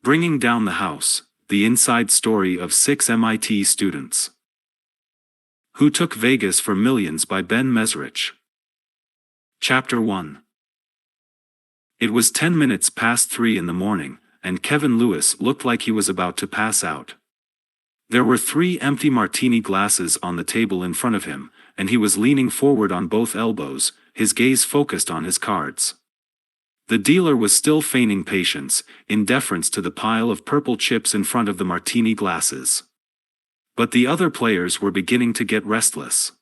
Bringing Down the House, the inside story of 6 MIT students who took Vegas for millions by Ben Mezrich. Chapter 1. It was 10 minutes past 3 in the morning, and Kevin Lewis looked like he was about to pass out. There were 3 empty martini glasses on the table in front of him, and he was leaning forward on both elbows, his gaze focused on his cards. The dealer was still feigning patience, in deference to the pile of purple chips in front of the martini glasses. But the other players were beginning to get restless.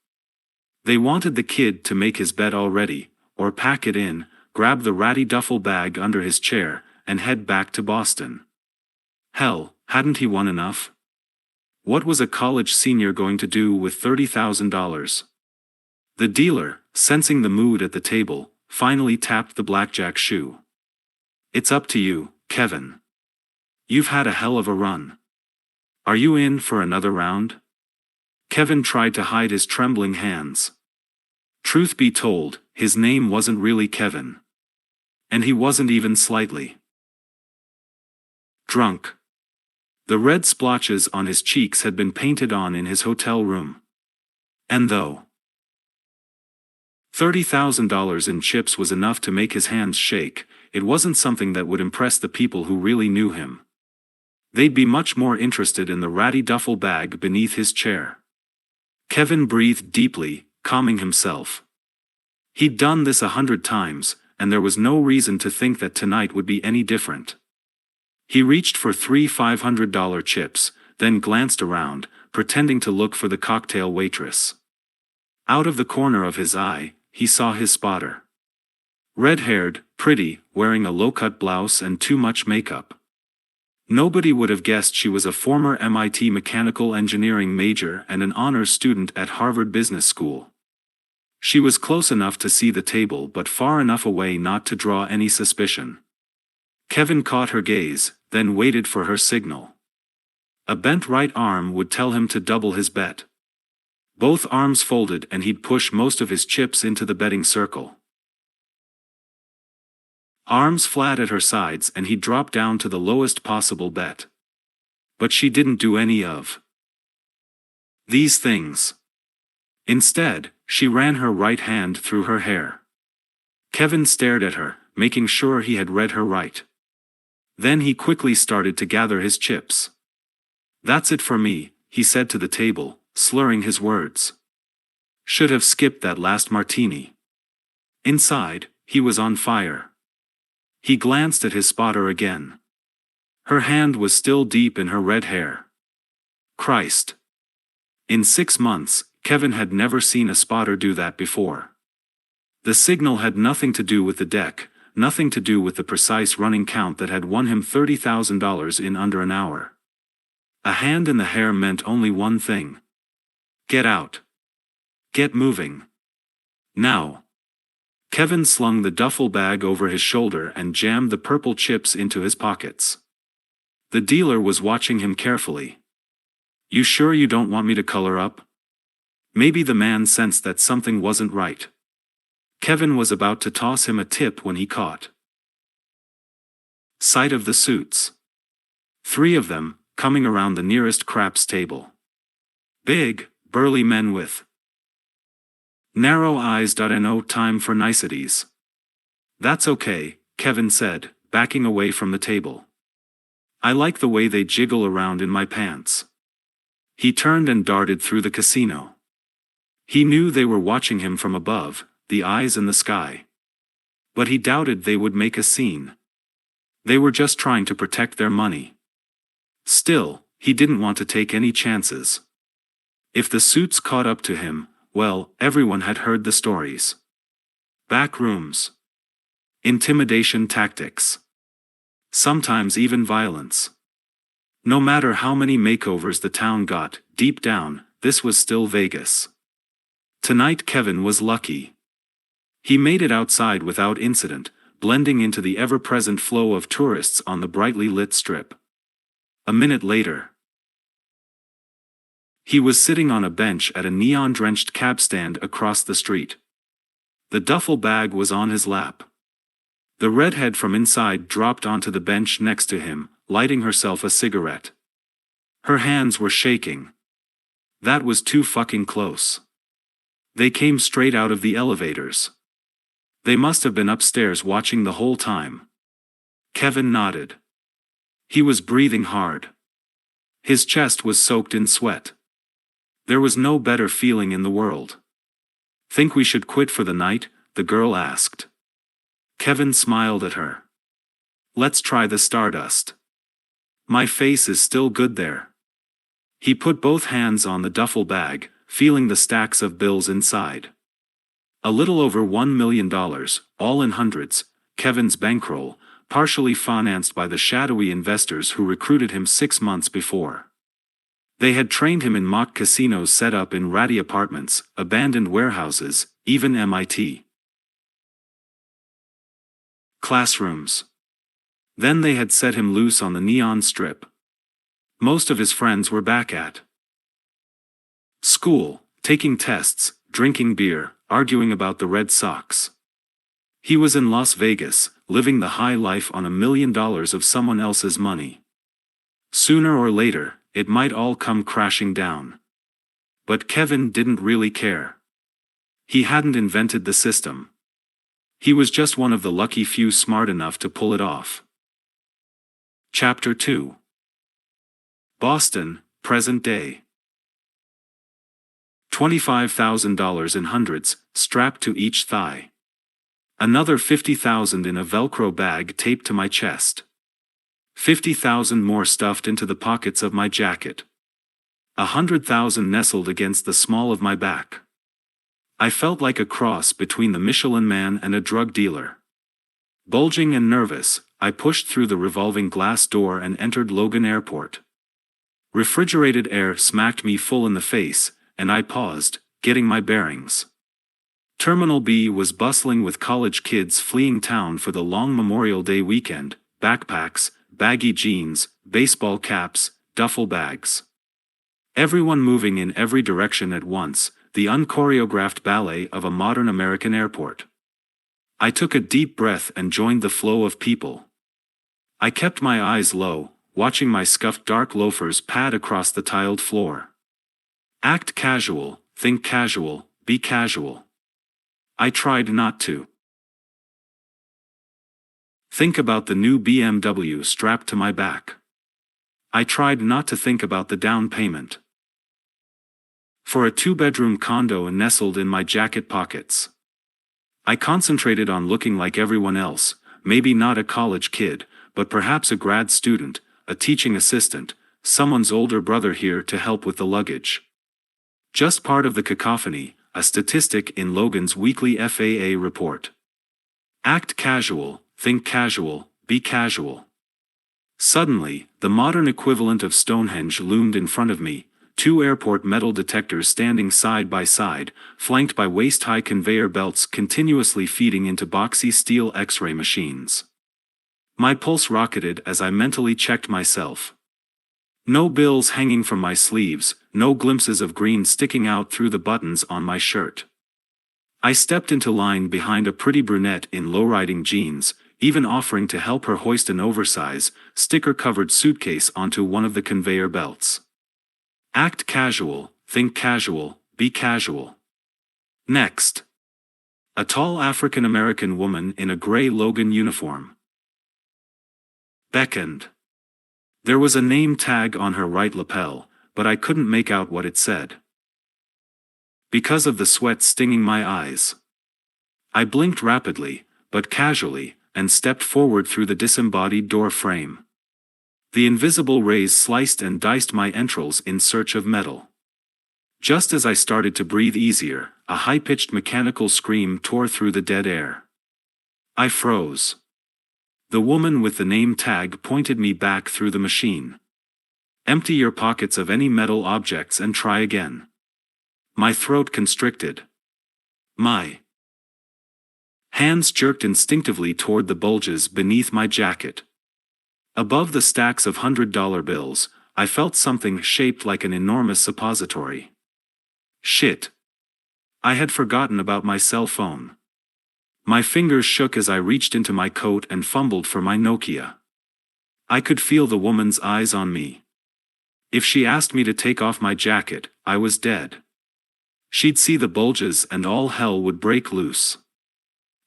They wanted the kid to make his bet already, or pack it in, grab the ratty duffel bag under his chair, and head back to Boston. Hell, hadn't he won enough? What was a college senior going to do with $30,000? The dealer, sensing the mood at the table, finally tapped the blackjack shoe. "It's up to you, Kevin. You've had a hell of a run. Are you in for another round?" Kevin tried to hide his trembling hands. Truth be told, his name wasn't really Kevin. And he wasn't even slightly drunk. The red splotches on his cheeks had been painted on in his hotel room. And though $30,000 in chips was enough to make his hands shake, it wasn't something that would impress the people who really knew him. They'd be much more interested in the ratty duffel bag beneath his chair. Kevin breathed deeply, calming himself. He'd done this 100 times, and there was no reason to think that tonight would be any different. He reached for 3 $500 chips, then glanced around, pretending to look for the cocktail waitress. Out of the corner of his eye, he saw his spotter. Red-haired, pretty, wearing a low-cut blouse and too much makeup. Nobody would have guessed she was a former MIT mechanical engineering major and an honors student at Harvard Business School. She was close enough to see the table but far enough away not to draw any suspicion. Kevin caught her gaze, then waited for her signal. A bent right arm would tell him to double his bet. Both arms folded and he'd push most of his chips into the betting circle. Arms flat at her sides and he'd drop down to the lowest possible bet. But she didn't do any of these things. Instead, she ran her right hand through her hair. Kevin stared at her, making sure he had read her right. Then he quickly started to gather his chips. "That's it for me," he said to the table, slurring his words. Should have skipped that last martini. Inside, he was on fire. He glanced at his spotter again. Her hand was still deep in her red hair. Christ. In 6 months, Kevin had never seen a spotter do that before. The signal had nothing to do with the deck, nothing to do with the precise running count that had won him $30,000 in under an hour. A hand in the hair meant only one thing. Get out. Get moving. Now. Kevin slung the duffel bag over his shoulder and jammed the purple chips into his pockets. The dealer was watching him carefully. "You sure you don't want me to color up?" Maybe the man sensed that something wasn't right. Kevin was about to toss him a tip when he caught sight of the suits. 3 of them, coming around the nearest craps table. Big, burly men with narrow eyes. No time for niceties. "That's okay," Kevin said, backing away from the table. "I like the way they jiggle around in my pants." He turned and darted through the casino. He knew they were watching him from above, the eyes in the sky. But he doubted they would make a scene. They were just trying to protect their money. Still, he didn't want to take any chances. If the suits caught up to him, well, everyone had heard the stories. Back rooms. Intimidation tactics. Sometimes even violence. No matter how many makeovers the town got, deep down, this was still Vegas. Tonight Kevin was lucky. He made it outside without incident, blending into the ever-present flow of tourists on the brightly lit strip. A minute later, he was sitting on a bench at a neon-drenched cab stand across the street. The duffel bag was on his lap. The redhead from inside dropped onto the bench next to him, lighting herself a cigarette. Her hands were shaking. That was too fucking close. They came straight out of the elevators. They must have been upstairs watching the whole time. Kevin nodded. He was breathing hard. His chest was soaked in sweat. There was no better feeling in the world. "Think we should quit for the night?" the girl asked. Kevin smiled at her. "Let's try the Stardust. My face is still good there." He put both hands on the duffel bag, feeling the stacks of bills inside. A little over $1 million, all in hundreds, Kevin's bankroll, partially financed by the shadowy investors who recruited him 6 months before. They had trained him in mock casinos set up in ratty apartments, abandoned warehouses, even MIT classrooms. Then they had set him loose on the neon strip. Most of his friends were back at school, taking tests, drinking beer, arguing about the Red Sox. He was in Las Vegas, living the high life on $1 million of someone else's money. Sooner or later, it might all come crashing down. But Kevin didn't really care. He hadn't invented the system. He was just one of the lucky few smart enough to pull it off. Chapter 2. Boston, present day. $25,000 in hundreds, strapped to each thigh. Another $50,000 in a Velcro bag taped to my chest. $50,000 more stuffed into the pockets of my jacket. $100,000 nestled against the small of my back. I felt like a cross between the Michelin Man and a drug dealer. Bulging and nervous, I pushed through the revolving glass door and entered Logan Airport. Refrigerated air smacked me full in the face, and I paused, getting my bearings. Terminal B was bustling with college kids fleeing town for the long Memorial Day weekend, backpacks, baggy jeans, baseball caps, duffel bags. Everyone moving in every direction at once, the unchoreographed ballet of a modern American airport. I took a deep breath and joined the flow of people. I kept my eyes low, watching my scuffed dark loafers pad across the tiled floor. Act casual, think casual, be casual. I tried not to think about the new BMW strapped to my back. I tried not to think about the down payment for a 2-bedroom condo nestled in my jacket pockets. I concentrated on looking like everyone else, maybe not a college kid, but perhaps a grad student, a teaching assistant, someone's older brother here to help with the luggage. Just part of the cacophony, a statistic in Logan's weekly FAA report. Act casual, think casual, be casual. Suddenly, the modern equivalent of Stonehenge loomed in front of me, 2 airport metal detectors standing side by side, flanked by waist-high conveyor belts continuously feeding into boxy steel X-ray machines. My pulse rocketed as I mentally checked myself. No bills hanging from my sleeves, no glimpses of green sticking out through the buttons on my shirt. I stepped into line behind a pretty brunette in lowriding jeans, even offering to help her hoist an oversize, sticker-covered suitcase onto one of the conveyor belts. Act casual, think casual, be casual. Next. A tall African-American woman in a gray Logan uniform beckoned. There was a name tag on her right lapel, but I couldn't make out what it said because of the sweat stinging my eyes. I blinked rapidly, but casually, and stepped forward through the disembodied door frame. The invisible rays sliced and diced my entrails in search of metal. Just as I started to breathe easier, a high-pitched mechanical scream tore through the dead air. I froze. The woman with the name tag pointed me back through the machine. Empty your pockets of any metal objects and try again. My throat constricted. My hands jerked instinctively toward the bulges beneath my jacket. Above the stacks of $100 bills, I felt something shaped like an enormous suppository. Shit. I had forgotten about my cell phone. My fingers shook as I reached into my coat and fumbled for my Nokia. I could feel the woman's eyes on me. If she asked me to take off my jacket, I was dead. She'd see the bulges and all hell would break loose.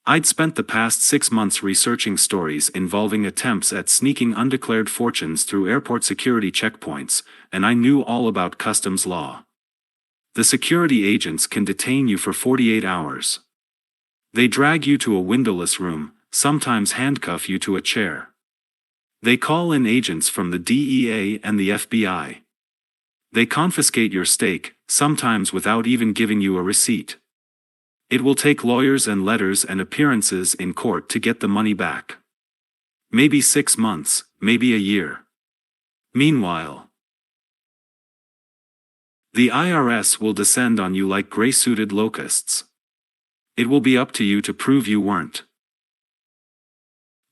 I'd spent the past 6 months researching stories involving attempts at sneaking undeclared fortunes through airport security checkpoints, and I knew all about customs law. The security agents can detain you for 48 hours. They drag you to a windowless room, sometimes handcuff you to a chair. They call in agents from the DEA and the FBI. They confiscate your steak, sometimes without even giving you a receipt. It will take lawyers and letters and appearances in court to get the money back. Maybe 6 months, maybe a year. Meanwhile, the IRS will descend on you like gray-suited locusts. It will be up to you to prove you weren't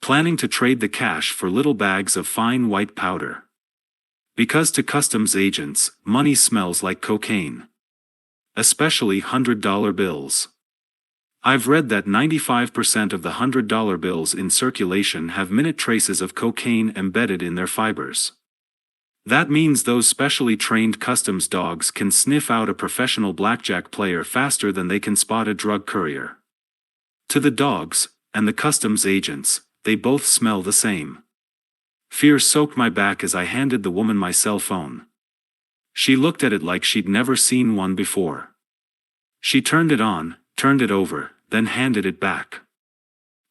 planning to trade the cash for little bags of fine white powder. Because to customs agents, money smells like cocaine. Especially $100 bills. I've read that 95% of the $100 bills in circulation have minute traces of cocaine embedded in their fibers. That means those specially trained customs dogs can sniff out a professional blackjack player faster than they can spot a drug courier. To the dogs, and the customs agents, they both smell the same. Fear soaked my back as I handed the woman my cell phone. She looked at it like she'd never seen one before. She turned it on, turned it over, then handed it back.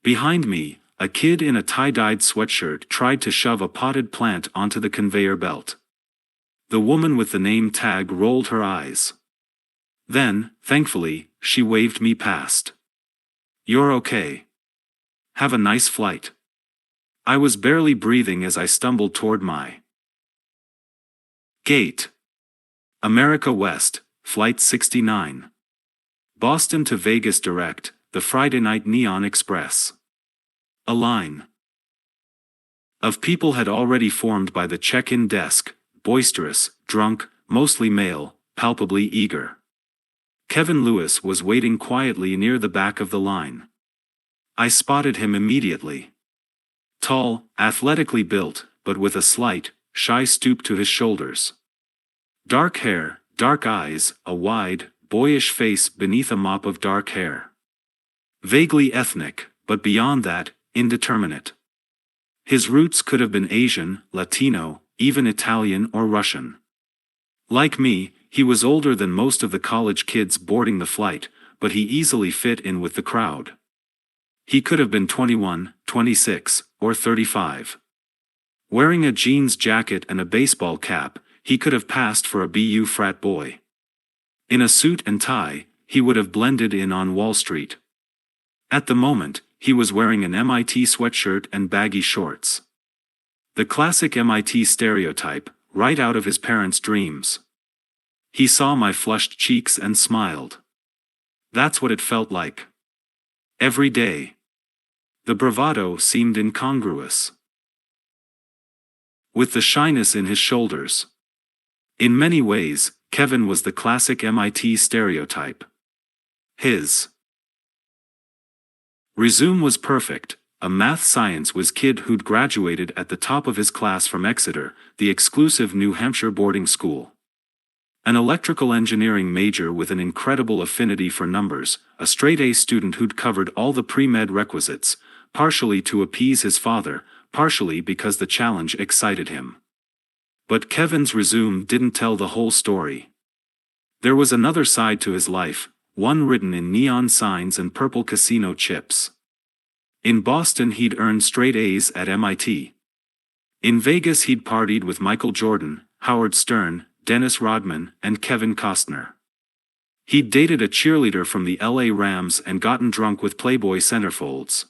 Behind me, a kid in a tie-dyed sweatshirt tried to shove a potted plant onto the conveyor belt. The woman with the name tag rolled her eyes. Then, thankfully, she waved me past. "You're okay. Have a nice flight." I was barely breathing as I stumbled toward my gate. America West, Flight 69. Boston to Vegas direct, the Friday Night Neon Express. A line of people had already formed by the check-in desk, boisterous, drunk, mostly male, palpably eager. Kevin Lewis was waiting quietly near the back of the line. I spotted him immediately. Tall, athletically built, but with a slight, shy stoop to his shoulders. Dark hair, dark eyes, a wide, boyish face beneath a mop of dark hair. Vaguely ethnic, but beyond that, indeterminate. His roots could have been Asian, Latino, even Italian or Russian. Like me, he was older than most of the college kids boarding the flight, but he easily fit in with the crowd. He could have been 21, 26, or 35. Wearing a jeans jacket and a baseball cap, he could have passed for a BU frat boy. In a suit and tie, he would have blended in on Wall Street. At the moment, he was wearing an MIT sweatshirt and baggy shorts. The classic MIT stereotype, right out of his parents' dreams. He saw my flushed cheeks and smiled. That's what it felt like. Every day. The bravado seemed incongruous with the shyness in his shoulders. In many ways, Kevin was the classic MIT stereotype. His resume was perfect, a math-science whiz kid who'd graduated at the top of his class from Exeter, the exclusive New Hampshire boarding school. An electrical engineering major with an incredible affinity for numbers, a straight-A student who'd covered all the pre-med requisites, partially to appease his father, partially because the challenge excited him. But Kevin's resume didn't tell the whole story. There was another side to his life, one written in neon signs and purple casino chips. In Boston he'd earned straight A's at MIT. In Vegas he'd partied with Michael Jordan, Howard Stern, Dennis Rodman, and Kevin Costner. He'd dated a cheerleader from the LA Rams and gotten drunk with Playboy centerfolds.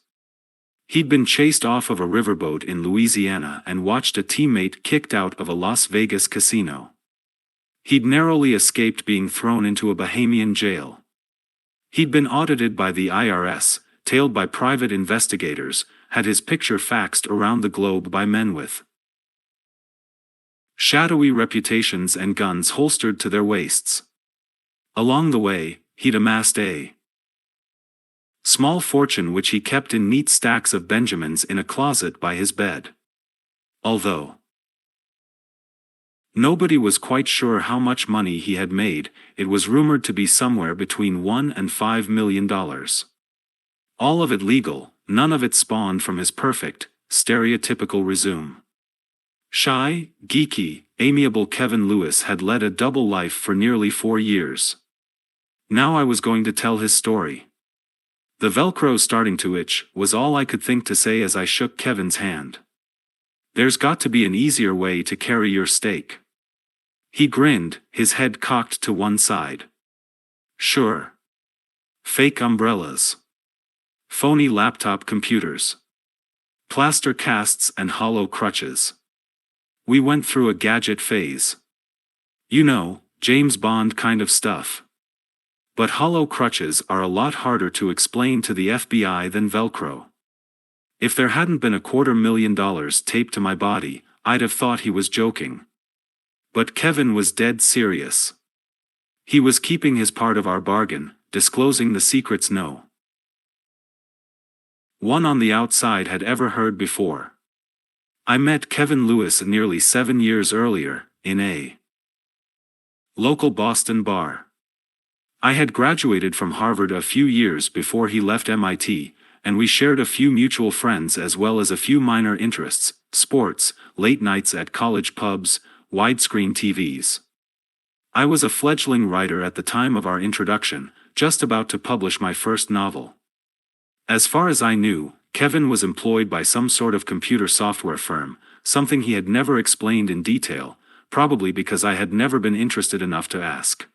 He'd been chased off of a riverboat in Louisiana and watched a teammate kicked out of a Las Vegas casino. He'd narrowly escaped being thrown into a Bahamian jail. He'd been audited by the IRS, tailed by private investigators, had his picture faxed around the globe by men with shadowy reputations and guns holstered to their waists. Along the way, he'd amassed a Small fortune which he kept in neat stacks of Benjamins in a closet by his bed. Although nobody was quite sure how much money he had made, it was rumored to be somewhere between $1 and $5 million. All of it legal, none of it spawned from his perfect, stereotypical resume. Shy, geeky, amiable Kevin Lewis had led a double life for nearly 4 years. Now I was going to tell his story. The Velcro starting to itch was all I could think to say as I shook Kevin's hand. There's got to be an easier way to carry your stake. He grinned, his head cocked to one side. Sure. Fake umbrellas. Phony laptop computers. Plaster casts and hollow crutches. We went through a gadget phase. You know, James Bond kind of stuff. But hollow crutches are a lot harder to explain to the FBI than Velcro. If there hadn't been $250,000 taped to my body, I'd have thought he was joking. But Kevin was dead serious. He was keeping his part of our bargain, disclosing the secrets no one on the outside had ever heard before. I met Kevin Lewis nearly 7 years earlier, in a local Boston bar. I had graduated from Harvard a few years before he left MIT, and we shared a few mutual friends as well as a few minor interests: sports, late nights at college pubs, widescreen TVs. I was a fledgling writer at the time of our introduction, just about to publish my first novel. As far as I knew, Kevin was employed by some sort of computer software firm, something he had never explained in detail, probably because I had never been interested enough to ask.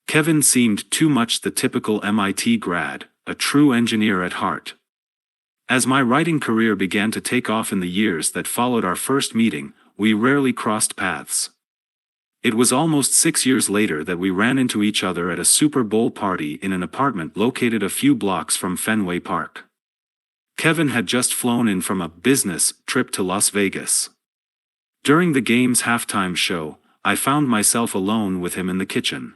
Kevin seemed too much the typical MIT grad, a true engineer at heart. As my writing career began to take off in the years that followed our first meeting, we rarely crossed paths. It was almost 6 years later that we ran into each other at a Super Bowl party in an apartment located a few blocks from Fenway Park. Kevin had just flown in from a business trip to Las Vegas. During the game's halftime show, I found myself alone with him in the kitchen.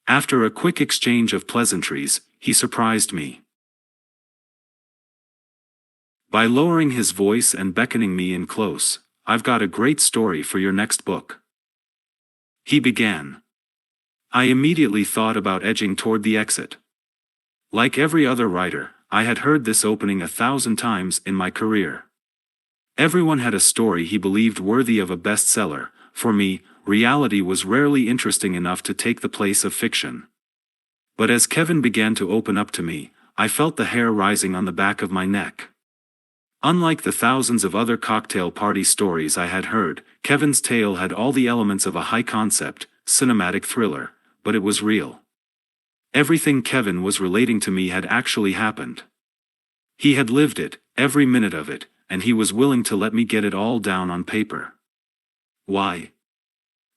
After a quick exchange of pleasantries, he surprised me by lowering his voice and beckoning me in close. "I've got a great story for your next book," he began. I immediately thought about edging toward the exit. Like every other writer, I had heard this opening 1,000 times in my career. Everyone had a story he believed worthy of a bestseller. For me, reality was rarely interesting enough to take the place of fiction. But as Kevin began to open up to me, I felt the hair rising on the back of my neck. Unlike the thousands of other cocktail party stories I had heard, Kevin's tale had all the elements of a high-concept, cinematic thriller, but it was real. Everything Kevin was relating to me had actually happened. He had lived it, every minute of it, and he was willing to let me get it all down on paper. Why?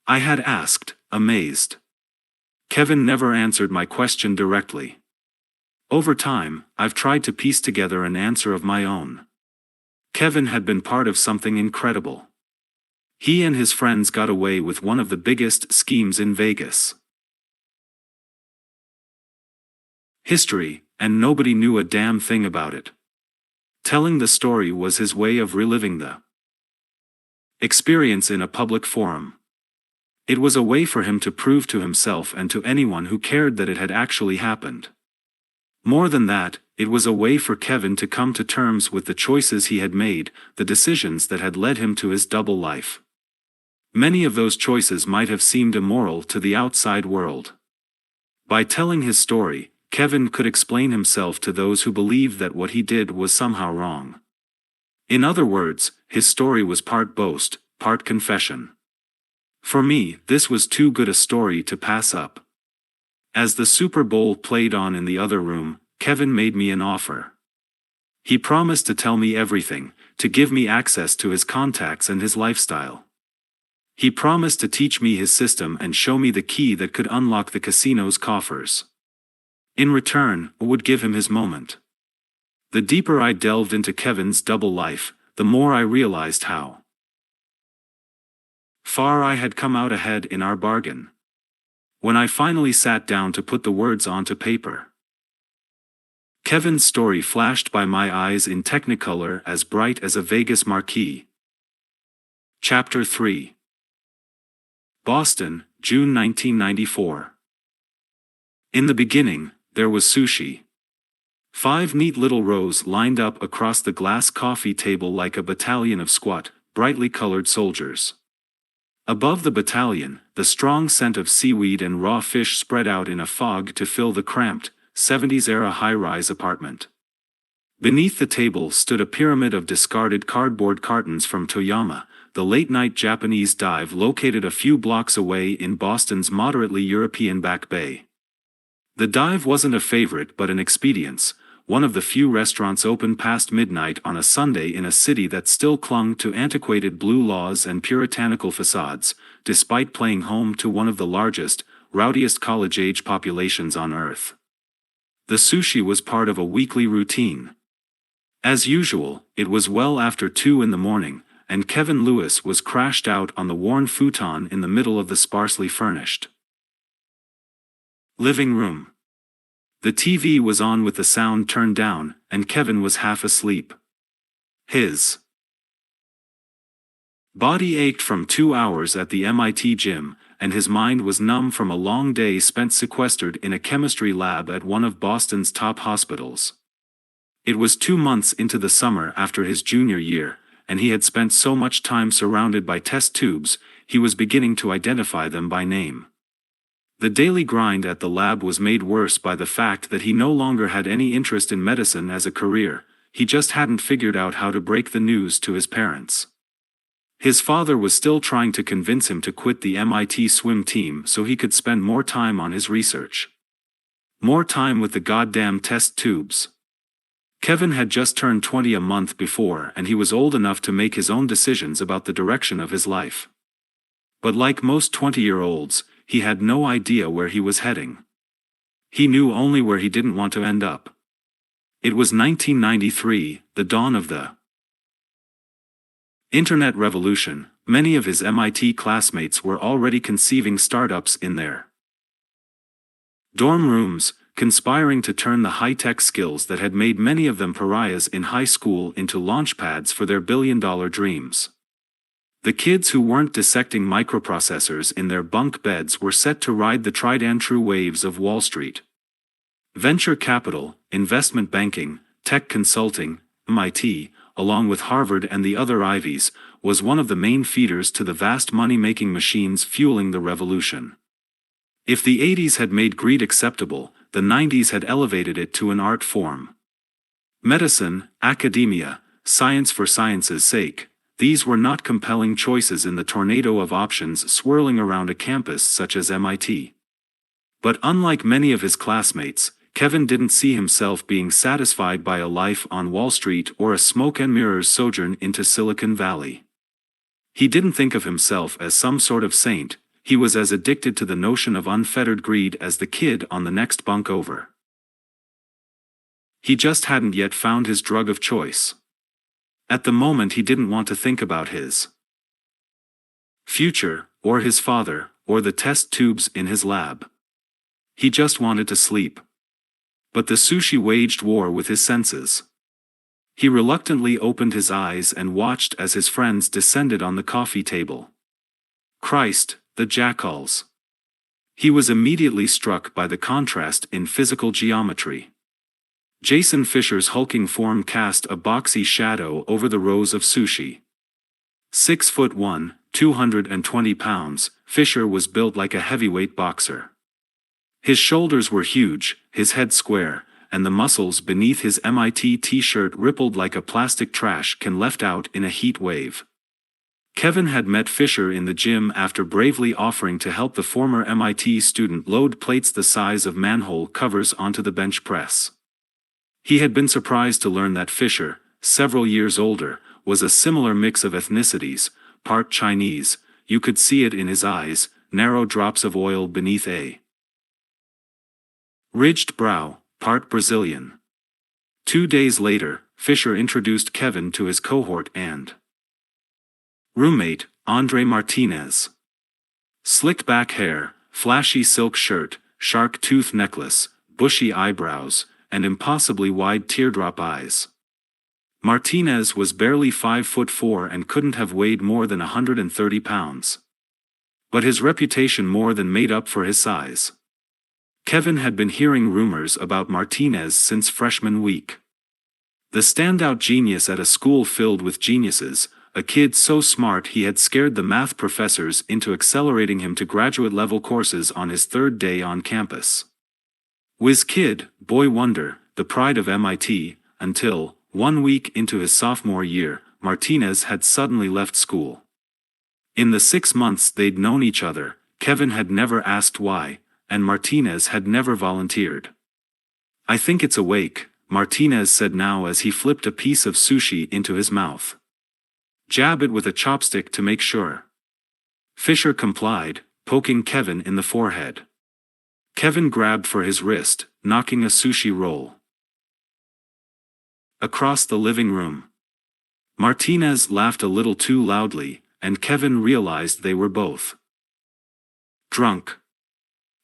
I had asked, amazed. Kevin never answered my question directly. Over time, I've tried to piece together an answer of my own. Kevin had been part of something incredible. He and his friends got away with one of the biggest schemes in Vegas history, and nobody knew a damn thing about it. Telling the story was his way of reliving the experience in a public forum. It was a way for him to prove to himself and to anyone who cared that it had actually happened. More than that, it was a way for Kevin to come to terms with the choices he had made, the decisions that had led him to his double life. Many of those choices might have seemed immoral to the outside world. By telling his story, Kevin could explain himself to those who believed that what he did was somehow wrong. In other words, his story was part boast, part confession. For me, this was too good a story to pass up. As the Super Bowl played on in the other room, Kevin made me an offer. He promised to tell me everything, to give me access to his contacts and his lifestyle. He promised to teach me his system and show me the key that could unlock the casino's coffers. In return, I would give him his moment. The deeper I delved into Kevin's double life, the more I realized how far I had come out ahead in our bargain. When I finally sat down to put the words onto paper, Kevin's story flashed by my eyes in technicolor as bright as a Vegas marquee. Chapter 3. Boston, June 1994. In the beginning, there was sushi. 5 neat little rows lined up across the glass coffee table like a battalion of squat, brightly colored soldiers. Above the battalion, the strong scent of seaweed and raw fish spread out in a fog to fill the cramped, 70s-era high-rise apartment. Beneath the table stood a pyramid of discarded cardboard cartons from Toyama, the late-night Japanese dive located a few blocks away in Boston's moderately European Back Bay. The dive wasn't a favorite but an expedience, one of the few restaurants open past midnight on a Sunday in a city that still clung to antiquated blue laws and puritanical facades, despite playing home to one of the largest, rowdiest college-age populations on Earth. The sushi was part of a weekly routine. As usual, it was well after 2 in the morning, and Kevin Lewis was crashed out on the worn futon in the middle of the sparsely furnished living room. The TV was on with the sound turned down, and Kevin was half asleep. His body ached from 2 hours at the MIT gym, and his mind was numb from a long day spent sequestered in a chemistry lab at one of Boston's top hospitals. It was 2 months into the summer after his junior year, and he had spent so much time surrounded by test tubes, he was beginning to identify them by name. The daily grind at the lab was made worse by the fact that he no longer had any interest in medicine as a career, he just hadn't figured out how to break the news to his parents. His father was still trying to convince him to quit the MIT swim team so he could spend more time on his research. More time with the goddamn test tubes. Kevin had just turned 20 a month before and he was old enough to make his own decisions about the direction of his life. But like most 20-year-olds, he had no idea where he was heading. He knew only where he didn't want to end up. It was 1993, the dawn of the Internet revolution. Many of his MIT classmates were already conceiving startups in their dorm rooms, conspiring to turn the high-tech skills that had made many of them pariahs in high school into launchpads for their billion-dollar dreams. The kids who weren't dissecting microprocessors in their bunk beds were set to ride the tried-and-true waves of Wall Street. Venture capital, investment banking, tech consulting, MIT, along with Harvard and the other Ivies, was one of the main feeders to the vast money-making machines fueling the revolution. If the 80s had made greed acceptable, the 90s had elevated it to an art form. Medicine, academia, science for science's sake, these were not compelling choices in the tornado of options swirling around a campus such as MIT. But unlike many of his classmates, Kevin didn't see himself being satisfied by a life on Wall Street or a smoke and mirrors sojourn into Silicon Valley. He didn't think of himself as some sort of saint, he was as addicted to the notion of unfettered greed as the kid on the next bunk over. He just hadn't yet found his drug of choice. At the moment he didn't want to think about his future, or his father, or the test tubes in his lab. He just wanted to sleep. But the sushi waged war with his senses. He reluctantly opened his eyes and watched as his friends descended on the coffee table. Christ, the jackals. He was immediately struck by the contrast in physical geometry. Jason Fisher's hulking form cast a boxy shadow over the rows of sushi. 6'1", 220 pounds, Fisher was built like a heavyweight boxer. His shoulders were huge, his head square, and the muscles beneath his MIT t-shirt rippled like a plastic trash can left out in a heat wave. Kevin had met Fisher in the gym after bravely offering to help the former MIT student load plates the size of manhole covers onto the bench press. He had been surprised to learn that Fisher, several years older, was a similar mix of ethnicities, part Chinese, you could see it in his eyes, narrow drops of oil beneath a ridged brow, part Brazilian. 2 days later, Fisher introduced Kevin to his cohort and roommate, Andre Martinez. Slicked back hair, flashy silk shirt, shark tooth necklace, bushy eyebrows, and impossibly wide teardrop eyes. Martinez was barely 5'4" and couldn't have weighed more than 130 pounds. But his reputation more than made up for his size. Kevin had been hearing rumors about Martinez since freshman week. The standout genius at a school filled with geniuses, a kid so smart he had scared the math professors into accelerating him to graduate-level courses on his third day on campus. Whiz kid, boy wonder, the pride of MIT, until, 1 week into his sophomore year, Martinez had suddenly left school. In the 6 months they'd known each other, Kevin had never asked why, and Martinez had never volunteered. "I think it's awake," Martinez said now as he flipped a piece of sushi into his mouth. "Jab it with a chopstick to make sure." Fisher complied, poking Kevin in the forehead. Kevin grabbed for his wrist, knocking a sushi roll across the living room. Martinez laughed a little too loudly, and Kevin realized they were both drunk.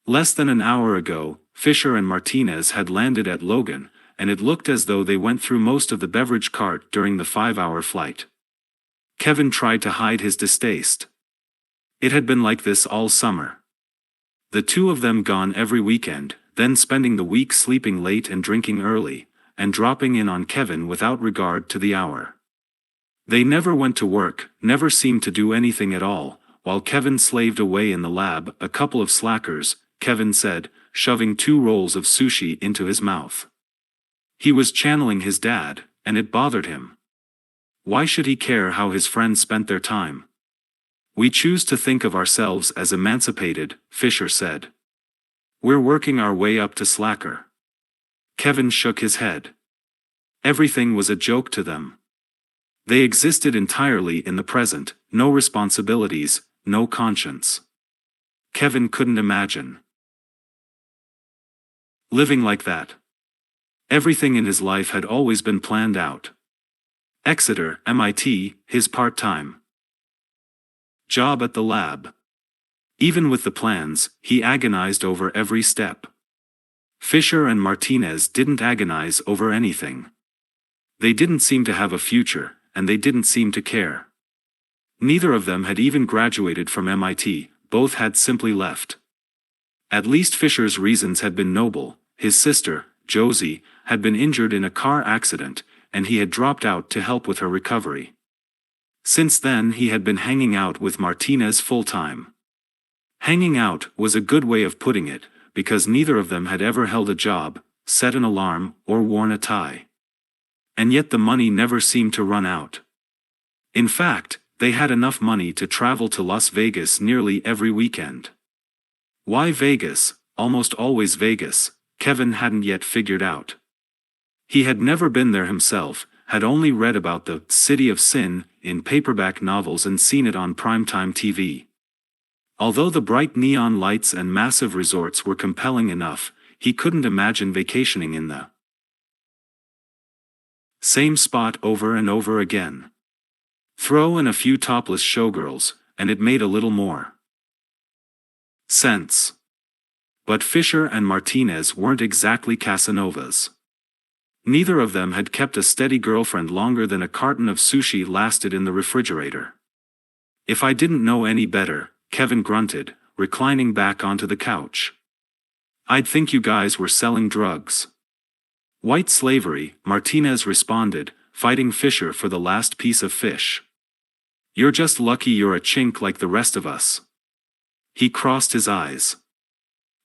Less than an hour ago, Fisher and Martinez had landed at Logan, and it looked as though they went through most of the beverage cart during the 5-hour flight. Kevin tried to hide his distaste. It had been like this all summer. The two of them gone every weekend, then spending the week sleeping late and drinking early, and dropping in on Kevin without regard to the hour. They never went to work, never seemed to do anything at all, while Kevin slaved away in the lab. "A couple of slackers," Kevin said, shoving 2 rolls of sushi into his mouth. He was channeling his dad, and it bothered him. Why should he care how his friends spent their time? "We choose to think of ourselves as emancipated," Fisher said. "We're working our way up to slacker." Kevin shook his head. Everything was a joke to them. They existed entirely in the present, no responsibilities, no conscience. Kevin couldn't imagine living like that. Everything in his life had always been planned out. Exeter, MIT, his part-time job at the lab. Even with the plans, he agonized over every step. Fisher and Martinez didn't agonize over anything. They didn't seem to have a future, and they didn't seem to care. Neither of them had even graduated from MIT, both had simply left. At least Fisher's reasons had been noble. His sister, Josie, had been injured in a car accident, and he had dropped out to help with her recovery. Since then he had been hanging out with Martinez full-time. Hanging out was a good way of putting it, because neither of them had ever held a job, set an alarm, or worn a tie. And yet the money never seemed to run out. In fact, they had enough money to travel to Las Vegas nearly every weekend. Why Vegas, almost always Vegas, Kevin hadn't yet figured out. He had never been there himself, had only read about the City of Sin in paperback novels and seen it on primetime TV. Although the bright neon lights and massive resorts were compelling enough, he couldn't imagine vacationing in the same spot over and over again. Throw in a few topless showgirls, and it made a little more sense. But Fisher and Martinez weren't exactly Casanovas. Neither of them had kept a steady girlfriend longer than a carton of sushi lasted in the refrigerator. "If I didn't know any better," Kevin grunted, reclining back onto the couch, "I'd think you guys were selling drugs." "White slavery," Martinez responded, fighting Fisher for the last piece of fish. "You're just lucky you're a chink like the rest of us." He crossed his eyes.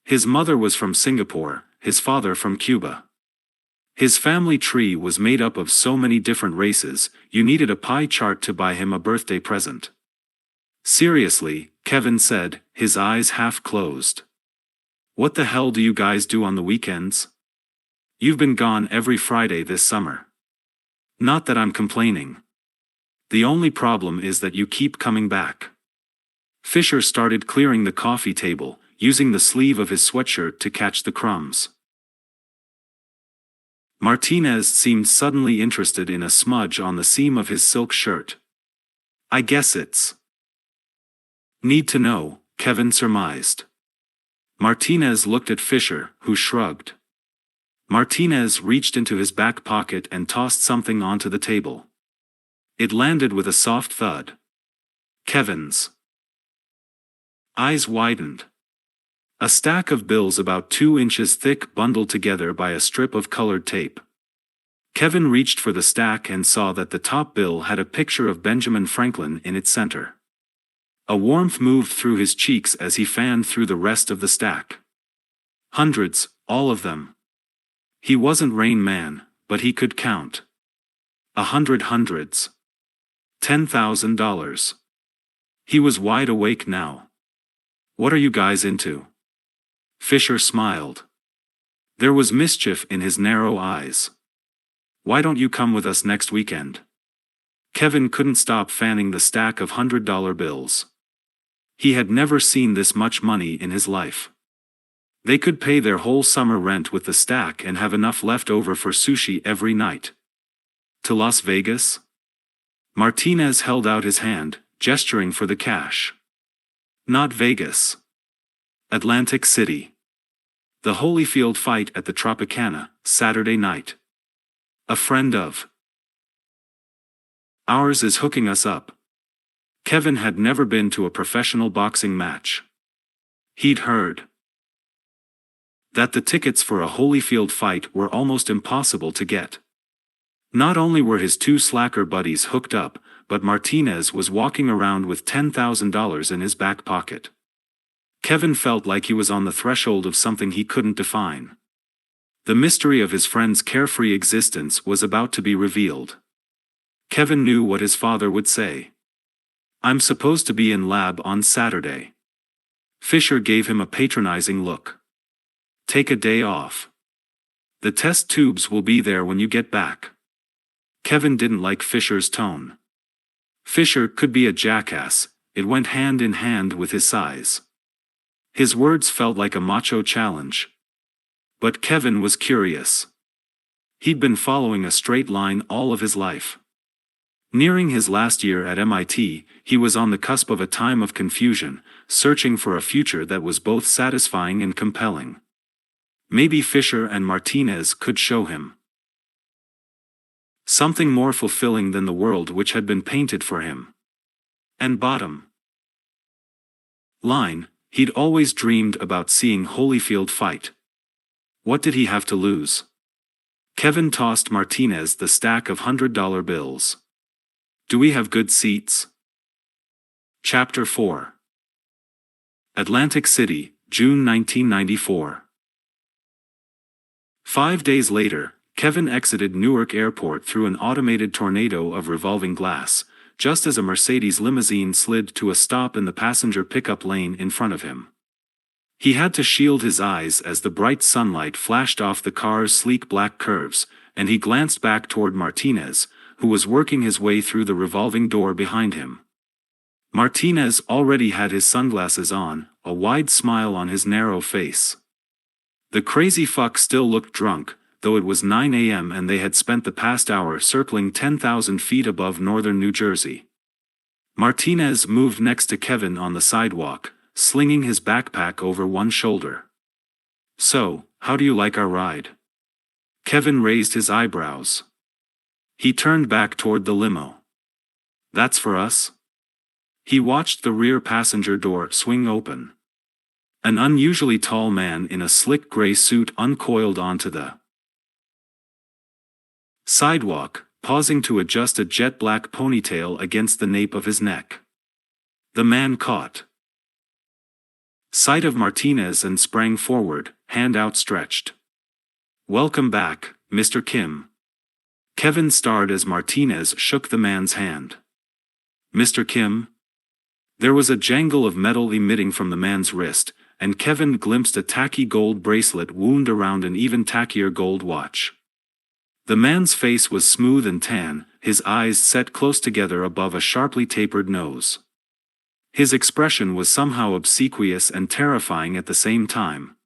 His mother was from Singapore, his father from Cuba. His family tree was made up of so many different races, you needed a pie chart to buy him a birthday present. "Seriously," Kevin said, his eyes half closed. "What the hell do you guys do on the weekends? You've been gone every Friday this summer." "Not that I'm complaining. The only problem is that you keep coming back." Fisher started clearing the coffee table, using the sleeve of his sweatshirt to catch the crumbs. Martinez seemed suddenly interested in a smudge on the seam of his silk shirt. "I guess it's need to know," Kevin surmised. Martinez looked at Fisher, who shrugged. Martinez reached into his back pocket and tossed something onto the table. It landed with a soft thud. Kevin's eyes widened. A stack of bills about 2 inches thick bundled together by a strip of colored tape. Kevin reached for the stack and saw that the top bill had a picture of Benjamin Franklin in its center. A warmth moved through his cheeks as he fanned through the rest of the stack. Hundreds, all of them. He wasn't Rain Man, but he could count. 100 hundreds. $10,000. He was wide awake now. What are you guys into? Fisher smiled. There was mischief in his narrow eyes. Why don't you come with us next weekend? Kevin couldn't stop fanning the stack of $100 bills. He had never seen this much money in his life. They could pay their whole summer rent with the stack and have enough left over for sushi every night. To Las Vegas? Martinez held out his hand, gesturing for the cash. Not Vegas. Atlantic City. The Holyfield fight at the Tropicana, Saturday night. A friend of ours is hooking us up. Kevin had never been to a professional boxing match. He'd heard that the tickets for a Holyfield fight were almost impossible to get. Not only were his 2 slacker buddies hooked up, but Martinez was walking around with $10,000 in his back pocket. Kevin felt like he was on the threshold of something he couldn't define. The mystery of his friend's carefree existence was about to be revealed. Kevin knew what his father would say. I'm supposed to be in lab on Saturday. Fisher gave him a patronizing look. Take a day off. The test tubes will be there when you get back. Kevin didn't like Fisher's tone. Fisher could be a jackass, it went hand in hand with his size. His words felt like a macho challenge. But Kevin was curious. He'd been following a straight line all of his life. Nearing his last year at MIT, he was on the cusp of a time of confusion, searching for a future that was both satisfying and compelling. Maybe Fisher and Martinez could show him something more fulfilling than the world which had been painted for him. And bottom line, he'd always dreamed about seeing Holyfield fight. What did he have to lose? Kevin tossed Martinez the stack of $100 bills. Do we have good seats? Chapter 4. Atlantic City, June 1994. 5 days later, Kevin exited Newark Airport through an automated tornado of revolving glass, just as a Mercedes limousine slid to a stop in the passenger pickup lane in front of him. He had to shield his eyes as the bright sunlight flashed off the car's sleek black curves, and he glanced back toward Martinez, who was working his way through the revolving door behind him. Martinez already had his sunglasses on, a wide smile on his narrow face. The crazy fuck still looked drunk, though it was 9 a.m. and they had spent the past hour circling 10,000 feet above northern New Jersey. Martinez moved next to Kevin on the sidewalk, slinging his backpack over one shoulder. So, how do you like our ride? Kevin raised his eyebrows. He turned back toward the limo. That's for us? He watched the rear passenger door swing open. An unusually tall man in a slick gray suit uncoiled onto the sidewalk, pausing to adjust a jet black ponytail against the nape of his neck. The man caught sight of Martinez and sprang forward, hand outstretched. Welcome back, Mr. Kim. Kevin starred as Martinez shook the man's hand. Mr. Kim? There was a jangle of metal emitting from the man's wrist, and Kevin glimpsed a tacky gold bracelet wound around an even tackier gold watch. The man's face was smooth and tan, his eyes set close together above a sharply tapered nose. His expression was somehow obsequious and terrifying at the same time.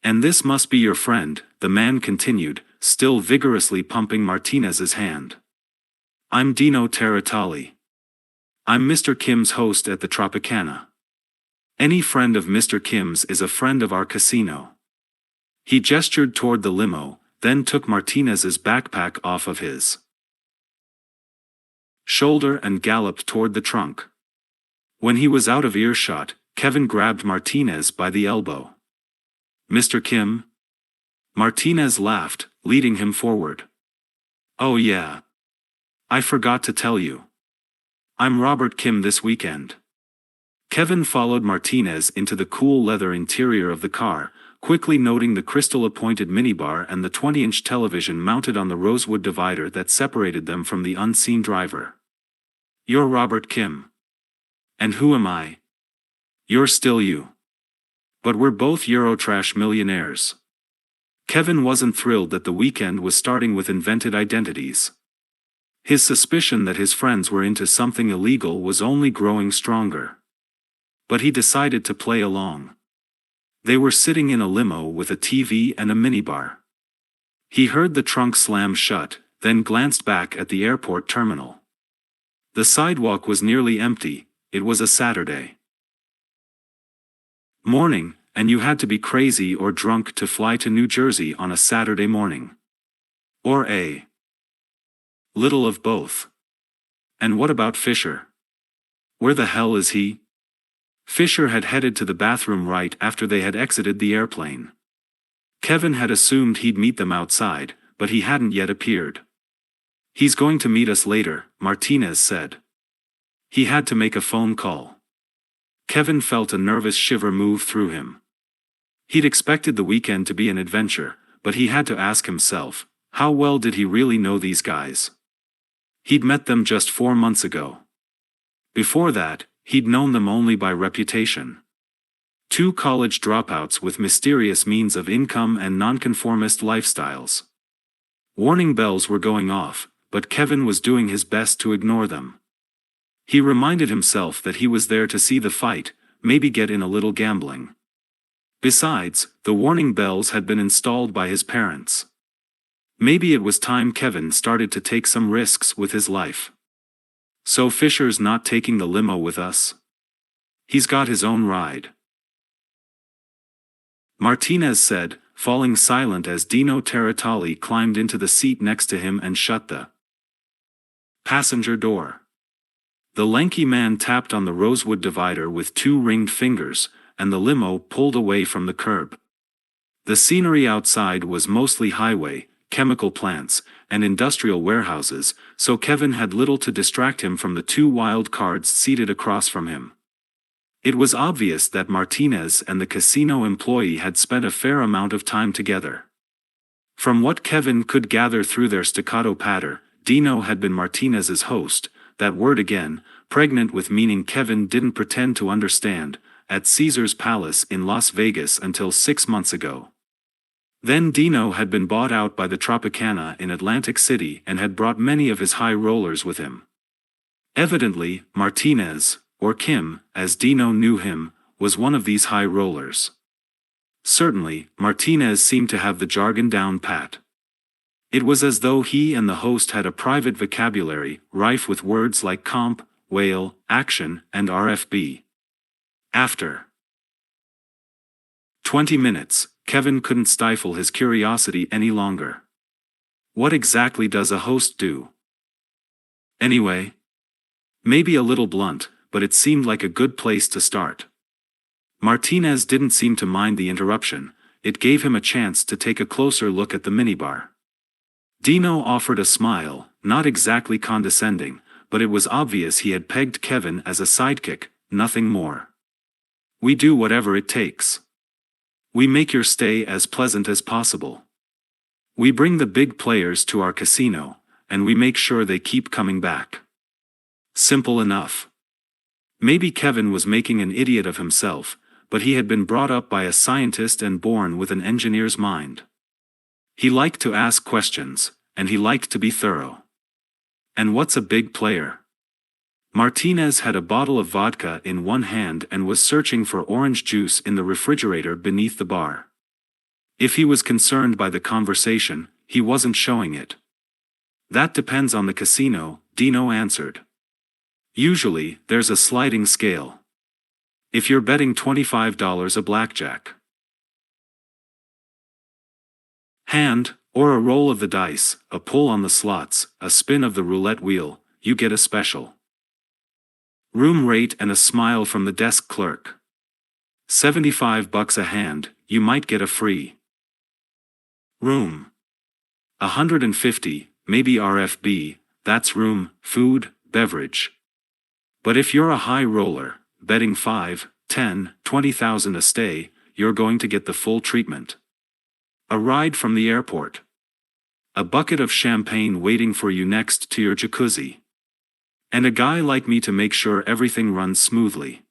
And this must be your friend, the man continued, still vigorously pumping Martinez's hand. I'm Dino Teratali. I'm Mr. Kim's host at the Tropicana. Any friend of Mr. Kim's is a friend of our casino. He gestured toward the limo, then took Martinez's backpack off of his shoulder and galloped toward the trunk. When he was out of earshot, Kevin grabbed Martinez by the elbow. "Mr. Kim?" Martinez laughed, leading him forward. "Oh yeah. I forgot to tell you. I'm Robert Kim this weekend." Kevin followed Martinez into the cool leather interior of the car, quickly noting the crystal-appointed minibar and the 20-inch television mounted on the rosewood divider that separated them from the unseen driver. "You're Robert Kim. And who am I?" "You're still you. But we're both Eurotrash millionaires." Kevin wasn't thrilled that the weekend was starting with invented identities. His suspicion that his friends were into something illegal was only growing stronger. But he decided to play along. They were sitting in a limo with a TV and a minibar. He heard the trunk slam shut, then glanced back at the airport terminal. The sidewalk was nearly empty. It was a Saturday morning, and you had to be crazy or drunk to fly to New Jersey on a Saturday morning. Or a little of both. And what about Fisher? Where the hell is he? Fisher had headed to the bathroom right after they had exited the airplane. Kevin had assumed he'd meet them outside, but he hadn't yet appeared. "He's going to meet us later," Martinez said. He had to make a phone call. Kevin felt a nervous shiver move through him. He'd expected the weekend to be an adventure, but he had to ask himself, how well did he really know these guys? He'd met them just 4 months ago. Before that, he'd known them only by reputation. 2 college dropouts with mysterious means of income and nonconformist lifestyles. Warning bells were going off, but Kevin was doing his best to ignore them. He reminded himself that he was there to see the fight, maybe get in a little gambling. Besides, the warning bells had been installed by his parents. Maybe it was time Kevin started to take some risks with his life. "So Fisher's not taking the limo with us? He's got his own ride," Martinez said, falling silent as Dino Teratali climbed into the seat next to him and shut the passenger door. The lanky man tapped on the rosewood divider with 2 ringed fingers, and the limo pulled away from the curb. The scenery outside was mostly highway, chemical plants, and industrial warehouses, so Kevin had little to distract him from the 2 wild cards seated across from him. It was obvious that Martinez and the casino employee had spent a fair amount of time together. From what Kevin could gather through their staccato patter, Dino had been Martinez's host, that word again, pregnant with meaning Kevin didn't pretend to understand, at Caesar's Palace in Las Vegas until 6 months ago. Then Dino had been bought out by the Tropicana in Atlantic City and had brought many of his high rollers with him. Evidently, Martinez, or Kim, as Dino knew him, was one of these high rollers. Certainly, Martinez seemed to have the jargon down pat. It was as though he and the host had a private vocabulary, rife with words like comp, whale, action, and RFB. After 20 minutes, Kevin couldn't stifle his curiosity any longer. What exactly does a host do? Anyway? Maybe a little blunt, but it seemed like a good place to start. Martinez didn't seem to mind the interruption. It gave him a chance to take a closer look at the minibar. Dino offered a smile, not exactly condescending, but it was obvious he had pegged Kevin as a sidekick, nothing more. "We do whatever it takes. We make your stay as pleasant as possible. We bring the big players to our casino, and we make sure they keep coming back." Simple enough. Maybe Kevin was making an idiot of himself, but he had been brought up by a scientist and born with an engineer's mind. He liked to ask questions, and he liked to be thorough. And what's a big player? Martinez had a bottle of vodka in one hand and was searching for orange juice in the refrigerator beneath the bar. If he was concerned by the conversation, he wasn't showing it. "That depends on the casino," Dino answered. "Usually, there's a sliding scale. If you're betting $25 a blackjack hand, Or a roll of the dice, a pull on the slots, a spin of the roulette wheel, you get a special room rate and a smile from the desk clerk. $75 a hand, you might get a free room. 150, maybe RFB, that's room, food, beverage. But if you're a high roller, betting 5, 10, 20,000 a stay, you're going to get the full treatment. A ride from the airport. A bucket of champagne waiting for you next to your jacuzzi. And a guy like me to make sure everything runs smoothly.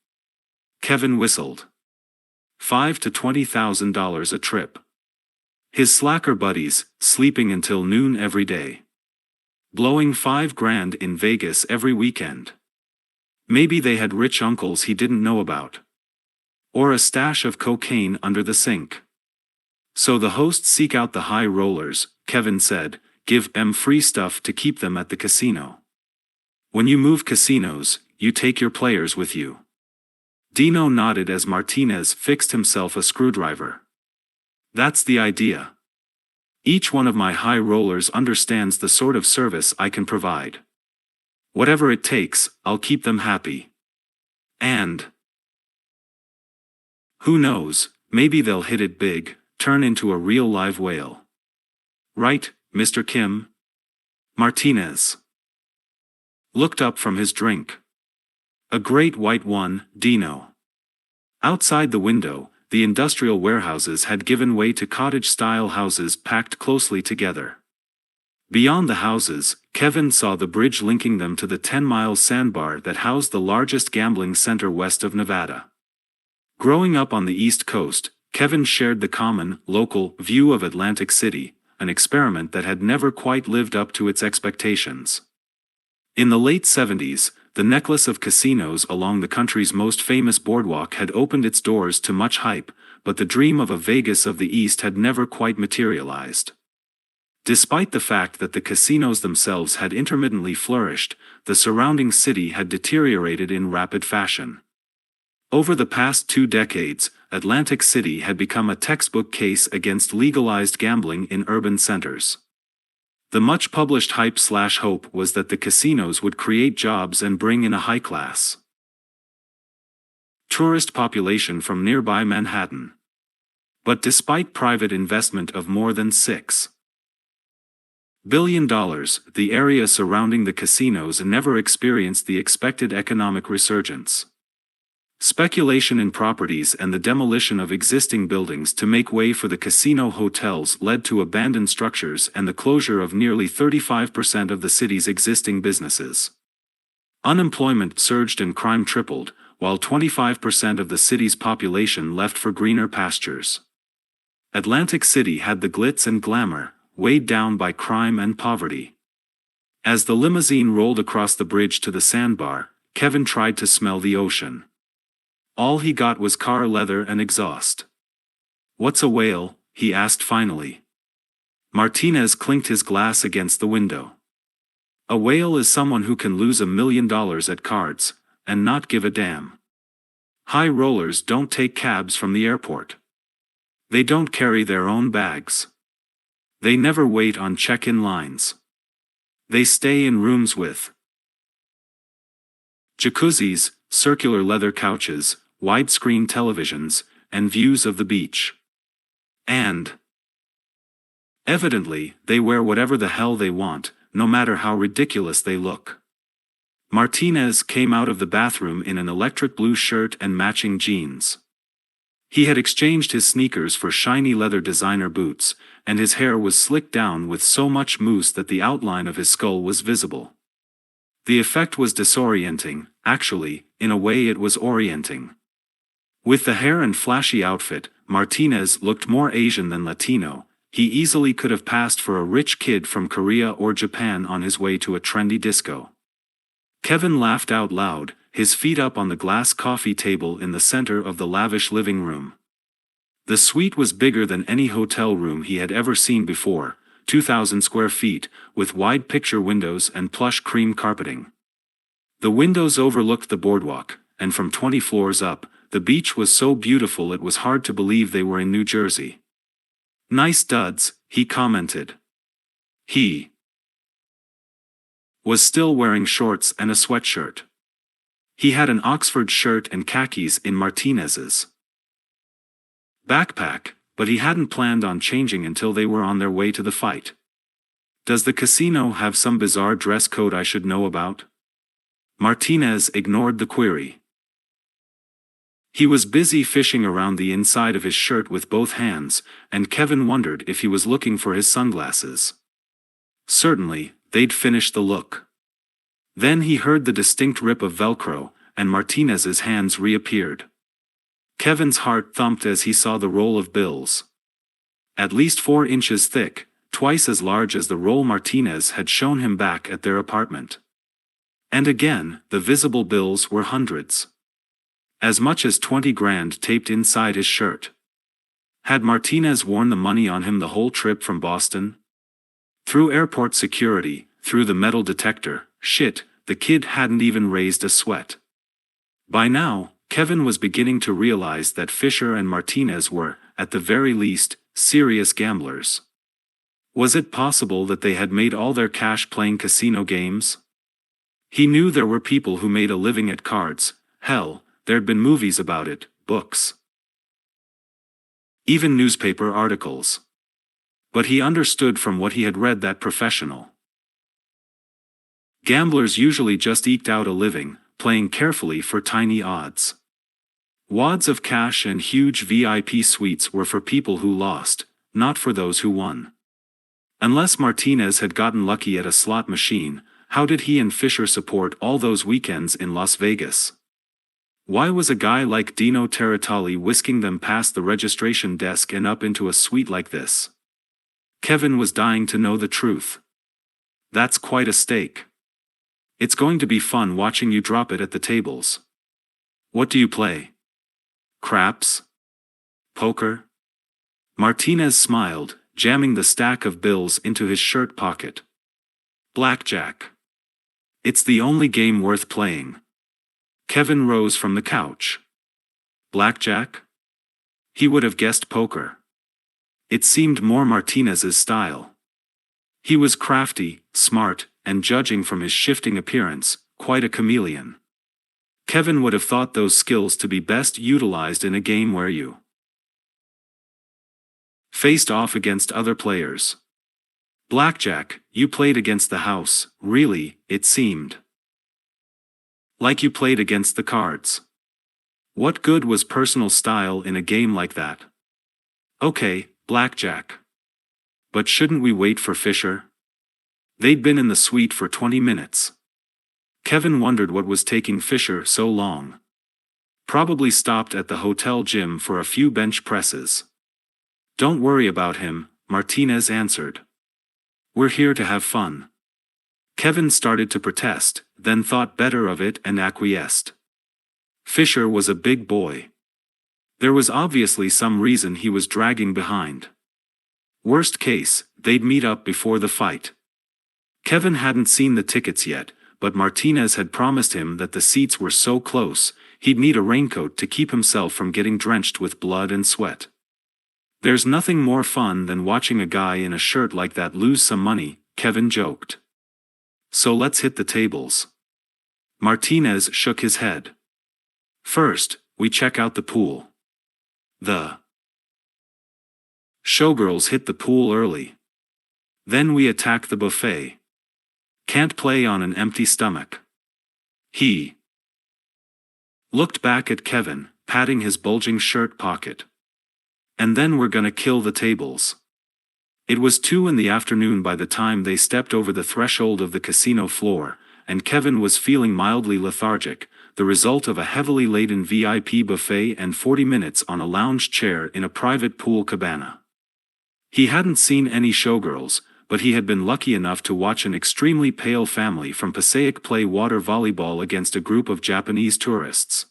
Kevin whistled. $5,000 to $20,000 a trip. His slacker buddies, sleeping until noon every day. Blowing $5,000 in Vegas every weekend. Maybe they had rich uncles he didn't know about. Or a stash of cocaine under the sink. So the hosts seek out the high rollers, Kevin said, give them free stuff to keep them at the casino. When you move casinos, you take your players with you. Dino nodded as Martinez fixed himself a screwdriver. That's the idea. Each one of my high rollers understands the sort of service I can provide. Whatever it takes, I'll keep them happy. And who knows, maybe they'll hit it big, turn into a real live whale. Right, Mr. Kim? Martinez looked up from his drink. A great white one, Dino. Outside the window, the industrial warehouses had given way to cottage-style houses packed closely together. Beyond the houses, Kevin saw the bridge linking them to the 10-mile sandbar that housed the largest gambling center west of Nevada. Growing up on the East Coast, Kevin shared the common, local view of Atlantic City, an experiment that had never quite lived up to its expectations. In the late 70s, the necklace of casinos along the country's most famous boardwalk had opened its doors to much hype, but the dream of a Vegas of the East had never quite materialized. Despite the fact that the casinos themselves had intermittently flourished, the surrounding city had deteriorated in rapid fashion. Over the past 2 decades, Atlantic City had become a textbook case against legalized gambling in urban centers. The much-published hype/hope was that the casinos would create jobs and bring in a high-class tourist population from nearby Manhattan. But despite private investment of more than $6 billion, the area surrounding the casinos never experienced the expected economic resurgence. Speculation in properties and the demolition of existing buildings to make way for the casino hotels led to abandoned structures and the closure of nearly 35% of the city's existing businesses. Unemployment surged and crime tripled, while 25% of the city's population left for greener pastures. Atlantic City had the glitz and glamour, weighed down by crime and poverty. As the limousine rolled across the bridge to the sandbar, Kevin tried to smell the ocean. All he got was car leather and exhaust. "What's a whale?" he asked finally. Martinez clinked his glass against the window. "A whale is someone who can lose $1 million at cards, and not give a damn. High rollers don't take cabs from the airport. They don't carry their own bags. They never wait on check-in lines. They stay in rooms with jacuzzis, circular leather couches, widescreen televisions, and views of the beach. And evidently, they wear whatever the hell they want, no matter how ridiculous they look." Martinez came out of the bathroom in an electric blue shirt and matching jeans. He had exchanged his sneakers for shiny leather designer boots, and his hair was slicked down with so much mousse that the outline of his skull was visible. The effect was disorienting. Actually, in a way it was orienting. With the hair and flashy outfit, Martinez looked more Asian than Latino. He easily could have passed for a rich kid from Korea or Japan on his way to a trendy disco. Kevin laughed out loud, his feet up on the glass coffee table in the center of the lavish living room. The suite was bigger than any hotel room he had ever seen before, 2,000 square feet, with wide picture windows and plush cream carpeting. The windows overlooked the boardwalk, and from 20 floors up, the beach was so beautiful it was hard to believe they were in New Jersey. Nice duds, he commented. He was still wearing shorts and a sweatshirt. He had an Oxford shirt and khakis in Martinez's backpack, but he hadn't planned on changing until they were on their way to the fight. Does the casino have some bizarre dress code I should know about? Martinez ignored the query. He was busy fishing around the inside of his shirt with both hands, and Kevin wondered if he was looking for his sunglasses. Certainly, they'd finished the look. Then he heard the distinct rip of Velcro, and Martinez's hands reappeared. Kevin's heart thumped as he saw the roll of bills. At least 4 inches thick, twice as large as the roll Martinez had shown him back at their apartment. And again, the visible bills were hundreds. As much as 20 grand taped inside his shirt. Had Martinez worn the money on him the whole trip from Boston? Through airport security, through the metal detector, shit, the kid hadn't even raised a sweat. By now, Kevin was beginning to realize that Fisher and Martinez were, at the very least, serious gamblers. Was it possible that they had made all their cash playing casino games? He knew there were people who made a living at cards. Hell, there'd been movies about it, books. Even newspaper articles. But he understood from what he had read that professional gamblers usually just eked out a living, playing carefully for tiny odds. Wads of cash and huge VIP suites were for people who lost, not for those who won. Unless Martinez had gotten lucky at a slot machine, how did he and Fisher support all those weekends in Las Vegas? Why was a guy like Dino Teratali whisking them past the registration desk and up into a suite like this? Kevin was dying to know the truth. That's quite a stake. It's going to be fun watching you drop it at the tables. What do you play? Craps? Poker? Martinez smiled, jamming the stack of bills into his shirt pocket. Blackjack. It's the only game worth playing. Kevin rose from the couch. Blackjack? He would have guessed poker. It seemed more Martinez's style. He was crafty, smart, and judging from his shifting appearance, quite a chameleon. Kevin would have thought those skills to be best utilized in a game where you faced off against other players. Blackjack, you played against the house, really, it seemed. Like you played against the cards. What good was personal style in a game like that? Okay, blackjack. But shouldn't we wait for Fisher? They'd been in the suite for 20 minutes. Kevin wondered what was taking Fisher so long. Probably stopped at the hotel gym for a few bench presses. Don't worry about him, Martinez answered. We're here to have fun. Kevin started to protest, then thought better of it and acquiesced. Fisher was a big boy. There was obviously some reason he was dragging behind. Worst case, they'd meet up before the fight. Kevin hadn't seen the tickets yet, but Martinez had promised him that the seats were so close, he'd need a raincoat to keep himself from getting drenched with blood and sweat. There's nothing more fun than watching a guy in a shirt like that lose some money, Kevin joked. So let's hit the tables. Martinez shook his head. First, we check out the pool. The showgirls hit the pool early. Then we attack the buffet. Can't play on an empty stomach. He looked back at Kevin, patting his bulging shirt pocket. And then we're gonna kill the tables. It was 2 in the afternoon by the time they stepped over the threshold of the casino floor, and Kevin was feeling mildly lethargic, the result of a heavily laden VIP buffet and 40 minutes on a lounge chair in a private pool cabana. He hadn't seen any showgirls, but he had been lucky enough to watch an extremely pale family from Passaic play water volleyball against a group of Japanese tourists.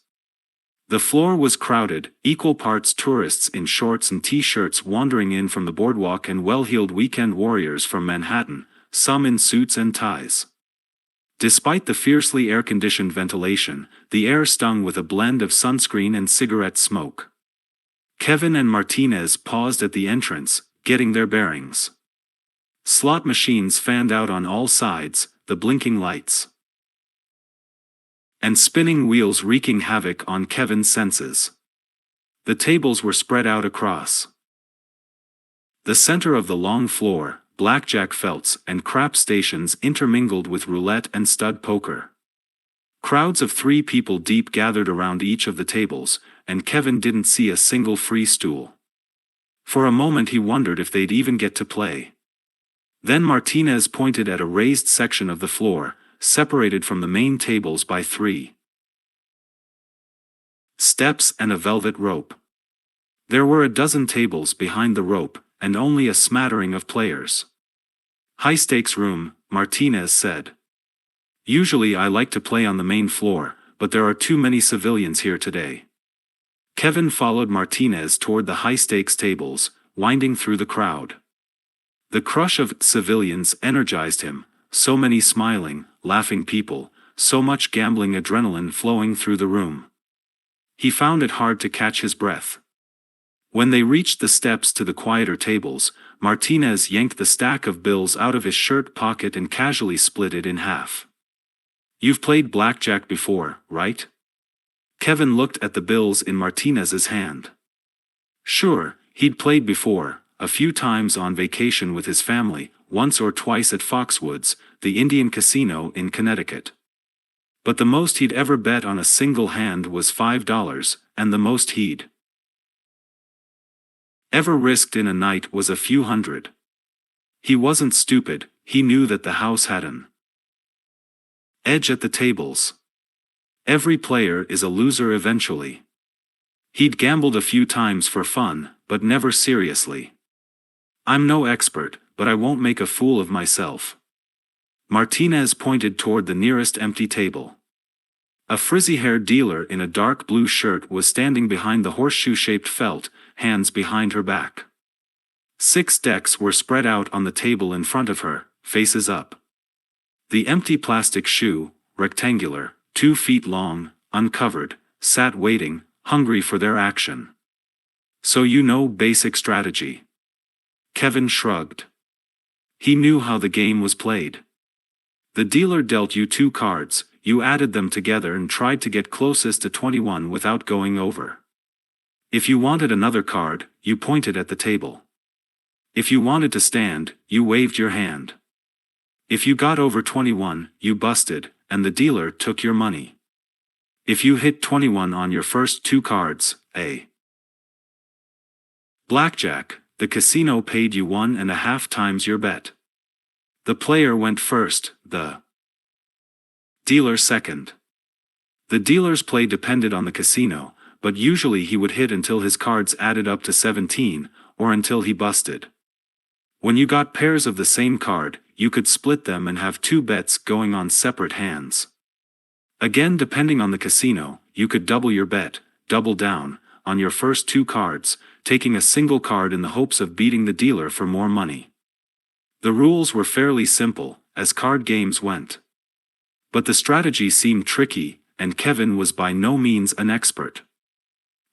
The floor was crowded, equal parts tourists in shorts and t-shirts wandering in from the boardwalk and well-heeled weekend warriors from Manhattan, some in suits and ties. Despite the fiercely air-conditioned ventilation, the air stung with a blend of sunscreen and cigarette smoke. Kevin and Martinez paused at the entrance, getting their bearings. Slot machines fanned out on all sides, the blinking lights and spinning wheels wreaking havoc on Kevin's senses. The tables were spread out across the center of the long floor. Blackjack felts and crap stations intermingled with roulette and stud poker. Crowds of 3 people deep gathered around each of the tables, and Kevin didn't see a single free stool. For a moment he wondered if they'd even get to play. Then Martinez pointed at a raised section of the floor, separated from the main tables by 3 steps and a velvet rope. There were a dozen tables behind the rope, and only a smattering of players. "High-stakes room," Martinez said. "Usually I like to play on the main floor, but there are too many civilians here today." Kevin followed Martinez toward the high-stakes tables, winding through the crowd. The crush of civilians energized him, so many smiling, laughing people, so much gambling adrenaline flowing through the room. He found it hard to catch his breath. When they reached the steps to the quieter tables, Martinez yanked the stack of bills out of his shirt pocket and casually split it in half. "You've played blackjack before, right?" Kevin looked at the bills in Martinez's hand. Sure, he'd played before, a few times on vacation with his family, once or twice at Foxwoods, the Indian casino in Connecticut. But the most he'd ever bet on a single hand was $5, and the most he'd ever risked in a night was a few hundred. He wasn't stupid, he knew that the house had an edge at the tables. Every player is a loser eventually. He'd gambled a few times for fun, but never seriously. "I'm no expert, but I won't make a fool of myself." Martinez pointed toward the nearest empty table. A frizzy-haired dealer in a dark blue shirt was standing behind the horseshoe-shaped felt, hands behind her back. 6 decks were spread out on the table in front of her, faces up. The empty plastic shoe, rectangular, 2 feet long, uncovered, sat waiting, hungry for their action. "So you know basic strategy." Kevin shrugged. He knew how the game was played. The dealer dealt you 2 cards, you added them together and tried to get closest to 21 without going over. If you wanted another card, you pointed at the table. If you wanted to stand, you waved your hand. If you got over 21, you busted, and the dealer took your money. If you hit 21 on your first 2 cards, blackjack, the casino paid you 1.5 times your bet. The player went first, the dealer second. The dealer's play depended on the casino, but usually he would hit until his cards added up to 17, or until he busted. When you got pairs of the same card, you could split them and have 2 bets going on separate hands. Again, depending on the casino, you could double your bet, double down, on your first 2 cards, taking a single card in the hopes of beating the dealer for more money. The rules were fairly simple, as card games went. But the strategy seemed tricky, and Kevin was by no means an expert.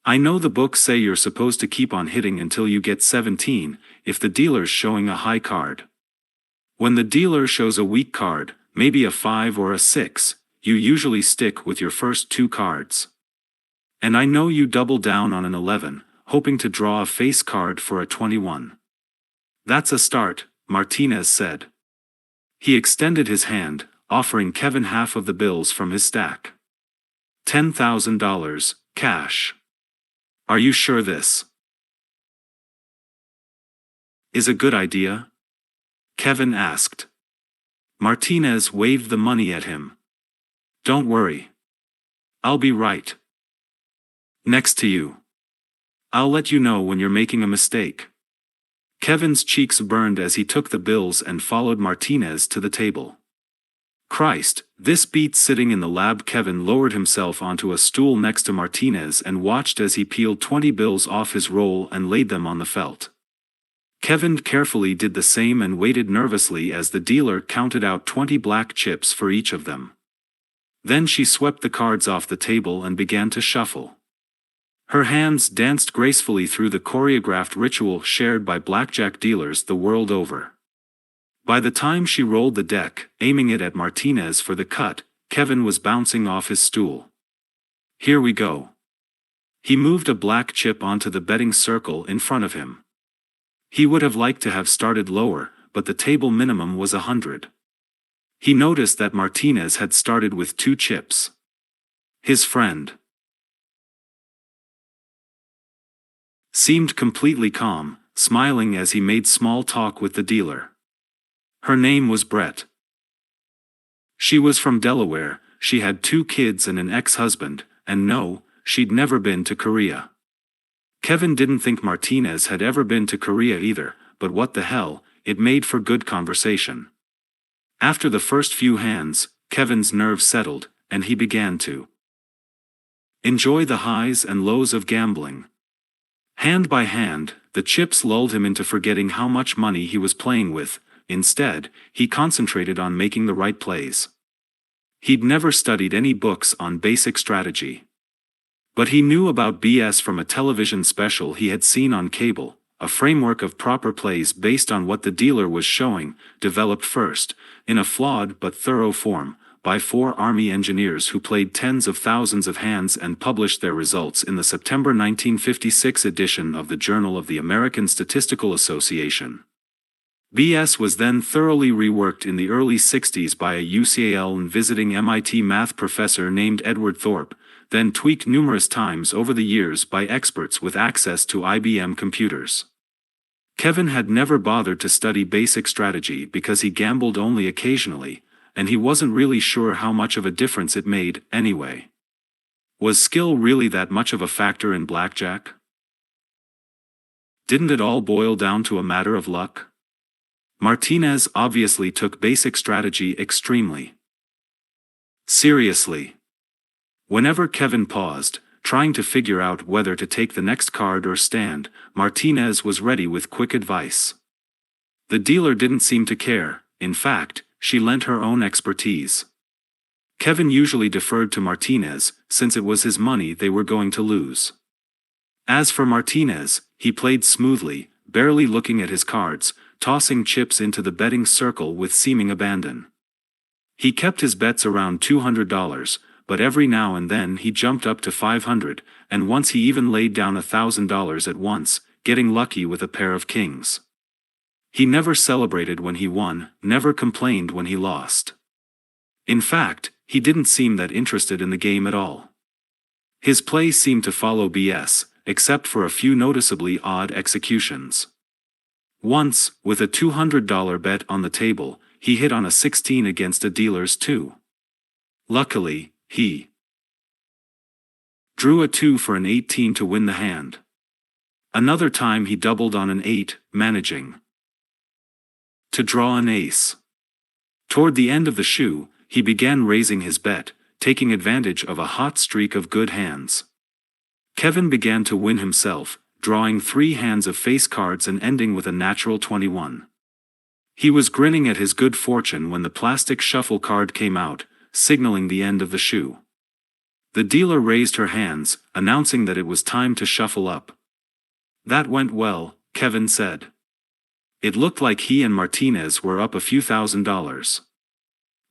"I know the books say you're supposed to keep on hitting until you get 17, if the dealer's showing a high card. When the dealer shows a weak card, maybe a 5 or a 6, you usually stick with your first 2 cards. And I know you double down on an 11, hoping to draw a face card for a 21. That's a start," Martinez said. He extended his hand, offering Kevin half of the bills from his stack. $10,000, cash. "Are you sure this is a good idea?" Kevin asked. Martinez waved the money at him. "Don't worry. I'll be right next to you. I'll let you know when you're making a mistake." Kevin's cheeks burned as he took the bills and followed Martinez to the table. Christ, this beats sitting in the lab. Kevin lowered himself onto a stool next to Martinez and watched as he peeled 20 bills off his roll and laid them on the felt. Kevin carefully did the same and waited nervously as the dealer counted out 20 black chips for each of them. Then she swept the cards off the table and began to shuffle. Her hands danced gracefully through the choreographed ritual shared by blackjack dealers the world over. By the time she rolled the deck, aiming it at Martinez for the cut, Kevin was bouncing off his stool. "Here we go." He moved a black chip onto the betting circle in front of him. He would have liked to have started lower, but the table minimum was 100. He noticed that Martinez had started with 2 chips. His friend seemed completely calm, smiling as he made small talk with the dealer. Her name was Brett. She was from Delaware, she had 2 kids and an ex-husband, and no, she'd never been to Korea. Kevin didn't think Martinez had ever been to Korea either, but what the hell, it made for good conversation. After the first few hands, Kevin's nerves settled, and he began to enjoy the highs and lows of gambling. Hand by hand, the chips lulled him into forgetting how much money he was playing with. Instead, he concentrated on making the right plays. He'd never studied any books on basic strategy. But he knew about BS from a television special he had seen on cable, a framework of proper plays based on what the dealer was showing, developed first, in a flawed but thorough form, by 4 Army engineers who played tens of thousands of hands and published their results in the September 1956 edition of the Journal of the American Statistical Association. BS was then thoroughly reworked in the early 60s by a UCLA and visiting MIT math professor named Edward Thorpe, then tweaked numerous times over the years by experts with access to IBM computers. Kevin had never bothered to study basic strategy because he gambled only occasionally, and he wasn't really sure how much of a difference it made, anyway. Was skill really that much of a factor in blackjack? Didn't it all boil down to a matter of luck? Martinez obviously took basic strategy extremely seriously. Whenever Kevin paused, trying to figure out whether to take the next card or stand, Martinez was ready with quick advice. The dealer didn't seem to care. In fact, she lent her own expertise. Kevin usually deferred to Martinez, since it was his money they were going to lose. As for Martinez, he played smoothly, barely looking at his cards, tossing chips into the betting circle with seeming abandon. He kept his bets around $200, but every now and then he jumped up to $500, and once he even laid down $1,000 at once, getting lucky with a pair of kings. He never celebrated when he won, never complained when he lost. In fact, he didn't seem that interested in the game at all. His play seemed to follow BS, except for a few noticeably odd executions. Once, with a $200 bet on the table, he hit on a 16 against a dealer's 2. Luckily, he drew a 2 for an 18 to win the hand. Another time he doubled on an 8, managing to draw an ace. Toward the end of the shoe, he began raising his bet, taking advantage of a hot streak of good hands. Kevin began to win himself, drawing 3 hands of face cards and ending with a natural 21. He was grinning at his good fortune when the plastic shuffle card came out, signaling the end of the shoe. The dealer raised her hands, announcing that it was time to shuffle up. That went well, Kevin said. It looked like he and Martinez were up a few $1,000s.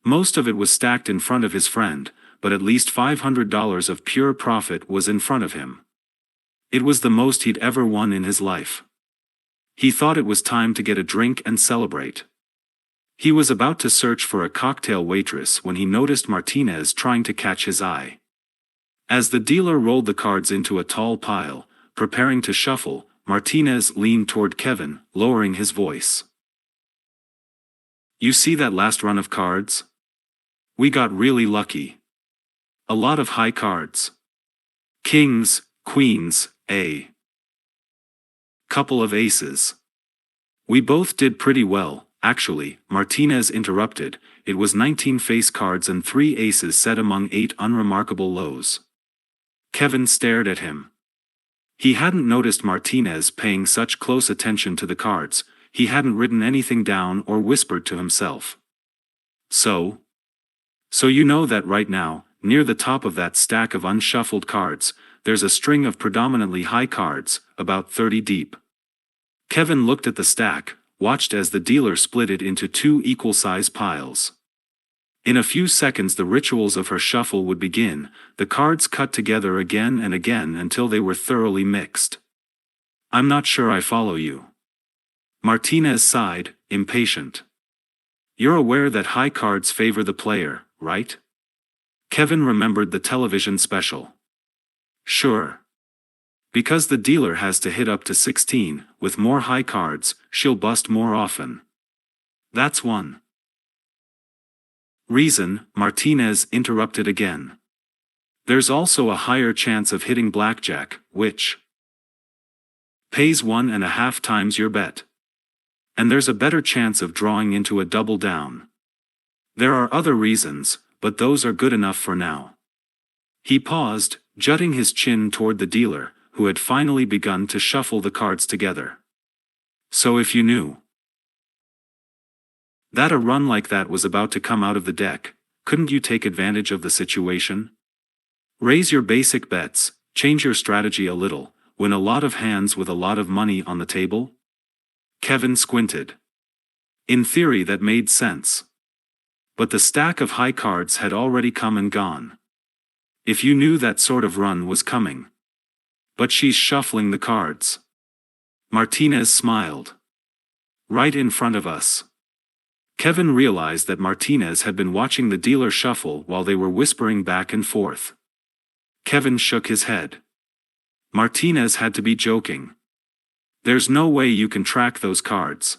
Most of it was stacked in front of his friend, but at least $500 of pure profit was in front of him. It was the most he'd ever won in his life. He thought it was time to get a drink and celebrate. He was about to search for a cocktail waitress when he noticed Martinez trying to catch his eye. As the dealer rolled the cards into a tall pile, preparing to shuffle, Martinez leaned toward Kevin, lowering his voice. "You see that last run of cards? We got really lucky. A lot of high cards. Kings, queens, a couple of aces. We both did pretty well, actually," Martinez interrupted. It was 19 face cards and 3 aces set among 8 unremarkable lows. Kevin stared at him. He hadn't noticed Martinez paying such close attention to the cards. He hadn't written anything down or whispered to himself. So you know that right now, near the top of that stack of unshuffled cards, there's a string of predominantly high cards, about 30 deep. Kevin looked at the stack, watched as the dealer split it into two equal-size piles. In a few seconds the rituals of her shuffle would begin, the cards cut together again and again until they were thoroughly mixed. "I'm not sure I follow you." Martinez sighed, impatient. "You're aware that high cards favor the player, right?" Kevin remembered the television special. "Sure. Because the dealer has to hit up to 16, with more high cards, she'll bust more often. That's one reason," Martinez interrupted again. "There's also a higher chance of hitting blackjack, which pays 1.5 times your bet. And there's a better chance of drawing into a double down. There are other reasons, but those are good enough for now." He paused, jutting his chin toward the dealer, who had finally begun to shuffle the cards together. "So if you knew that a run like that was about to come out of the deck, couldn't you take advantage of the situation? Raise your basic bets, change your strategy a little, win a lot of hands with a lot of money on the table?" Kevin squinted. In theory that made sense. But the stack of high cards had already come and gone. If you knew that sort of run was coming. "But she's shuffling the cards." Martinez smiled. "Right in front of us." Kevin realized that Martinez had been watching the dealer shuffle while they were whispering back and forth. Kevin shook his head. Martinez had to be joking. "There's no way you can track those cards."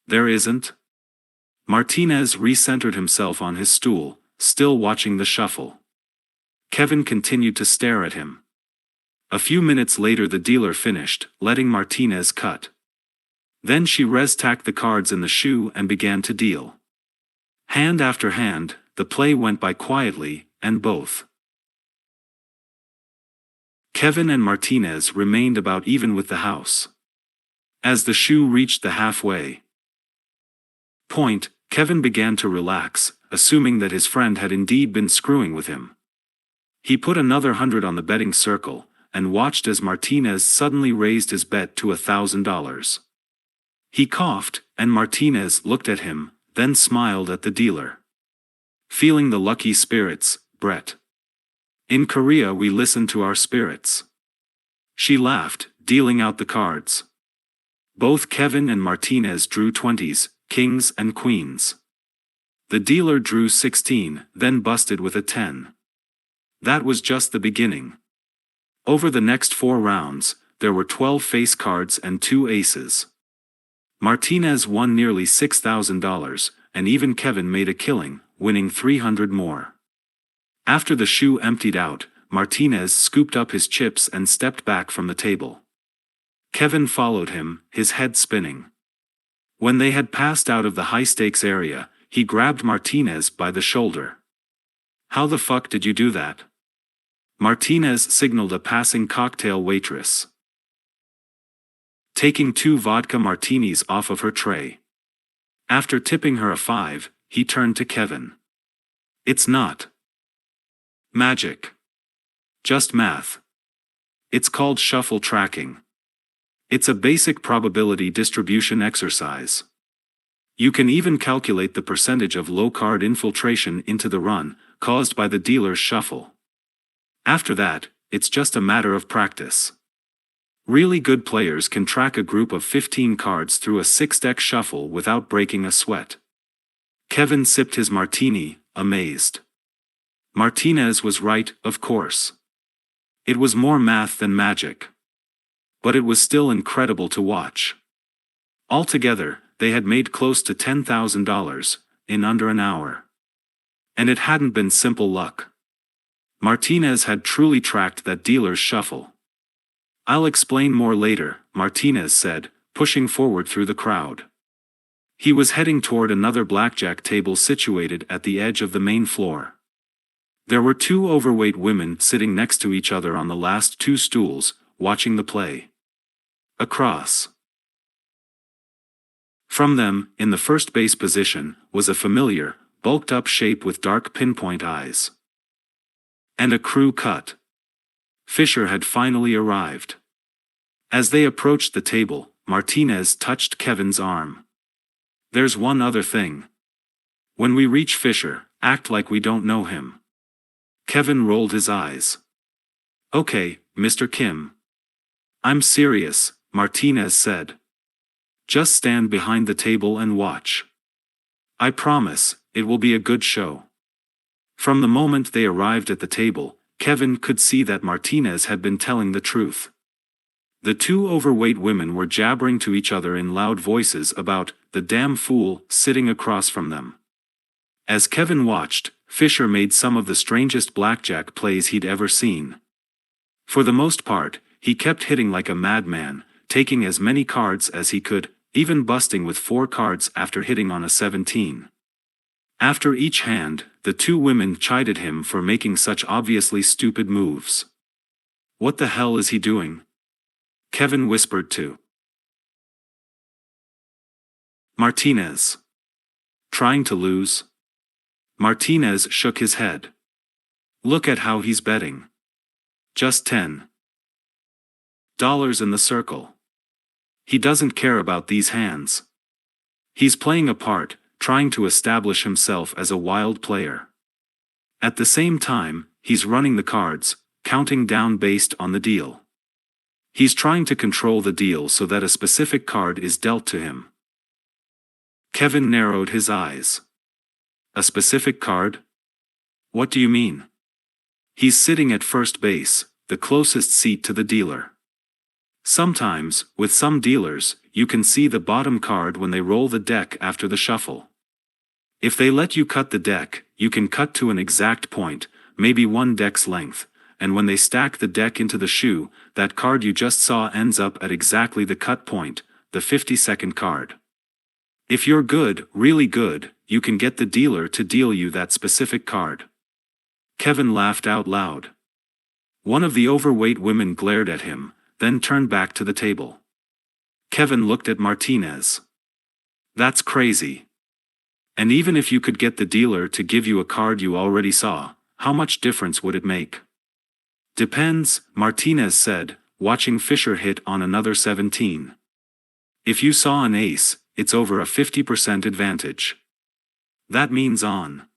"There isn't?" Martinez recentered himself on his stool, still watching the shuffle. Kevin continued to stare at him. A few minutes later the dealer finished, letting Martinez cut. Then she res-tacked the cards in the shoe and began to deal. Hand after hand, the play went by quietly, and both Kevin and Martinez remained about even with the house. As the shoe reached the halfway point, Kevin began to relax, assuming that his friend had indeed been screwing with him. He put another 100 on the betting circle, and watched as Martinez suddenly raised his bet to $1,000. He coughed, and Martinez looked at him, then smiled at the dealer. "Feeling the lucky spirits, Brett? In Korea we listen to our spirits." She laughed, dealing out the cards. Both Kevin and Martinez drew 20s, kings and queens. The dealer drew 16, then busted with a 10. That was just the beginning. Over the next 4 rounds, there were 12 face cards and 2 aces. Martinez won nearly $6,000, and even Kevin made a killing, winning 300 more. After the shoe emptied out, Martinez scooped up his chips and stepped back from the table. Kevin followed him, his head spinning. When they had passed out of the high-stakes area, he grabbed Martinez by the shoulder. "How the fuck did you do that?" Martinez signaled a passing cocktail waitress, taking 2 vodka martinis off of her tray. After tipping her a 5, he turned to Kevin. "It's not magic. Just math. It's called shuffle tracking. It's a basic probability distribution exercise. You can even calculate the percentage of low card infiltration into the run, caused by the dealer's shuffle. After that, it's just a matter of practice. Really good players can track a group of 15 cards through a 6-deck shuffle without breaking a sweat." Kevin sipped his martini, amazed. Martinez was right, of course. It was more math than magic. But it was still incredible to watch. Altogether, they had made close to $10,000, in under an hour. And it hadn't been simple luck. Martinez had truly tracked that dealer's shuffle. "I'll explain more later," Martinez said, pushing forward through the crowd. He was heading toward another blackjack table situated at the edge of the main floor. There were 2 overweight women sitting next to each other on the last 2 stools, watching the play. Across from them, in the first base position, was a familiar, bulked-up shape with dark pinpoint eyes and a crew cut Fisher had finally arrived. As they approached the table, Martinez touched Kevin's arm. "There's one other thing. When we reach Fisher, act like we don't know him." Kevin rolled his eyes. "Okay, Mr. Kim." "I'm serious," Martinez said. "Just stand behind the table and watch. I promise, it will be a good show." From the moment they arrived at the table, Kevin could see that Martinez had been telling the truth. The two overweight women were jabbering to each other in loud voices about the damn fool sitting across from them. As Kevin watched, Fisher made some of the strangest blackjack plays he'd ever seen. For the most part, he kept hitting like a madman, taking as many cards as he could, even busting with 4 cards after hitting on a 17. After each hand, the two women chided him for making such obviously stupid moves. "What the hell is he doing?" Kevin whispered to Martinez. "Trying to lose?" Martinez shook his head. "Look at how he's betting. Just $10 in the circle. He doesn't care about these hands. He's playing a part, trying to establish himself as a wild player. At the same time, he's running the cards, counting down based on the deal. He's trying to control the deal so that a specific card is dealt to him." Kevin narrowed his eyes. "A specific card? What do you mean?" "He's sitting at first base, the closest seat to the dealer. Sometimes, with some dealers, you can see the bottom card when they roll the deck after the shuffle. If they let you cut the deck, you can cut to an exact point, maybe 1 deck's length, and when they stack the deck into the shoe, that card you just saw ends up at exactly the cut point, the 52nd card. If you're good, really good, you can get the dealer to deal you that specific card." Kevin laughed out loud. One of the overweight women glared at him, then turned back to the table. Kevin looked at Martinez. "That's crazy. And even if you could get the dealer to give you a card you already saw, how much difference would it make?" "Depends," Martinez said, watching Fisher hit on another 17. "If you saw an ace, it's over a 50% advantage. That means on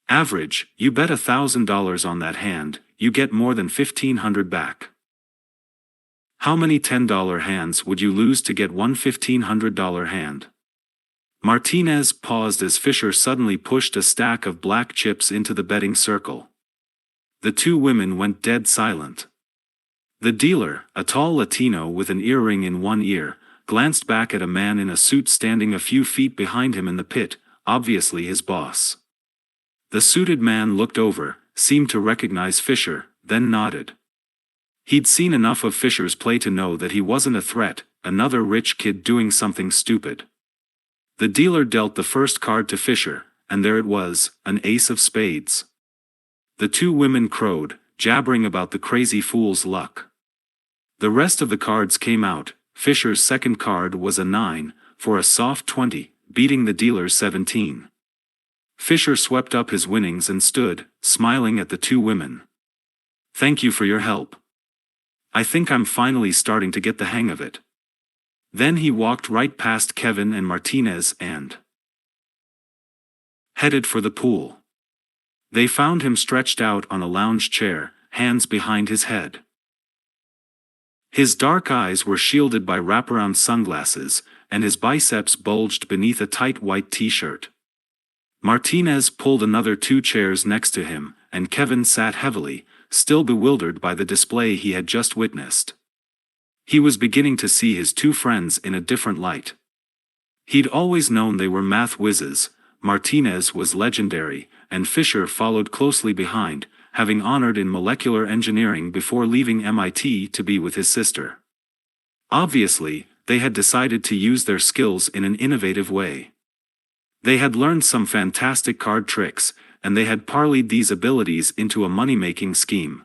average, you bet $1,000 on that hand, you get more than $1,500 back. How many $10 hands would you lose to get one $1,500 hand?" Martinez paused as Fisher suddenly pushed a stack of black chips into the betting circle. The two women went dead silent. The dealer, a tall Latino with an earring in one ear, glanced back at a man in a suit standing a few feet behind him in the pit, obviously his boss. The suited man looked over, seemed to recognize Fisher, then nodded. He'd seen enough of Fisher's play to know that he wasn't a threat, another rich kid doing something stupid. The dealer dealt the first card to Fisher, and there it was, an ace of spades. The two women crowed, jabbering about the crazy fool's luck. The rest of the cards came out. Fisher's second card was a 9, for a soft 20, beating the dealer's 17. Fisher swept up his winnings and stood, smiling at the two women. "Thank you for your help. I think I'm finally starting to get the hang of it." Then he walked right past Kevin and Martinez and headed for the pool. They found him stretched out on a lounge chair, hands behind his head. His dark eyes were shielded by wraparound sunglasses, and his biceps bulged beneath a tight white t-shirt. Martinez pulled another 2 chairs next to him, and Kevin sat heavily, still bewildered by the display he had just witnessed. He was beginning to see his two friends in a different light. He'd always known they were math whizzes. Martinez was legendary, and Fisher followed closely behind, having honored in molecular engineering before leaving MIT to be with his sister. Obviously, they had decided to use their skills in an innovative way. They had learned some fantastic card tricks, and they had parlayed these abilities into a money-making scheme.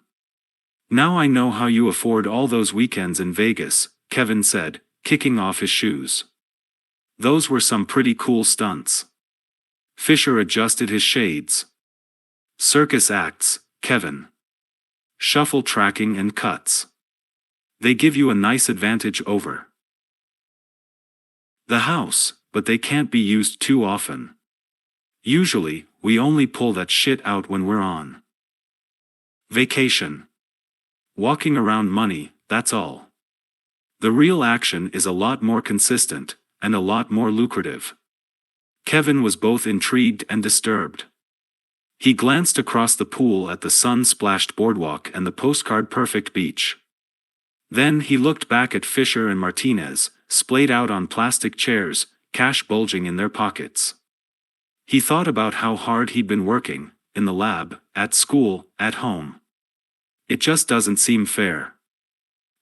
"Now I know how you afford all those weekends in Vegas," Kevin said, kicking off his shoes. "Those were some pretty cool stunts." Fisher adjusted his shades. "Circus acts, Kevin. shuffle tracking and cuts. They give you a nice advantage over the house, but they can't be used too often. Usually, we only pull that shit out when we're on vacation. Walking around money, that's all. The real action is a lot more consistent, and a lot more lucrative. Kevin was both intrigued and disturbed. He glanced across the pool at the sun-splashed boardwalk and the postcard-perfect beach. Then he looked back at Fisher and Martinez, splayed out on plastic chairs, cash bulging in their pockets. He thought about how hard he'd been working, in the lab, at school, at home. It just doesn't seem fair.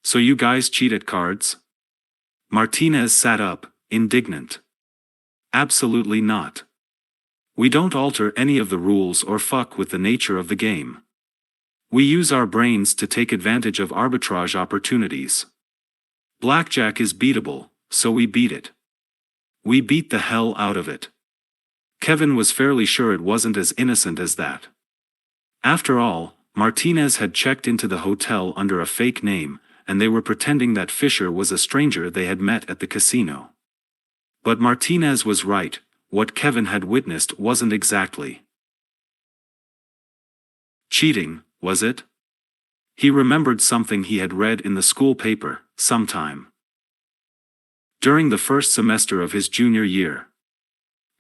So you guys cheat at cards? Martinez sat up, indignant. Absolutely not. We don't alter any of the rules or fuck with the nature of the game. We use our brains to take advantage of arbitrage opportunities. Blackjack is beatable, so we beat it. We beat the hell out of it. Kevin was fairly sure it wasn't as innocent as that. After all, Martinez had checked into the hotel under a fake name, and they were pretending that Fisher was a stranger they had met at the casino. But Martinez was right, what Kevin had witnessed wasn't exactly cheating, was it? He remembered something he had read in the school paper, sometime during the first semester of his junior year.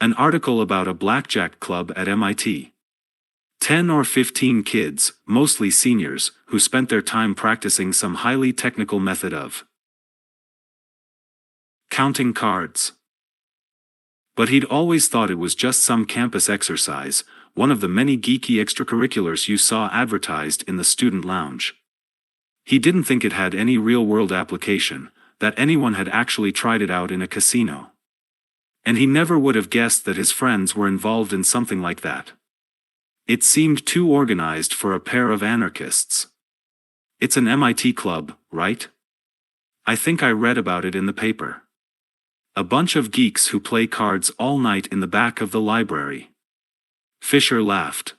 An article about a blackjack club at MIT. 10 or 15 kids, mostly seniors, who spent their time practicing some highly technical method of counting cards. But he'd always thought it was just some campus exercise, one of the many geeky extracurriculars you saw advertised in the student lounge. He didn't think it had any real-world application, that anyone had actually tried it out in a casino. And he never would have guessed that his friends were involved in something like that. It seemed too organized for a pair of anarchists. It's an MIT club, right? I think I read about it in the paper. A bunch of geeks who play cards all night in the back of the library. Fisher laughed.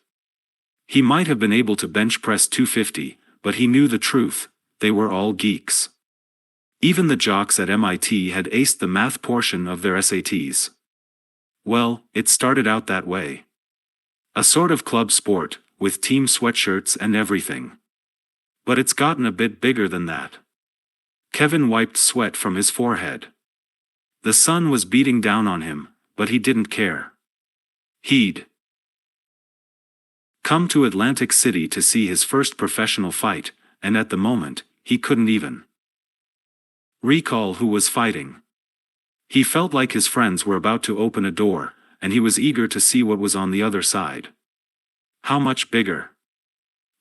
He might have been able to bench press 250, but he knew the truth, they were all geeks. Even the jocks at MIT had aced the math portion of their SATs. Well, it started out that way. A sort of club sport, with team sweatshirts and everything. But it's gotten a bit bigger than that. Kevin wiped sweat from his forehead. The sun was beating down on him, but he didn't care. He'd come to Atlantic City to see his first professional fight, and at the moment, he couldn't even recall who was fighting. He felt like his friends were about to open a door, and he was eager to see what was on the other side. How much bigger?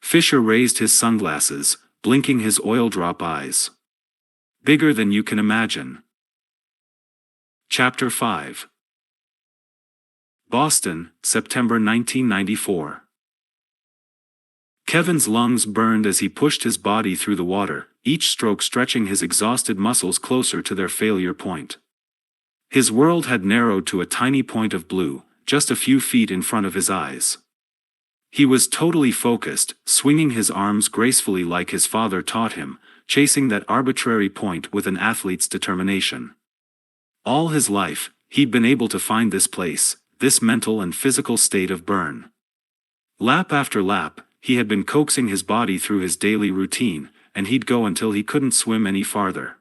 Fisher raised his sunglasses, blinking his oil-drop eyes. Bigger than you can imagine. Chapter 5. Boston, September 1994. Kevin's lungs burned as he pushed his body through the water, each stroke stretching his exhausted muscles closer to their failure point. His world had narrowed to a tiny point of blue, just a few feet in front of his eyes. He was totally focused, swinging his arms gracefully like his father taught him, chasing that arbitrary point with an athlete's determination. All his life, he'd been able to find this place, this mental and physical state of burn. Lap after lap, he had been coaxing his body through his daily routine, and he'd go until he couldn't swim any farther.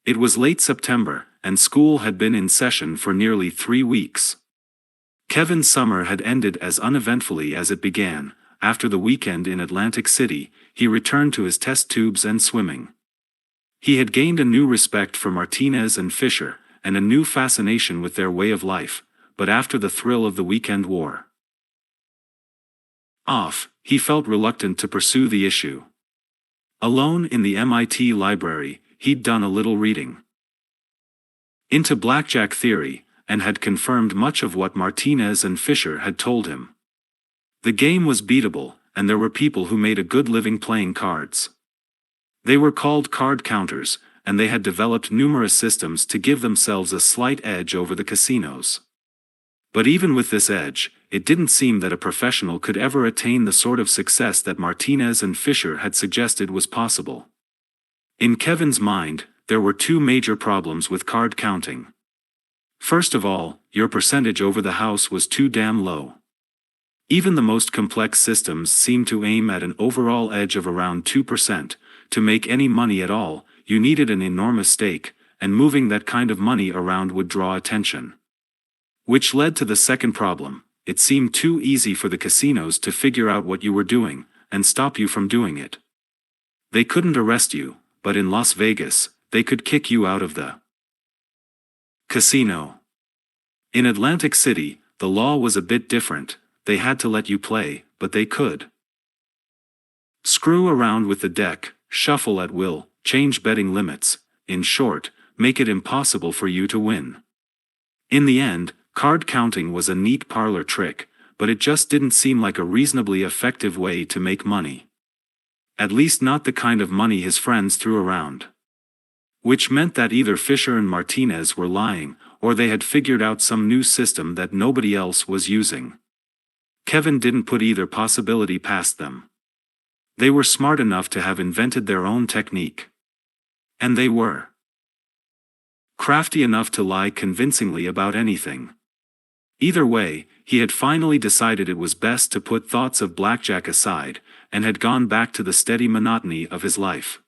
It was late September, and school had been in session for nearly 3 weeks. Kevin's summer had ended as uneventfully as it began. After the weekend in Atlantic City, he returned to his test tubes and swimming. He had gained a new respect for Martinez and Fisher, and a new fascination with their way of life, but after the thrill of the weekend wore off, he felt reluctant to pursue the issue. Alone in the MIT library, he'd done a little reading into blackjack theory, and had confirmed much of what Martinez and Fisher had told him. The game was beatable, and there were people who made a good living playing cards. They were called card counters, and they had developed numerous systems to give themselves a slight edge over the casinos. But even with this edge, it didn't seem that a professional could ever attain the sort of success that Martinez and Fisher had suggested was possible. In Kevin's mind, there were two major problems with card counting. First of all, your percentage over the house was too damn low. Even the most complex systems seemed to aim at an overall edge of around 2%. To make any money at all, you needed an enormous stake, and moving that kind of money around would draw attention. Which led to the second problem: it seemed too easy for the casinos to figure out what you were doing, and stop you from doing it. They couldn't arrest you, but in Las Vegas, they could kick you out of the casino. In Atlantic City, the law was a bit different. They had to let you play, but they could screw around with the deck, shuffle at will, change betting limits, in short, make it impossible for you to win. In the end, card counting was a neat parlor trick, but it just didn't seem like a reasonably effective way to make money. At least not the kind of money his friends threw around. Which meant that either Fisher and Martinez were lying, or they had figured out some new system that nobody else was using. Kevin didn't put either possibility past them. They were smart enough to have invented their own technique. And they were crafty enough to lie convincingly about anything. Either way, he had finally decided it was best to put thoughts of blackjack aside, and had gone back to the steady monotony of his life.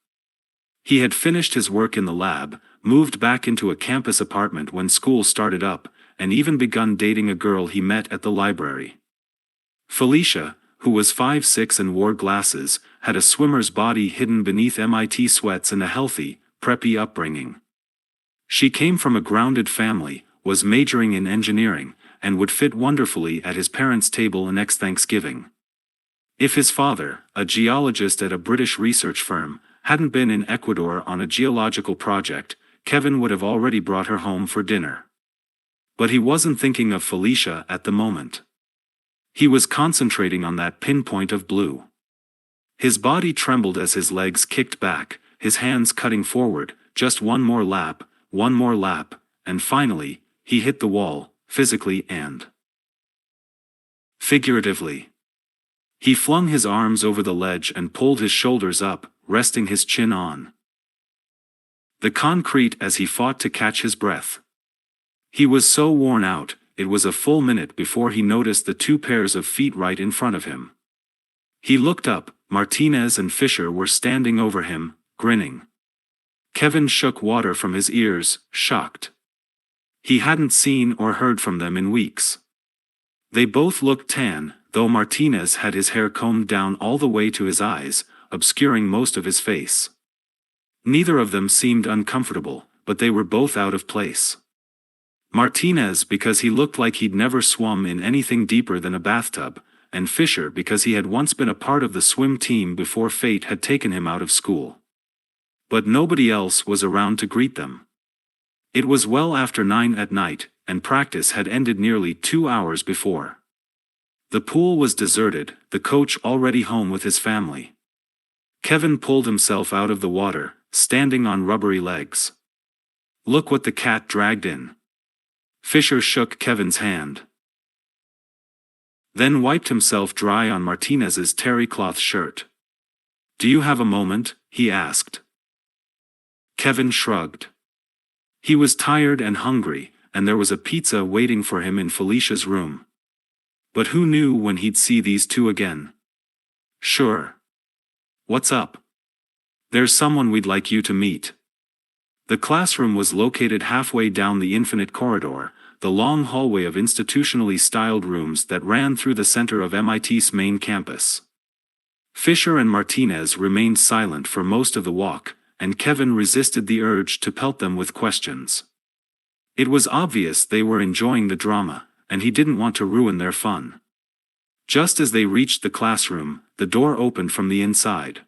He had finished his work in the lab, moved back into a campus apartment when school started up, and even begun dating a girl he met at the library. Felicia, who was 5'6" and wore glasses, had a swimmer's body hidden beneath MIT sweats and a healthy, preppy upbringing. She came from a grounded family, was majoring in engineering, and would fit wonderfully at his parents' table next Thanksgiving. If his father, a geologist at a British research firm, hadn't been in Ecuador on a geological project, Kevin would have already brought her home for dinner. But he wasn't thinking of Felicia at the moment. He was concentrating on that pinpoint of blue. His body trembled as his legs kicked back, his hands cutting forward, just one more lap, and finally, he hit the wall, physically and figuratively. He flung his arms over the ledge and pulled his shoulders up, resting his chin on the concrete as he fought to catch his breath. He was so worn out, it was a full minute before he noticed the two pairs of feet right in front of him. He looked up. Martinez and Fisher were standing over him, grinning. Kevin shook water from his ears, shocked. He hadn't seen or heard from them in weeks. They both looked tan, though Martinez had his hair combed down all the way to his eyes, obscuring most of his face. Neither of them seemed uncomfortable, but they were both out of place. Martinez because he looked like he'd never swum in anything deeper than a bathtub, and Fisher because he had once been a part of the swim team before fate had taken him out of school. But nobody else was around to greet them. It was well after 9 at night, and practice had ended nearly 2 hours before. The pool was deserted, the coach already home with his family. Kevin pulled himself out of the water, standing on rubbery legs. "Look what the cat dragged in." Fisher shook Kevin's hand, then wiped himself dry on Martinez's terry cloth shirt. "Do you have a moment?" he asked. Kevin shrugged. He was tired and hungry, and there was a pizza waiting for him in Felicia's room. But who knew when he'd see these two again? "Sure. What's up?" "There's someone we'd like you to meet." The classroom was located halfway down the infinite corridor, the long hallway of institutionally styled rooms that ran through the center of MIT's main campus. Fisher and Martinez remained silent for most of the walk, and Kevin resisted the urge to pelt them with questions. It was obvious they were enjoying the drama, and he didn't want to ruin their fun. Just as they reached the classroom, the door opened from the inside.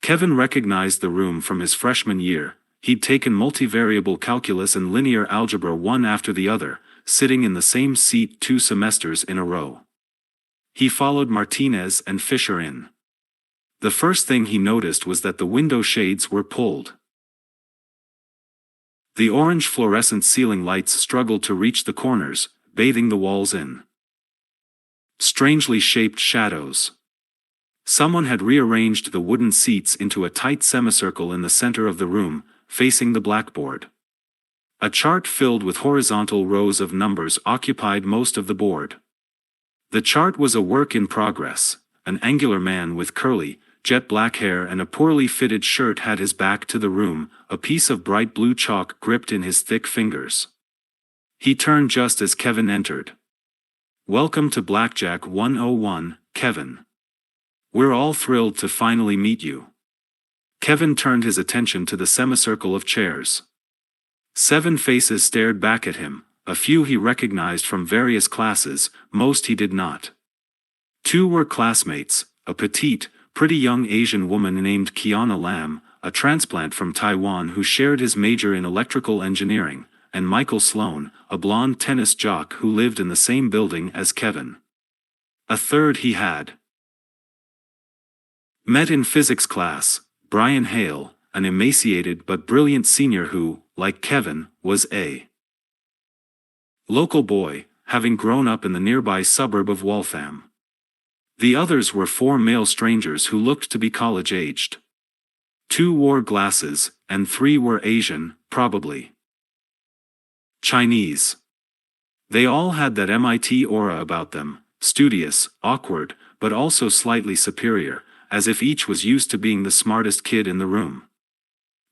Kevin recognized the room from his freshman year. He'd taken multivariable calculus and linear algebra one after the other, sitting in the same seat 2 semesters in a row. He followed Martinez and Fisher in. The first thing he noticed was that the window shades were pulled. The orange fluorescent ceiling lights struggled to reach the corners, bathing the walls in Strangely shaped shadows. Someone had rearranged the wooden seats into a tight semicircle in the center of the room, facing the blackboard. A chart filled with horizontal rows of numbers occupied most of the board. The chart was a work in progress. An angular man with curly, jet-black hair and a poorly fitted shirt had his back to the room, a piece of bright blue chalk gripped in his thick fingers. He turned just as Kevin entered. "Welcome to Blackjack 101, Kevin. We're all thrilled to finally meet you." Kevin turned his attention to the semicircle of chairs. 7 faces stared back at him, a few he recognized from various classes, most he did not. 2 were classmates, a petite, pretty young Asian woman named Kiana Lam, a transplant from Taiwan who shared his major in electrical engineering, and Michael Sloan, a blonde tennis jock who lived in the same building as Kevin. A third he had met in physics class, Brian Hale, an emaciated but brilliant senior who, like Kevin, was a local boy, having grown up in the nearby suburb of Waltham. The others were 4 male strangers who looked to be college-aged. 2 wore glasses, and 3 were Asian, probably Chinese. They all had that MIT aura about them, studious, awkward, but also slightly superior, as if each was used to being the smartest kid in the room.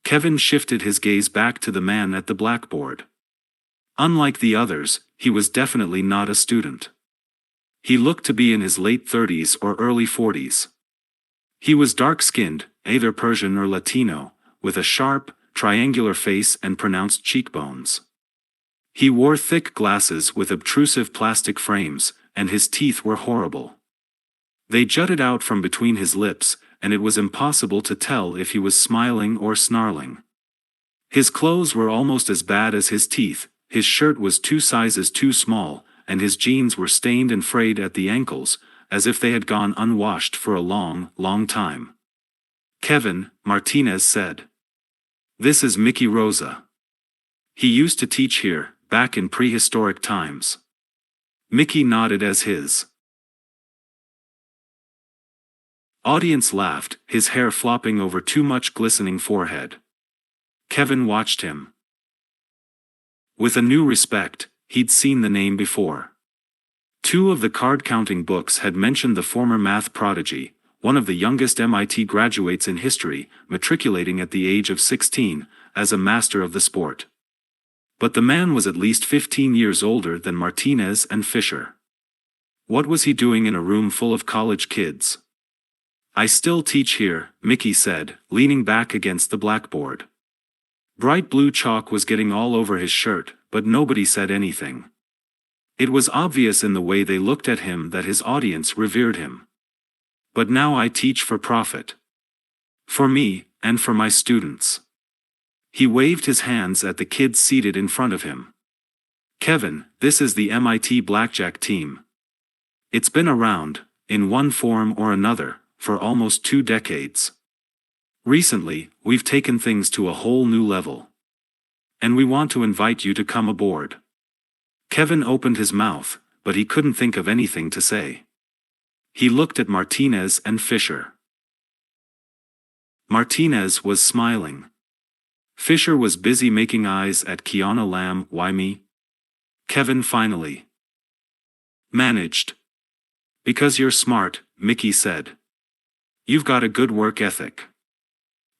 Kevin shifted his gaze back to the man at the blackboard. Unlike the others, he was definitely not a student. He looked to be in his late 30s or early 40s. He was dark-skinned, either Persian or Latino, with a sharp, triangular face and pronounced cheekbones. He wore thick glasses with obtrusive plastic frames, and his teeth were horrible. They jutted out from between his lips, and it was impossible to tell if he was smiling or snarling. His clothes were almost as bad as his teeth, his shirt was 2 sizes too small, and his jeans were stained and frayed at the ankles, as if they had gone unwashed for a long, long time. "Kevin," Martinez said. "This is Mickey Rosa. He used to teach here, back in prehistoric times." Mickey nodded as his audience laughed, his hair flopping over too much glistening forehead. Kevin watched him. With a new respect, he'd seen the name before. 2 of the card-counting books had mentioned the former math prodigy, one of the youngest MIT graduates in history, matriculating at the age of 16, as a master of the sport. But the man was at least 15 years older than Martinez and Fisher. What was he doing in a room full of college kids? "I still teach here," Mickey said, leaning back against the blackboard. Bright blue chalk was getting all over his shirt, but nobody said anything. It was obvious in the way they looked at him that his audience revered him. "But now I teach for profit. For me, and for my students." He waved his hands at the kids seated in front of him. "Kevin, this is the MIT Blackjack team. It's been around, in one form or another, for almost 2 decades. Recently, we've taken things to a whole new level. And we want to invite you to come aboard." Kevin opened his mouth, but he couldn't think of anything to say. He looked at Martinez and Fisher. Martinez was smiling. Fisher was busy making eyes at Kiana Lam. "Why me?" Kevin finally managed. "Because you're smart," Mickey said. "You've got a good work ethic.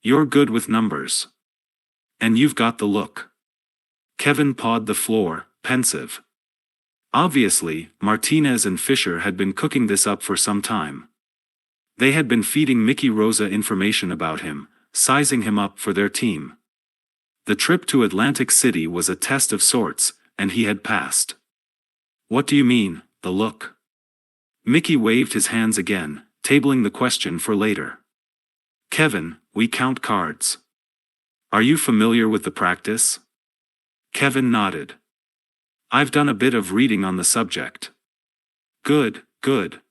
You're good with numbers. And you've got the look." Kevin pawed the floor, pensive. Obviously, Martinez and Fisher had been cooking this up for some time. They had been feeding Mickey Rosa information about him, sizing him up for their team. The trip to Atlantic City was a test of sorts, and he had passed. "What do you mean, the look?" Mickey waved his hands again, tabling the question for later. "Kevin, we count cards. Are you familiar with the practice?" Kevin nodded. "I've done a bit of reading on the subject." "Good, good.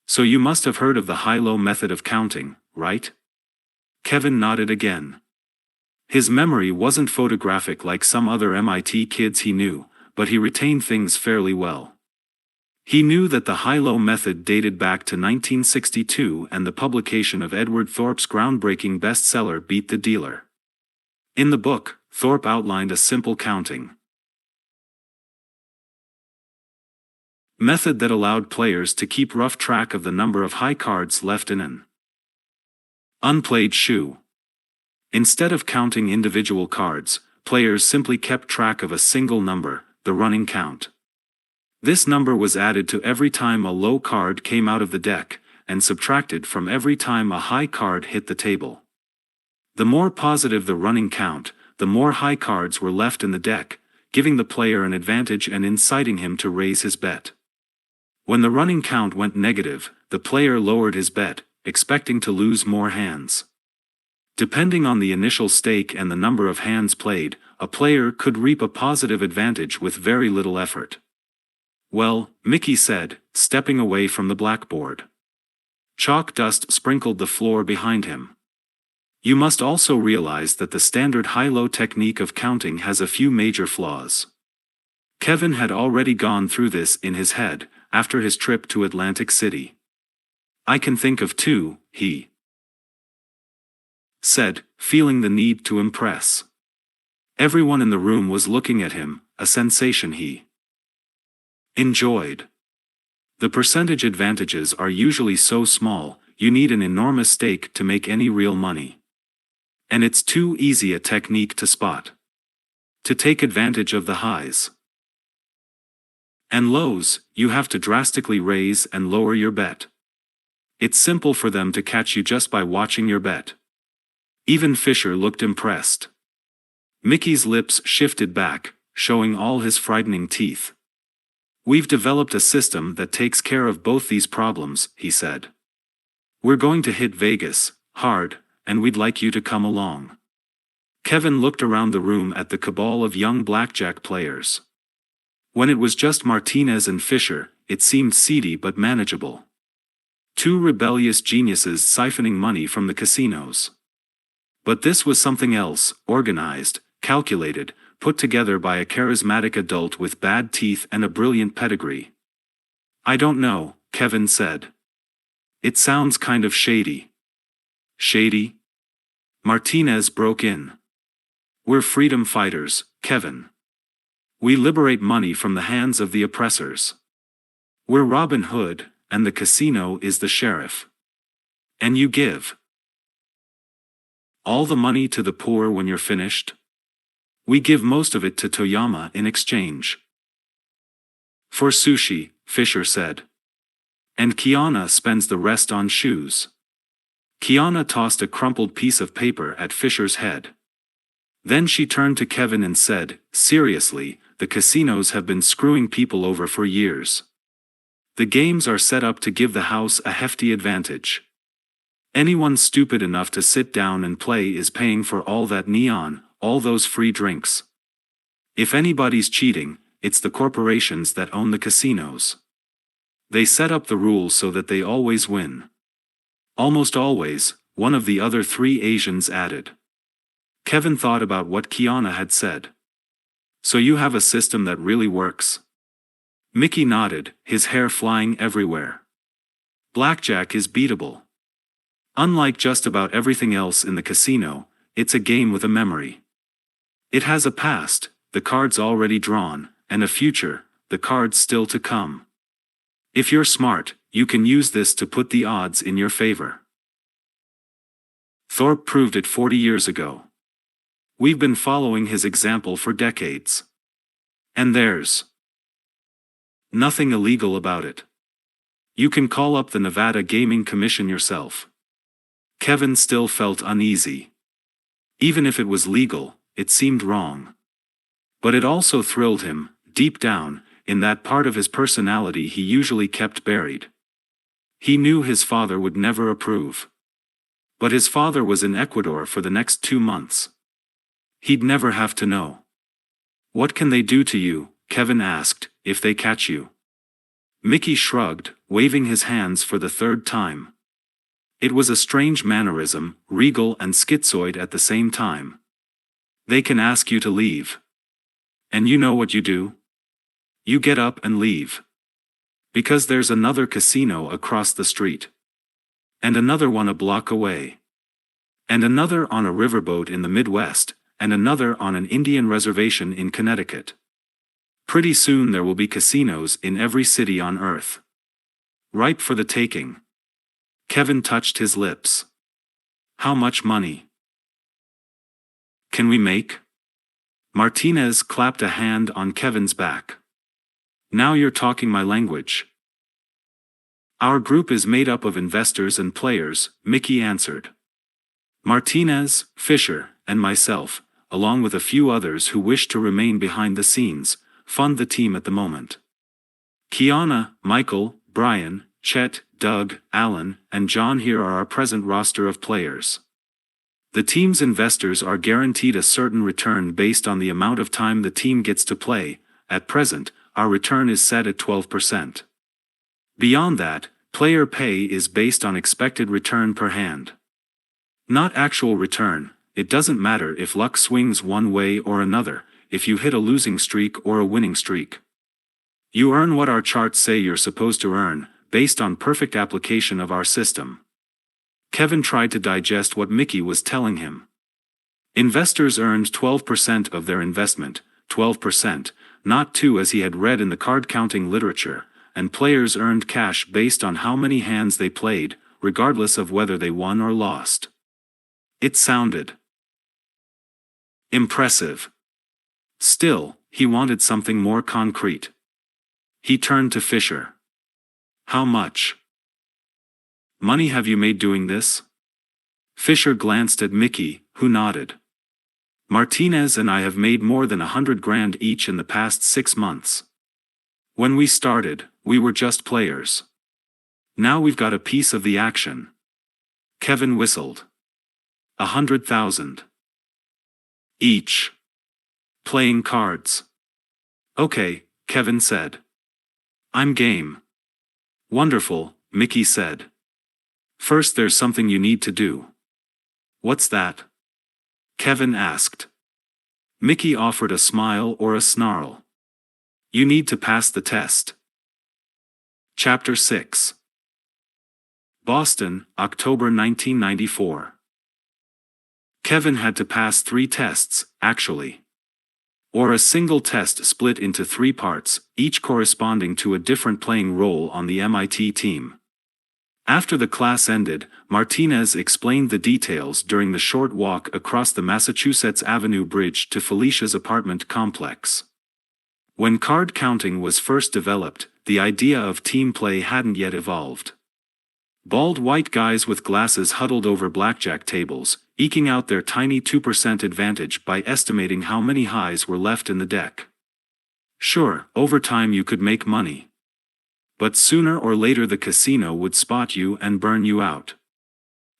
So you must have heard of the high-low method of counting, right?" Kevin nodded again. His memory wasn't photographic like some other MIT kids he knew, but he retained things fairly well. He knew that the high-low method dated back to 1962 and the publication of Edward Thorpe's groundbreaking bestseller Beat the Dealer. In the book, Thorpe outlined a simple counting method that allowed players to keep rough track of the number of high cards left in an unplayed shoe. Instead of counting individual cards, players simply kept track of a single number, the running count. This number was added to every time a low card came out of the deck, and subtracted from every time a high card hit the table. The more positive the running count, the more high cards were left in the deck, giving the player an advantage and inciting him to raise his bet. When the running count went negative, the player lowered his bet, expecting to lose more hands. Depending on the initial stake and the number of hands played, a player could reap a positive advantage with very little effort. "Well," Mickey said, stepping away from the blackboard. Chalk dust sprinkled the floor behind him. "You must also realize that the standard high-low technique of counting has a few major flaws." Kevin had already gone through this in his head, after his trip to Atlantic City. "I can think of two," he said, feeling the need to impress. Everyone in the room was looking at him, a sensation he enjoyed. The percentage advantages are usually so small, you need an enormous stake to make any real money. And it's too easy a technique to spot. To take advantage of the highs and lows, you have to drastically raise and lower your bet. It's simple for them to catch you just by watching your bet. Even Fisher looked impressed. Mickey's lips shifted back, showing all his frightening teeth. "We've developed a system that takes care of both these problems," he said. "We're going to hit Vegas hard, and we'd like you to come along." Kevin looked around the room at the cabal of young blackjack players. When it was just Martinez and Fisher, it seemed seedy but manageable. Two rebellious geniuses siphoning money from the casinos. But this was something else, organized, calculated, put together by a charismatic adult with bad teeth and a brilliant pedigree. "I don't know," Kevin said. "It sounds kind of shady." "Shady?" Martinez broke in. "We're freedom fighters, Kevin. We liberate money from the hands of the oppressors. We're Robin Hood, and the casino is the sheriff. And you give all the money to the poor when you're finished? We give most of it to Toyama in exchange for sushi," Fisher said. "And Kiana spends the rest on shoes." Kiana tossed a crumpled piece of paper at Fisher's head. Then she turned to Kevin and said, "Seriously, the casinos have been screwing people over for years. The games are set up to give the house a hefty advantage. Anyone stupid enough to sit down and play is paying for all that neon, all those free drinks. If anybody's cheating, it's the corporations that own the casinos. They set up the rules so that they always win." "Almost always," one of the other three Asians added. Kevin thought about what Kiana had said. "So you have a system that really works?" Mickey nodded, his hair flying everywhere. "Blackjack is beatable. Unlike just about everything else in the casino, it's a game with a memory. It has a past, the cards already drawn, and a future, the cards still to come. If you're smart, you can use this to put the odds in your favor. Thorpe proved it 40 years ago. We've been following his example for decades. And there's nothing illegal about it. You can call up the Nevada Gaming Commission yourself." Kevin still felt uneasy. Even if it was legal, it seemed wrong. But it also thrilled him, deep down, in that part of his personality he usually kept buried. He knew his father would never approve. But his father was in Ecuador for the next 2 months. He'd never have to know. "What can they do to you?" Kevin asked, "if they catch you?" Mickey shrugged, waving his hands for the 3rd time. It was a strange mannerism, regal and schizoid at the same time. "They can ask you to leave. And you know what you do? You get up and leave. Because there's another casino across the street. And another one a block away. And another on a riverboat in the Midwest, and another on an Indian reservation in Connecticut. Pretty soon there will be casinos in every city on Earth. Ripe for the taking. Kevin touched his lips. How much money can we make? Martinez clapped a hand on Kevin's back. Now you're talking my language. Our group is made up of investors and players, Mickey answered. Martinez, Fisher, and myself, along with a few others who wish to remain behind the scenes, fund the team at the moment. Kiana, Michael, Brian, Chet, Doug, Alan, and John here are our present roster of players. The team's investors are guaranteed a certain return based on the amount of time the team gets to play. At present, our return is set at 12%. Beyond that, player pay is based on expected return per hand. Not actual return. It doesn't matter if luck swings one way or another, if you hit a losing streak or a winning streak. You earn what our charts say you're supposed to earn, based on perfect application of our system. Kevin tried to digest what Mickey was telling him. Investors earned 12% of their investment, 12%, not 2 as he had read in the card-counting literature, and players earned cash based on how many hands they played, regardless of whether they won or lost. It sounded impressive. Still, he wanted something more concrete. He turned to Fisher. How much money have you made doing this? Fisher glanced at Mickey, who nodded. Martinez and I have made more than $100,000 each in the past 6 months. When we started, we were just players. Now we've got a piece of the action. Kevin whistled. 100,000 each. Playing cards. Okay, Kevin said. I'm game. Wonderful, Mickey said. First there's something you need to do. What's that? Kevin asked. Mickey offered a smile or a snarl. You need to pass the test. Chapter 6. Boston, October 1994. Kevin had to pass 3 tests, actually. Or a single test split into 3 parts, each corresponding to a different playing role on the MIT team. After the class ended, Martinez explained the details during the short walk across the Massachusetts Avenue Bridge to Felicia's apartment complex. When card counting was first developed, the idea of team play hadn't yet evolved. Bald white guys with glasses huddled over blackjack tables, eking out their tiny 2% advantage by estimating how many highs were left in the deck. Sure, over time you could make money. But sooner or later the casino would spot you and burn you out.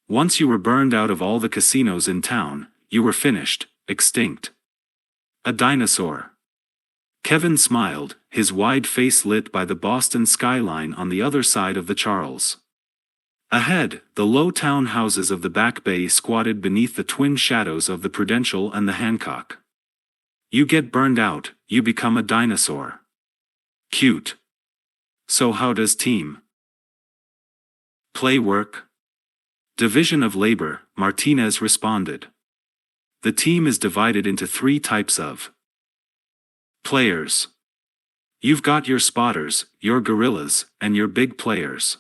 Once you were burned out of all the casinos in town, you were finished, extinct. A dinosaur. Kevin smiled, his wide face lit by the Boston skyline on the other side of the Charles. Ahead, the low town houses of the Back Bay squatted beneath the twin shadows of the Prudential and the Hancock. You get burned out, you become a dinosaur. Cute. So how does team play work? Division of labor, Martinez responded. The team is divided into 3 types of players. You've got your spotters, your guerrillas, and your big players.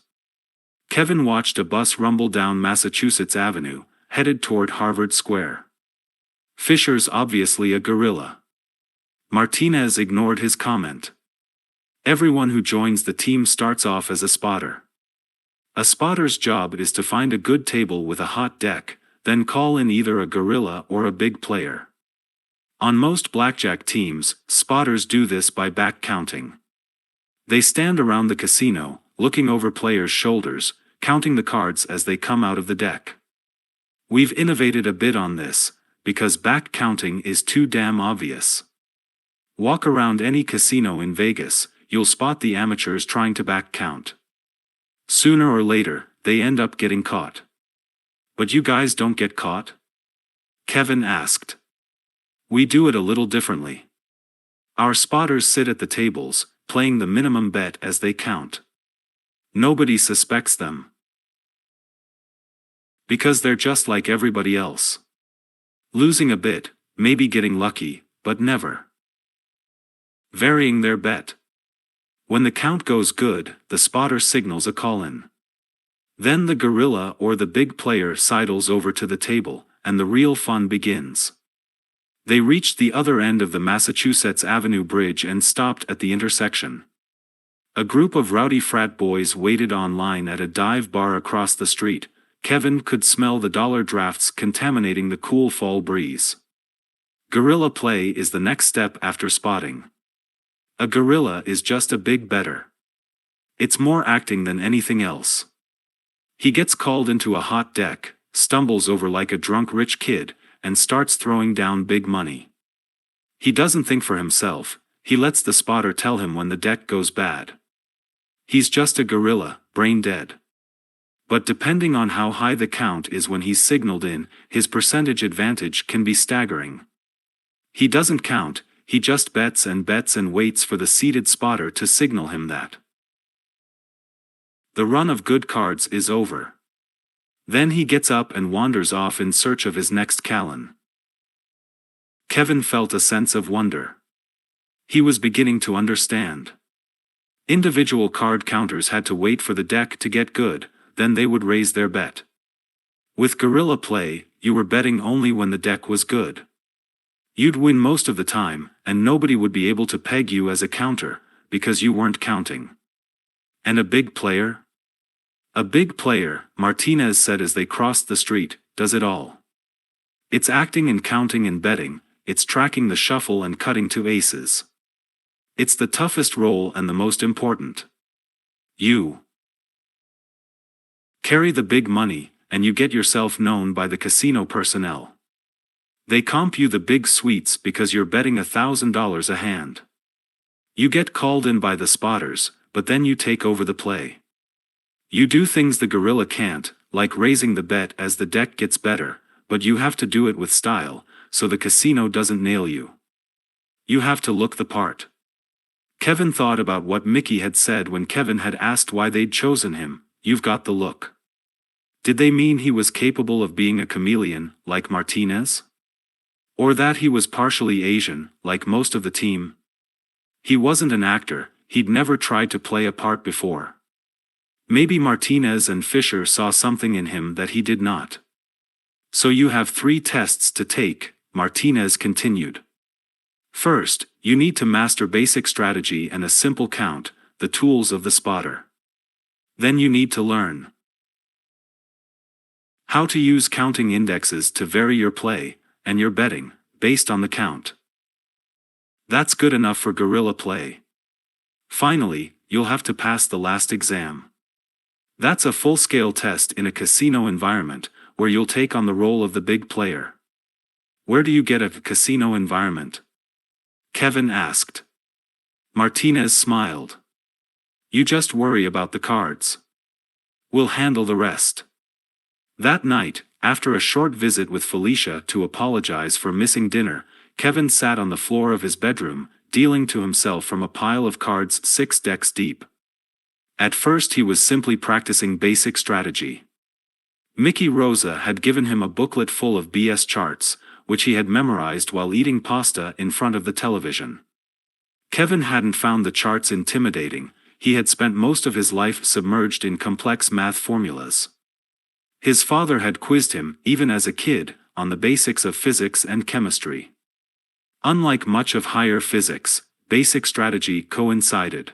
Kevin watched a bus rumble down Massachusetts Avenue, headed toward Harvard Square. Fisher's obviously a guerrilla. Martinez ignored his comment. Everyone who joins the team starts off as a spotter. A spotter's job is to find a good table with a hot deck, then call in either a guerrilla or a big player. On most blackjack teams, spotters do this by back counting. They stand around the casino, looking over players' shoulders, counting the cards as they come out of the deck. We've innovated a bit on this, because back counting is too damn obvious. Walk around any casino in Vegas, you'll spot the amateurs trying to back count. Sooner or later, they end up getting caught. But you guys don't get caught? Kevin asked. We do it a little differently. Our spotters sit at the tables, playing the minimum bet as they count. Nobody suspects them. Because they're just like everybody else. Losing a bit, maybe getting lucky, but never varying their bet. When the count goes good, the spotter signals a call-in. Then the gorilla or the big player sidles over to the table, and the real fun begins. They reached the other end of the Massachusetts Avenue Bridge and stopped at the intersection. A group of rowdy frat boys waited online at a dive bar across the street. Kevin could smell the dollar drafts contaminating the cool fall breeze. Guerrilla play is the next step after spotting. A guerrilla is just a big bettor. It's more acting than anything else. He gets called into a hot deck, stumbles over like a drunk rich kid, and starts throwing down big money. He doesn't think for himself, he lets the spotter tell him when the deck goes bad. He's just a guerrilla, brain dead. But depending on how high the count is when he's signaled in, his percentage advantage can be staggering. He doesn't count, he just bets and waits for the seated spotter to signal him that the run of good cards is over. Then he gets up and wanders off in search of his next Callan. Kevin felt a sense of wonder. He was beginning to understand. Individual card counters had to wait for the deck to get good, then they would raise their bet. With guerrilla play, you were betting only when the deck was good. You'd win most of the time, and nobody would be able to peg you as a counter, because you weren't counting. And a big player? A big player, Martinez said as they crossed the street, does it all. It's acting and counting and betting, it's tracking the shuffle and cutting to aces. It's the toughest role and the most important. You carry the big money, and you get yourself known by the casino personnel. They comp you the big sweets because you're betting $1,000 a hand. You get called in by the spotters, but then you take over the play. You do things the gorilla can't, like raising the bet as the deck gets better, but you have to do it with style, so the casino doesn't nail you. You have to look the part. Kevin thought about what Mickey had said when Kevin had asked why they'd chosen him. You've got the look. Did they mean he was capable of being a chameleon, like Martinez? Or that he was partially Asian, like most of the team? He wasn't an actor, he'd never tried to play a part before. Maybe Martinez and Fisher saw something in him that he did not. So you have 3 tests to take, Martinez continued. First, you need to master basic strategy and a simple count, the tools of the spotter. Then you need to learn how to use counting indexes to vary your play, and your betting, based on the count. That's good enough for guerrilla play. Finally, you'll have to pass the last exam. That's a full-scale test in a casino environment, where you'll take on the role of the big player. Where do you get a casino environment? Kevin asked. Martinez smiled. You just worry about the cards. We'll handle the rest. That night, after a short visit with Felicia to apologize for missing dinner, Kevin sat on the floor of his bedroom, dealing to himself from a pile of cards 6 decks deep. At first he was simply practicing basic strategy. Mickey Rosa had given him a booklet full of BS charts, which he had memorized while eating pasta in front of the television. Kevin hadn't found the charts intimidating, he had spent most of his life submerged in complex math formulas. His father had quizzed him, even as a kid, on the basics of physics and chemistry. Unlike much of higher physics, basic strategy coincided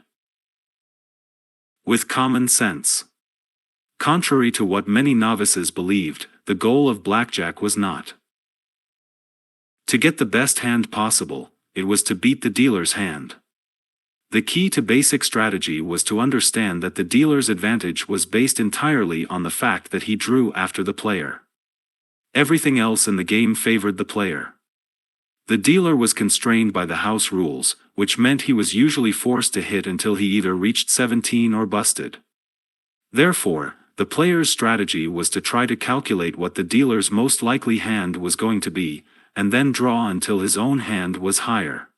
with common sense. Contrary to what many novices believed, the goal of blackjack was not to get the best hand possible, it was to beat the dealer's hand. The key to basic strategy was to understand that the dealer's advantage was based entirely on the fact that he drew after the player. Everything else in the game favored the player. The dealer was constrained by the house rules, which meant he was usually forced to hit until he either reached 17 or busted. Therefore, the player's strategy was to try to calculate what the dealer's most likely hand was going to be, and then draw until his own hand was higher.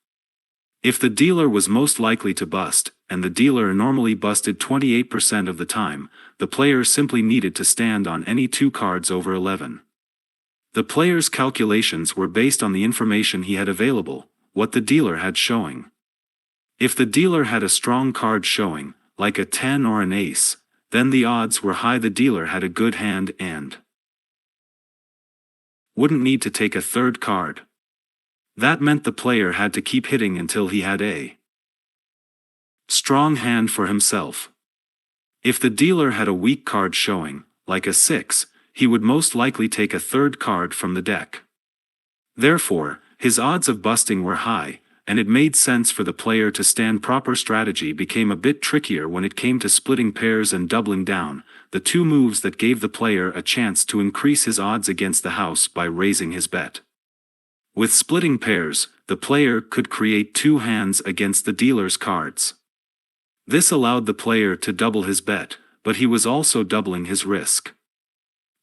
If the dealer was most likely to bust, and the dealer normally busted 28% of the time, the player simply needed to stand on any two cards over 11. The player's calculations were based on the information he had available, what the dealer had showing. If the dealer had a strong card showing, like a 10 or an ace, then the odds were high the dealer had a good hand and wouldn't need to take a third card. That meant the player had to keep hitting until he had a strong hand for himself. If the dealer had a weak card showing, like a 6, he would most likely take a third card from the deck. Therefore, his odds of busting were high, and it made sense for the player to stand. Proper strategy became a bit trickier when it came to splitting pairs and doubling down, the two moves that gave the player a chance to increase his odds against the house by raising his bet. With splitting pairs, the player could create two hands against the dealer's cards. This allowed the player to double his bet, but he was also doubling his risk.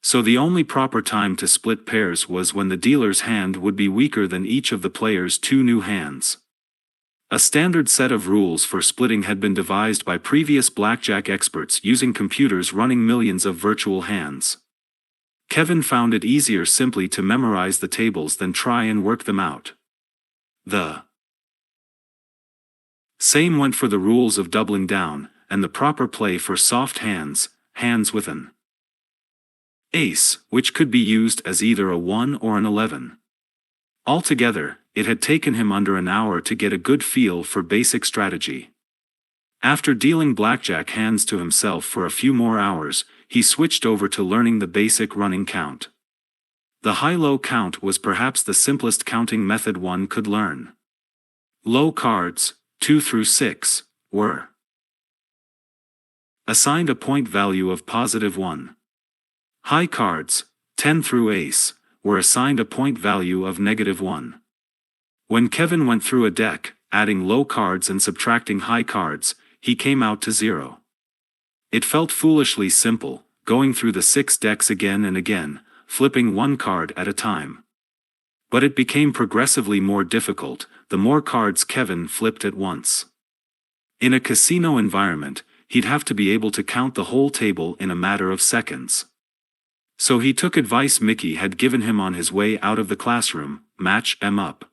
So the only proper time to split pairs was when the dealer's hand would be weaker than each of the player's two new hands. A standard set of rules for splitting had been devised by previous blackjack experts using computers running millions of virtual hands. Kevin found it easier simply to memorize the tables than try and work them out. The same went for the rules of doubling down, and the proper play for soft hands, hands with an ace, which could be used as either a 1 or an 11. Altogether, it had taken him under an hour to get a good feel for basic strategy. After dealing blackjack hands to himself for a few more hours, he switched over to learning the basic running count. The high-low count was perhaps the simplest counting method one could learn. Low cards, 2 through 6, were assigned a point value of +1. High cards, 10 through ace, were assigned a point value of -1. When Kevin went through a deck, adding low cards and subtracting high cards, he came out to 0. It felt foolishly simple, going through the 6 decks again and again, flipping one card at a time. But it became progressively more difficult, the more cards Kevin flipped at once. In a casino environment, he'd have to be able to count the whole table in a matter of seconds. So he took advice Mickey had given him on his way out of the classroom: match 'em up.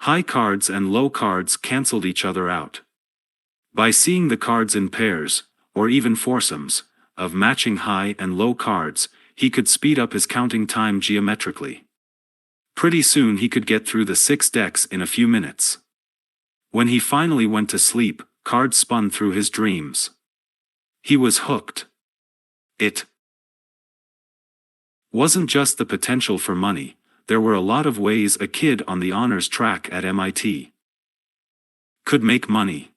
High cards and low cards canceled each other out. By seeing the cards in pairs, or even foursomes, of matching high and low cards, he could speed up his counting time geometrically. Pretty soon he could get through the 6 decks in a few minutes. When he finally went to sleep, cards spun through his dreams. He was hooked. It wasn't just the potential for money, there were a lot of ways a kid on the honors track at MIT could make money.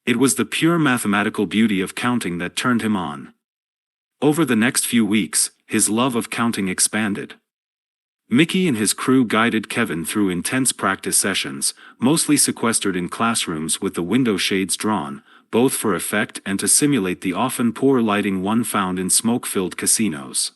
It was the pure mathematical beauty of counting that turned him on. Over the next few weeks, his love of counting expanded. Mickey and his crew guided Kevin through intense practice sessions, mostly sequestered in classrooms with the window shades drawn, both for effect and to simulate the often poor lighting one found in smoke-filled casinos.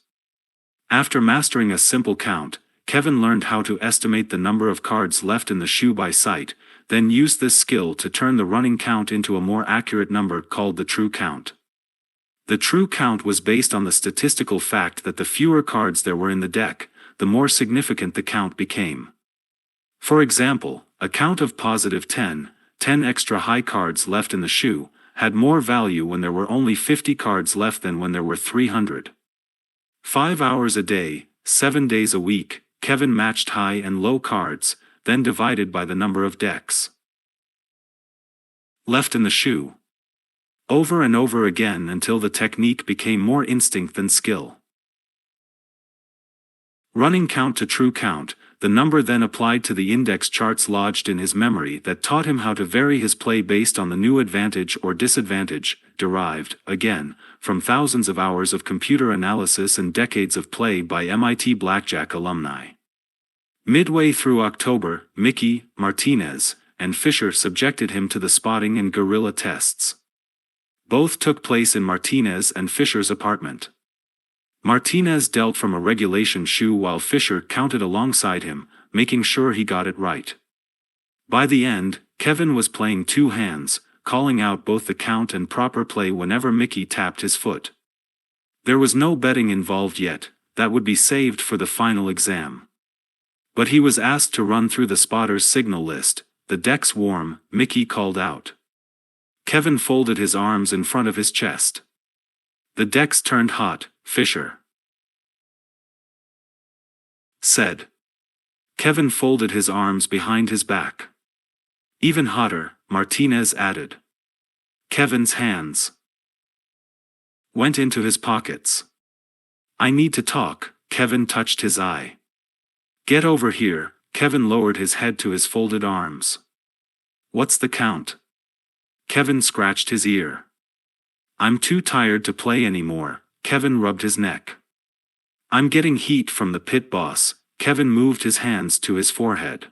After mastering a simple count, Kevin learned how to estimate the number of cards left in the shoe by sight, then used this skill to turn the running count into a more accurate number called the true count. The true count was based on the statistical fact that the fewer cards there were in the deck, the more significant the count became. For example, a count of +10, 10 extra high cards left in the shoe, had more value when there were only 50 cards left than when there were 300. 5 hours a day, 7 days a week, Kevin matched high and low cards, then divided by the number of decks left in the shoe. Over and over again until the technique became more instinct than skill. Running count to true count, the number then applied to the index charts lodged in his memory that taught him how to vary his play based on the new advantage or disadvantage, derived, again, from thousands of hours of computer analysis and decades of play by MIT blackjack alumni. Midway through October, Mickey, Martinez, and Fisher subjected him to the spotting and guerrilla tests. Both took place in Martinez and Fisher's apartment. Martinez dealt from a regulation shoe while Fisher counted alongside him, making sure he got it right. By the end, Kevin was playing two hands, calling out both the count and proper play whenever Mickey tapped his foot. There was no betting involved yet, that would be saved for the final exam. But he was asked to run through the spotter's signal list. "The deck's warm," Mickey called out. Kevin folded his arms in front of his chest. "The deck's turned hot, Fisher said. Kevin folded his arms behind his back. "Even hotter," Martinez added. Kevin's hands went into his pockets. "I need to talk," Kevin touched his eye. "Get over here," Kevin lowered his head to his folded arms. "What's the count?" Kevin scratched his ear. "I'm too tired to play anymore," Kevin rubbed his neck. "I'm getting heat from the pit boss," Kevin moved his hands to his forehead.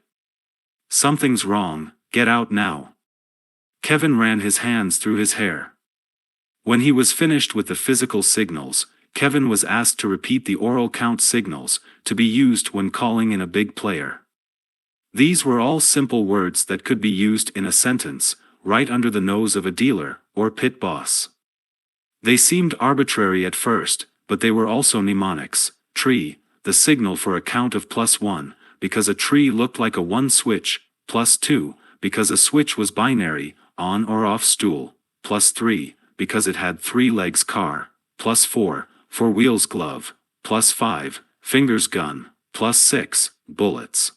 "Something's wrong, get out now." Kevin ran his hands through his hair. When he was finished with the physical signals, Kevin was asked to repeat the oral count signals, to be used when calling in a big player. These were all simple words that could be used in a sentence, right under the nose of a dealer, or pit boss. They seemed arbitrary at first, but they were also mnemonics. Tree, the signal for a count of +1, because a tree looked like a 1 switch, +2, because a switch was binary, on or off stool, +3, because it had 3 legs car, +4, 4 wheels glove, +5, fingers gun, +6, bullets.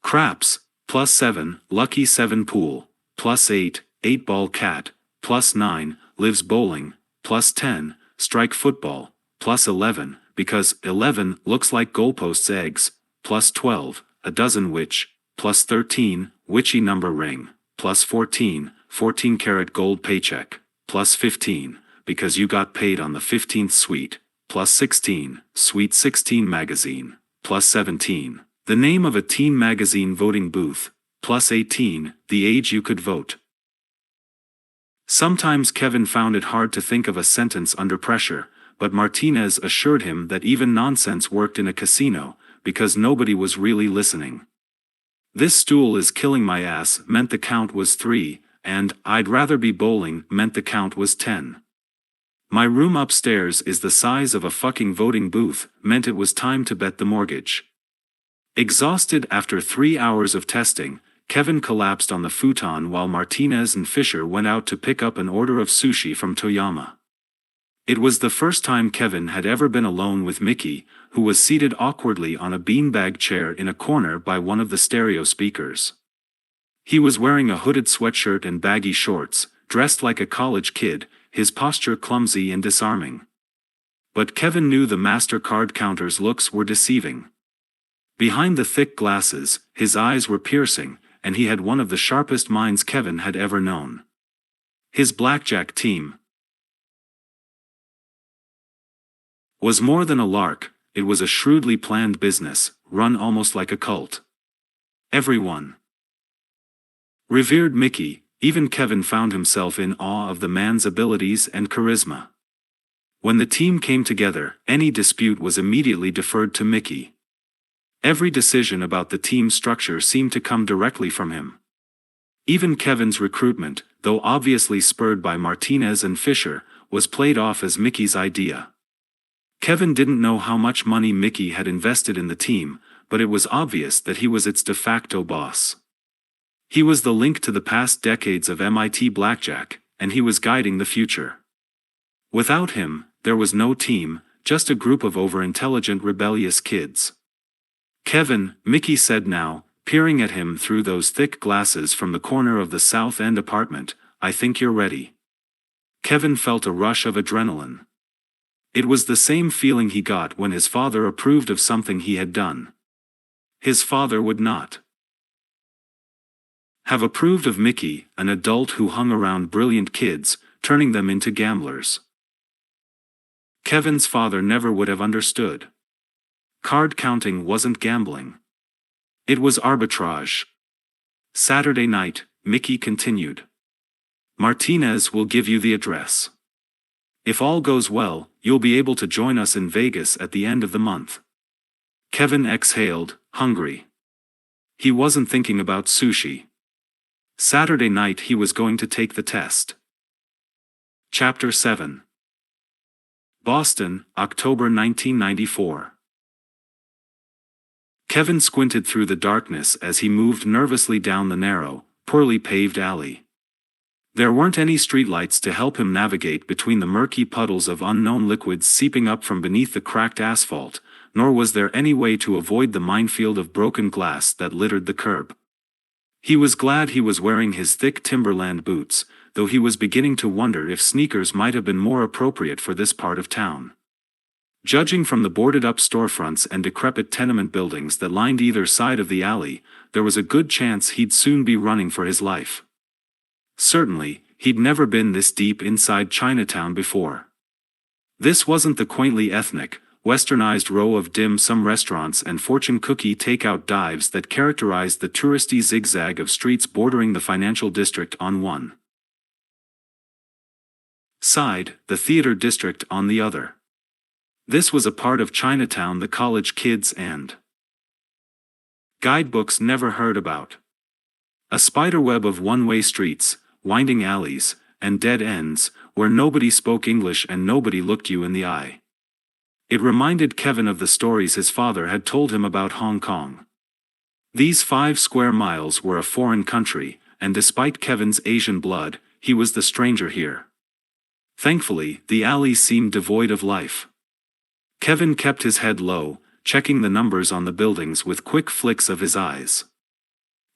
Craps, +7, lucky 7 pool, +8, 8-ball cat, +9, lives bowling, +10, strike football, +11, because 11 looks like goalposts eggs, +12, a dozen witch, +13, witchy number ring, +14, 14-karat gold paycheck, +15, because you got paid on the 15th suite, +16, Sweet 16 magazine, +17. The name of a teen magazine voting booth, +18, the age you could vote. Sometimes Kevin found it hard to think of a sentence under pressure, but Martinez assured him that even nonsense worked in a casino, because nobody was really listening. "This stool is killing my ass" meant the count was 3, and "I'd rather be bowling" meant the count was 10. "My room upstairs is the size of a fucking voting booth" meant it was time to bet the mortgage. Exhausted after 3 hours of testing, Kevin collapsed on the futon while Martinez and Fisher went out to pick up an order of sushi from Toyama. It was the first time Kevin had ever been alone with Mickey, who was seated awkwardly on a beanbag chair in a corner by one of the stereo speakers. He was wearing a hooded sweatshirt and baggy shorts, dressed like a college kid, his posture clumsy and disarming. But Kevin knew the MasterCard counter's looks were deceiving. Behind the thick glasses, his eyes were piercing, and he had one of the sharpest minds Kevin had ever known. His blackjack team was more than a lark, it was a shrewdly planned business, run almost like a cult. Everyone revered Mickey, even Kevin found himself in awe of the man's abilities and charisma. When the team came together, any dispute was immediately deferred to Mickey. Every decision about the team structure seemed to come directly from him. Even Kevin's recruitment, though obviously spurred by Martinez and Fisher, was played off as Mickey's idea. Kevin didn't know how much money Mickey had invested in the team, but it was obvious that he was its de facto boss. He was the link to the past decades of MIT blackjack, and he was guiding the future. Without him, there was no team, just a group of overintelligent rebellious kids. "Kevin," Mickey said now, peering at him through those thick glasses from the corner of the South End apartment, "I think you're ready." Kevin felt a rush of adrenaline. It was the same feeling he got when his father approved of something he had done. His father would not have approved of Mickey, an adult who hung around brilliant kids, turning them into gamblers. Kevin's father never would have understood. Card counting wasn't gambling. It was arbitrage. Saturday night, Mickey continued. "Martinez will give you the address. If all goes well, you'll be able to join us in Vegas at the end of the month. Kevin exhaled, hungry. He wasn't thinking about sushi. Saturday night he was going to take the test. Chapter 7. Boston, October 1994. Kevin squinted through the darkness as he moved nervously down the narrow, poorly paved alley. There weren't any streetlights to help him navigate between the murky puddles of unknown liquids seeping up from beneath the cracked asphalt, nor was there any way to avoid the minefield of broken glass that littered the curb. He was glad he was wearing his thick Timberland boots, though he was beginning to wonder if sneakers might have been more appropriate for this part of town. Judging from the boarded-up storefronts and decrepit tenement buildings that lined either side of the alley, there was a good chance he'd soon be running for his life. Certainly, he'd never been this deep inside Chinatown before. This wasn't the quaintly ethnic, westernized row of dim-sum restaurants and fortune cookie takeout dives that characterized the touristy zigzag of streets bordering the financial district on one side, the theater district on the other. This was a part of Chinatown the college kids and guidebooks never heard about. A spiderweb of one-way streets, winding alleys, and dead ends, where nobody spoke English and nobody looked you in the eye. It reminded Kevin of the stories his father had told him about Hong Kong. These 5 square miles were a foreign country, and despite Kevin's Asian blood, he was the stranger here. Thankfully, the alley seemed devoid of life. Kevin kept his head low, checking the numbers on the buildings with quick flicks of his eyes.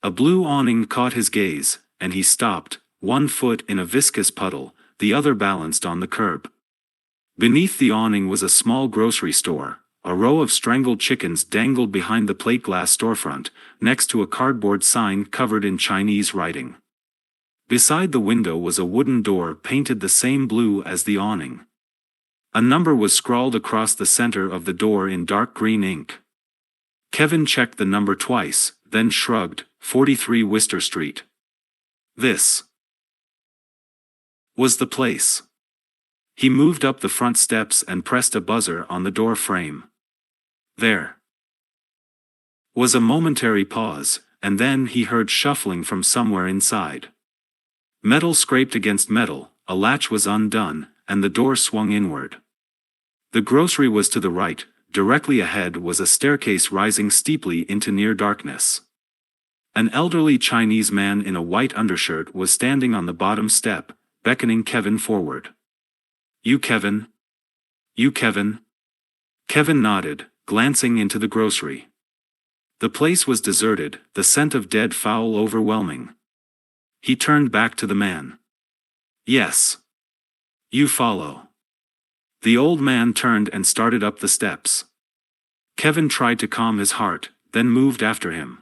A blue awning caught his gaze, and he stopped, one foot in a viscous puddle, the other balanced on the curb. Beneath the awning was a small grocery store. A row of strangled chickens dangled behind the plate glass storefront, next to a cardboard sign covered in Chinese writing. Beside the window was a wooden door painted the same blue as the awning. A number was scrawled across the center of the door in dark green ink. Kevin checked the number twice, then shrugged. 43 Worcester Street. This was the place. He moved up the front steps and pressed a buzzer on the door frame. There was a momentary pause, and then he heard shuffling from somewhere inside. Metal scraped against metal, a latch was undone, and the door swung inward. The grocery was to the right. Directly ahead was a staircase rising steeply into near darkness. An elderly Chinese man in a white undershirt was standing on the bottom step, beckoning Kevin forward. "You Kevin? You Kevin?" Kevin nodded, glancing into the grocery. The place was deserted, the scent of dead fowl overwhelming. He turned back to the man. "Yes. You follow." The old man turned and started up the steps. Kevin tried to calm his heart, then moved after him.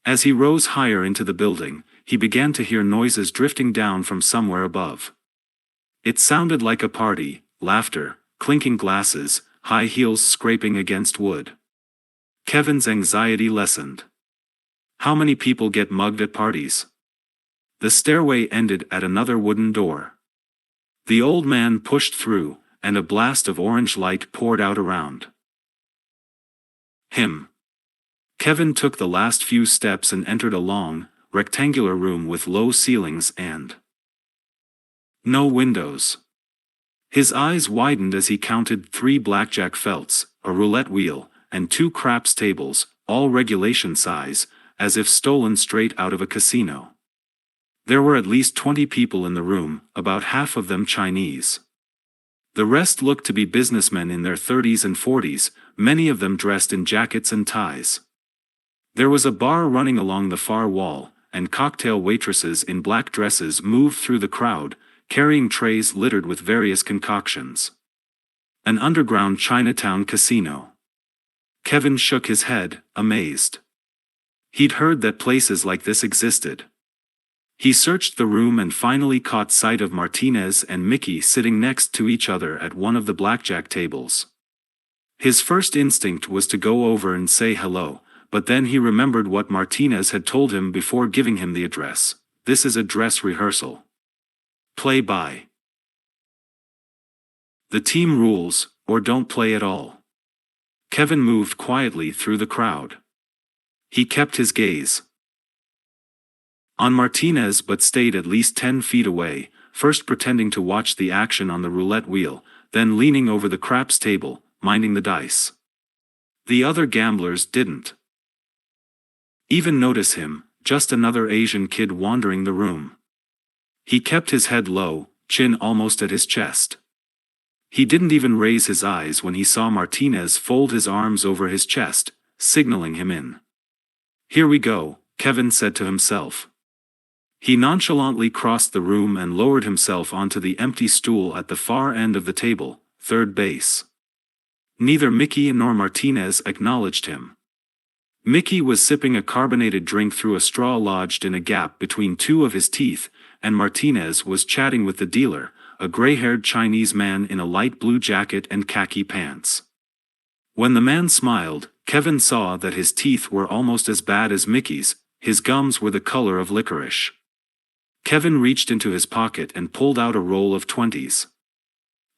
As he rose higher into the building, he began to hear noises drifting down from somewhere above. It sounded like a party, laughter, clinking glasses, high heels scraping against wood. Kevin's anxiety lessened. How many people get mugged at parties? The stairway ended at another wooden door. The old man pushed through, and a blast of orange light poured out around him. Kevin took the last few steps and entered a long, rectangular room with low ceilings and no windows. His eyes widened as he counted 3 blackjack felts, a roulette wheel, and 2 craps tables, all regulation size, as if stolen straight out of a casino. There were at least 20 people in the room, about half of them Chinese. The rest looked to be businessmen in their 30s and 40s, many of them dressed in jackets and ties. There was a bar running along the far wall, and cocktail waitresses in black dresses moved through the crowd, carrying trays littered with various concoctions. An underground Chinatown casino. Kevin shook his head, amazed. He'd heard that places like this existed. He searched the room and finally caught sight of Martinez and Mickey sitting next to each other at one of the blackjack tables. His first instinct was to go over and say hello, but then he remembered what Martinez had told him before giving him the address. "This is a dress rehearsal. Play by The team rules, or don't play at all. Kevin moved quietly through the crowd. He kept his gaze on Martinez but stayed at least 10 feet away, first pretending to watch the action on the roulette wheel, then leaning over the craps table, minding the dice. The other gamblers didn't even notice him, just another Asian kid wandering the room. He kept his head low, chin almost at his chest. He didn't even raise his eyes when he saw Martinez fold his arms over his chest, signaling him in. "Here we go," Kevin said to himself. He nonchalantly crossed the room and lowered himself onto the empty stool at the far end of the table, third base. Neither Mickey nor Martinez acknowledged him. Mickey was sipping a carbonated drink through a straw lodged in a gap between two of his teeth, and Martinez was chatting with the dealer, a gray-haired Chinese man in a light blue jacket and khaki pants. When the man smiled, Kevin saw that his teeth were almost as bad as Mickey's. His gums were the color of licorice. Kevin reached into his pocket and pulled out a roll of 20s.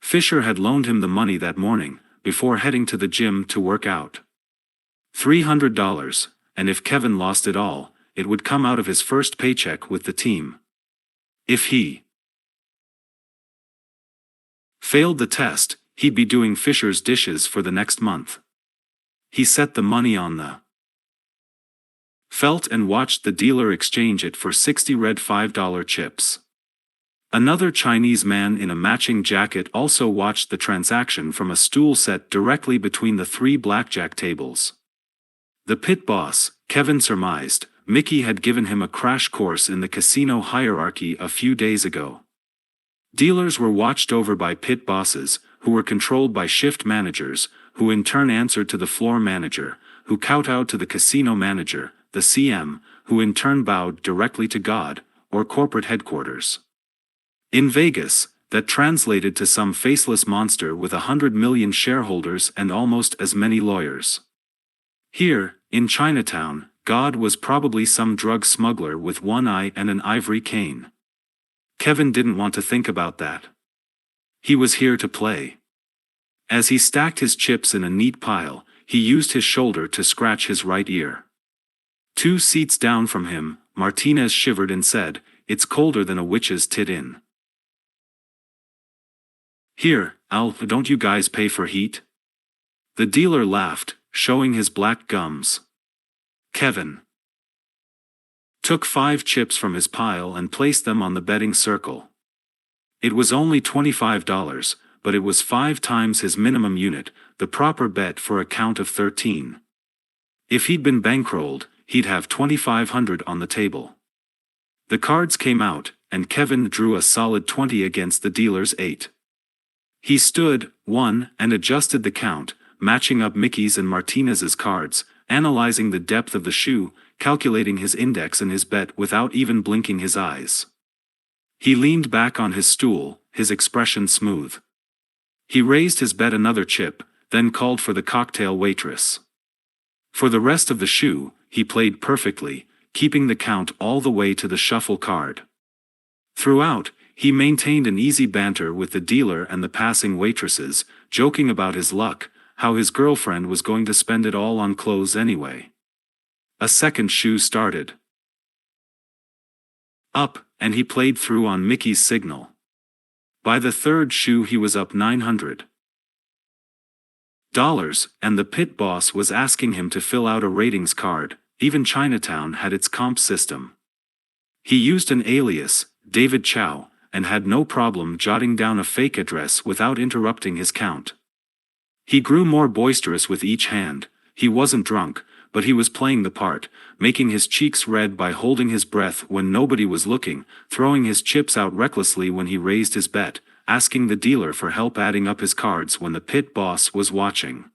Fisher had loaned him the money that morning, before heading to the gym to work out. $300, and if Kevin lost it all, it would come out of his first paycheck with the team. If he failed the test, he'd be doing Fisher's dishes for the next month. He set the money on the felt and watched the dealer exchange it for 60 red $5 chips. Another Chinese man in a matching jacket also watched the transaction from a stool set directly between the three blackjack tables. The pit boss, Kevin surmised, Mickey had given him a crash course in the casino hierarchy a few days ago. Dealers were watched over by pit bosses, who were controlled by shift managers, who in turn answered to the floor manager, who kowtowed to the casino manager, the CM, who in turn bowed directly to God, or corporate headquarters. In Vegas, that translated to some faceless monster with 100 million shareholders and almost as many lawyers. Here, in Chinatown, God was probably some drug smuggler with one eye and an ivory cane. Kevin didn't want to think about that. He was here to play. As he stacked his chips in a neat pile, he used his shoulder to scratch his right ear. 2 seats down from him, Martinez shivered and said, "It's colder than a witch's tit in." "Here, Al, don't you guys pay for heat?" The dealer laughed, showing his black gums. Kevin took 5 chips from his pile and placed them on the betting circle. It was only $25, but it was 5 times his minimum unit, the proper bet for a count of 13. If he'd been bankrolled, he'd have $2,500 on the table. The cards came out, and Kevin drew a solid 20 against the dealer's 8. He stood, won, and adjusted the count, matching up Mickey's and Martinez's cards, analyzing the depth of the shoe, calculating his index and his bet without even blinking his eyes. He leaned back on his stool, his expression smooth. He raised his bet another chip, then called for the cocktail waitress. For the rest of the shoe, he played perfectly, keeping the count all the way to the shuffle card. Throughout, he maintained an easy banter with the dealer and the passing waitresses, joking about his luck, how his girlfriend was going to spend it all on clothes anyway. A second shoe started up, and he played through on Mickey's signal. By the third shoe he was up $900, and the pit boss was asking him to fill out a ratings card. Even Chinatown had its comp system. He used an alias, David Chow, and had no problem jotting down a fake address without interrupting his count. He grew more boisterous with each hand. He wasn't drunk, but he was playing the part, making his cheeks red by holding his breath when nobody was looking, throwing his chips out recklessly when he raised his bet, asking the dealer for help adding up his cards when the pit boss was watching.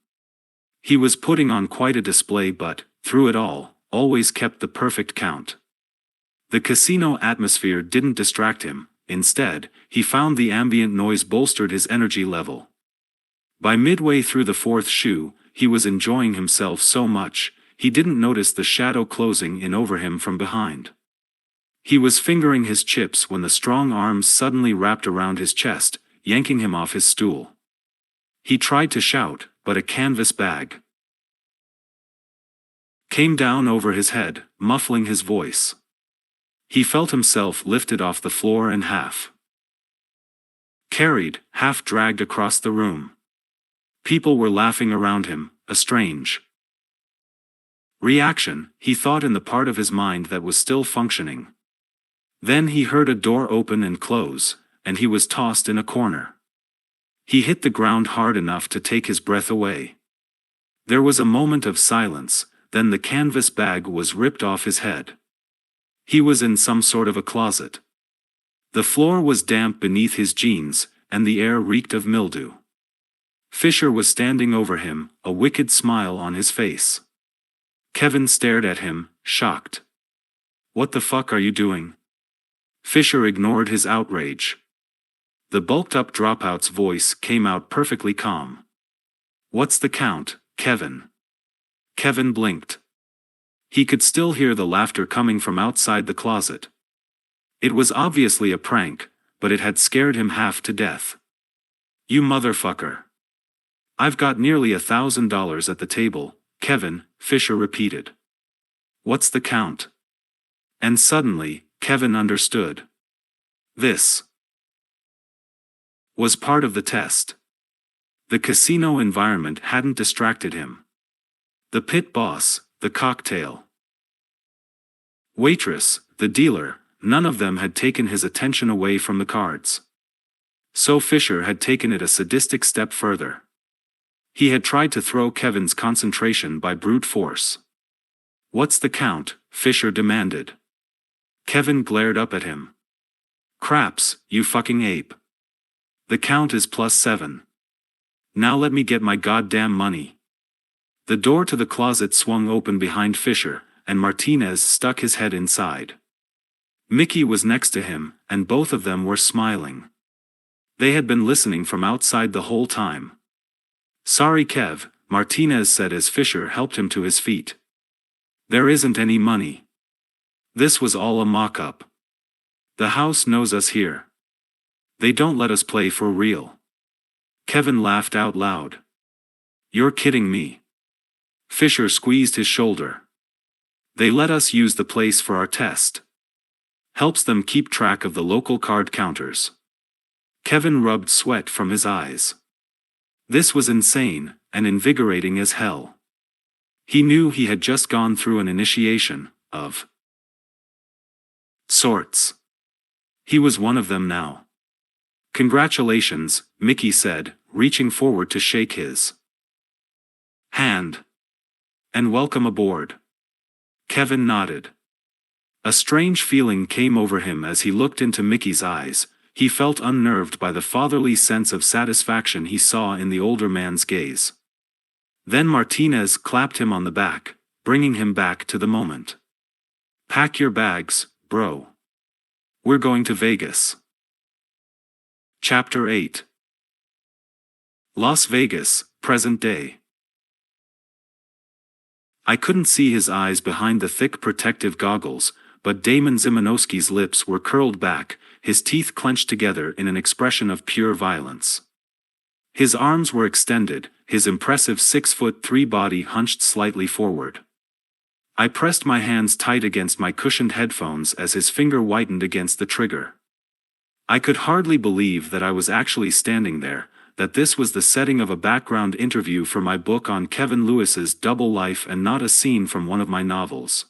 He was putting on quite a display but, through it all, always kept the perfect count. The casino atmosphere didn't distract him. Instead, he found the ambient noise bolstered his energy level. By midway through the fourth shoe, he was enjoying himself so much, he didn't notice the shadow closing in over him from behind. He was fingering his chips when the strong arms suddenly wrapped around his chest, yanking him off his stool. He tried to shout, but a canvas bag came down over his head, muffling his voice. He felt himself lifted off the floor and half carried, half dragged across the room. People were laughing around him, a strange reaction, he thought, in the part of his mind that was still functioning. Then he heard a door open and close, and he was tossed in a corner. He hit the ground hard enough to take his breath away. There was a moment of silence, then the canvas bag was ripped off his head. He was in some sort of a closet. The floor was damp beneath his jeans, and the air reeked of mildew. Fisher was standing over him, a wicked smile on his face. Kevin stared at him, shocked. "What the fuck are you doing?" Fisher ignored his outrage. The bulked-up dropout's voice came out perfectly calm. "What's the count, Kevin?" Kevin blinked. He could still hear the laughter coming from outside the closet. It was obviously a prank, but it had scared him half to death. "You motherfucker." "I've got nearly $1,000 at the table, Kevin," Fisher repeated. "What's the count?" And suddenly, Kevin understood. This was part of the test. The casino environment hadn't distracted him. The pit boss, the cocktail waitress, the dealer, none of them had taken his attention away from the cards. So Fisher had taken it a sadistic step further. He had tried to throw Kevin's concentration by brute force. "What's the count?" Fisher demanded. Kevin glared up at him. "Craps, you fucking ape. The count is +7. Now let me get my goddamn money." The door to the closet swung open behind Fisher, and Martinez stuck his head inside. Mickey was next to him, and both of them were smiling. They had been listening from outside the whole time. "Sorry, Kev," Martinez said as Fisher helped him to his feet. "There isn't any money. This was all a mock-up. The house knows us here. They don't let us play for real." Kevin laughed out loud. "You're kidding me." Fisher squeezed his shoulder. "They let us use the place for our test. Helps them keep track of the local card counters." Kevin rubbed sweat from his eyes. This was insane, and invigorating as hell. He knew he had just gone through an initiation, of sorts. He was one of them now. "Congratulations," Mickey said, reaching forward to shake his hand. "And welcome aboard." Kevin nodded. A strange feeling came over him as he looked into Mickey's eyes. He felt unnerved by the fatherly sense of satisfaction he saw in the older man's gaze. Then Martinez clapped him on the back, bringing him back to the moment. "Pack your bags, bro. We're going to Vegas." Chapter 8. Las Vegas, present day. I couldn't see his eyes behind the thick protective goggles, but Damon Zimanowski's lips were curled back, his teeth clenched together in an expression of pure violence. His arms were extended, his impressive 6'3" body hunched slightly forward. I pressed my hands tight against my cushioned headphones as his finger whitened against the trigger. I could hardly believe that I was actually standing there, that this was the setting of a background interview for my book on Kevin Lewis's double life and not a scene from one of my novels.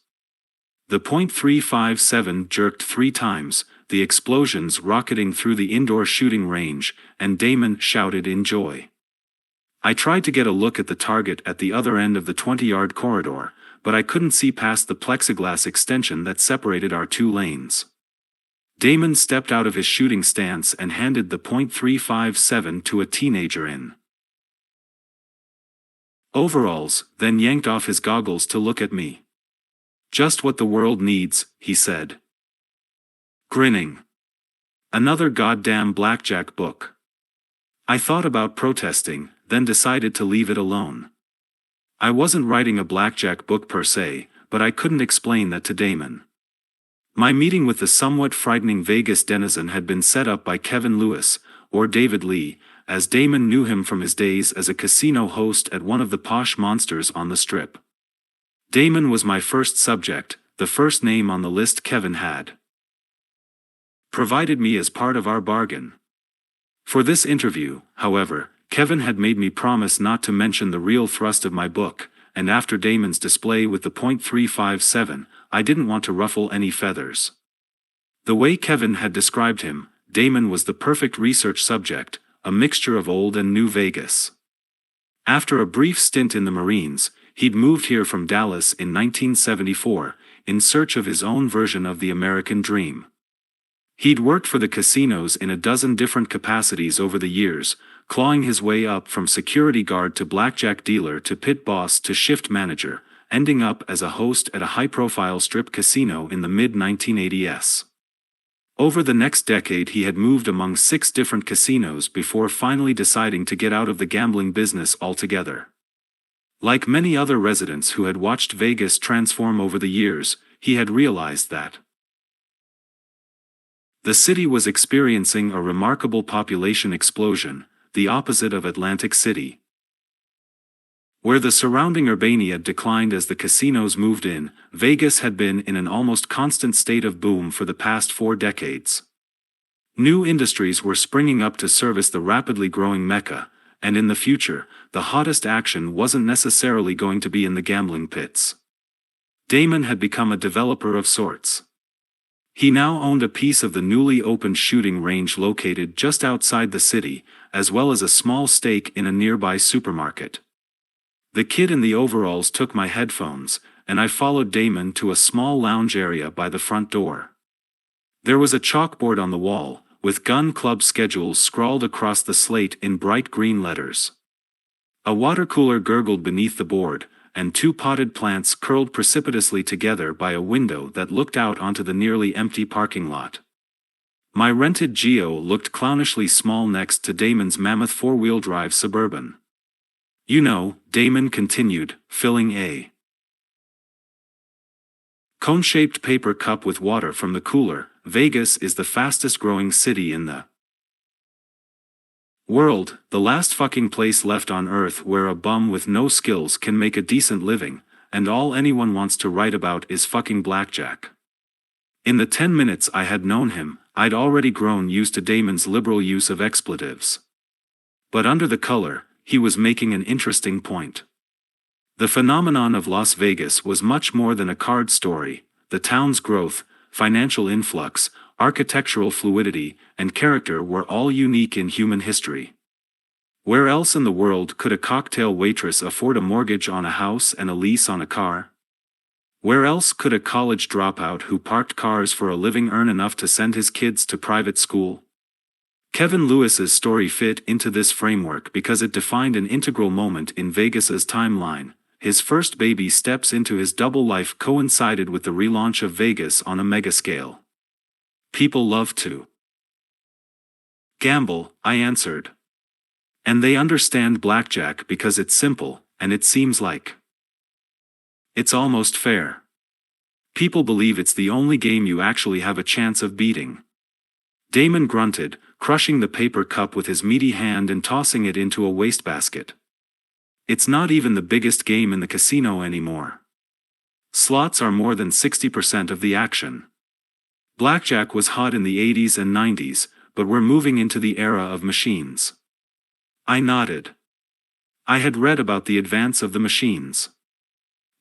The .357 jerked 3 times, the explosions rocketing through the indoor shooting range, and Damon shouted in joy. I tried to get a look at the target at the other end of the 20-yard corridor, but I couldn't see past the plexiglass extension that separated our 2 lanes. Damon stepped out of his shooting stance and handed the .357 to a teenager in overalls, then yanked off his goggles to look at me. "Just what the world needs," he said, grinning. "Another goddamn blackjack book." I thought about protesting, then decided to leave it alone. I wasn't writing a blackjack book per se, but I couldn't explain that to Damon. My meeting with the somewhat frightening Vegas denizen had been set up by Kevin Lewis, or David Lee, as Damon knew him from his days as a casino host at one of the posh monsters on the Strip. Damon was my first subject, the first name on the list Kevin had provided me as part of our bargain. For this interview, however, Kevin had made me promise not to mention the real thrust of my book, and after Damon's display with the .357, I didn't want to ruffle any feathers. The way Kevin had described him, Damon was the perfect research subject, a mixture of old and new Vegas. After a brief stint in the Marines, he'd moved here from Dallas in 1974, in search of his own version of the American dream. He'd worked for the casinos in a dozen different capacities over the years, clawing his way up from security guard to blackjack dealer to pit boss to shift manager, ending up as a host at a high-profile strip casino in the mid-1980s. Over the next decade he had moved among 6 different casinos before finally deciding to get out of the gambling business altogether. Like many other residents who had watched Vegas transform over the years, he had realized that the city was experiencing a remarkable population explosion, the opposite of Atlantic City. Where the surrounding urbania declined as the casinos moved in, Vegas had been in an almost constant state of boom for the past 4 decades. New industries were springing up to service the rapidly growing Mecca, and in the future, the hottest action wasn't necessarily going to be in the gambling pits. Damon had become a developer of sorts. He now owned a piece of the newly opened shooting range located just outside the city, as well as a small stake in a nearby supermarket. The kid in the overalls took my headphones, and I followed Damon to a small lounge area by the front door. There was a chalkboard on the wall, with gun club schedules scrawled across the slate in bright green letters. A water cooler gurgled beneath the board, and 2 potted plants curled precipitously together by a window that looked out onto the nearly empty parking lot. My rented Geo looked clownishly small next to Damon's mammoth 4-wheel drive Suburban. You know, Damon continued, filling a cone-shaped paper cup with water from the cooler. Vegas is the fastest-growing city in the world, the last fucking place left on earth where a bum with no skills can make a decent living, and all anyone wants to write about is fucking blackjack. In the 10 minutes I had known him, I'd already grown used to Damon's liberal use of expletives. But under the color, he was making an interesting point. The phenomenon of Las Vegas was much more than a card story. The town's growth, financial influx, architectural fluidity, and character were all unique in human history. Where else in the world could a cocktail waitress afford a mortgage on a house and a lease on a car? Where else could a college dropout who parked cars for a living earn enough to send his kids to private school? Kevin Lewis's story fit into this framework because it defined an integral moment in Vegas's timeline. His first baby steps into his double life coincided with the relaunch of Vegas on a megascale. People love to gamble, I answered. And they understand blackjack because it's simple, and it seems like it's almost fair. People believe it's the only game you actually have a chance of beating. Damon grunted, crushing the paper cup with his meaty hand and tossing it into a wastebasket. It's not even the biggest game in the casino anymore. Slots are more than 60% of the action. Blackjack was hot in the 80s and 90s, but we're moving into the era of machines. I nodded. I had read about the advance of the machines.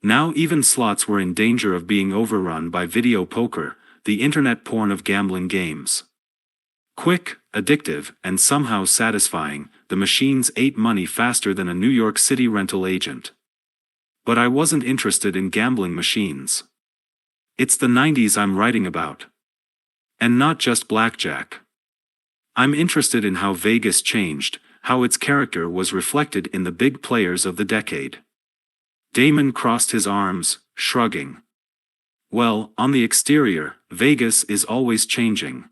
Now even slots were in danger of being overrun by video poker, the internet porn of gambling games. Quick, addictive, and somehow satisfying, the machines ate money faster than a New York City rental agent. But I wasn't interested in gambling machines. It's the 90s I'm writing about. And not just blackjack. I'm interested in how Vegas changed, how its character was reflected in the big players of the decade. Damon crossed his arms, shrugging. Well, on the exterior, Vegas is always changing.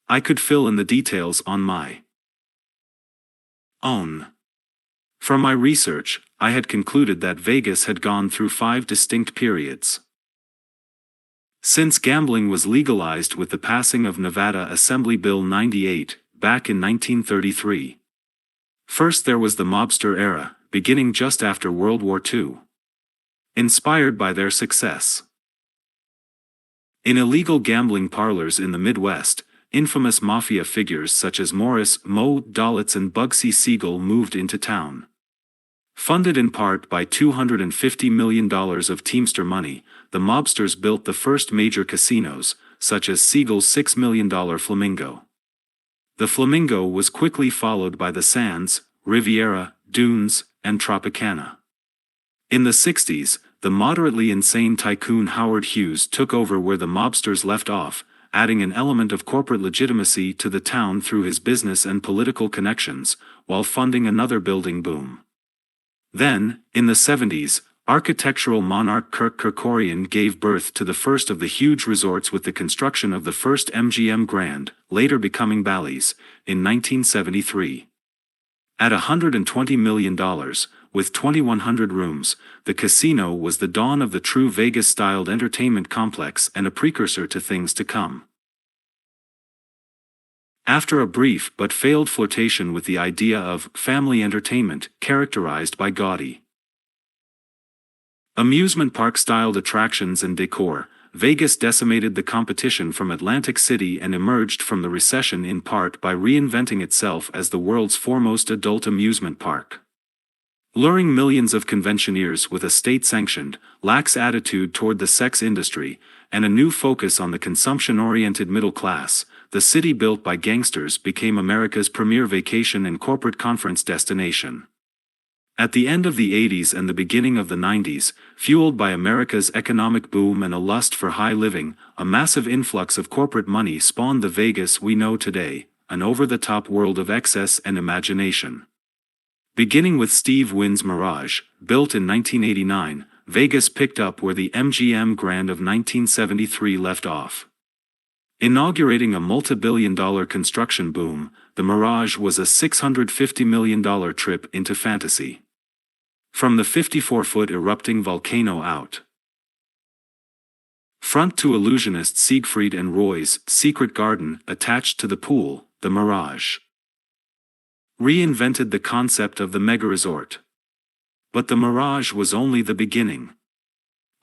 I could fill in the details on my own. From my research, I had concluded that Vegas had gone through 5 distinct periods. Since gambling was legalized with the passing of Nevada Assembly Bill 98, back in 1933. First there was the mobster era, beginning just after World War II. Inspired by their success. In illegal gambling parlors in the Midwest, infamous mafia figures such as Morris, Mo, Dalitz and Bugsy Siegel moved into town. Funded in part by $250 million of Teamster money, the mobsters built the first major casinos, such as Siegel's $6 million Flamingo. The Flamingo was quickly followed by the Sands, Riviera, Dunes, and Tropicana. In the 60s, the moderately insane tycoon Howard Hughes took over where the mobsters left off, adding an element of corporate legitimacy to the town through his business and political connections, while funding another building boom. Then, in the 70s, architectural monarch Kirk Kerkorian gave birth to the first of the huge resorts with the construction of the first MGM Grand, later becoming Bally's, in 1973. At $120 million, with 2,100 rooms, the casino was the dawn of the true Vegas-styled entertainment complex and a precursor to things to come. After a brief but failed flirtation with the idea of family entertainment characterized by gaudy amusement park-styled attractions and decor, Vegas decimated the competition from Atlantic City and emerged from the recession in part by reinventing itself as the world's foremost adult amusement park. Luring millions of conventioneers with a state-sanctioned, lax attitude toward the sex industry, and a new focus on the consumption-oriented middle class, the city built by gangsters became America's premier vacation and corporate conference destination. At the end of the 80s and the beginning of the 90s, fueled by America's economic boom and a lust for high living, a massive influx of corporate money spawned the Vegas we know today, an over-the-top world of excess and imagination. Beginning with Steve Wynn's Mirage, built in 1989, Vegas picked up where the MGM Grand of 1973 left off. Inaugurating a multi-billion-dollar construction boom, the Mirage was a $650 million trip into fantasy. From the 54-foot erupting volcano out front to illusionist Siegfried and Roy's secret garden attached to the pool, the Mirage reinvented the concept of the mega-resort. But the Mirage was only the beginning.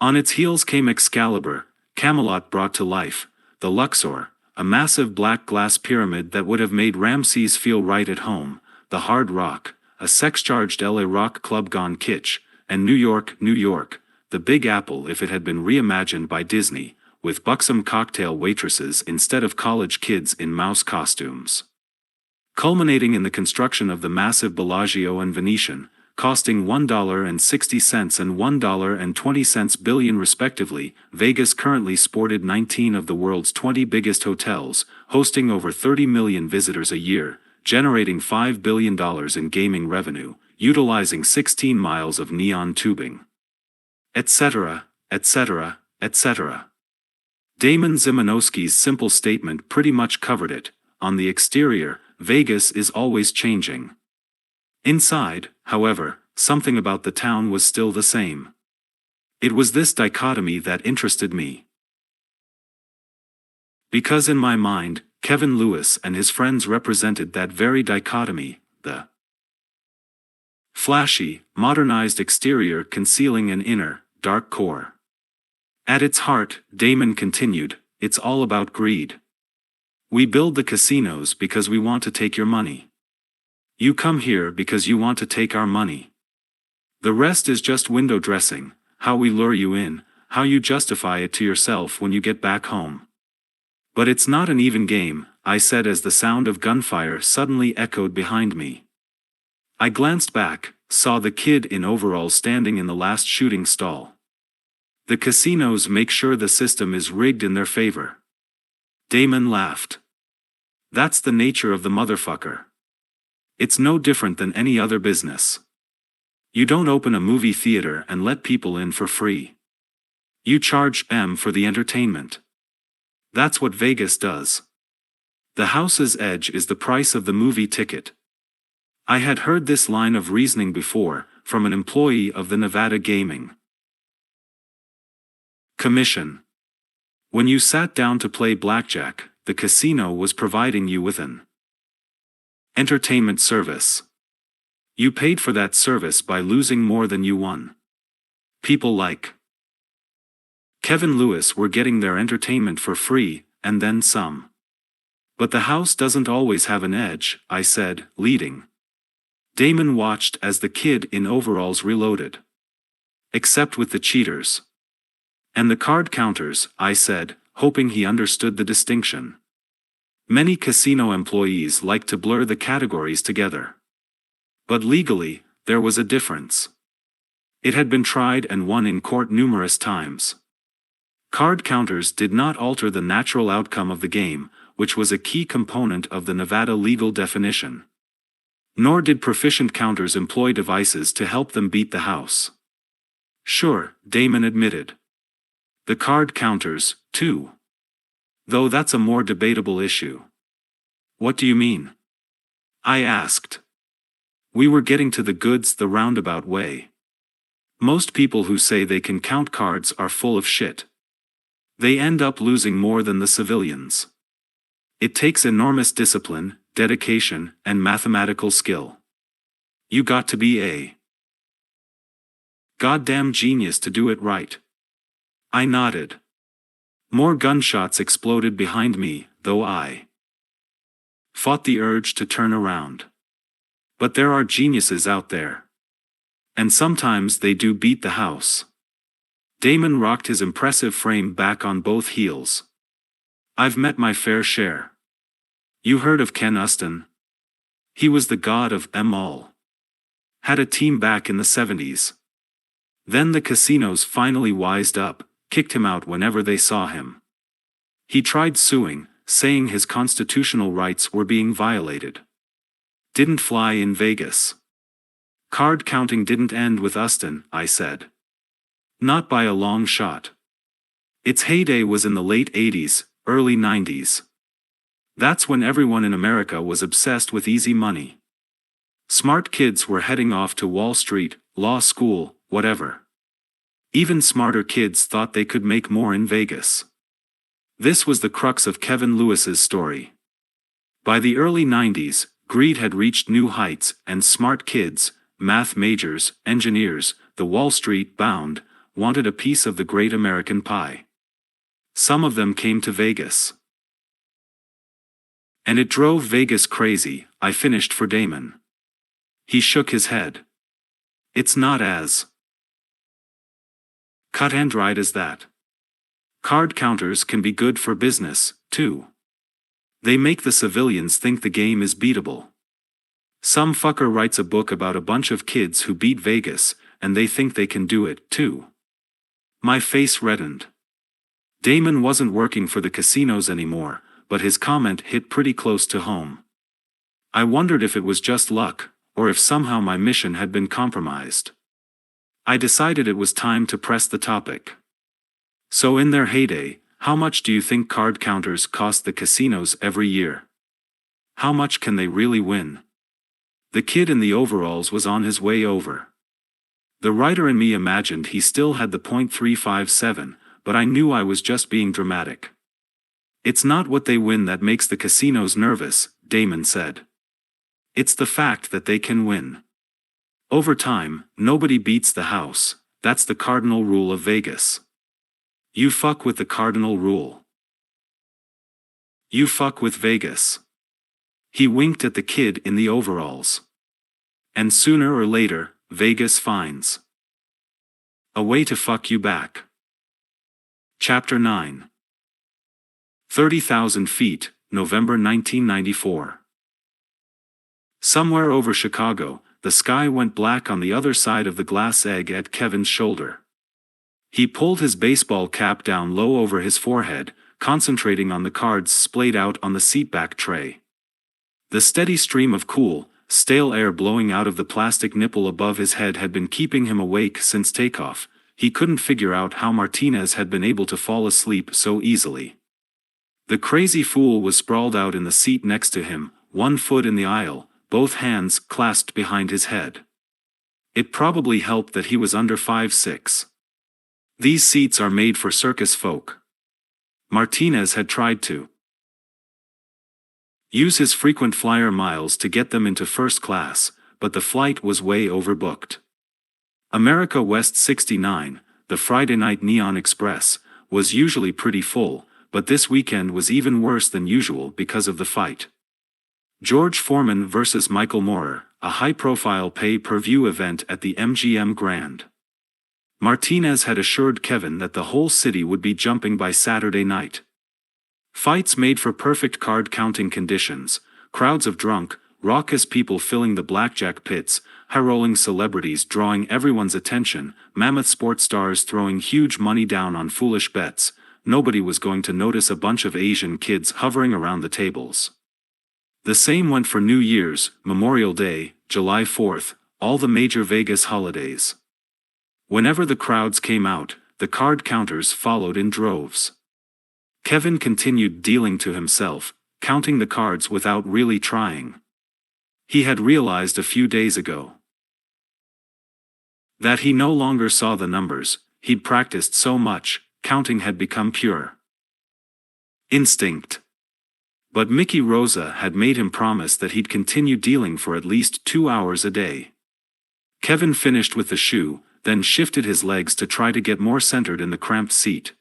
On its heels came Excalibur, Camelot brought to life, the Luxor, a massive black glass pyramid that would have made Ramses feel right at home, the Hard Rock, a sex-charged LA rock club gone kitsch, and New York, the Big Apple if it had been reimagined by Disney, with buxom cocktail waitresses instead of college kids in mouse costumes. Culminating in the construction of the massive Bellagio and Venetian, costing $1.60 and $1.20 billion respectively, Vegas currently sported 19 of the world's 20 biggest hotels, hosting over 30 million visitors a year, generating $5 billion in gaming revenue, utilizing 16 miles of neon tubing, etc., etc., etc. Damon Zimanowski's simple statement pretty much covered it. On the exterior, Vegas is always changing. Inside, however, something about the town was still the same. It was this dichotomy that interested me. Because in my mind, Kevin Lewis and his friends represented that very dichotomy, the flashy, modernized exterior concealing an inner, dark core. At its heart, Damon continued, it's all about greed. We build the casinos because we want to take your money. You come here because you want to take our money. The rest is just window dressing, how we lure you in, how you justify it to yourself when you get back home. But it's not an even game, I said as the sound of gunfire suddenly echoed behind me. I glanced back, saw the kid in overalls standing in the last shooting stall. The casinos make sure the system is rigged in their favor. Damon laughed. That's the nature of the motherfucker. It's no different than any other business. You don't open a movie theater and let people in for free. You charge them for the entertainment. That's what Vegas does. The house's edge is the price of the movie ticket. I had heard this line of reasoning before, from an employee of the Nevada Gaming Commission. When you sat down to play blackjack, the casino was providing you with an entertainment service. You paid for that service by losing more than you won. People like Kevin Lewis were getting their entertainment for free, and then some. But the house doesn't always have an edge, I said, leading. Damon watched as the kid in overalls reloaded. Except with the cheaters. And the card counters, I said, hoping he understood the distinction. Many casino employees like to blur the categories together. But legally, there was a difference. It had been tried and won in court numerous times. Card counters did not alter the natural outcome of the game, which was a key component of the Nevada legal definition. Nor did proficient counters employ devices to help them beat the house. Sure, Damon admitted. The card counters, too. Though that's a more debatable issue. What do you mean? I asked. We were getting to the goods the roundabout way. Most people who say they can count cards are full of shit. They end up losing more than the civilians. It takes enormous discipline, dedication, and mathematical skill. You got to be a goddamn genius to do it right. I nodded. More gunshots exploded behind me, though I fought the urge to turn around. But there are geniuses out there. And sometimes they do beat the house. Damon rocked his impressive frame back on both heels. I've met my fair share. You heard of Ken Uston? He was the god of them all. Had a team back in the 70s. Then the casinos finally wised up, kicked him out whenever they saw him. He tried suing, saying his constitutional rights were being violated. Didn't fly in Vegas. Card counting didn't end with Uston, I said. Not by a long shot. Its heyday was in the late 80s, early 90s. That's when everyone in America was obsessed with easy money. Smart kids were heading off to Wall Street, law school, whatever. Even smarter kids thought they could make more in Vegas. This was the crux of Kevin Lewis's story. By the early 90s, greed had reached new heights, and smart kids, math majors, engineers, the Wall Street bound, wanted a piece of the great American pie. Some of them came to Vegas. And it drove Vegas crazy, I finished for Damon. He shook his head. It's not as cut and dried as that. Card counters can be good for business, too. They make the civilians think the game is beatable. Some fucker writes a book about a bunch of kids who beat Vegas, and they think they can do it, too. My face reddened. Damon wasn't working for the casinos anymore, but his comment hit pretty close to home. I wondered if it was just luck, or if somehow my mission had been compromised. I decided it was time to press the topic. So in their heyday, how much do you think card counters cost the casinos every year? How much can they really win? The kid in the overalls was on his way over. The writer in me imagined he still had the .357, but I knew I was just being dramatic. It's not what they win that makes the casinos nervous, Damon said. It's the fact that they can win. Over time, nobody beats the house. That's the cardinal rule of Vegas. You fuck with the cardinal rule. You fuck with Vegas. He winked at the kid in the overalls. And sooner or later, Vegas finds a way to fuck you back. Chapter 9. 30,000 feet, November 1994. Somewhere over Chicago, the sky went black on the other side of the glass egg at Kevin's shoulder. He pulled his baseball cap down low over his forehead, concentrating on the cards splayed out on the seatback tray. The steady stream of cool, stale air blowing out of the plastic nipple above his head had been keeping him awake since takeoff. He couldn't figure out how Martinez had been able to fall asleep so easily. The crazy fool was sprawled out in the seat next to him, one foot in the aisle, both hands clasped behind his head. It probably helped that he was under 5'6". These seats are made for circus folk. Martinez had tried to use his frequent flyer miles to get them into first class, but the flight was way overbooked. America West 69, the Friday night Neon Express, was usually pretty full, but this weekend was even worse than usual because of the fight. George Foreman vs. Michael Moorer, a high-profile pay-per-view event at the MGM Grand. Martinez had assured Kevin that the whole city would be jumping by Saturday night. Fights made for perfect card-counting conditions, crowds of drunk, raucous people filling the blackjack pits, high-rolling celebrities drawing everyone's attention, mammoth sports stars throwing huge money down on foolish bets. Nobody was going to notice a bunch of Asian kids hovering around the tables. The same went for New Year's, Memorial Day, July 4th, all the major Vegas holidays. Whenever the crowds came out, the card counters followed in droves. Kevin continued dealing to himself, counting the cards without really trying. He had realized a few days ago that he no longer saw the numbers. He'd practiced so much, counting had become pure instinct. But Mickey Rosa had made him promise that he'd continue dealing for at least 2 hours a day. Kevin finished with the shoe, then shifted his legs to try to get more centered in the cramped seat.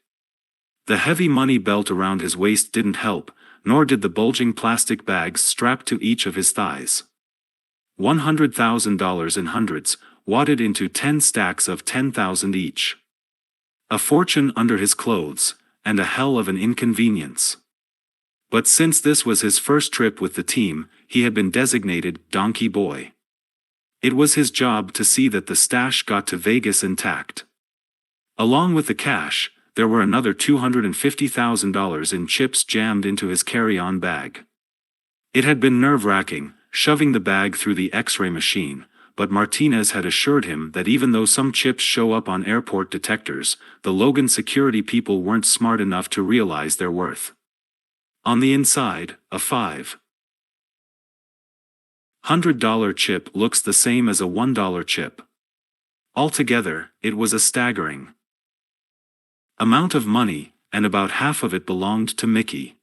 The heavy money belt around his waist didn't help, nor did the bulging plastic bags strapped to each of his thighs. $100,000 in hundreds, wadded into 10 stacks of 10,000 each. A fortune under his clothes, and a hell of an inconvenience. But since this was his first trip with the team, he had been designated Donkey Boy. It was his job to see that the stash got to Vegas intact. Along with the cash, there were another $250,000 in chips jammed into his carry-on bag. It had been nerve-wracking, shoving the bag through the X-ray machine, but Martinez had assured him that even though some chips show up on airport detectors, the Logan security people weren't smart enough to realize their worth. On the inside, a $500 chip looks the same as a $1 chip. Altogether, it was a staggering amount of money, and about half of it belonged to Mickey.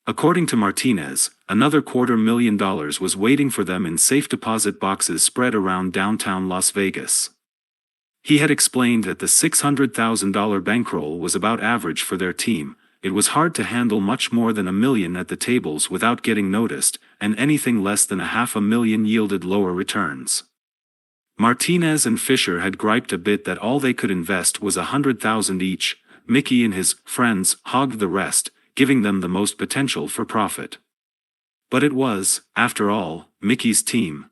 According to Martinez, another $250,000 was waiting for them in safe deposit boxes spread around downtown Las Vegas. He had explained that the $600,000 bankroll was about average for their team. It was hard to handle much more than $1 million at the tables without getting noticed, and anything less than $500,000 yielded lower returns. Martinez and Fisher had griped a bit that all they could invest was $100,000 each. Mickey and his friends hogged the rest, giving them the most potential for profit. But it was, after all, Mickey's team.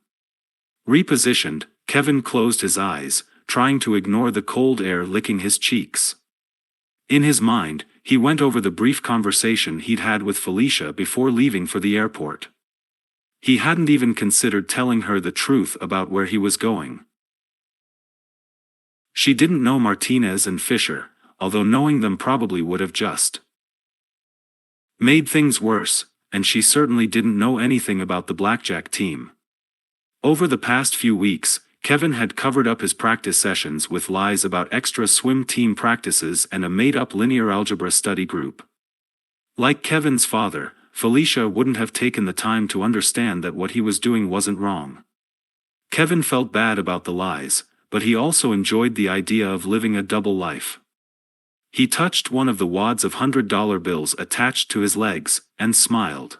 Repositioned, Kevin closed his eyes, trying to ignore the cold air licking his cheeks. In his mind, he went over the brief conversation he'd had with Felicia before leaving for the airport. He hadn't even considered telling her the truth about where he was going. She didn't know Martinez and Fisher, although knowing them probably would have just made things worse, and she certainly didn't know anything about the blackjack team. Over the past few weeks, Kevin had covered up his practice sessions with lies about extra swim team practices and a made-up linear algebra study group. Like Kevin's father, Felicia wouldn't have taken the time to understand that what he was doing wasn't wrong. Kevin felt bad about the lies, but he also enjoyed the idea of living a double life. He touched one of the wads of $100 bills attached to his legs, and smiled.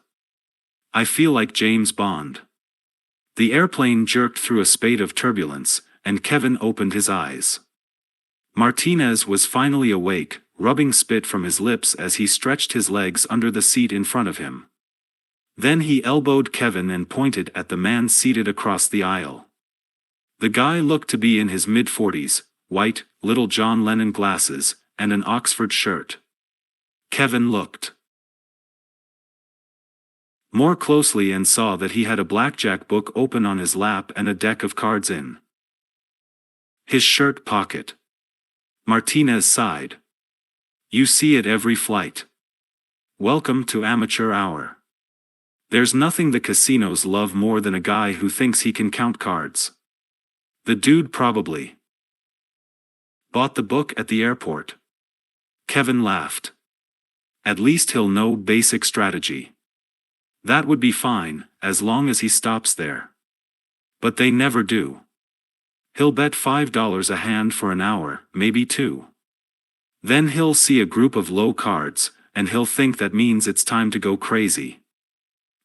"I feel like James Bond." The airplane jerked through a spate of turbulence, and Kevin opened his eyes. Martinez was finally awake, rubbing spit from his lips as he stretched his legs under the seat in front of him. Then he elbowed Kevin and pointed at the man seated across the aisle. The guy looked to be in his mid-40s, white, little John Lennon glasses, and an Oxford shirt. Kevin looked more closely and saw that he had a blackjack book open on his lap and a deck of cards in his shirt pocket. Martinez sighed. "You see it every flight. Welcome to amateur hour. There's nothing the casinos love more than a guy who thinks he can count cards. The dude probably bought the book at the airport." Kevin laughed. "At least he'll know basic strategy. That would be fine, as long as he stops there. But they never do. He'll bet $5 a hand for an hour, maybe two. Then he'll see a group of low cards, and he'll think that means it's time to go crazy.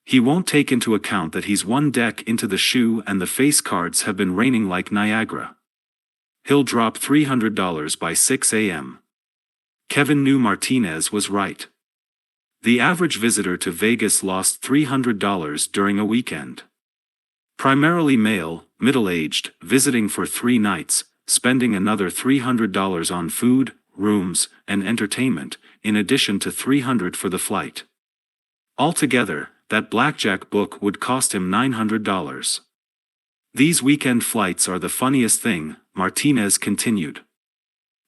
He won't take into account that he's one deck into the shoe and the face cards have been raining like Niagara. He'll drop $300 by 6 a.m. Kevin knew Martinez was right. The average visitor to Vegas lost $300 during a weekend. Primarily male, middle-aged, visiting for 3 nights, spending another $300 on food, rooms, and entertainment, in addition to $300 for the flight. Altogether, that blackjack book would cost him $900. These weekend flights are the funniest thing, Martinez continued.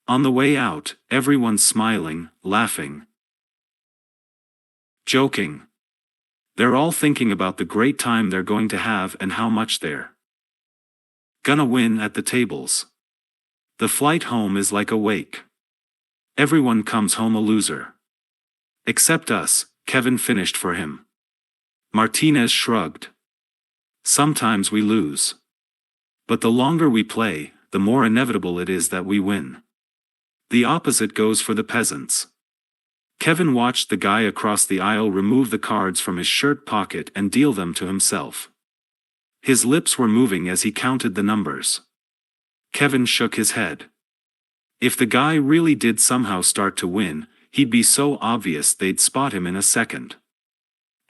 On the way out, everyone's smiling, laughing, joking. They're all thinking about the great time they're going to have and how much they're gonna win at the tables. The flight home is like a wake. Everyone comes home a loser. Except us, Kevin finished for him. Martinez shrugged. Sometimes we lose. But the longer we play, the more inevitable it is that we win. The opposite goes for the peasants. Kevin watched the guy across the aisle remove the cards from his shirt pocket and deal them to himself. His lips were moving as he counted the numbers. Kevin shook his head. If the guy really did somehow start to win, he'd be so obvious they'd spot him in a second.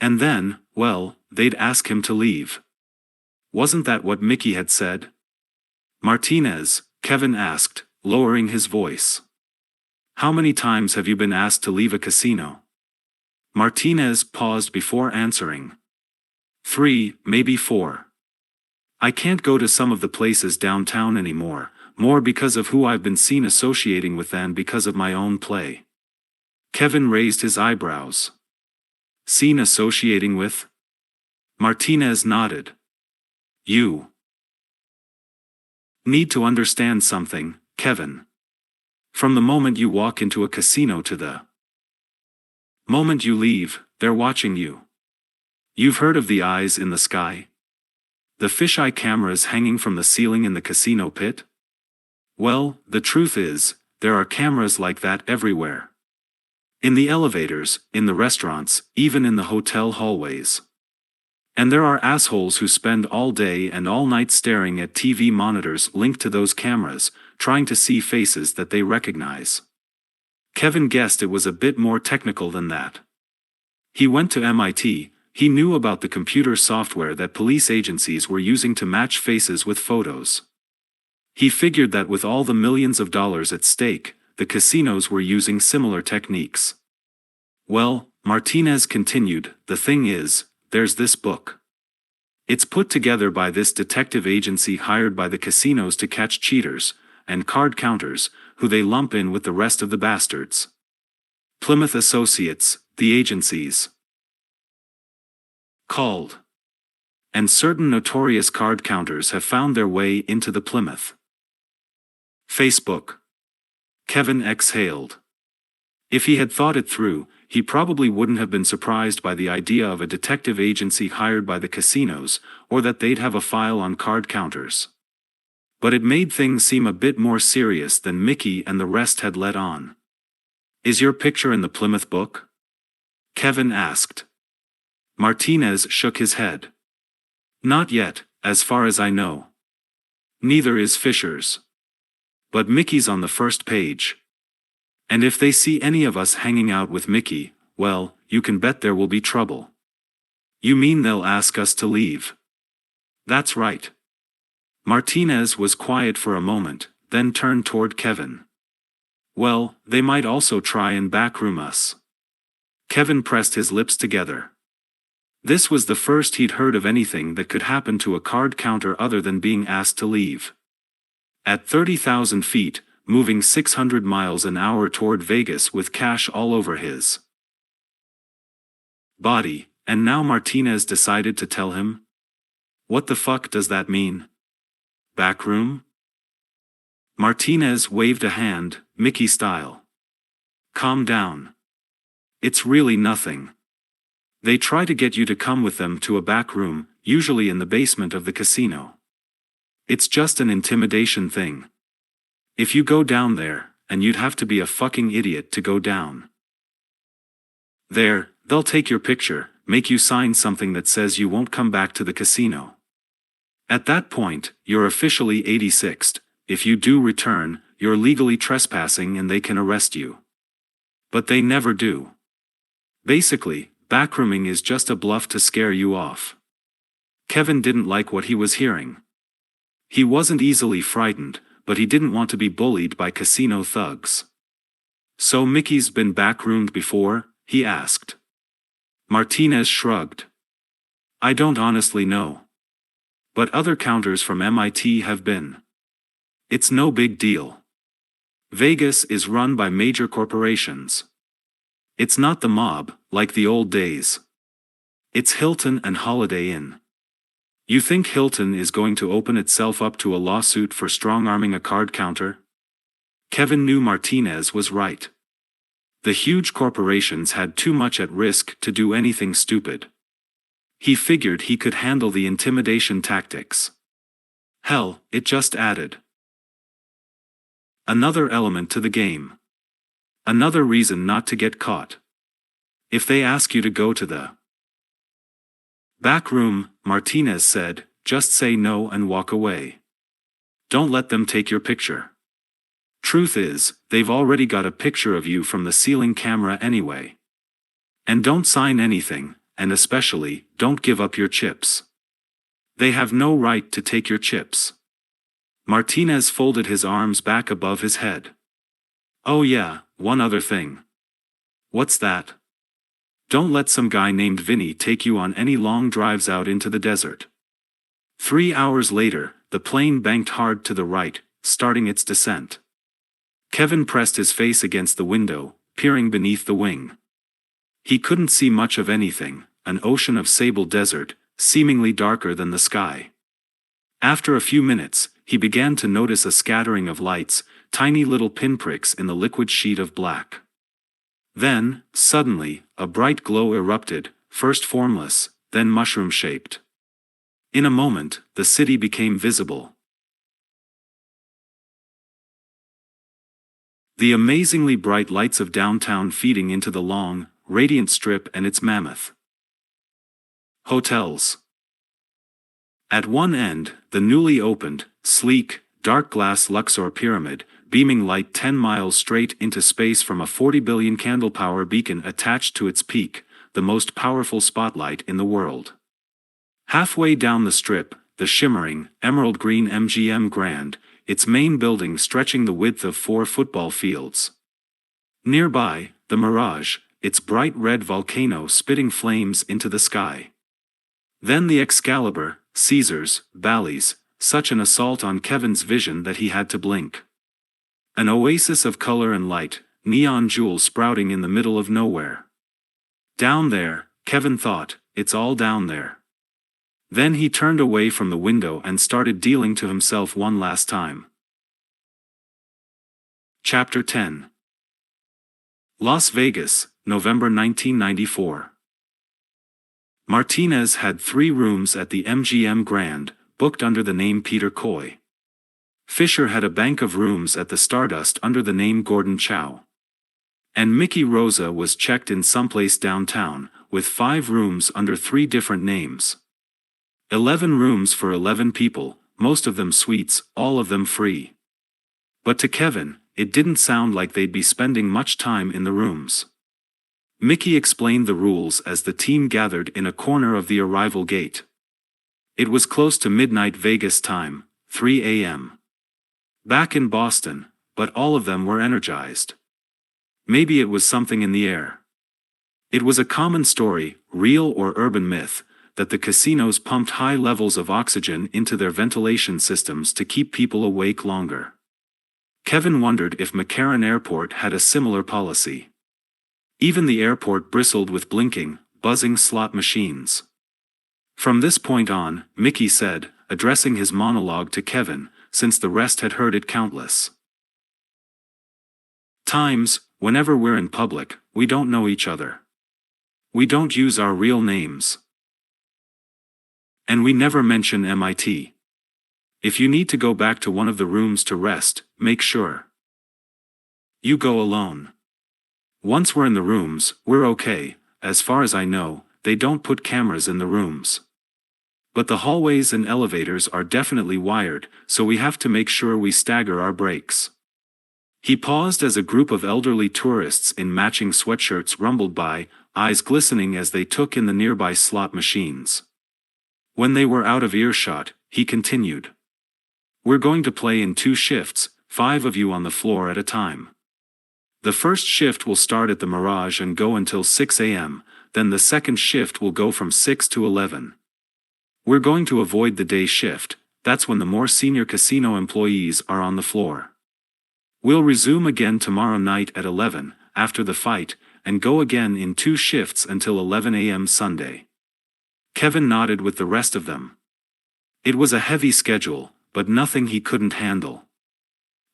And then, well, they'd ask him to leave. Wasn't that what Mickey had said? Martinez, Kevin asked, lowering his voice. How many times have you been asked to leave a casino? Martinez paused before answering. 3, maybe 4. I can't go to some of the places downtown anymore, more because of who I've been seen associating with than because of my own play. Kevin raised his eyebrows. Seen associating with? Martinez nodded. You need to understand something, Kevin. From the moment you walk into a casino to the moment you leave, they're watching you. You've heard of the eyes in the sky? The fisheye cameras hanging from the ceiling in the casino pit? Well, the truth is, there are cameras like that everywhere. In the elevators, in the restaurants, even in the hotel hallways. And there are assholes who spend all day and all night staring at TV monitors linked to those cameras, trying to see faces that they recognize. Kevin guessed it was a bit more technical than that. He went to MIT, he knew about the computer software that police agencies were using to match faces with photos. He figured that with all the millions of dollars at stake, the casinos were using similar techniques. Well, Martinez continued, the thing is, there's this book. It's put together by this detective agency hired by the casinos to catch cheaters, and card counters, who they lump in with the rest of the bastards. Plymouth Associates, the agencies called. And certain notorious card counters have found their way into the Plymouth Facebook. Kevin exhaled. If he had thought it through, he probably wouldn't have been surprised by the idea of a detective agency hired by the casinos, or that they'd have a file on card counters. But it made things seem a bit more serious than Mickey and the rest had let on. Is your picture in the Plymouth book? Kevin asked. Martinez shook his head. Not yet, as far as I know. Neither is Fisher's. But Mickey's on the first page. And if they see any of us hanging out with Mickey, well, you can bet there will be trouble. You mean they'll ask us to leave? That's right. Martinez was quiet for a moment, then turned toward Kevin. Well, they might also try and backroom us. Kevin pressed his lips together. This was the first he'd heard of anything that could happen to a card counter other than being asked to leave. At 30,000 feet, moving 600 miles an hour toward Vegas with cash all over his body, and now Martinez decided to tell him? What the fuck does that mean? Backroom? Martinez waved a hand, Mickey style. Calm down. It's really nothing. They try to get you to come with them to a back room, usually in the basement of the casino. It's just an intimidation thing. If you go down there, and you'd have to be a fucking idiot to go down there, they'll take your picture, make you sign something that says you won't come back to the casino. At that point, you're officially 86th. If you do return, you're legally trespassing and they can arrest you. But they never do. Basically, backrooming is just a bluff to scare you off. Kevin didn't like what he was hearing. He wasn't easily frightened, but he didn't want to be bullied by casino thugs. "So Mickey's been backroomed before?" he asked. Martinez shrugged. "I don't honestly know. But other counters from MIT have been. It's no big deal. Vegas is run by major corporations. It's not the mob, like the old days. It's Hilton and Holiday Inn. You think Hilton is going to open itself up to a lawsuit for strong-arming a card counter?" Kevin knew Martinez was right. The huge corporations had too much at risk to do anything stupid. He figured he could handle the intimidation tactics. Hell, it just added another element to the game. Another reason not to get caught. If they ask you to go to the back room, Martinez said, just say no and walk away. Don't let them take your picture. Truth is, they've already got a picture of you from the ceiling camera anyway. And don't sign anything, and especially, don't give up your chips. They have no right to take your chips. Martinez folded his arms back above his head. Oh yeah, one other thing. What's that? Don't let some guy named Vinny take you on any long drives out into the desert. 3 hours later, the plane banked hard to the right, starting its descent. Kevin pressed his face against the window, peering beneath the wing. He couldn't see much of anything, an ocean of sable desert, seemingly darker than the sky. After a few minutes, he began to notice a scattering of lights, tiny little pinpricks in the liquid sheet of black. Then, suddenly, a bright glow erupted, first formless, then mushroom-shaped. In a moment, the city became visible. The amazingly bright lights of downtown feeding into the long, radiant strip and its mammoth hotels. At one end, the newly opened, sleek, dark glass Luxor pyramid, beaming light 10 miles straight into space from a 40 billion candle power beacon attached to its peak, the most powerful spotlight in the world. Halfway down the strip, the shimmering, emerald green MGM Grand, its main building stretching the width of 4 football fields. Nearby, the Mirage, its bright red volcano spitting flames into the sky. Then the Excalibur, Caesars, Bally's, such an assault on Kevin's vision that he had to blink. An oasis of color and light, neon jewels sprouting in the middle of nowhere. Down there, Kevin thought, it's all down there. Then he turned away from the window and started dealing to himself one last time. Chapter 10. Las Vegas, November 1994. Martinez had 3 rooms at the MGM Grand, booked under the name Peter Coy. Fisher had a bank of rooms at the Stardust under the name Gordon Chow. And Mickey Rosa was checked in someplace downtown, with 5 rooms under 3 different names. 11 rooms for 11 people, most of them suites, all of them free. But to Kevin, it didn't sound like they'd be spending much time in the rooms. Mickey explained the rules as the team gathered in a corner of the arrival gate. It was close to midnight Vegas time, 3 a.m. Back in Boston, but all of them were energized. Maybe it was something in the air. It was a common story, real or urban myth, that the casinos pumped high levels of oxygen into their ventilation systems to keep people awake longer. Kevin wondered if McCarran Airport had a similar policy. Even the airport bristled with blinking, buzzing slot machines. From this point on, Mickey said, addressing his monologue to Kevin, since the rest had heard it countless times, whenever we're in public, we don't know each other. We don't use our real names. And we never mention MIT. If you need to go back to one of the rooms to rest, make sure you go alone. Once we're in the rooms, we're okay. As far as I know, they don't put cameras in the rooms. But the hallways and elevators are definitely wired, so we have to make sure we stagger our breaks." He paused as a group of elderly tourists in matching sweatshirts rumbled by, eyes glistening as they took in the nearby slot machines. When they were out of earshot, he continued. "We're going to play in 2 shifts, 5 of you on the floor at a time. The first shift will start at the Mirage and go until 6 a.m., then the second shift will go from 6 to 11. We're going to avoid the day shift, that's when the more senior casino employees are on the floor. We'll resume again tomorrow night at 11, after the fight, and go again in 2 shifts until 11 a.m. Sunday." Kevin nodded with the rest of them. It was a heavy schedule, but nothing he couldn't handle.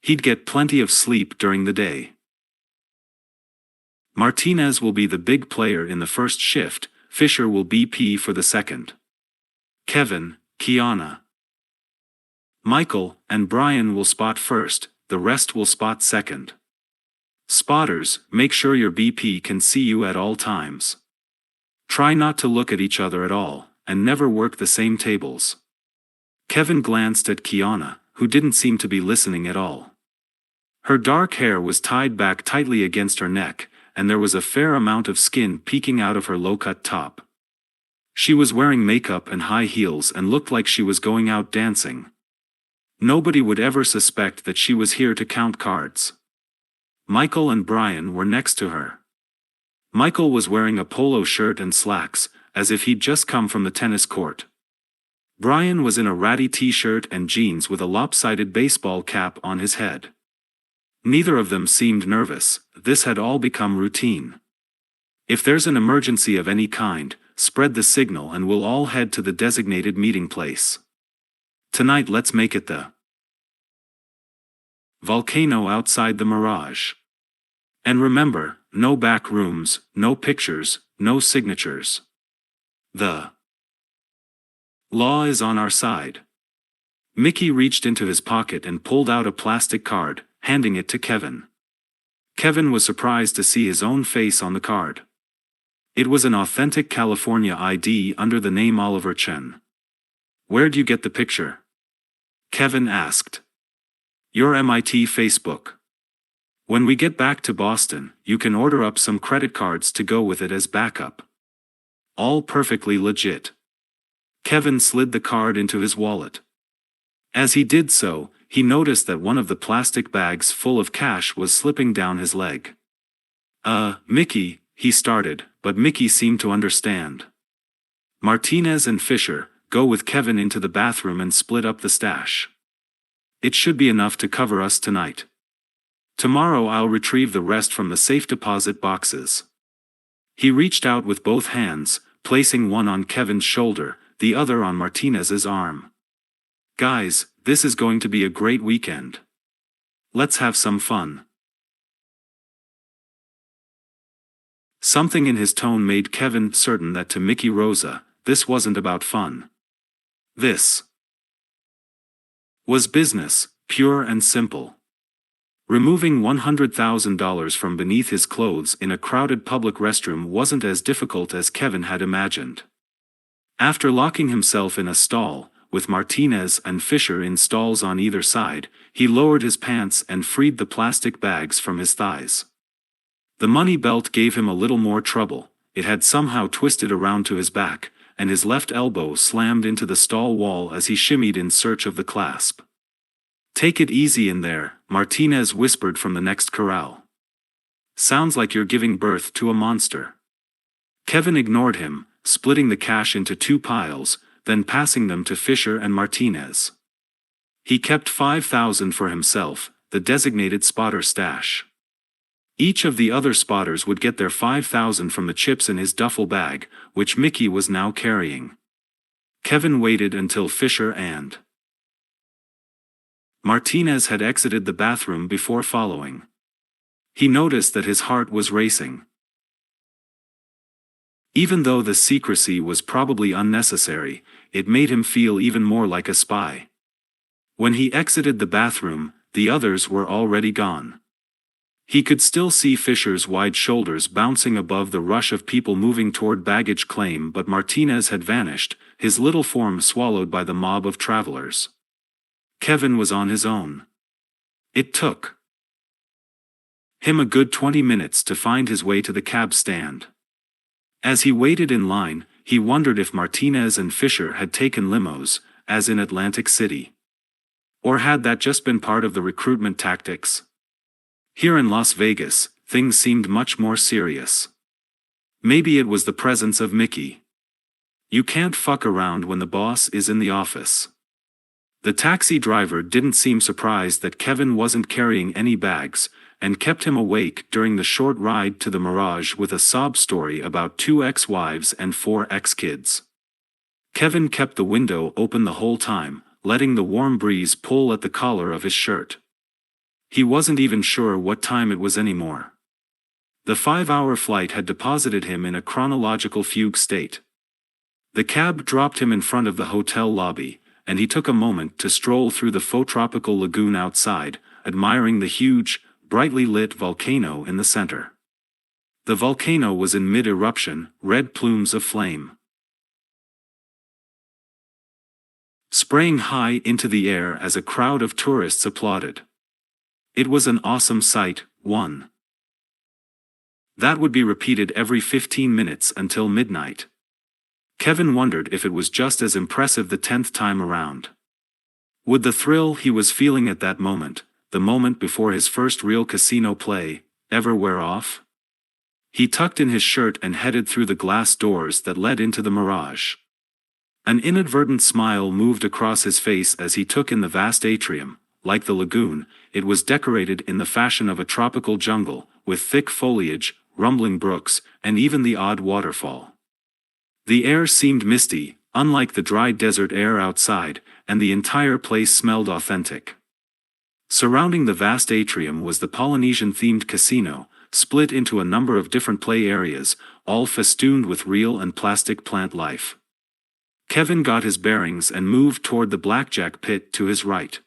He'd get plenty of sleep during the day. Martinez will be the big player in the first shift, Fisher will BP for the second. Kevin, Kiana, Michael, and Brian will spot first, the rest will spot second. Spotters, make sure your BP can see you at all times. Try not to look at each other at all, and never work the same tables. Kevin glanced at Kiana, who didn't seem to be listening at all. Her dark hair was tied back tightly against her neck, and there was a fair amount of skin peeking out of her low-cut top. She was wearing makeup and high heels and looked like she was going out dancing. Nobody would ever suspect that she was here to count cards. Michael and Brian were next to her. Michael was wearing a polo shirt and slacks, as if he'd just come from the tennis court. Brian was in a ratty t-shirt and jeans with a lopsided baseball cap on his head. Neither of them seemed nervous, this had all become routine. If there's an emergency of any kind, spread the signal and we'll all head to the designated meeting place. Tonight let's make it the volcano outside the Mirage. And remember, no back rooms, no pictures, no signatures. The law is on our side. Mickey reached into his pocket and pulled out a plastic card, handing it to Kevin. Kevin was surprised to see his own face on the card. It was an authentic California ID under the name Oliver Chen. "Where'd you get the picture?" Kevin asked. "Your MIT Facebook. When we get back to Boston, you can order up some credit cards to go with it as backup. All perfectly legit." Kevin slid the card into his wallet. As he did so, he noticed that one of the plastic bags full of cash was slipping down his leg. Mickey," he started, but Mickey seemed to understand. "Martinez and Fisher, go with Kevin into the bathroom and split up the stash. It should be enough to cover us tonight. Tomorrow I'll retrieve the rest from the safe deposit boxes." He reached out with both hands, placing one on Kevin's shoulder, the other on Martinez's arm. "Guys, this is going to be a great weekend. Let's have some fun." Something in his tone made Kevin certain that to Mickey Rosa, this wasn't about fun. This was business, pure and simple. Removing $100,000 from beneath his clothes in a crowded public restroom wasn't as difficult as Kevin had imagined. After locking himself in a stall, with Martinez and Fisher in stalls on either side, he lowered his pants and freed the plastic bags from his thighs. The money belt gave him a little more trouble, it had somehow twisted around to his back, and his left elbow slammed into the stall wall as he shimmied in search of the clasp. "Take it easy in there," Martinez whispered from the next corral. "Sounds like you're giving birth to a monster." Kevin ignored him, splitting the cash into 2 piles, then passing them to Fisher and Martinez. He kept $5,000 for himself, the designated spotter stash. Each of the other spotters would get their $5,000 from the chips in his duffel bag, which Mickey was now carrying. Kevin waited until Fisher and Martinez had exited the bathroom before following. He noticed that his heart was racing. Even though the secrecy was probably unnecessary, it made him feel even more like a spy. When he exited the bathroom, the others were already gone. He could still see Fisher's wide shoulders bouncing above the rush of people moving toward baggage claim, but Martinez had vanished, his little form swallowed by the mob of travelers. Kevin was on his own. It took him a good 20 minutes to find his way to the cab stand. As he waited in line, he wondered if Martinez and Fisher had taken limos, as in Atlantic City. Or had that just been part of the recruitment tactics? Here in Las Vegas, things seemed much more serious. Maybe it was the presence of Mickey. You can't fuck around when the boss is in the office. The taxi driver didn't seem surprised that Kevin wasn't carrying any bags, and kept him awake during the short ride to the Mirage with a sob story about 2 ex-wives and 4 ex-kids. Kevin kept the window open the whole time, letting the warm breeze pull at the collar of his shirt. He wasn't even sure what time it was anymore. The 5-hour flight had deposited him in a chronological fugue state. The cab dropped him in front of the hotel lobby, and he took a moment to stroll through the faux tropical lagoon outside, admiring the huge, brightly lit volcano in the center. The volcano was in mid-eruption, red plumes of flame spraying high into the air as a crowd of tourists applauded. It was an awesome sight, one that would be repeated every 15 minutes until midnight. Kevin wondered if it was just as impressive the 10th time around. Would the thrill he was feeling at that moment, the moment before his first real casino play, ever wear off? He tucked in his shirt and headed through the glass doors that led into the Mirage. An inadvertent smile moved across his face as he took in the vast atrium. Like the lagoon, it was decorated in the fashion of a tropical jungle, with thick foliage, rumbling brooks, and even the odd waterfall. The air seemed misty, unlike the dry desert air outside, and the entire place smelled authentic. Surrounding the vast atrium was the Polynesian-themed casino, split into a number of different play areas, all festooned with real and plastic plant life. Kevin got his bearings and moved toward the blackjack pit to his right.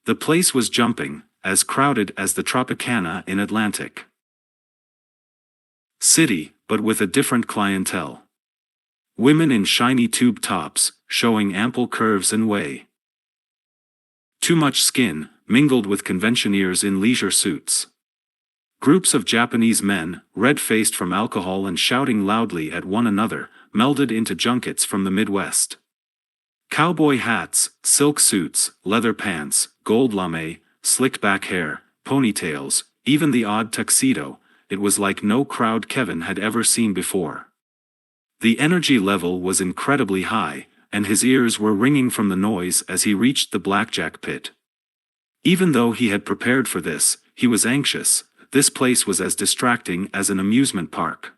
The place was jumping, as crowded as the Tropicana in Atlantic City, but with a different clientele. Women in shiny tube tops, showing ample curves and way. Too much skin, mingled with conventioneers in leisure suits. Groups of Japanese men, red-faced from alcohol and shouting loudly at one another, melded into junkets from the Midwest. Cowboy hats, silk suits, leather pants, gold lame, slicked-back hair, ponytails, even the odd tuxedo, it was like no crowd Kevin had ever seen before. The energy level was incredibly high, and his ears were ringing from the noise as he reached the blackjack pit. Even though he had prepared for this, he was anxious. This place was as distracting as an amusement park.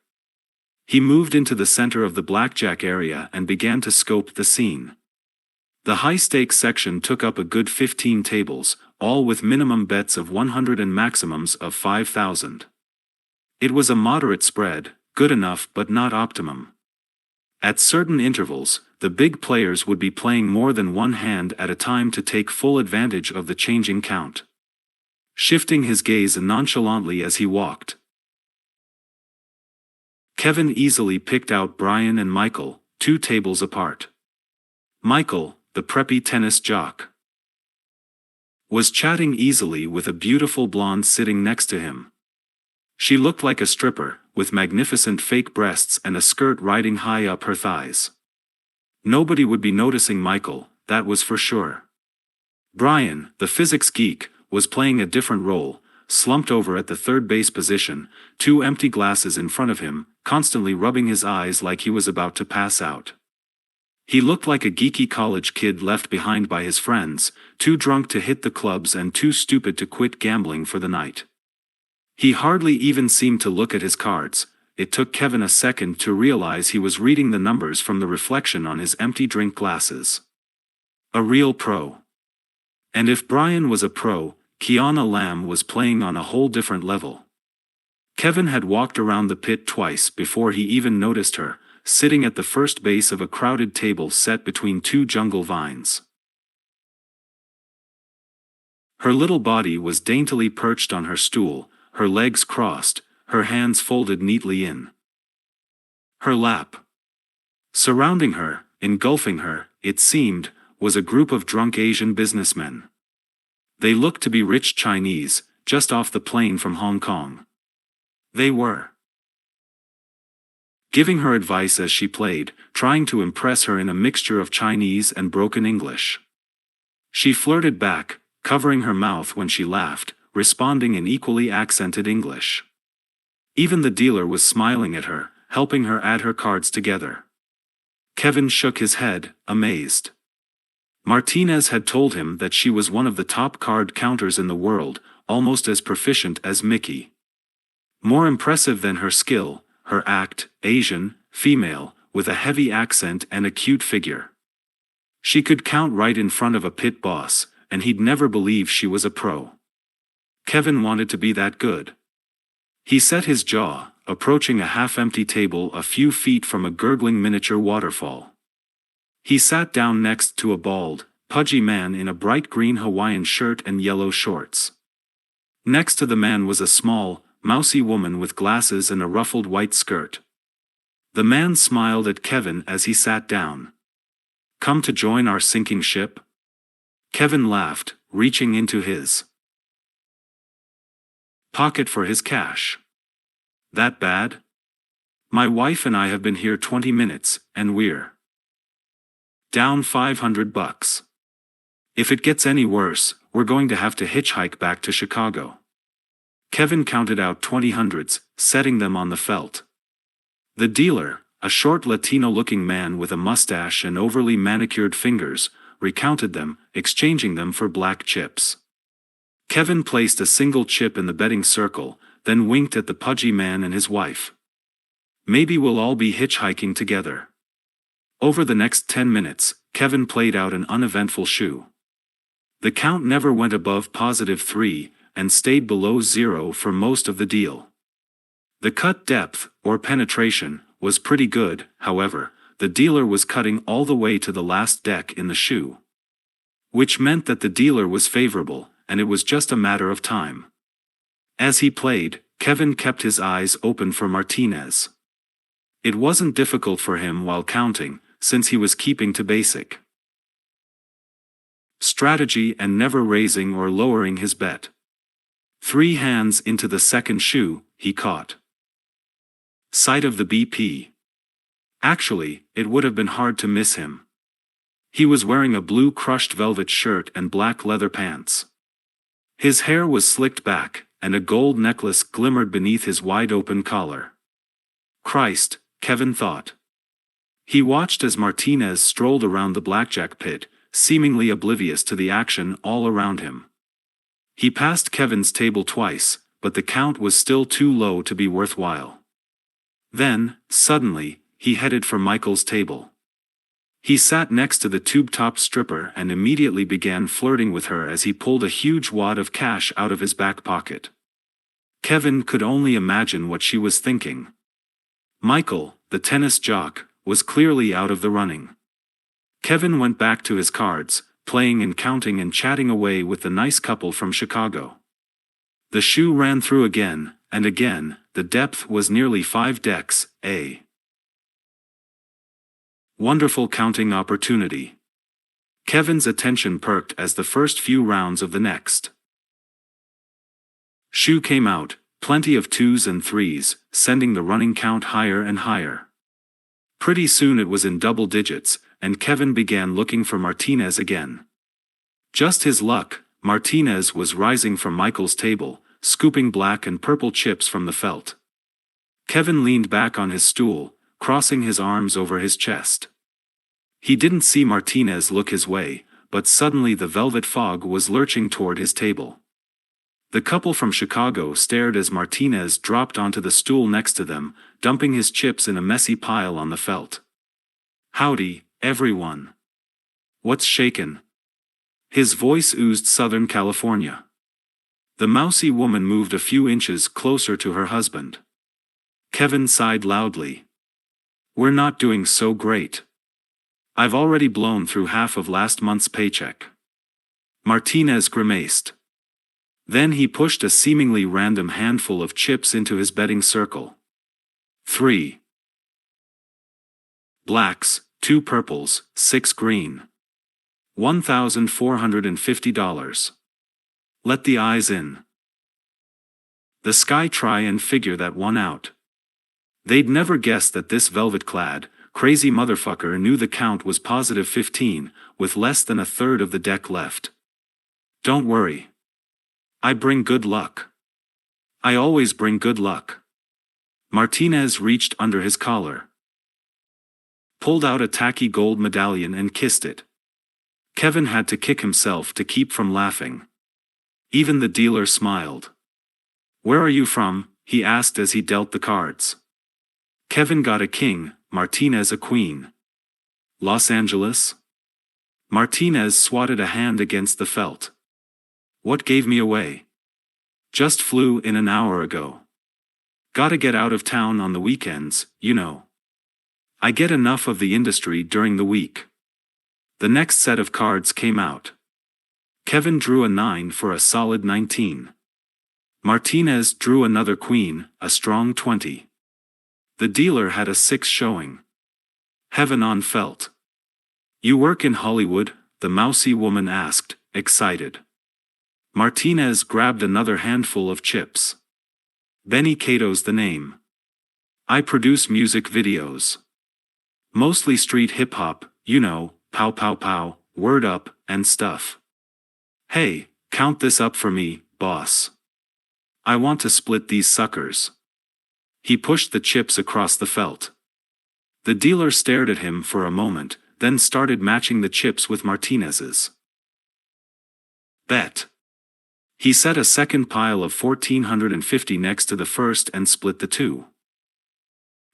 He moved into the center of the blackjack area and began to scope the scene. The high-stakes section took up a good 15 tables, all with minimum bets of 100 and maximums of 5,000. It was a moderate spread, good enough but not optimum. At certain intervals, the big players would be playing more than one hand at a time to take full advantage of the changing count. Shifting his gaze nonchalantly as he walked, Kevin easily picked out Brian and Michael, 2 tables apart. Michael, the preppy tennis jock, was chatting easily with a beautiful blonde sitting next to him. She looked like a stripper, with magnificent fake breasts and a skirt riding high up her thighs. Nobody would be noticing Michael, that was for sure. Brian, the physics geek, was playing a different role, slumped over at the third base position, 2 empty glasses in front of him, constantly rubbing his eyes like he was about to pass out. He looked like a geeky college kid left behind by his friends, too drunk to hit the clubs and too stupid to quit gambling for the night. He hardly even seemed to look at his cards. It took Kevin a second to realize he was reading the numbers from the reflection on his empty drink glasses. A real pro. And if Brian was a pro, Kiana Lamb was playing on a whole different level. Kevin had walked around the pit twice before he even noticed her, sitting at the first base of a crowded table set between 2 jungle vines. Her little body was daintily perched on her stool, her legs crossed, her hands folded neatly in her lap. Surrounding her, engulfing her, it seemed, was a group of drunk Asian businessmen. They looked to be rich Chinese, just off the plane from Hong Kong. They were giving her advice as she played, trying to impress her in a mixture of Chinese and broken English. She flirted back, covering her mouth when she laughed, responding in equally accented English. Even the dealer was smiling at her, helping her add her cards together. Kevin shook his head, amazed. Martinez had told him that she was one of the top card counters in the world, almost as proficient as Mickey. More impressive than her skill, her act, Asian, female, with a heavy accent and a cute figure. She could count right in front of a pit boss, and he'd never believe she was a pro. Kevin wanted to be that good. He set his jaw, approaching a half-empty table a few feet from a gurgling miniature waterfall. He sat down next to a bald, pudgy man in a bright green Hawaiian shirt and yellow shorts. Next to the man was a small, mousy woman with glasses and a ruffled white skirt. The man smiled at Kevin as he sat down. "Come to join our sinking ship?" Kevin laughed, reaching into his pocket for his cash. "That bad? My wife and I have been here 20 minutes, and we're down $500. If it gets any worse, we're going to have to hitchhike back to Chicago." Kevin counted out 20 hundreds, setting them on the felt. The dealer, a short Latino-looking man with a mustache and overly manicured fingers, recounted them, exchanging them for black chips. Kevin placed a single chip in the betting circle, then winked at the pudgy man and his wife. "Maybe we'll all be hitchhiking together." Over the next 10 minutes, Kevin played out an uneventful shoe. The count never went above +3, and stayed below 0 for most of the deal. The cut depth, or penetration, was pretty good, however. The dealer was cutting all the way to the last deck in the shoe. Which meant that the dealer was favorable, and it was just a matter of time. As he played, Kevin kept his eyes open for Martinez. It wasn't difficult for him while counting, since he was keeping to basic strategy and never raising or lowering his bet. 3 hands into the second shoe, he caught sight of the BP. Actually, it would have been hard to miss him. He was wearing a blue crushed velvet shirt and black leather pants. His hair was slicked back, and a gold necklace glimmered beneath his wide-open collar. Christ, Kevin thought. He watched as Martinez strolled around the blackjack pit, seemingly oblivious to the action all around him. He passed Kevin's table twice, but the count was still too low to be worthwhile. Then, suddenly, he headed for Michael's table. He sat next to the tube-top stripper and immediately began flirting with her as he pulled a huge wad of cash out of his back pocket. Kevin could only imagine what she was thinking. Michael, the tennis jock, was clearly out of the running. Kevin went back to his cards, playing and counting and chatting away with the nice couple from Chicago. The shoe ran through again, and again. The depth was nearly 5 decks, a wonderful counting opportunity. Kevin's attention perked as the first few rounds of the next shoe came out, plenty of 2s and 3s, sending the running count higher and higher. Pretty soon it was in double digits, and Kevin began looking for Martinez again. Just his luck, Martinez was rising from Michael's table, scooping black and purple chips from the felt. Kevin leaned back on his stool, crossing his arms over his chest. He didn't see Martinez look his way, but suddenly the velvet fog was lurching toward his table. The couple from Chicago stared as Martinez dropped onto the stool next to them, dumping his chips in a messy pile on the felt. "Howdy, everyone. What's shakin'?" His voice oozed Southern California. The mousy woman moved a few inches closer to her husband. Kevin sighed loudly. "We're not doing so great. I've already blown through half of last month's paycheck." Martinez grimaced. Then he pushed a seemingly random handful of chips into his betting circle. 3 blacks, 2 purples, 6 green. $1,450. Let the eyes in. The sky try and figure that one out. They'd never guessed that this velvet-clad, crazy motherfucker knew the count was positive 15, with less than a third of the deck left. Don't worry. I bring good luck. I always bring good luck. Martinez reached under his collar, pulled out a tacky gold medallion and kissed it. Kevin had to kick himself to keep from laughing. Even the dealer smiled. Where are you from? He asked as he dealt the cards. Kevin got a king, Martinez a queen. Los Angeles? Martinez swatted a hand against the felt. What gave me away? Just flew in an hour ago. Gotta get out of town on the weekends, you know. I get enough of the industry during the week. The next set of cards came out. Kevin drew a 9 for a solid 19. Martinez drew another queen, a strong 20. The dealer had a 6 showing. Heaven on felt. You work in Hollywood? The mousy woman asked, excited. Martinez grabbed another handful of chips. Benny Cato's the name. I produce music videos. Mostly street hip-hop, you know, pow pow pow, word up, and stuff. Hey, count this up for me, boss. I want to split these suckers. He pushed the chips across the felt. The dealer stared at him for a moment, then started matching the chips with Martinez's. Bet. He set a second pile of 1,450 next to the first and split the 2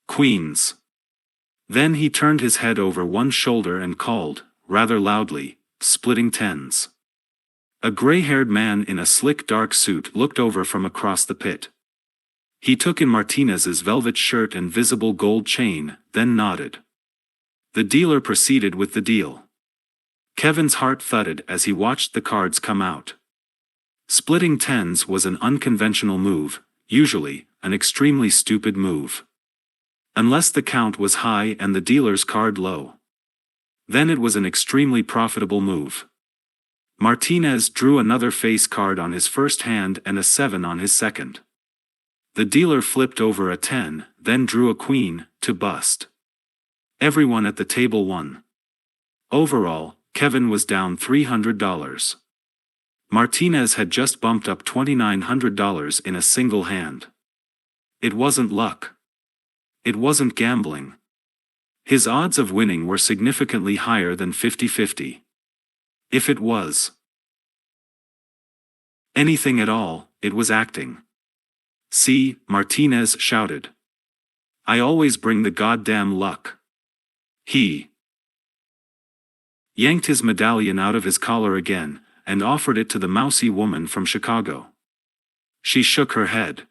queens. Then he turned his head over one shoulder and called, rather loudly, splitting 10s. A gray-haired man in a slick dark suit looked over from across the pit. He took in Martinez's velvet shirt and visible gold chain, then nodded. The dealer proceeded with the deal. Kevin's heart thudded as he watched the cards come out. Splitting 10s was an unconventional move, usually, an extremely stupid move. Unless the count was high and the dealer's card low. Then it was an extremely profitable move. Martinez drew another face card on his first hand and a 7 on his second. The dealer flipped over a 10, then drew a queen, to bust. Everyone at the table won. Overall, Kevin was down $300. Martinez had just bumped up $2,900 in a single hand. It wasn't luck. It wasn't gambling. His odds of winning were significantly higher than 50-50. If it was anything at all, it was acting. See, Martinez shouted. I always bring the goddamn luck. He yanked his medallion out of his collar again, and offered it to the mousy woman from Chicago. She shook her head.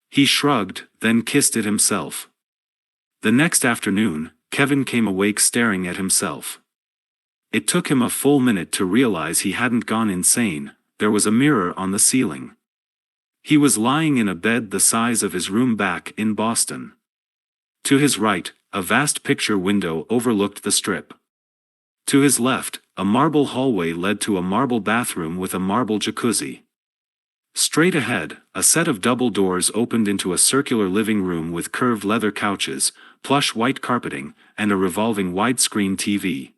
He shrugged, then kissed it himself. The next afternoon, Kevin came awake staring at himself. It took him a full minute to realize he hadn't gone insane. There was a mirror on the ceiling. He was lying in a bed the size of his room back in Boston. To his right, a vast picture window overlooked the Strip. To his left, a marble hallway led to a marble bathroom with a marble jacuzzi. Straight ahead, a set of double doors opened into a circular living room with curved leather couches, plush white carpeting, and a revolving widescreen TV.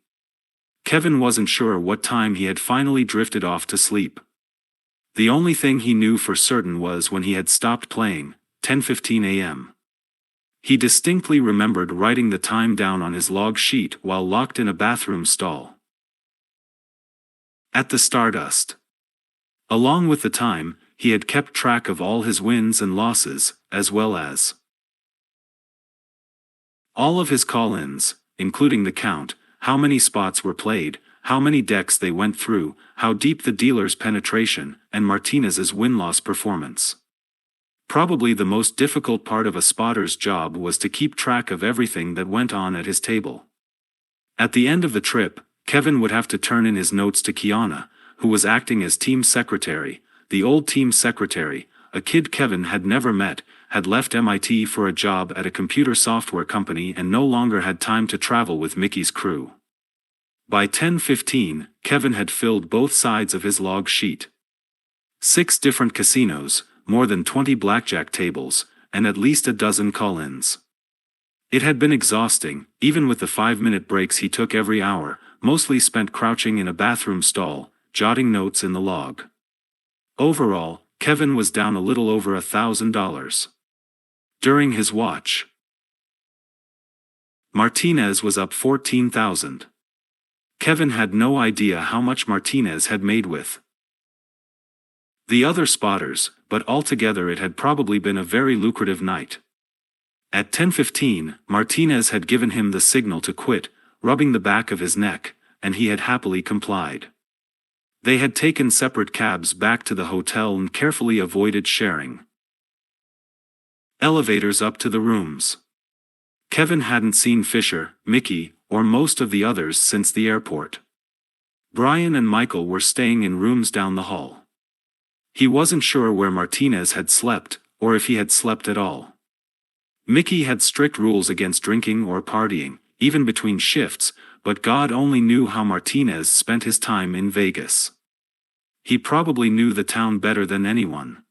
Kevin wasn't sure what time he had finally drifted off to sleep. The only thing he knew for certain was when he had stopped playing, 10:15 a.m. He distinctly remembered writing the time down on his log sheet while locked in a bathroom stall. At the Stardust. Along with the time, he had kept track of all his wins and losses, as well as all of his call-ins, including the count, how many spots were played, how many decks they went through, how deep the dealer's penetration, and Martinez's win-loss performance. Probably the most difficult part of a spotter's job was to keep track of everything that went on at his table. At the end of the trip, Kevin would have to turn in his notes to Kiana, who was acting as team secretary, the old team secretary, a kid Kevin had never met, had left MIT for a job at a computer software company and no longer had time to travel with Mickey's crew. By 10:15, Kevin had filled both sides of his log sheet. 6 different casinos, more than 20 blackjack tables, and at least a dozen call-ins. It had been exhausting, even with the 5-minute breaks he took every hour, mostly spent crouching in a bathroom stall, jotting notes in the log. Overall, Kevin was down a little over $1,000. During his watch, Martinez was up $14,000. Kevin had no idea how much Martinez had made with the other spotters, but altogether it had probably been a very lucrative night. At 10:15, Martinez had given him the signal to quit, rubbing the back of his neck, and he had happily complied. They had taken separate cabs back to the hotel and carefully avoided sharing elevators up to the rooms. Kevin hadn't seen Fisher, Mickey, or most of the others since the airport. Brian and Michael were staying in rooms down the hall. He wasn't sure where Martinez had slept, or if he had slept at all. Mickey had strict rules against drinking or partying, even between shifts, but God only knew how Martinez spent his time in Vegas. He probably knew the town better than anyone.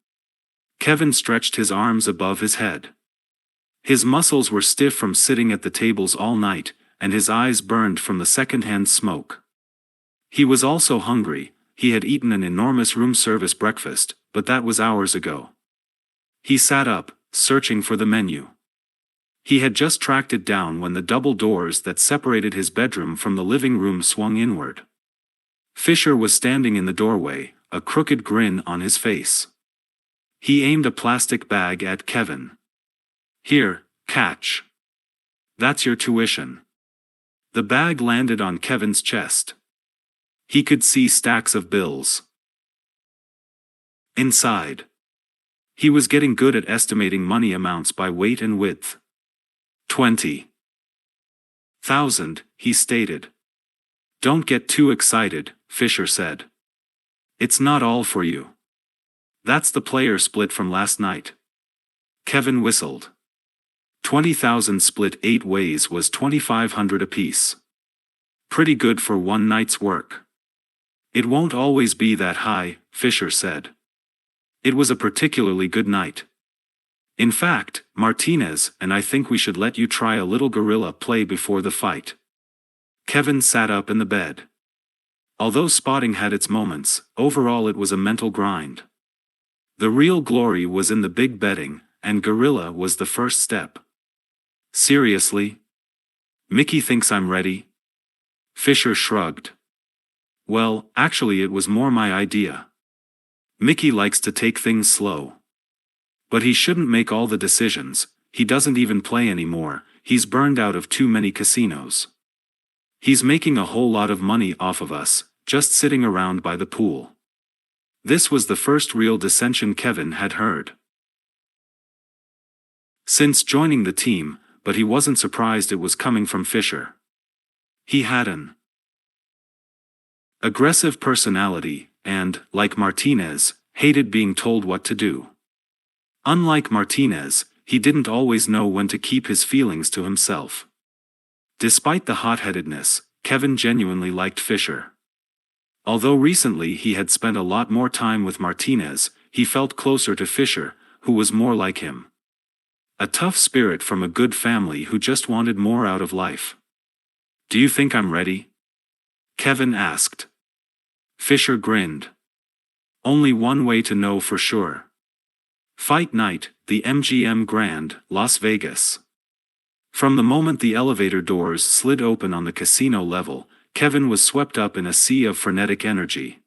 Kevin stretched his arms above his head. His muscles were stiff from sitting at the tables all night, and his eyes burned from the second-hand smoke. He was also hungry. He had eaten an enormous room service breakfast, but that was hours ago. He sat up, searching for the menu. He had just tracked it down when the double doors that separated his bedroom from the living room swung inward. Fisher was standing in the doorway, a crooked grin on his face. He aimed a plastic bag at Kevin. "Here, catch. That's your tuition." The bag landed on Kevin's chest. He could see stacks of bills inside. He was getting good at estimating money amounts by weight and width. 20,000, he stated. "Don't get too excited," Fisher said. "It's not all for you. That's the player split from last night." Kevin whistled. 20,000 split 8 ways was $2,500 apiece. Pretty good for one night's work. "It won't always be that high," Fisher said. "It was a particularly good night. In fact, Martinez and I think we should let you try a little guerrilla play before the fight." Kevin sat up in the bed. Although spotting had its moments, overall it was a mental grind. The real glory was in the big betting, and guerrilla was the first step. "Seriously? Mickey thinks I'm ready?" Fisher shrugged. "Well, actually it was more my idea. Mickey likes to take things slow. But he shouldn't make all the decisions. He doesn't even play anymore. He's burned out of too many casinos. He's making a whole lot of money off of us, just sitting around by the pool." This was the first real dissension Kevin had heard since joining the team, but he wasn't surprised it was coming from Fisher. He had an aggressive personality, and, like Martinez, hated being told what to do. Unlike Martinez, he didn't always know when to keep his feelings to himself. Despite the hot-headedness, Kevin genuinely liked Fisher. Although recently he had spent a lot more time with Martinez, he felt closer to Fisher, who was more like him. A tough spirit from a good family who just wanted more out of life. "Do you think I'm ready?" Kevin asked. Fisher grinned. "Only one way to know for sure. Fight night, the MGM Grand, Las Vegas." From the moment the elevator doors slid open on the casino level, Kevin was swept up in a sea of frenetic energy.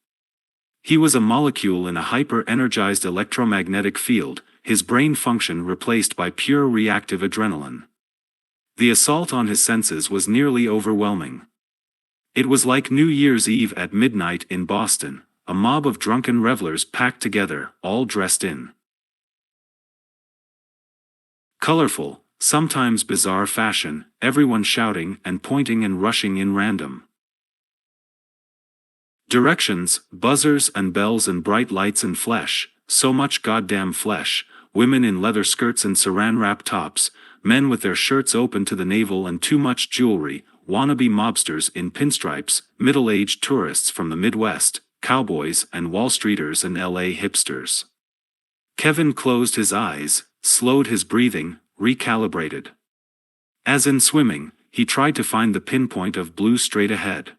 He was a molecule in a hyper-energized electromagnetic field, his brain function replaced by pure reactive adrenaline. The assault on his senses was nearly overwhelming. It was like New Year's Eve at midnight in Boston, a mob of drunken revelers packed together, all dressed in colorful, sometimes bizarre fashion, everyone shouting and pointing and rushing in random Directions, buzzers and bells and bright lights and flesh, so much goddamn flesh, women in leather skirts and saran-wrap tops, men with their shirts open to the navel and too much jewelry, wannabe mobsters in pinstripes, middle-aged tourists from the Midwest, cowboys and Wall Streeters and LA hipsters. Kevin closed his eyes, slowed his breathing, recalibrated. As in swimming, he tried to find the pinpoint of blue straight ahead.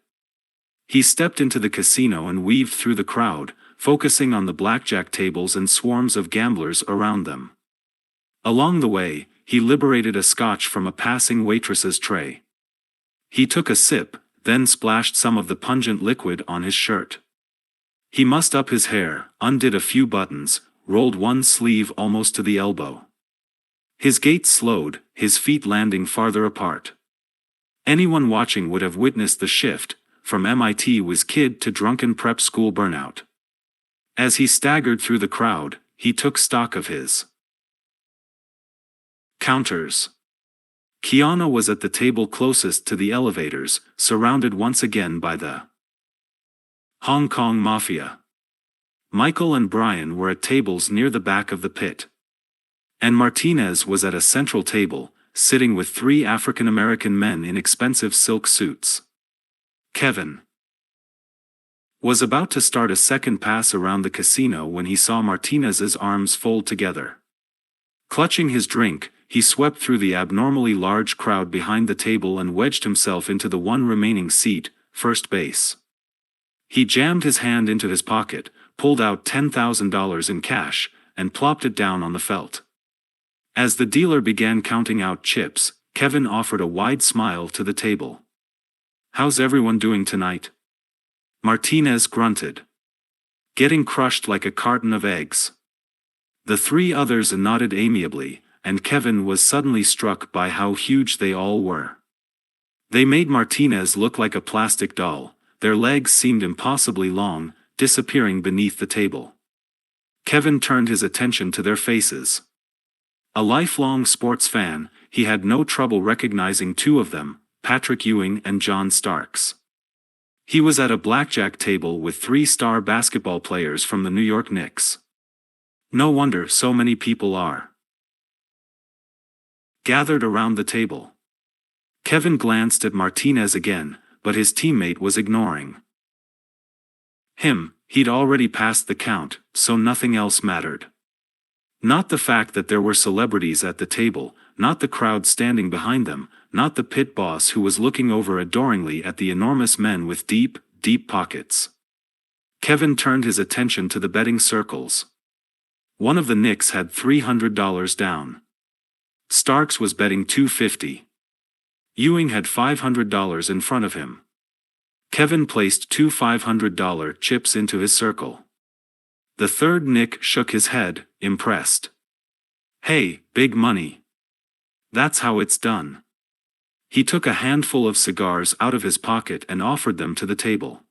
He stepped into the casino and weaved through the crowd, focusing on the blackjack tables and swarms of gamblers around them. Along the way, he liberated a scotch from a passing waitress's tray. He took a sip, then splashed some of the pungent liquid on his shirt. He mussed up his hair, undid a few buttons, rolled one sleeve almost to the elbow. His gait slowed, his feet landing farther apart. Anyone watching would have witnessed the shift, from MIT whiz kid to drunken prep school burnout. As he staggered through the crowd, he took stock of his counters. Kiana was at the table closest to the elevators, surrounded once again by the Hong Kong Mafia. Michael and Brian were at tables near the back of the pit. And Martinez was at a central table, sitting with 3 African-American men in expensive silk suits. Kevin was about to start a second pass around the casino when he saw Martinez's arms fold together. Clutching his drink, he swept through the abnormally large crowd behind the table and wedged himself into the one remaining seat, first base. He jammed his hand into his pocket, pulled out $10,000 in cash, and plopped it down on the felt. As the dealer began counting out chips, Kevin offered a wide smile to the table. "How's everyone doing tonight?" Martinez grunted. "Getting crushed like a carton of eggs." The 3 others nodded amiably, and Kevin was suddenly struck by how huge they all were. They made Martinez look like a plastic doll, their legs seemed impossibly long, disappearing beneath the table. Kevin turned his attention to their faces. A lifelong sports fan, he had no trouble recognizing 2 of them, Patrick Ewing and John Starks. He was at a blackjack table with 3-star basketball players from the New York Knicks. No wonder so many people are gathered around the table. Kevin glanced at Martinez again, but his teammate was ignoring him. He'd already passed the count, so nothing else mattered. Not the fact that there were celebrities at the table, not the crowd standing behind them, not the pit boss who was looking over adoringly at the enormous men with deep, deep pockets. Kevin turned his attention to the betting circles. One of the Knicks had $300 down. Starks was betting $250. Ewing had $500 in front of him. Kevin placed 2 $500 chips into his circle. The third Nick shook his head, impressed. "Hey, big money. That's how it's done." He took a handful of cigars out of his pocket and offered them to the table.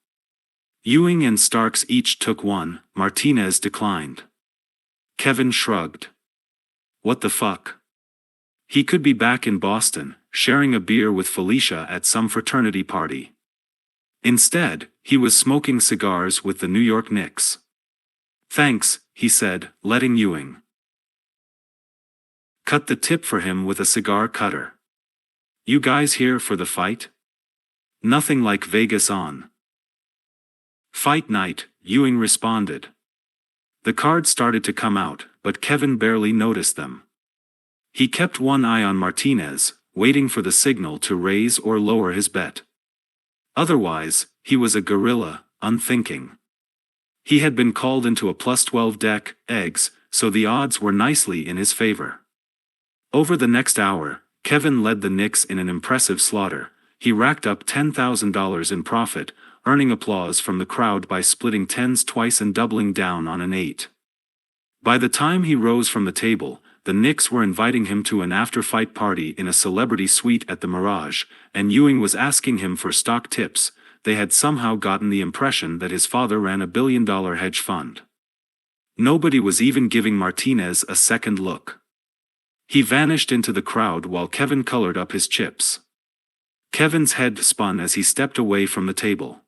Ewing and Starks each took one, Martinez declined. Kevin shrugged. What the fuck? He could be back in Boston, sharing a beer with Felicia at some fraternity party. Instead, he was smoking cigars with the New York Knicks. "Thanks," he said, letting Ewing cut the tip for him with a cigar cutter. "You guys here for the fight?" "Nothing like Vegas on fight night," Ewing responded. The cards started to come out, but Kevin barely noticed them. He kept one eye on Martinez, waiting for the signal to raise or lower his bet. Otherwise, he was a gorilla, unthinking. He had been called into a +12 deck, eggs, so the odds were nicely in his favor. Over the next hour, Kevin led the Knicks in an impressive slaughter. He racked up $10,000 in profit, earning applause from the crowd by splitting tens twice and doubling down on an 8. By the time he rose from the table, the Knicks were inviting him to an after-fight party in a celebrity suite at the Mirage, and Ewing was asking him for stock tips. They had somehow gotten the impression that his father ran a billion-dollar hedge fund. Nobody was even giving Martinez a second look. He vanished into the crowd while Kevin colored up his chips. Kevin's head spun as he stepped away from the table.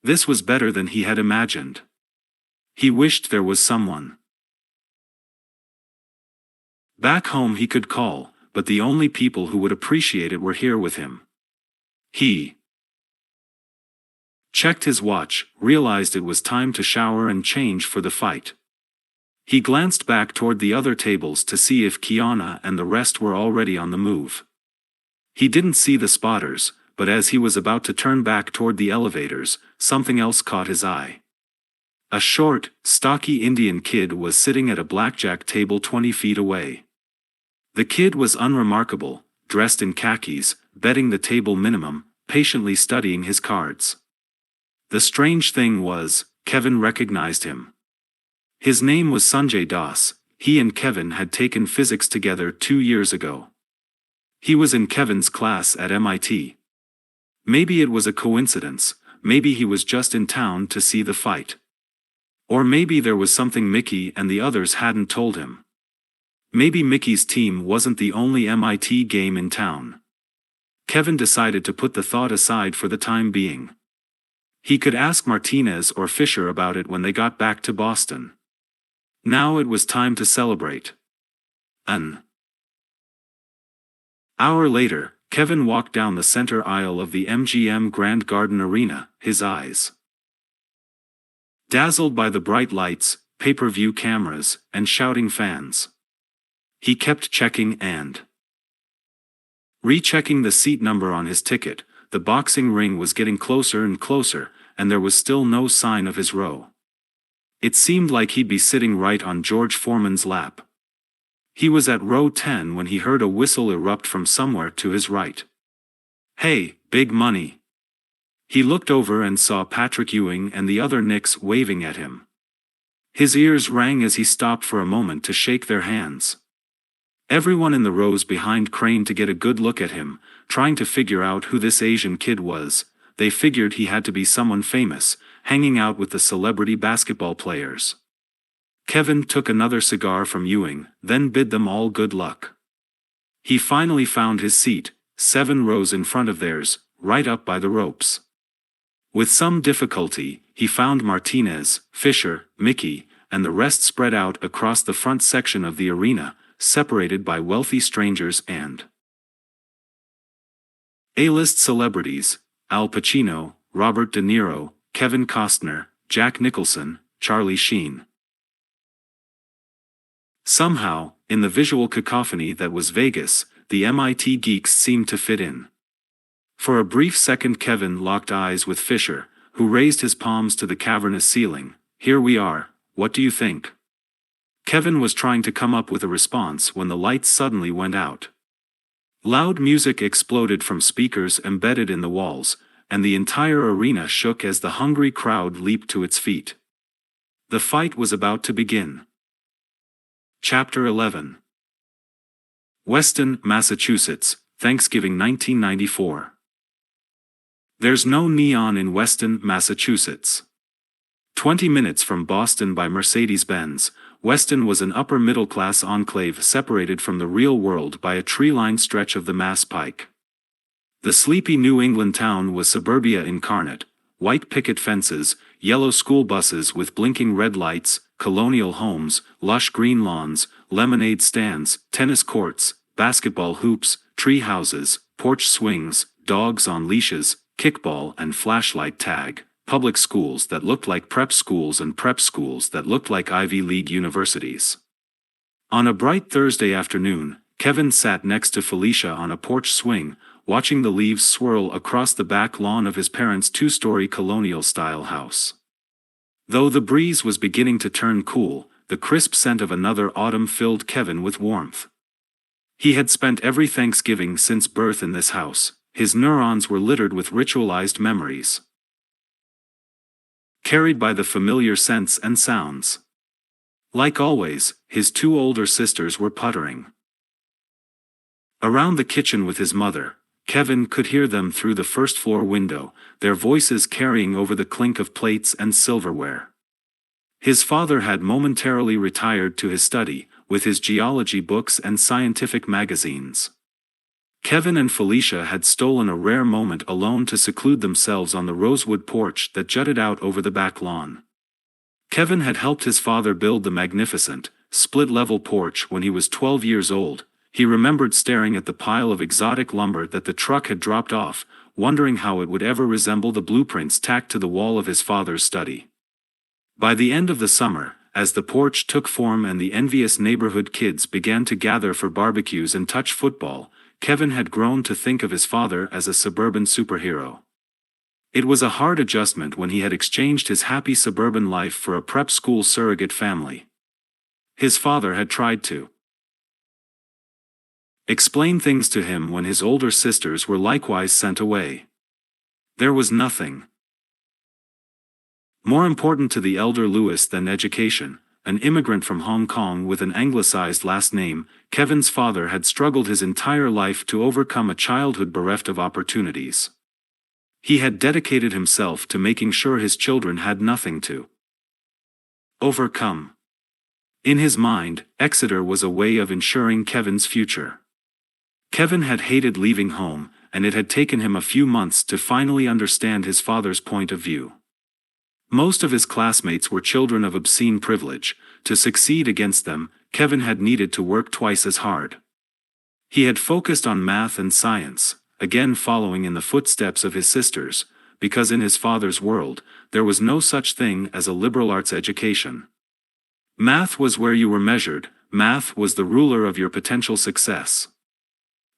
This was better than he had imagined. He wished there was someone back home he could call, but the only people who would appreciate it were here with him. He checked his watch, realized it was time to shower and change for the fight. He glanced back toward the other tables to see if Kiana and the rest were already on the move. He didn't see the spotters, but as he was about to turn back toward the elevators, something else caught his eye. A short, stocky Indian kid was sitting at a blackjack table 20 feet away. The kid was unremarkable, dressed in khakis, betting the table minimum, patiently studying his cards. The strange thing was, Kevin recognized him. His name was Sanjay Das. He and Kevin had taken physics together 2 years ago. He was in Kevin's class at MIT. Maybe it was a coincidence, maybe he was just in town to see the fight. Or maybe there was something Mickey and the others hadn't told him. Maybe Mickey's team wasn't the only MIT game in town. Kevin decided to put the thought aside for the time being. He could ask Martinez or Fisher about it when they got back to Boston. Now it was time to celebrate. An hour later, Kevin walked down the center aisle of the MGM Grand Garden Arena, his eyes dazzled by the bright lights, pay-per-view cameras, and shouting fans. He kept checking and rechecking the seat number on his ticket. The boxing ring was getting closer and closer, and there was still no sign of his row. It seemed like he'd be sitting right on George Foreman's lap. He was at row 10 when he heard a whistle erupt from somewhere to his right. "Hey, big money." He looked over and saw Patrick Ewing and the other Knicks waving at him. His ears rang as he stopped for a moment to shake their hands. Everyone in the rows behind craned to get a good look at him, trying to figure out who this Asian kid was. They figured he had to be someone famous, hanging out with the celebrity basketball players. Kevin took another cigar from Ewing, then bid them all good luck. He finally found his seat, 7 rows in front of theirs, right up by the ropes. With some difficulty, he found Martinez, Fisher, Mickey, and the rest spread out across the front section of the arena, separated by wealthy strangers and A-list celebrities: Al Pacino, Robert De Niro, Kevin Costner, Jack Nicholson, Charlie Sheen. Somehow, in the visual cacophony that was Vegas, the MIT geeks seemed to fit in. For a brief second Kevin locked eyes with Fisher, who raised his palms to the cavernous ceiling. "Here we are, what do you think?" Kevin was trying to come up with a response when the lights suddenly went out. Loud music exploded from speakers embedded in the walls, and the entire arena shook as the hungry crowd leaped to its feet. The fight was about to begin. Chapter 11. Weston, Massachusetts, Thanksgiving 1994. There's no neon in Weston, Massachusetts. 20 minutes from Boston by Mercedes-Benz, Weston was an upper-middle-class enclave separated from the real world by a tree-lined stretch of the Mass Pike. The sleepy New England town was suburbia incarnate: white picket fences, yellow school buses with blinking red lights, colonial homes, lush green lawns, lemonade stands, tennis courts, basketball hoops, tree houses, porch swings, dogs on leashes, kickball and flashlight tag, public schools that looked like prep schools and prep schools that looked like Ivy League universities. On a bright Thursday afternoon, Kevin sat next to Felicia on a porch swing, watching the leaves swirl across the back lawn of his parents' 2-story colonial-style house. Though the breeze was beginning to turn cool, the crisp scent of another autumn filled Kevin with warmth. He had spent every Thanksgiving since birth in this house. His neurons were littered with ritualized memories, carried by the familiar scents and sounds. Like always, his 2 older sisters were puttering around the kitchen with his mother. Kevin could hear them through the first-floor window, their voices carrying over the clink of plates and silverware. His father had momentarily retired to his study, with his geology books and scientific magazines. Kevin and Felicia had stolen a rare moment alone to seclude themselves on the rosewood porch that jutted out over the back lawn. Kevin had helped his father build the magnificent, split-level porch when he was 12 years old. He remembered staring at the pile of exotic lumber that the truck had dropped off, wondering how it would ever resemble the blueprints tacked to the wall of his father's study. By the end of the summer, as the porch took form and the envious neighborhood kids began to gather for barbecues and touch football, Kevin had grown to think of his father as a suburban superhero. It was a hard adjustment when he had exchanged his happy suburban life for a prep school surrogate family. His father had tried to explain things to him when his older sisters were likewise sent away. There was nothing more important to the elder Louis than education. An immigrant from Hong Kong with an anglicized last name, Kevin's father had struggled his entire life to overcome a childhood bereft of opportunities. He had dedicated himself to making sure his children had nothing to overcome. In his mind, Exeter was a way of ensuring Kevin's future. Kevin had hated leaving home, and it had taken him a few months to finally understand his father's point of view. Most of his classmates were children of obscene privilege. To succeed against them, Kevin had needed to work twice as hard. He had focused on math and science, again following in the footsteps of his sisters, because in his father's world, there was no such thing as a liberal arts education. Math was where you were measured, math was the ruler of your potential success.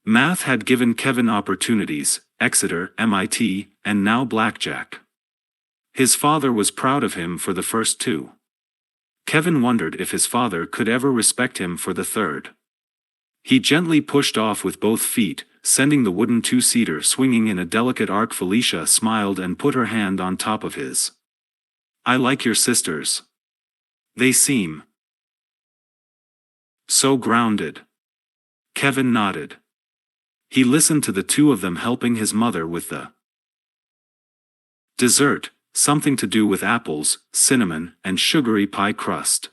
Math had given Kevin opportunities, Exeter, MIT, and now blackjack. His father was proud of him for the first two. Kevin wondered if his father could ever respect him for the third. He gently pushed off with both feet, sending the wooden two-seater swinging in a delicate arc. Felicia smiled and put her hand on top of his. "I like your sisters. They seem so grounded." Kevin nodded. He listened to the two of them helping his mother with the dessert, something to do with apples, cinnamon, and sugary pie crust.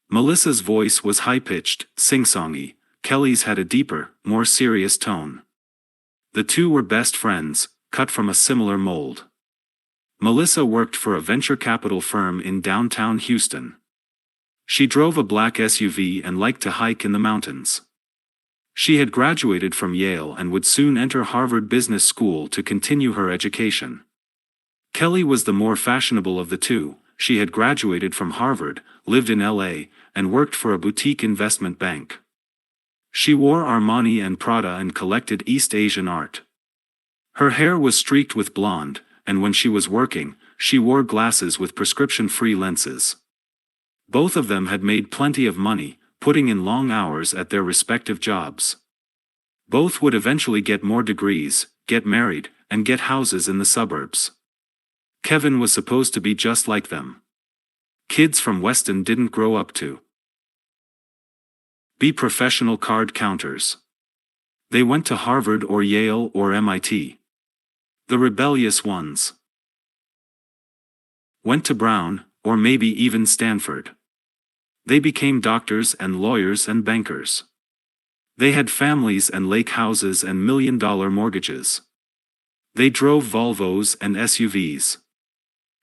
Melissa's voice was high-pitched, sing-songy. Kelly's had a deeper, more serious tone. The two were best friends, cut from a similar mold. Melissa worked for a venture capital firm in downtown Houston. She drove a black SUV and liked to hike in the mountains. She had graduated from Yale and would soon enter Harvard Business School to continue her education. Kelly was the more fashionable of the two. She had graduated from Harvard, lived in LA, and worked for a boutique investment bank. She wore Armani and Prada and collected East Asian art. Her hair was streaked with blonde, and when she was working, she wore glasses with prescription-free lenses. Both of them had made plenty of money, putting in long hours at their respective jobs. Both would eventually get more degrees, get married, and get houses in the suburbs. Kevin was supposed to be just like them. Kids from Weston didn't grow up to be professional card counters. They went to Harvard or Yale or MIT. The rebellious ones went to Brown, or maybe even Stanford. They became doctors and lawyers and bankers. They had families and lake houses and million-dollar mortgages. They drove Volvos and SUVs.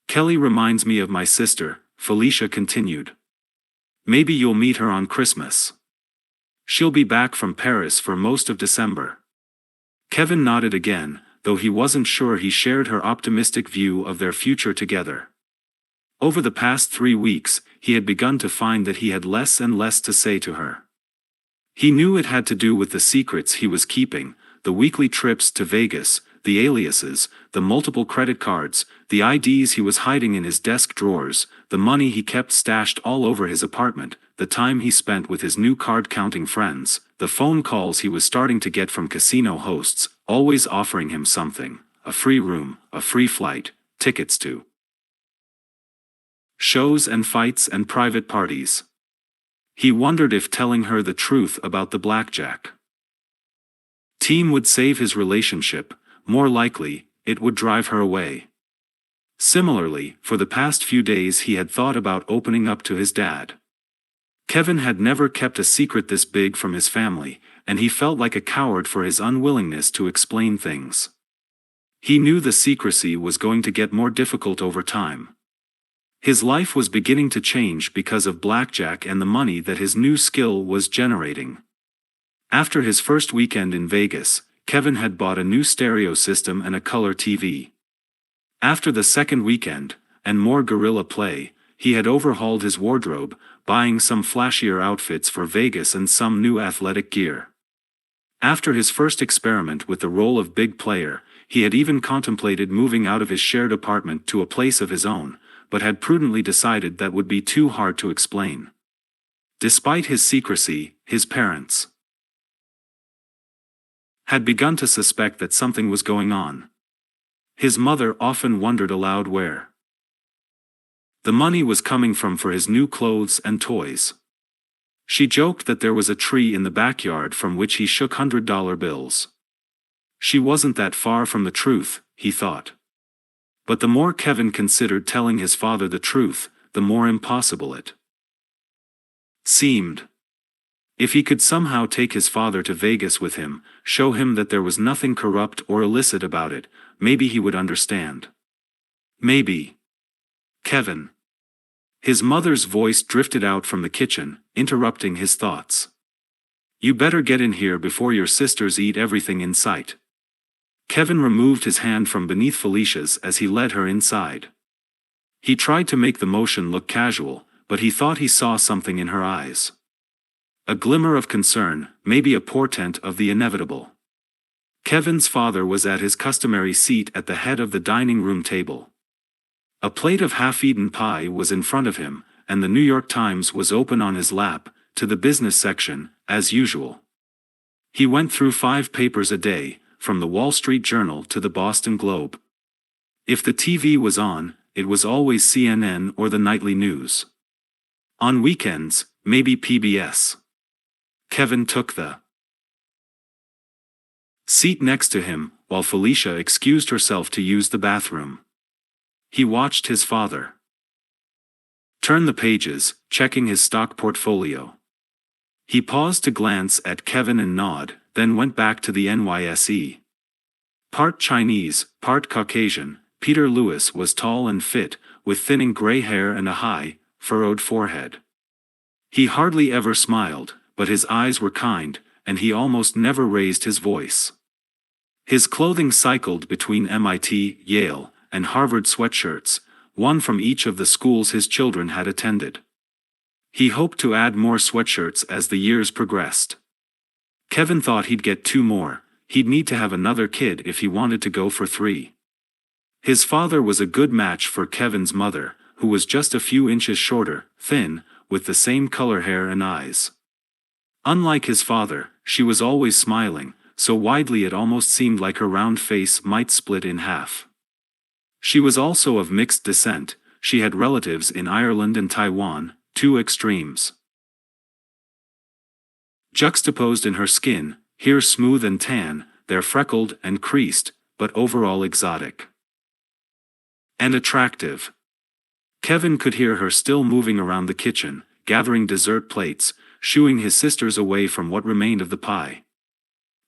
Kelly reminds me of my sister, Felicia continued. Maybe you'll meet her on Christmas. She'll be back from Paris for most of December. Kevin nodded again, though he wasn't sure he shared her optimistic view of their future together. Over the past 3 weeks, he had begun to find that he had less and less to say to her. He knew it had to do with the secrets he was keeping, the weekly trips to Vegas, the aliases, the multiple credit cards, the IDs he was hiding in his desk drawers, the money he kept stashed all over his apartment, the time he spent with his new card-counting friends, the phone calls he was starting to get from casino hosts, always offering him something, a free room, a free flight, tickets to shows and fights and private parties. He wondered if telling her the truth about the blackjack team would save his relationship. More likely, it would drive her away. Similarly, for the past few days he had thought about opening up to his dad. Kevin had never kept a secret this big from his family, and he felt like a coward for his unwillingness to explain things. He knew the secrecy was going to get more difficult over time. His life was beginning to change because of blackjack and the money that his new skill was generating. After his first weekend in Vegas, Kevin had bought a new stereo system and a color TV. After the second weekend, and more guerrilla play, he had overhauled his wardrobe, buying some flashier outfits for Vegas and some new athletic gear. After his first experiment with the role of big player, he had even contemplated moving out of his shared apartment to a place of his own, but had prudently decided that would be too hard to explain. Despite his secrecy, his parents had begun to suspect that something was going on. His mother often wondered aloud where the money was coming from for his new clothes and toys. She joked that there was a tree in the backyard from which he shook $100 bills. She wasn't that far from the truth, he thought. But the more Kevin considered telling his father the truth, the more impossible it seemed. If he could somehow take his father to Vegas with him, show him that there was nothing corrupt or illicit about it, maybe he would understand. Maybe. Kevin. His mother's voice drifted out from the kitchen, interrupting his thoughts. You better get in here before your sisters eat everything in sight. Kevin removed his hand from beneath Felicia's as he led her inside. He tried to make the motion look casual, but he thought he saw something in her eyes. A glimmer of concern, maybe a portent of the inevitable. Kevin's father was at his customary seat at the head of the dining room table. A plate of half-eaten pie was in front of him, and the New York Times was open on his lap, to the business section, as usual. He went through 5 papers a day, from the Wall Street Journal to the Boston Globe. If the TV was on, it was always CNN or the nightly news. On weekends, maybe PBS. Kevin took the seat next to him, while Felicia excused herself to use the bathroom. He watched his father turn the pages, checking his stock portfolio. He paused to glance at Kevin and nod, then went back to the NYSE. Part Chinese, part Caucasian, Peter Lewis was tall and fit, with thinning gray hair and a high, furrowed forehead. He hardly ever smiled, but his eyes were kind, and he almost never raised his voice. His clothing cycled between MIT, Yale, and Harvard sweatshirts, one from each of the schools his children had attended. He hoped to add more sweatshirts as the years progressed. Kevin thought he'd get 2 more, he'd need to have another kid if he wanted to go for 3. His father was a good match for Kevin's mother, who was just a few inches shorter, thin, with the same color hair and eyes. Unlike his father, she was always smiling, so widely it almost seemed like her round face might split in half. She was also of mixed descent, she had relatives in Ireland and Taiwan, 2 extremes juxtaposed in her skin, here smooth and tan, there freckled and creased, but overall exotic and attractive. Kevin could hear her still moving around the kitchen, gathering dessert plates, shooing his sisters away from what remained of the pie.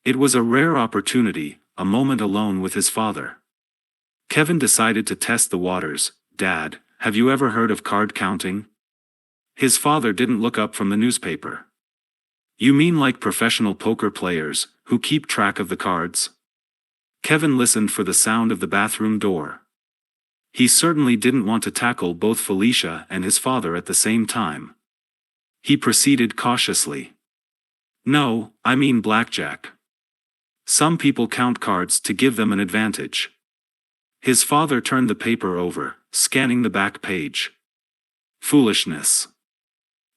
It was a rare opportunity, a moment alone with his father. Kevin decided to test the waters. Dad, have you ever heard of card counting? His father didn't look up from the newspaper. You mean like professional poker players, who keep track of the cards? Kevin listened for the sound of the bathroom door. He certainly didn't want to tackle both Felicia and his father at the same time. He proceeded cautiously. No, I mean blackjack. Some people count cards to give them an advantage. His father turned the paper over, scanning the back page. Foolishness.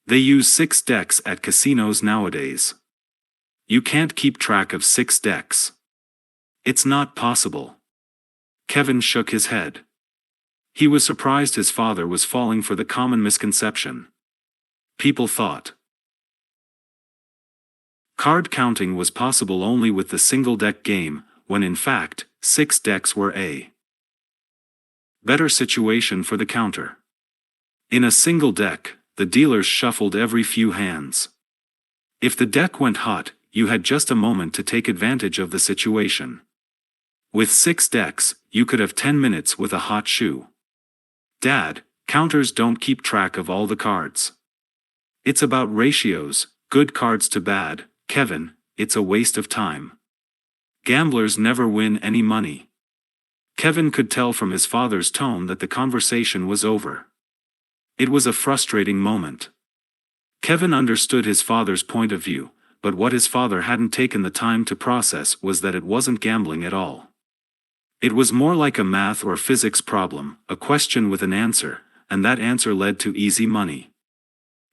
They use 6 decks at casinos nowadays. You can't keep track of 6 decks. It's not possible. Kevin shook his head. He was surprised his father was falling for the common misconception. People thought card counting was possible only with the single-deck game, when in fact, 6 decks were a better situation for the counter. In a single deck, the dealers shuffled every few hands. If the deck went hot, you had just a moment to take advantage of the situation. With 6 decks, you could have 10 minutes with a hot shoe. Dad, counters don't keep track of all the cards. It's about ratios, good cards to bad, Kevin, it's a waste of time. Gamblers never win any money. Kevin could tell from his father's tone that the conversation was over. It was a frustrating moment. Kevin understood his father's point of view, but what his father hadn't taken the time to process was that it wasn't gambling at all. It was more like a math or physics problem, a question with an answer, and that answer led to easy money.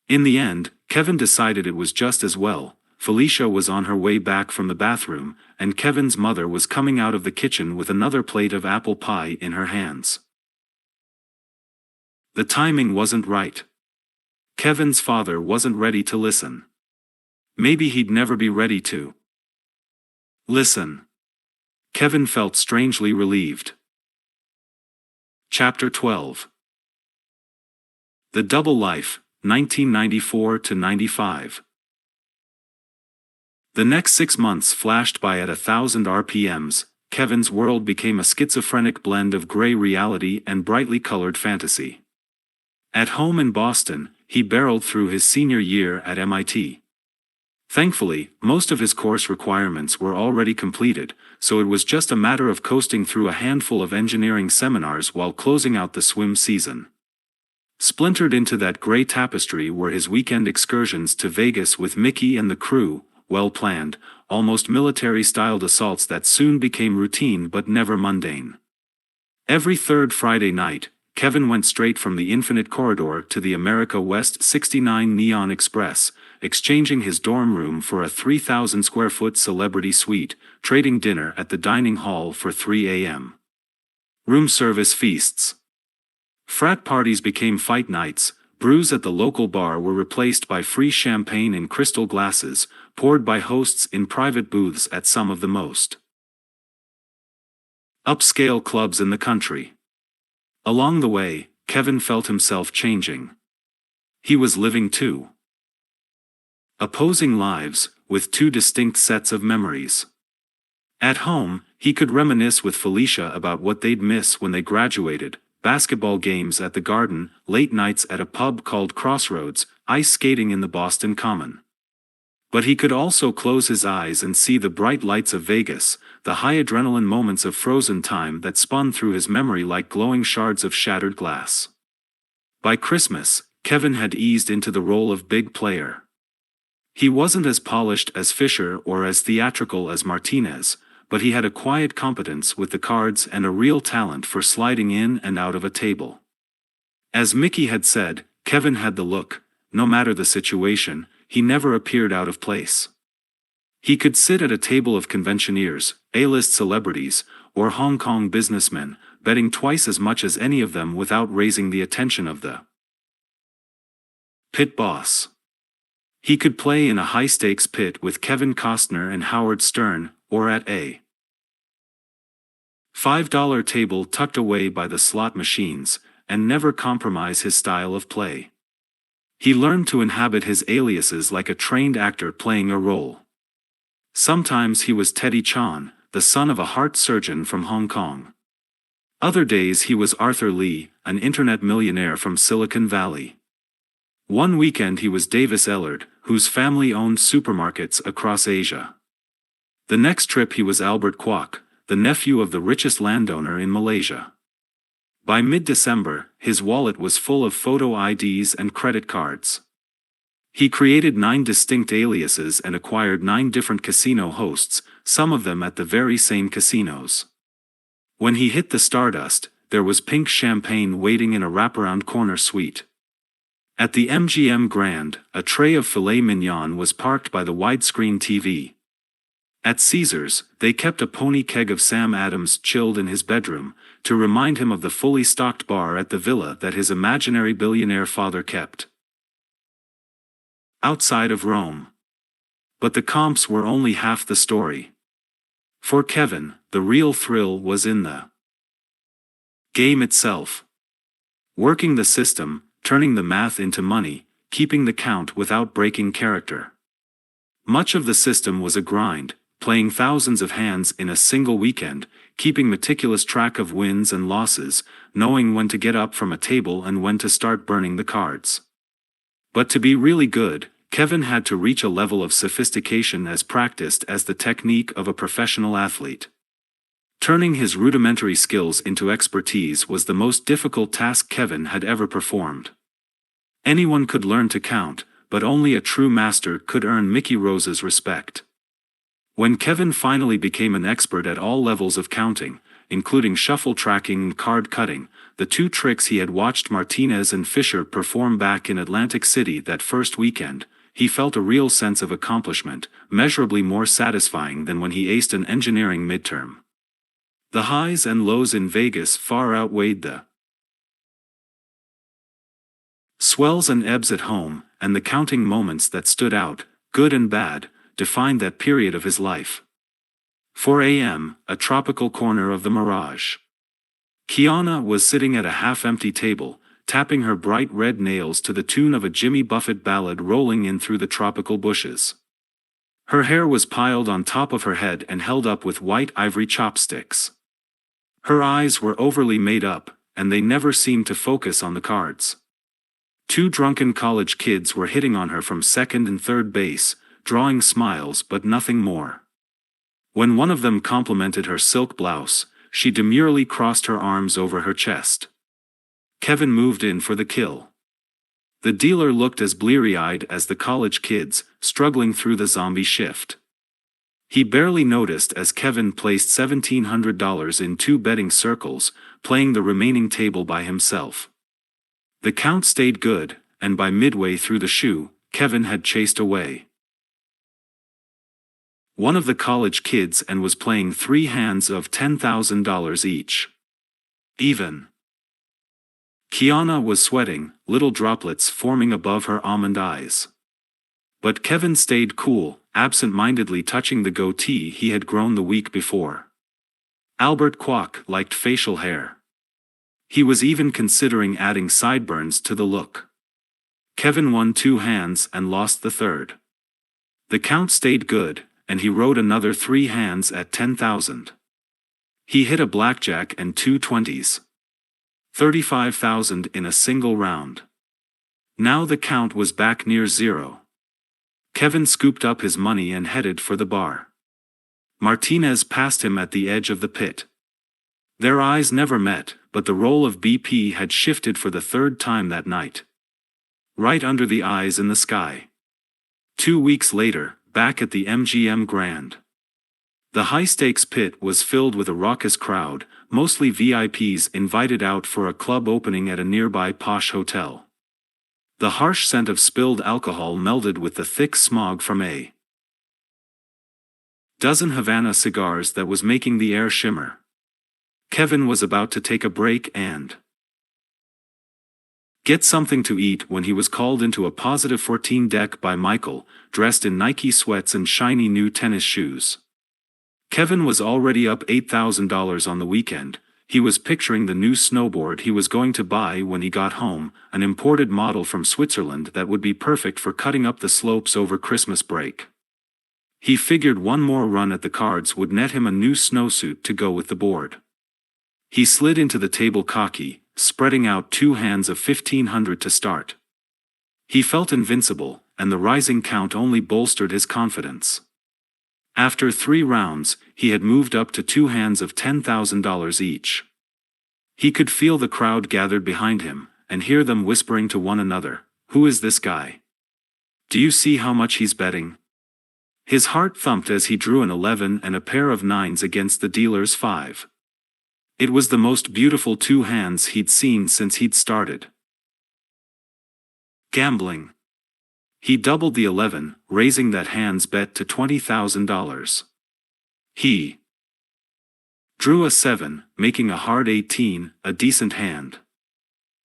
In the end, Kevin decided it was just as well. Felicia was on her way back from the bathroom, and Kevin's mother was coming out of the kitchen with another plate of apple pie in her hands. The timing wasn't right. Kevin's father wasn't ready to listen. Maybe he'd never be ready to listen. Kevin felt strangely relieved. Chapter 12. The Double Life, 1994 to 95. The next 6 months flashed by at 1,000 RPMs. Kevin's world became a schizophrenic blend of gray reality and brightly colored fantasy. At home in Boston, he barreled through his senior year at MIT. Thankfully, most of his course requirements were already completed, so it was just a matter of coasting through a handful of engineering seminars while closing out the swim season. Splintered into that gray tapestry were his weekend excursions to Vegas with Mickey and the crew, well-planned, almost military-styled assaults that soon became routine but never mundane. Every third Friday night, Kevin went straight from the Infinite Corridor to the America West 69 Neon Express, exchanging his dorm room for a 3,000-square-foot celebrity suite, trading dinner at the dining hall for 3 a.m. room service feasts. Frat parties became fight nights. Brews at the local bar were replaced by free champagne in crystal glasses, poured by hosts in private booths at some of the most upscale clubs in the country. Along the way, Kevin felt himself changing. He was living two opposing lives, with 2 distinct sets of memories. At home, he could reminisce with Felicia about what they'd miss when they graduated: basketball games at the Garden, late nights at a pub called Crossroads, ice skating in the Boston Common. But he could also close his eyes and see the bright lights of Vegas, the high adrenaline moments of frozen time that spun through his memory like glowing shards of shattered glass. By Christmas, Kevin had eased into the role of big player. He wasn't as polished as Fisher or as theatrical as Martinez, but he had a quiet competence with the cards and a real talent for sliding in and out of a table. As Mickey had said, Kevin had the look. No matter the situation, he never appeared out of place. He could sit at a table of conventioneers, A-list celebrities, or Hong Kong businessmen, betting twice as much as any of them without raising the attention of the pit boss. He could play in a high-stakes pit with Kevin Costner and Howard Stern, or at a $5 table tucked away by the slot machines, and never compromise his style of play. He learned to inhabit his aliases like a trained actor playing a role. Sometimes he was Teddy Chan, the son of a heart surgeon from Hong Kong. Other days he was Arthur Lee, an internet millionaire from Silicon Valley. One weekend he was Davis Ellard, whose family owned supermarkets across Asia. The next trip he was Albert Kwok, the nephew of the richest landowner in Malaysia. By mid-December, his wallet was full of photo IDs and credit cards. He created 9 distinct aliases and acquired 9 different casino hosts, some of them at the very same casinos. When he hit the Stardust, there was pink champagne waiting in a wraparound corner suite. At the MGM Grand, a tray of filet mignon was parked by the widescreen TV. At Caesars, they kept a pony keg of Sam Adams chilled in his bedroom, to remind him of the fully stocked bar at the villa that his imaginary billionaire father kept outside of Rome. But the comps were only half the story. For Kevin, the real thrill was in the game itself. Working the system, turning the math into money, keeping the count without breaking character. Much of the system was a grind, playing thousands of hands in a single weekend, keeping meticulous track of wins and losses, knowing when to get up from a table and when to start burning the cards. But to be really good, Kevin had to reach a level of sophistication as practiced as the technique of a professional athlete. Turning his rudimentary skills into expertise was the most difficult task Kevin had ever performed. Anyone could learn to count, but only a true master could earn Mickey Rose's respect. When Kevin finally became an expert at all levels of counting, including shuffle tracking and card cutting, the two tricks he had watched Martinez and Fisher perform back in Atlantic City that first weekend, he felt a real sense of accomplishment, measurably more satisfying than when he aced an engineering midterm. The highs and lows in Vegas far outweighed the swells and ebbs at home, and the counting moments that stood out, good and bad, defined that period of his life. 4 a.m., a tropical corner of the Mirage. Kiana was sitting at a half-empty table, tapping her bright red nails to the tune of a Jimmy Buffett ballad rolling in through the tropical bushes. Her hair was piled on top of her head and held up with white ivory chopsticks. Her eyes were overly made up, and they never seemed to focus on the cards. Two drunken college kids were hitting on her from second and third base, drawing smiles but nothing more. When one of them complimented her silk blouse, she demurely crossed her arms over her chest. Kevin moved in for the kill. The dealer looked as bleary-eyed as the college kids, struggling through the zombie shift. He barely noticed as Kevin placed $1,700 in two betting circles, playing the remaining table by himself. The count stayed good, and by midway through the shoe, Kevin had chased away one of the college kids and was playing 3 hands of $10,000 each. Even. Kiana was sweating, little droplets forming above her almond eyes. But Kevin stayed cool, absent-mindedly touching the goatee he had grown the week before. Albert Kwok liked facial hair. He was even considering adding sideburns to the look. Kevin won 2 hands and lost the third. The count stayed good, and he rode another 3 hands at 10,000. He hit a blackjack and 2 20s. 35,000 in a single round. Now the count was back near zero. Kevin scooped up his money and headed for the bar. Martinez passed him at the edge of the pit. Their eyes never met, but the role of BP had shifted for the 3rd time that night. Right under the eyes in the sky. 2 weeks later, back at the MGM Grand. The high-stakes pit was filled with a raucous crowd, mostly VIPs invited out for a club opening at a nearby posh hotel. The harsh scent of spilled alcohol melded with the thick smog from a dozen Havana cigars that was making the air shimmer. Kevin was about to take a break and get something to eat when he was called into a positive 14 deck by Michael, dressed in Nike sweats and shiny new tennis shoes. Kevin was already up $8,000 on the weekend. He was picturing the new snowboard he was going to buy when he got home, an imported model from Switzerland that would be perfect for cutting up the slopes over Christmas break. He figured one more run at the cards would net him a new snowsuit to go with the board. He slid into the table cocky, spreading out 2 hands of $1,500 to start. He felt invincible, and the rising count only bolstered his confidence. After 3 rounds, he had moved up to 2 hands of $10,000 each. He could feel the crowd gathered behind him, and hear them whispering to one another, "Who is this guy? Do you see how much he's betting?" His heart thumped as he drew an 11 and a pair of 9s against the dealer's 5. It was the most beautiful 2 hands he'd seen since he'd started gambling. He doubled the 11, raising that hand's bet to $20,000. He drew a 7, making a hard 18, a decent hand.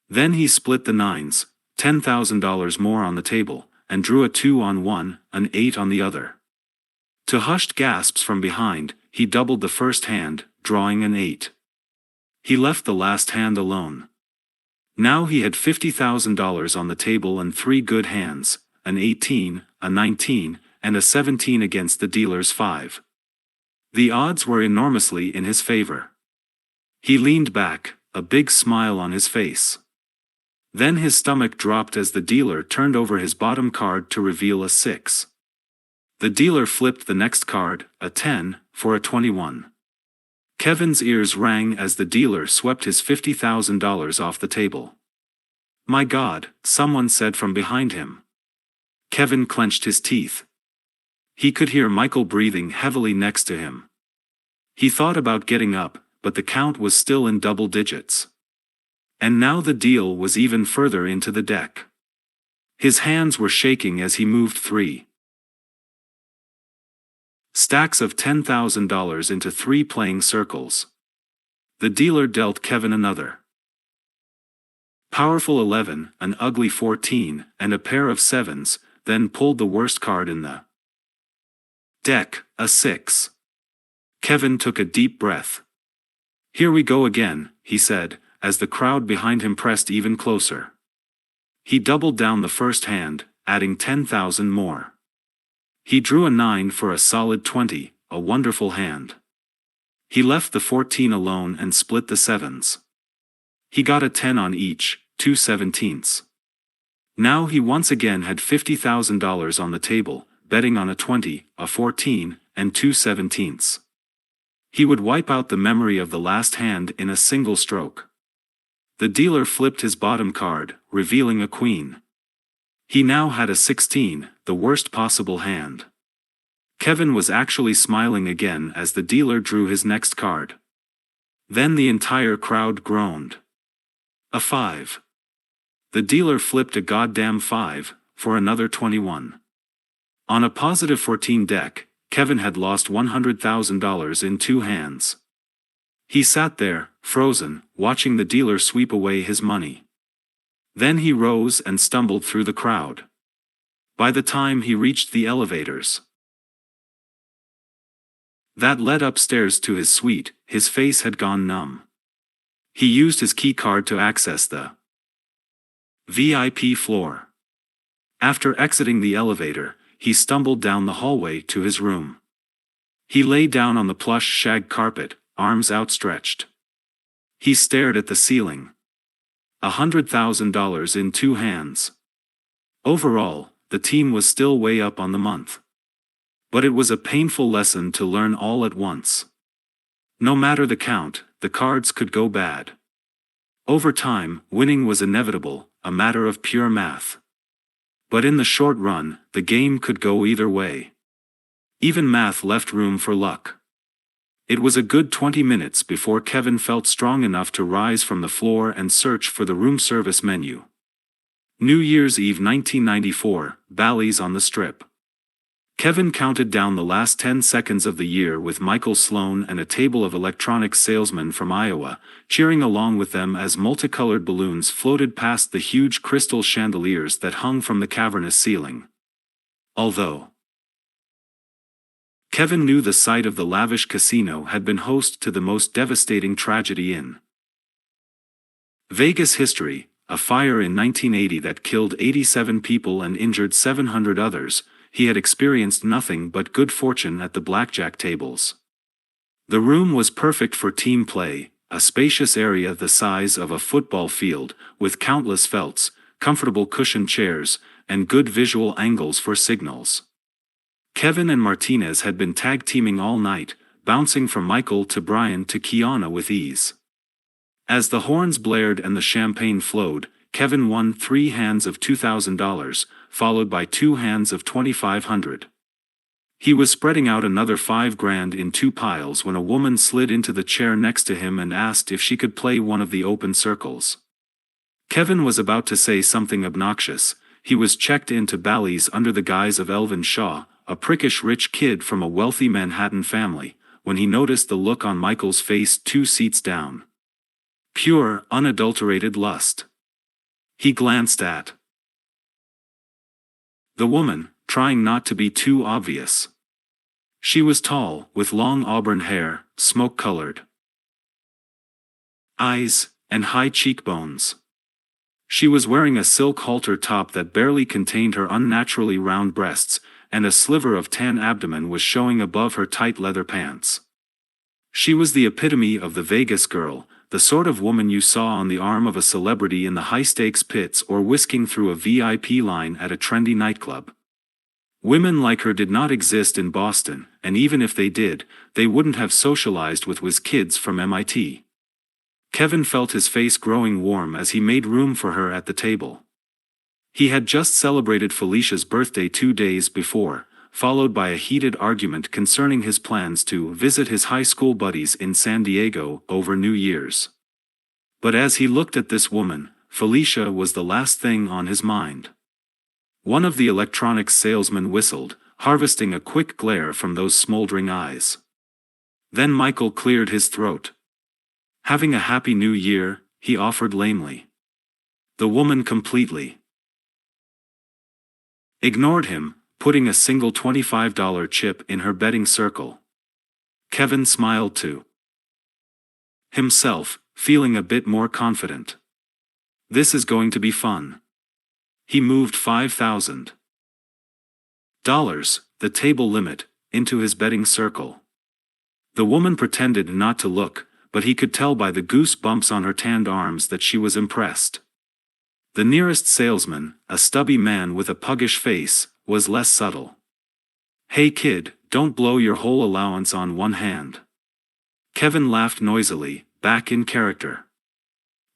Then he split the 9s, $10,000 more on the table, and drew a 2 on one, an 8 on the other. To hushed gasps from behind, he doubled the first hand, drawing an 8. He left the last hand alone. Now he had $50,000 on the table and 3 good hands, an 18, a 19, and a 17 against the dealer's 5. The odds were enormously in his favor. He leaned back, a big smile on his face. Then his stomach dropped as the dealer turned over his bottom card to reveal a 6. The dealer flipped the next card, a 10, for a 21. Kevin's ears rang as the dealer swept his $50,000 off the table. "My God," someone said from behind him. Kevin clenched his teeth. He could hear Michael breathing heavily next to him. He thought about getting up, but the count was still in double digits. And now the deal was even further into the deck. His hands were shaking as he moved 3 stacks of $10,000 into 3 playing circles. The dealer dealt Kevin another powerful 11, an ugly 14, and a pair of 7s, then pulled the worst card in the deck, a 6. Kevin took a deep breath. "Here we go again," he said, as the crowd behind him pressed even closer. He doubled down the first hand, adding 10,000 more. He drew a 9 for a solid 20, a wonderful hand. He left the 14 alone and split the 7s. He got a 10 on each, 2 17ths. Now he once again had $50,000 on the table, betting on a 20, a 14, and 2 17ths. He would wipe out the memory of the last hand in a single stroke. The dealer flipped his bottom card, revealing a queen. He now had a 16, the worst possible hand. Kevin was actually smiling again as the dealer drew his next card. Then the entire crowd groaned. A 5. The dealer flipped a goddamn 5, for another 21. On a positive 14 deck, Kevin had lost $100,000 in 2 hands. He sat there, frozen, watching the dealer sweep away his money. Then he rose and stumbled through the crowd. By the time he reached the elevators that led upstairs to his suite, his face had gone numb. He used his key card to access the VIP floor. After exiting the elevator, he stumbled down the hallway to his room. He lay down on the plush shag carpet, arms outstretched. He stared at the ceiling. $100,000 in 2 hands. Overall, the team was still way up on the month. But it was a painful lesson to learn all at once. No matter the count, the cards could go bad. Over time, winning was inevitable, a matter of pure math. But in the short run, the game could go either way. Even math left room for luck. It was a good 20 minutes before Kevin felt strong enough to rise from the floor and search for the room service menu. New Year's Eve 1994, Bally's on the Strip. Kevin counted down the last 10 seconds of the year with Michael Sloan and a table of electronics salesmen from Iowa, cheering along with them as multicolored balloons floated past the huge crystal chandeliers that hung from the cavernous ceiling. Although Kevin knew the site of the lavish casino had been host to the most devastating tragedy in Vegas history, a fire in 1980 that killed 87 people and injured 700 others, he had experienced nothing but good fortune at the blackjack tables. The room was perfect for team play, a spacious area the size of a football field, with countless felts, comfortable cushioned chairs, and good visual angles for signals. Kevin and Martinez had been tag-teaming all night, bouncing from Michael to Brian to Kiana with ease. As the horns blared and the champagne flowed, Kevin won 3 hands of $2,000, followed by 2 hands of $2,500. He was spreading out another $5,000 in 2 piles when a woman slid into the chair next to him and asked if she could play one of the open circles. Kevin was about to say something obnoxious. He was checked into Bally's under the guise of Elvin Shaw, a prickish rich kid from a wealthy Manhattan family, when he noticed the look on Michael's face 2 seats down. Pure, unadulterated lust. He glanced at the woman, trying not to be too obvious. She was tall, with long auburn hair, smoke-colored eyes, and high cheekbones. She was wearing a silk halter top that barely contained her unnaturally round breasts, and a sliver of tan abdomen was showing above her tight leather pants. She was the epitome of the Vegas girl, the sort of woman you saw on the arm of a celebrity in the high-stakes pits or whisking through a VIP line at a trendy nightclub. Women like her did not exist in Boston, and even if they did, they wouldn't have socialized with whiz kids from MIT. Kevin felt his face growing warm as he made room for her at the table. He had just celebrated Felicia's birthday 2 days before, followed by a heated argument concerning his plans to visit his high school buddies in San Diego over New Year's. But as he looked at this woman, Felicia was the last thing on his mind. One of the electronics salesmen whistled, harvesting a quick glare from those smoldering eyes. Then Michael cleared his throat. "Having a happy new year," he offered lamely. The woman completely ignored him, putting a single $25 chip in her betting circle. Kevin smiled to himself, feeling a bit more confident. This is going to be fun. He moved $5,000, the table limit, into his betting circle. The woman pretended not to look, but he could tell by the goose bumps on her tanned arms that she was impressed. The nearest salesman, a stubby man with a puggish face, was less subtle. "Hey kid, don't blow your whole allowance on one hand." Kevin laughed noisily, back in character.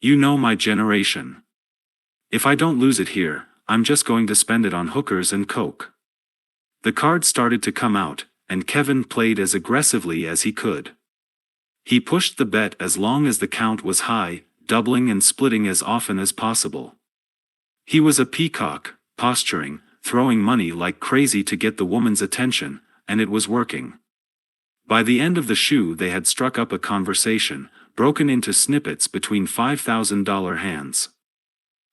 "You know my generation. If I don't lose it here, I'm just going to spend it on hookers and coke." The cards started to come out, and Kevin played as aggressively as he could. He pushed the bet as long as the count was high, doubling and splitting as often as possible. He was a peacock, posturing, throwing money like crazy to get the woman's attention, and it was working. By the end of the shoe they had struck up a conversation, broken into snippets between $5,000 hands.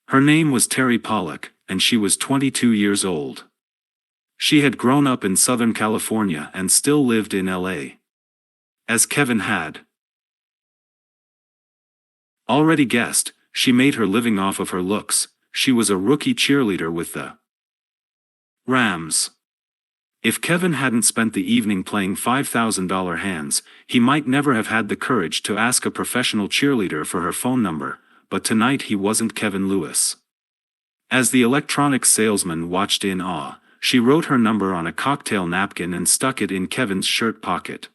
Her name was Terry Pollock, and she was 22 years old. She had grown up in Southern California and still lived in LA. As Kevin had already guessed, she made her living off of her looks. She was a rookie cheerleader with the Rams. If Kevin hadn't spent the evening playing $5,000 hands, he might never have had the courage to ask a professional cheerleader for her phone number, but tonight he wasn't Kevin Lewis. As the electronics salesman watched in awe, she wrote her number on a cocktail napkin and stuck it in Kevin's shirt pocket.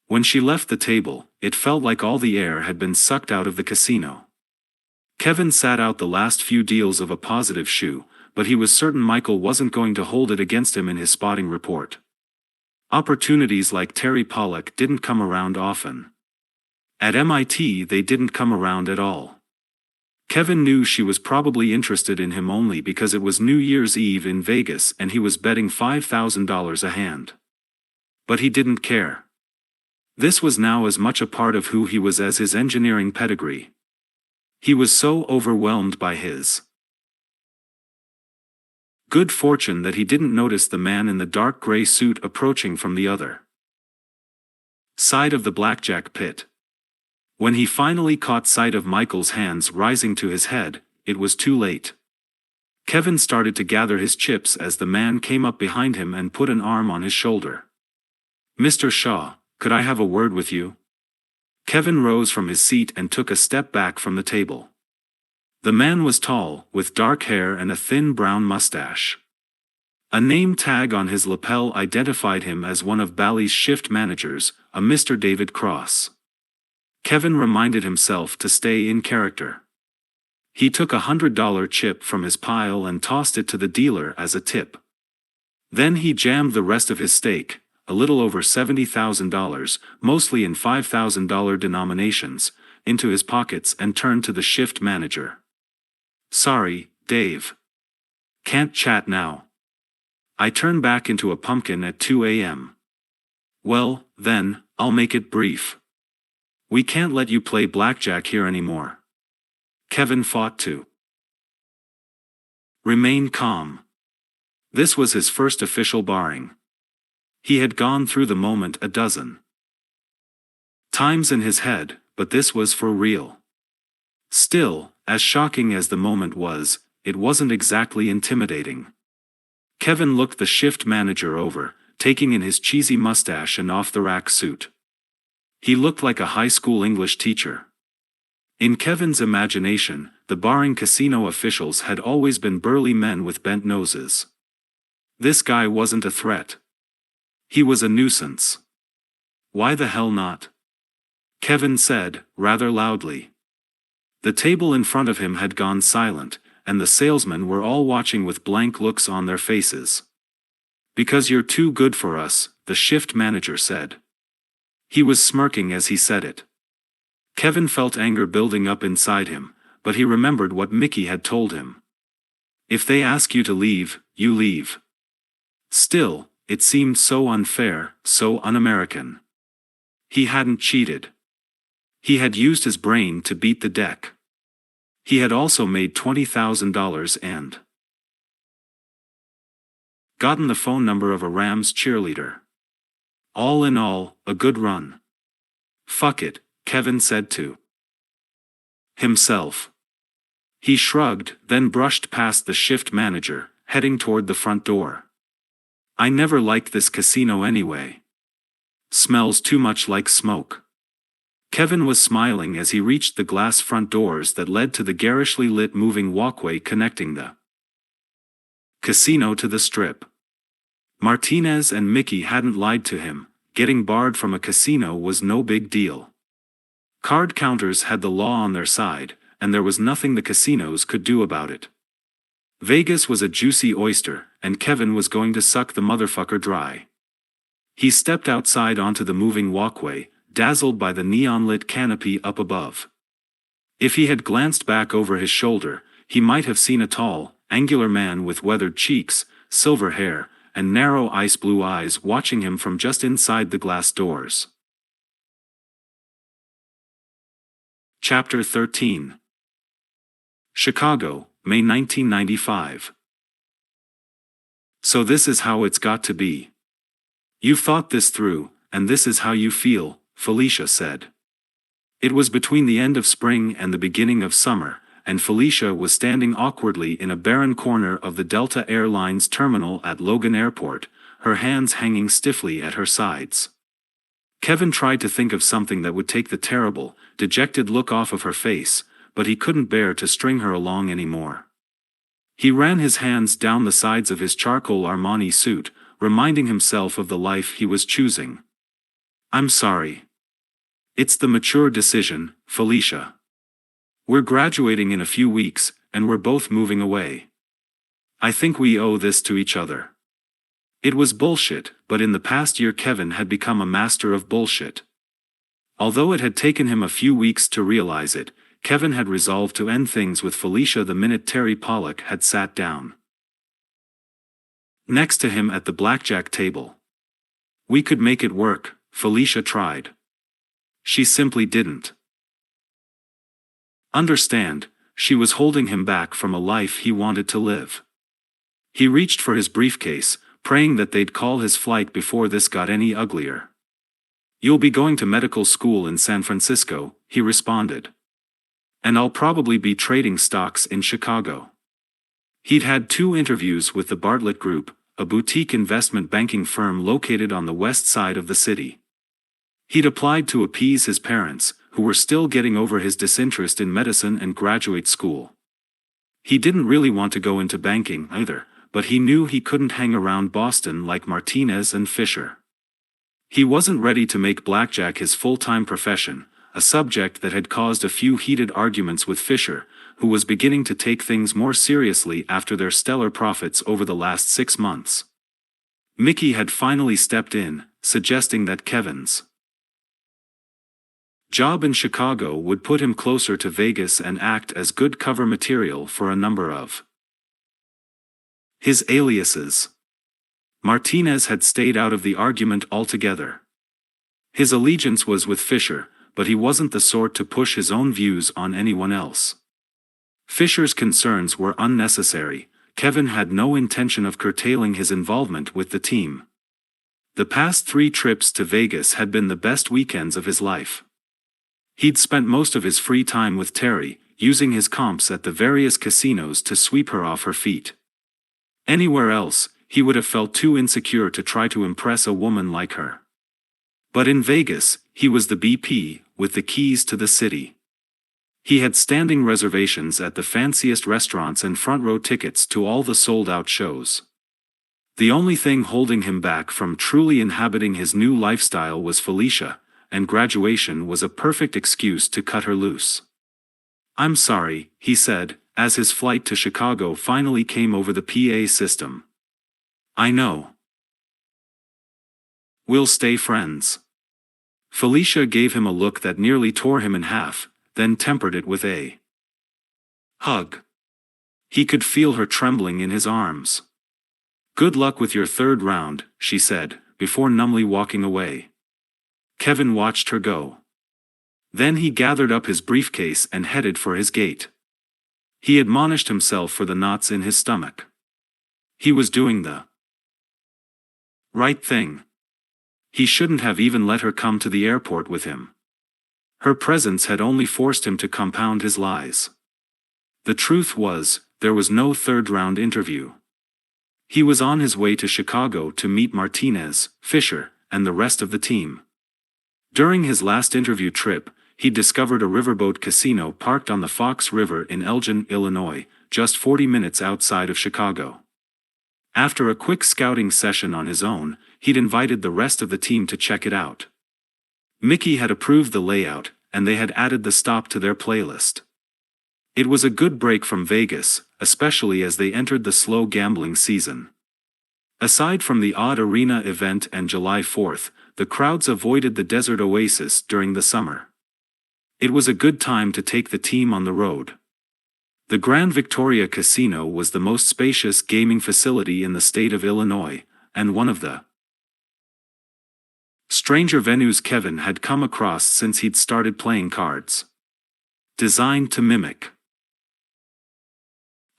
When she left the table, it felt like all the air had been sucked out of the casino. Kevin sat out the last few deals of a positive shoe, but he was certain Michael wasn't going to hold it against him in his spotting report. Opportunities like Terry Pollock didn't come around often. At MIT they didn't come around at all. Kevin knew she was probably interested in him only because it was New Year's Eve in Vegas and he was betting $5,000 a hand. But he didn't care. This was now as much a part of who he was as his engineering pedigree. He was so overwhelmed by his good fortune that he didn't notice the man in the dark gray suit approaching from the other side of the blackjack pit. When he finally caught sight of Michael's hands rising to his head, it was too late. Kevin started to gather his chips as the man came up behind him and put an arm on his shoulder. "Mr. Shaw, could I have a word with you?" Kevin rose from his seat and took a step back from the table. The man was tall, with dark hair and a thin brown mustache. A name tag on his lapel identified him as one of Bally's shift managers, a Mr. David Cross. Kevin reminded himself to stay in character. He took a $100 chip from his pile and tossed it to the dealer as a tip. Then he jammed the rest of his stake, a little over $70,000, mostly in $5,000 denominations, into his pockets and turned to the shift manager. "Sorry, Dave. Can't chat now. I turn back into a pumpkin at 2 a.m. "Well, then, I'll make it brief. We can't let you play blackjack here anymore." Kevin fought to remain calm. This was his first official barring. He had gone through the moment a dozen times in his head, but this was for real. Still, as shocking as the moment was, it wasn't exactly intimidating. Kevin looked the shift manager over, taking in his cheesy mustache and off-the-rack suit. He looked like a high school English teacher. In Kevin's imagination, the barring casino officials had always been burly men with bent noses. This guy wasn't a threat. He was a nuisance. Why the hell not? Kevin said, rather loudly. The table in front of him had gone silent, and the salesmen were all watching with blank looks on their faces. Because you're too good for us, the shift manager said. He was smirking as he said it. Kevin felt anger building up inside him, but he remembered what Mickey had told him. If they ask you to leave, you leave. Still, it seemed so unfair, so un-American. He hadn't cheated. He had used his brain to beat the deck. He had also made $20,000 and gotten the phone number of a Rams cheerleader. All in all, a good run. Fuck it, Kevin said to himself. He shrugged, then brushed past the shift manager, heading toward the front door. I never liked this casino anyway. Smells too much like smoke. Kevin was smiling as he reached the glass front doors that led to the garishly lit moving walkway connecting the casino to the strip. Martinez and Mickey hadn't lied to him. Getting barred from a casino was no big deal. Card counters had the law on their side, and there was nothing the casinos could do about it. Vegas was a juicy oyster, and Kevin was going to suck the motherfucker dry. He stepped outside onto the moving walkway, dazzled by the neon-lit canopy up above. If he had glanced back over his shoulder, he might have seen a tall, angular man with weathered cheeks, silver hair, and narrow ice-blue eyes watching him from just inside the glass doors. Chapter 13. Chicago, May 1995. So this is how it's got to be. You've thought this through, and this is how you feel, Felicia said. It was between the end of spring and the beginning of summer, and Felicia was standing awkwardly in a barren corner of the Delta Air Lines terminal at Logan Airport, her hands hanging stiffly at her sides. Kevin tried to think of something that would take the terrible, dejected look off of her face, but he couldn't bear to string her along anymore. He ran his hands down the sides of his charcoal Armani suit, reminding himself of the life he was choosing. I'm sorry. It's the mature decision, Felicia. We're graduating in a few weeks, and we're both moving away. I think we owe this to each other. It was bullshit, but in the past year Kevin had become a master of bullshit. Although it had taken him a few weeks to realize it, Kevin had resolved to end things with Felicia the minute Terry Pollock had sat down next to him at the blackjack table. We could make it work, Felicia tried. She simply didn't understand. She was holding him back from a life he wanted to live. He reached for his briefcase, praying that they'd call his flight before this got any uglier. You'll be going to medical school in San Francisco, he responded. And I'll probably be trading stocks in Chicago. He'd had 2 interviews with the Bartlett Group, a boutique investment banking firm located on the west side of the city. He'd applied to appease his parents, who were still getting over his disinterest in medicine and graduate school. He didn't really want to go into banking either, but he knew he couldn't hang around Boston like Martinez and Fisher. He wasn't ready to make blackjack his full-time profession, a subject that had caused a few heated arguments with Fisher, who was beginning to take things more seriously after their stellar profits over the last 6 months. Mickey had finally stepped in, suggesting that Kevin's job in Chicago would put him closer to Vegas and act as good cover material for a number of his aliases. Martinez had stayed out of the argument altogether. His allegiance was with Fisher, but he wasn't the sort to push his own views on anyone else. Fisher's concerns were unnecessary. Kevin had no intention of curtailing his involvement with the team. The past 3 trips to Vegas had been the best weekends of his life. He'd spent most of his free time with Terry, using his comps at the various casinos to sweep her off her feet. Anywhere else, he would have felt too insecure to try to impress a woman like her. But in Vegas, he was the BP, with the keys to the city. He had standing reservations at the fanciest restaurants and front-row tickets to all the sold-out shows. The only thing holding him back from truly inhabiting his new lifestyle was Felicia, and graduation was a perfect excuse to cut her loose. "I'm sorry," he said, as his flight to Chicago finally came over the PA system. "I know. We'll stay friends." Felicia gave him a look that nearly tore him in half, then tempered it with a hug. He could feel her trembling in his arms. "Good luck with your third round," she said, before numbly walking away. Kevin watched her go. Then he gathered up his briefcase and headed for his gate. He admonished himself for the knots in his stomach. He was doing the right thing. He shouldn't have even let her come to the airport with him. Her presence had only forced him to compound his lies. The truth was, there was no third-round interview. He was on his way to Chicago to meet Martinez, Fisher, and the rest of the team. During his last interview trip, he discovered a riverboat casino parked on the Fox River in Elgin, Illinois, just 40 minutes outside of Chicago. After a quick scouting session on his own, he'd invited the rest of the team to check it out. Mickey had approved the layout, and they had added the stop to their playlist. It was a good break from Vegas, especially as they entered the slow gambling season. Aside from the odd arena event and July 4th, the crowds avoided the desert oasis during the summer. It was a good time to take the team on the road. The Grand Victoria Casino was the most spacious gaming facility in the state of Illinois, and one of the stranger venues Kevin had come across since he'd started playing cards. Designed to mimic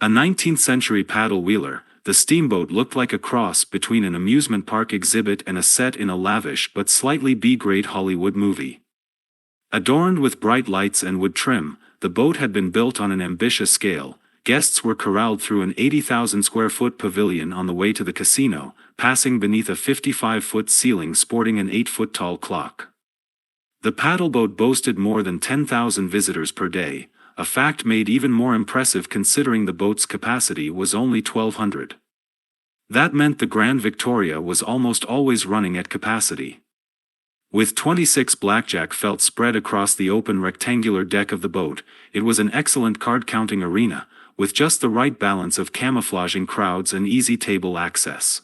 a 19th-century paddle wheeler, the steamboat looked like a cross between an amusement park exhibit and a set in a lavish but slightly B-grade Hollywood movie. Adorned with bright lights and wood trim, the boat had been built on an ambitious scale. Guests were corralled through an 80,000-square-foot pavilion on the way to the casino, passing beneath a 55-foot ceiling sporting an 8-foot-tall clock. The paddleboat boasted more than 10,000 visitors per day, a fact made even more impressive considering the boat's capacity was only 1,200. That meant the Grand Victoria was almost always running at capacity. With 26 blackjack felt spread across the open rectangular deck of the boat, it was an excellent card-counting arena, with just the right balance of camouflaging crowds and easy table access.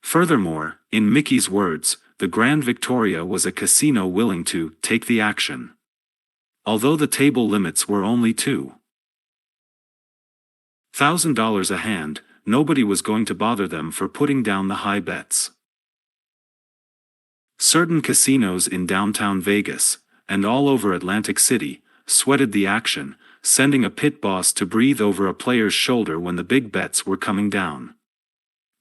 Furthermore, in Mickey's words, the Grand Victoria was a casino willing to take the action. Although the table limits were only $2,000 a hand, nobody was going to bother them for putting down the high bets. Certain casinos in downtown Vegas, and all over Atlantic City, sweated the action, sending a pit boss to breathe over a player's shoulder when the big bets were coming down.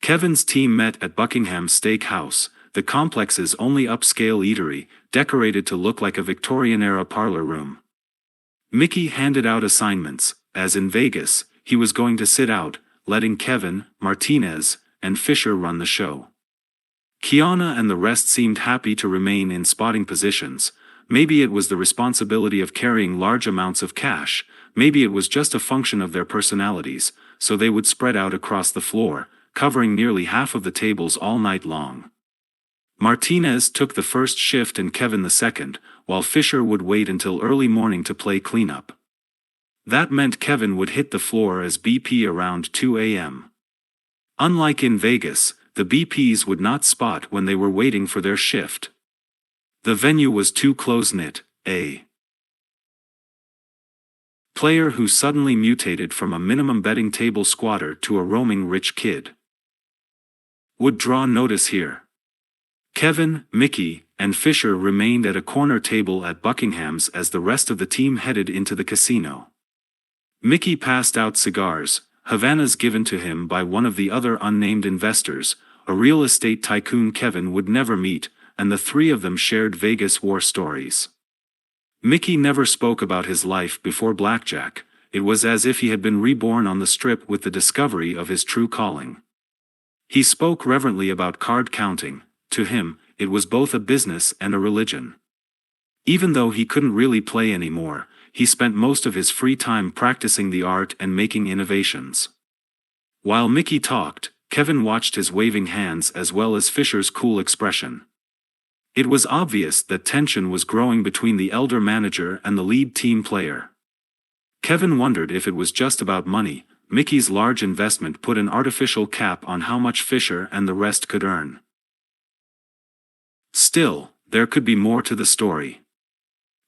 Kevin's team met at Buckingham Steak House, the complex's only upscale eatery, decorated to look like a Victorian-era parlor room. Mickey handed out assignments. As in Vegas, he was going to sit out, letting Kevin, Martinez, and Fisher run the show. Kiana and the rest seemed happy to remain in spotting positions. Maybe it was the responsibility of carrying large amounts of cash, maybe it was just a function of their personalities, so they would spread out across the floor, covering nearly half of the tables all night long. Martinez took the first shift and Kevin the second, while Fisher would wait until early morning to play cleanup. That meant Kevin would hit the floor as BP around 2 a.m. Unlike in Vegas, the BPs would not spot when they were waiting for their shift. The venue was too close-knit. A player who suddenly mutated from a minimum betting table squatter to a roaming rich kid would draw notice here. Kevin, Mickey, and Fisher remained at a corner table at Buckingham's as the rest of the team headed into the casino. Mickey passed out cigars, Havanas given to him by one of the other unnamed investors, a real estate tycoon Kevin would never meet, and the three of them shared Vegas war stories. Mickey never spoke about his life before blackjack. It was as if he had been reborn on the strip with the discovery of his true calling. He spoke reverently about card counting. To him, it was both a business and a religion. Even though he couldn't really play anymore, he spent most of his free time practicing the art and making innovations. While Mickey talked, Kevin watched his waving hands as well as Fisher's cool expression. It was obvious that tension was growing between the elder manager and the lead team player. Kevin wondered if it was just about money. Mickey's large investment put an artificial cap on how much Fisher and the rest could earn. Still, there could be more to the story.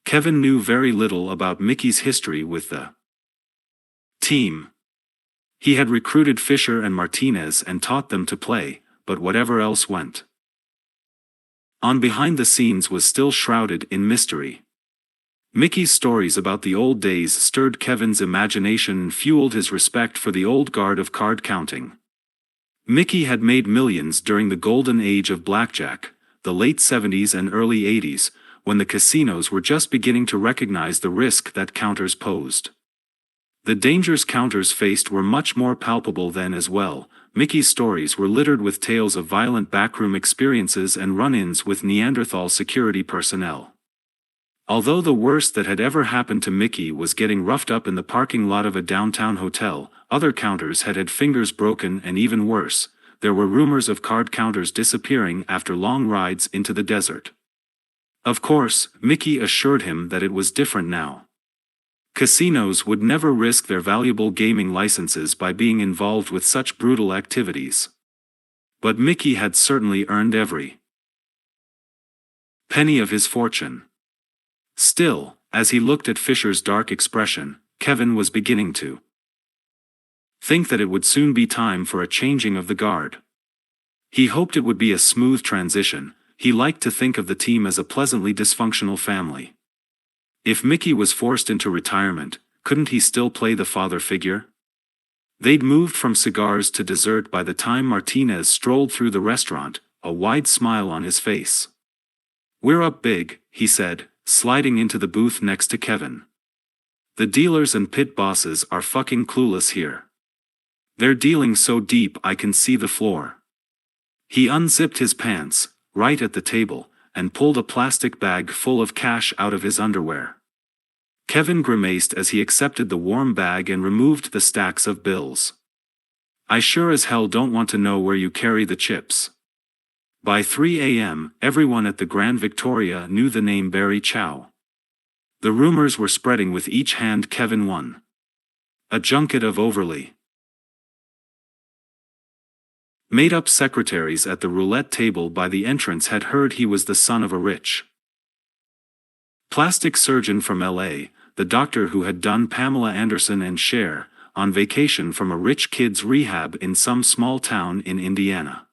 Kevin knew very little about Mickey's history with the team. He had recruited Fisher and Martinez and taught them to play, but whatever else went on behind the scenes was still shrouded in mystery. Mickey's stories about the old days stirred Kevin's imagination and fueled his respect for the old guard of card counting. Mickey had made millions during the golden age of blackjack, the late 70s and early 80s, when the casinos were just beginning to recognize the risk that counters posed. The dangers counters faced were much more palpable then as well. Mickey's stories were littered with tales of violent backroom experiences and run-ins with Neanderthal security personnel. Although the worst that had ever happened to Mickey was getting roughed up in the parking lot of a downtown hotel, other counters had had fingers broken, and even worse, there were rumors of card counters disappearing after long rides into the desert. Of course, Mickey assured him that it was different now. Casinos would never risk their valuable gaming licenses by being involved with such brutal activities. But Mickey had certainly earned every penny of his fortune. Still, as he looked at Fisher's dark expression, Kevin was beginning to think that it would soon be time for a changing of the guard. He hoped it would be a smooth transition. He liked to think of the team as a pleasantly dysfunctional family. If Mickey was forced into retirement, couldn't he still play the father figure? They'd moved from cigars to dessert by the time Martinez strolled through the restaurant, a wide smile on his face. "We're up big," he said, sliding into the booth next to Kevin. "The dealers and pit bosses are fucking clueless here. They're dealing so deep I can see the floor." He unzipped his pants, right at the table, and pulled a plastic bag full of cash out of his underwear. Kevin grimaced as he accepted the warm bag and removed the stacks of bills. "I sure as hell don't want to know where you carry the chips." By 3 a.m., everyone at the Grand Victoria knew the name Barry Chow. The rumors were spreading with each hand Kevin won. A junket of overly made-up secretaries at the roulette table by the entrance had heard he was the son of a rich plastic surgeon from L.A., the doctor who had done Pamela Anderson and Cher, on vacation from a rich kid's rehab in some small town in Indiana.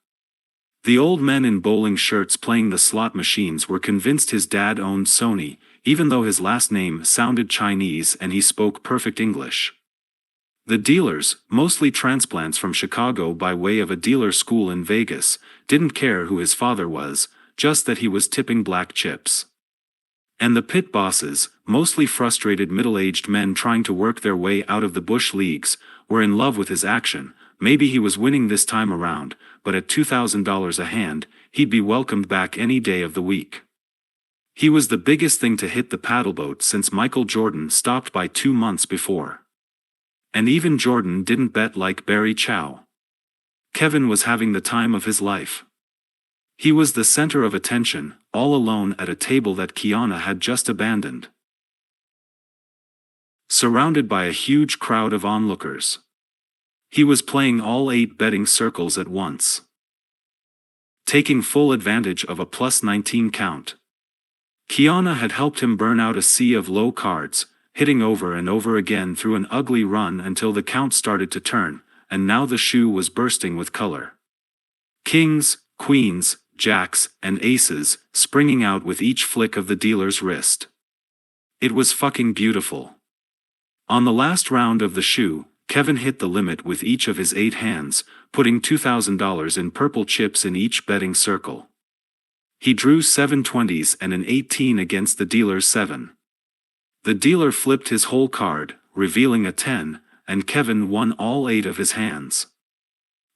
The old men in bowling shirts playing the slot machines were convinced his dad owned Sony, even though his last name sounded Chinese and he spoke perfect English. The dealers, mostly transplants from Chicago by way of a dealer school in Vegas, didn't care who his father was, just that he was tipping black chips. And the pit bosses, mostly frustrated middle-aged men trying to work their way out of the bush leagues, were in love with his action. Maybe he was winning this time around, but at $2,000 a hand, he'd be welcomed back any day of the week. He was the biggest thing to hit the paddleboat since Michael Jordan stopped by 2 months before. And even Jordan didn't bet like Barry Chow. Kevin was having the time of his life. He was the center of attention, all alone at a table that Kiana had just abandoned, surrounded by a huge crowd of onlookers. He was playing all 8 betting circles at once, taking full advantage of a +19 count. Kiana had helped him burn out a sea of low cards, hitting over and over again through an ugly run until the count started to turn, and now the shoe was bursting with color. Kings, queens, jacks, and aces, springing out with each flick of the dealer's wrist. It was fucking beautiful. On the last round of the shoe, Kevin hit the limit with each of his 8 hands, putting $2,000 in purple chips in each betting circle. He drew 7 20s and an 18 against the dealer's 7. The dealer flipped his whole card, revealing a 10, and Kevin won all 8 of his hands.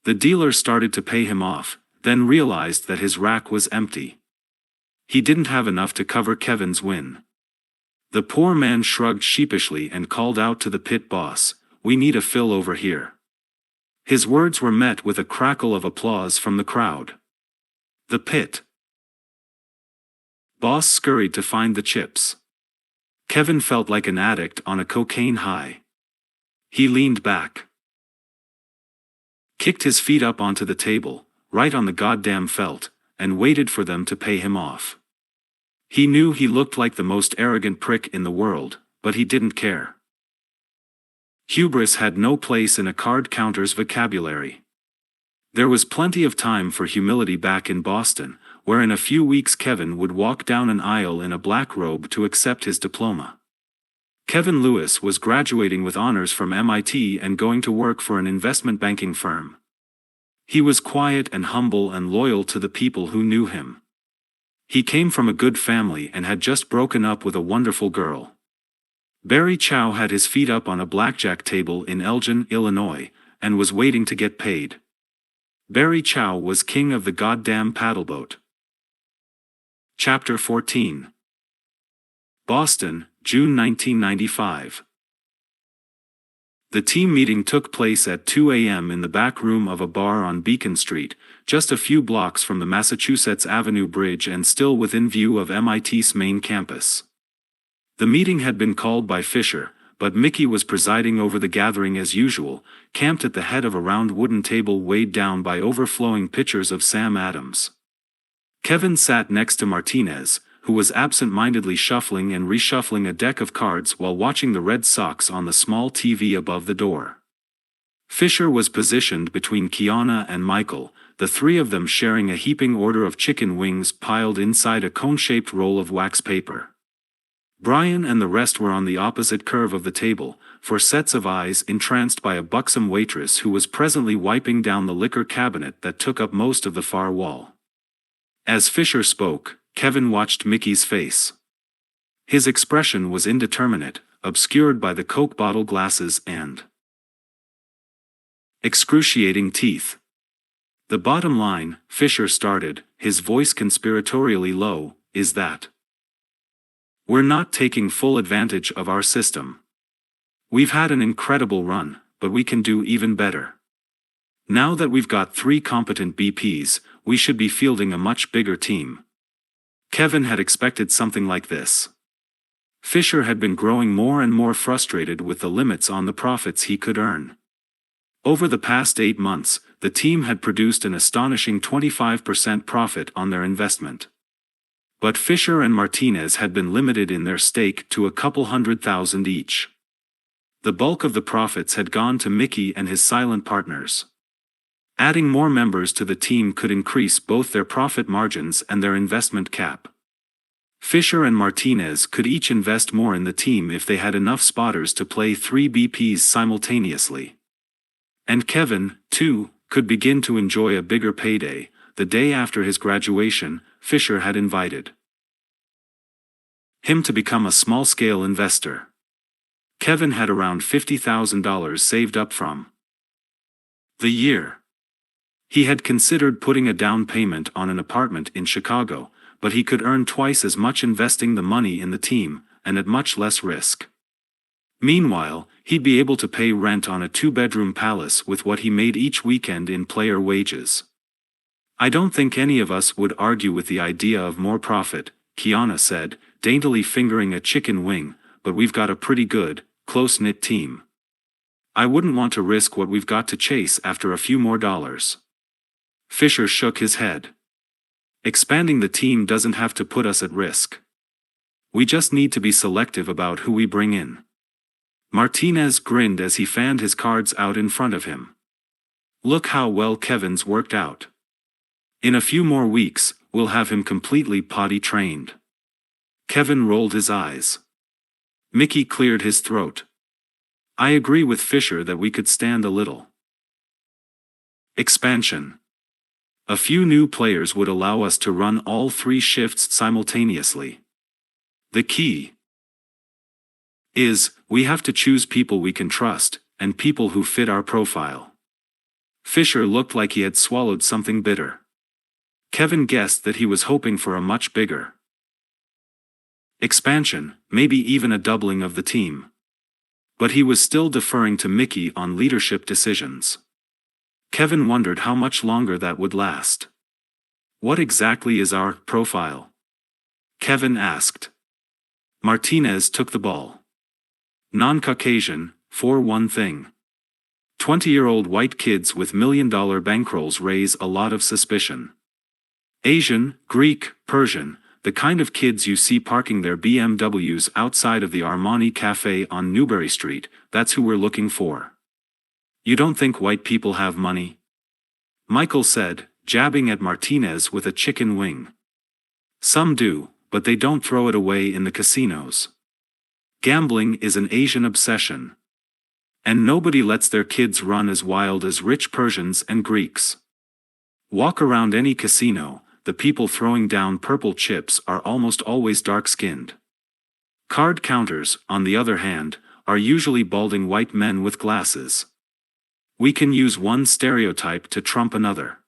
The dealer started to pay him off, then realized that his rack was empty. He didn't have enough to cover Kevin's win. The poor man shrugged sheepishly and called out to the pit boss, "We need a fill over here." His words were met with a crackle of applause from the crowd. The pit boss scurried to find the chips. Kevin felt like an addict on a cocaine high. He leaned back, kicked his feet up onto the table, right on the goddamn felt, and waited for them to pay him off. He knew he looked like the most arrogant prick in the world, but he didn't care. Hubris had no place in a card counter's vocabulary. There was plenty of time for humility back in Boston, where in a few weeks Kevin would walk down an aisle in a black robe to accept his diploma. Kevin Lewis was graduating with honors from MIT and going to work for an investment banking firm. He was quiet and humble and loyal to the people who knew him. He came from a good family and had just broken up with a wonderful girl. Barry Chow had his feet up on a blackjack table in Elgin, Illinois, and was waiting to get paid. Barry Chow was king of the goddamn paddleboat. Chapter 14. Boston, June 1995. The team meeting took place at 2 a.m. in the back room of a bar on Beacon Street, just a few blocks from the Massachusetts Avenue Bridge and still within view of MIT's main campus. The meeting had been called by Fisher, but Mickey was presiding over the gathering as usual, camped at the head of a round wooden table weighed down by overflowing pitchers of Sam Adams. Kevin sat next to Martinez, who was absent-mindedly shuffling and reshuffling a deck of cards while watching the Red Sox on the small TV above the door. Fisher was positioned between Kiana and Michael, the three of them sharing a heaping order of chicken wings piled inside a cone-shaped roll of wax paper. Brian and the rest were on the opposite curve of the table, for sets of eyes entranced by a buxom waitress who was presently wiping down the liquor cabinet that took up most of the far wall. As Fisher spoke, Kevin watched Mickey's face. His expression was indeterminate, obscured by the Coke bottle glasses and excruciating teeth. "The bottom line," Fisher started, his voice conspiratorially low, "is that we're not taking full advantage of our system. We've had an incredible run, but we can do even better. Now that we've got 3 competent BPs, we should be fielding a much bigger team." Kevin had expected something like this. Fisher had been growing more and more frustrated with the limits on the profits he could earn. Over the past 8 months, the team had produced an astonishing 25% profit on their investment. But Fisher and Martinez had been limited in their stake to a couple $100,000 each. The bulk of the profits had gone to Mickey and his silent partners. Adding more members to the team could increase both their profit margins and their investment cap. Fisher and Martinez could each invest more in the team if they had enough spotters to play 3 BPs simultaneously. And Kevin, too, could begin to enjoy a bigger payday. The day after his graduation, Fisher had invited him to become a small-scale investor. Kevin had around $50,000 saved up from the year. He had considered putting a down payment on an apartment in Chicago, but he could earn twice as much investing the money in the team, and at much less risk. Meanwhile, he'd be able to pay rent on a 2-bedroom palace with what he made each weekend in player wages. "I don't think any of us would argue with the idea of more profit," Kiana said, daintily fingering a chicken wing, "but we've got a pretty good, close-knit team. I wouldn't want to risk what we've got to chase after a few more dollars." Fisher shook his head. "Expanding the team doesn't have to put us at risk. We just need to be selective about who we bring in." Martinez grinned as he fanned his cards out in front of him. "Look how well Kevin's worked out. In a few more weeks, we'll have him completely potty trained." Kevin rolled his eyes. Mickey cleared his throat. "I agree with Fisher that we could stand a little expansion. A few new players would allow us to run all 3 shifts simultaneously. The key is, we have to choose people we can trust, and people who fit our profile." Fisher looked like he had swallowed something bitter. Kevin guessed that he was hoping for a much bigger expansion, maybe even a doubling of the team. But he was still deferring to Mickey on leadership decisions. Kevin wondered how much longer that would last. "What exactly is our profile?" Kevin asked. Martinez took the ball. "Non-Caucasian, for one thing. 20-year-old white kids with million-dollar bankrolls raise a lot of suspicion. Asian, Greek, Persian, the kind of kids you see parking their BMWs outside of the Armani Cafe on Newbury Street, that's who we're looking for." "You don't think white people have money?" Michael said, jabbing at Martinez with a chicken wing. "Some do, but they don't throw it away in the casinos. Gambling is an Asian obsession. And nobody lets their kids run as wild as rich Persians and Greeks. Walk around any casino, the people throwing down purple chips are almost always dark-skinned. Card counters, on the other hand, are usually balding white men with glasses. We can use one stereotype to trump another."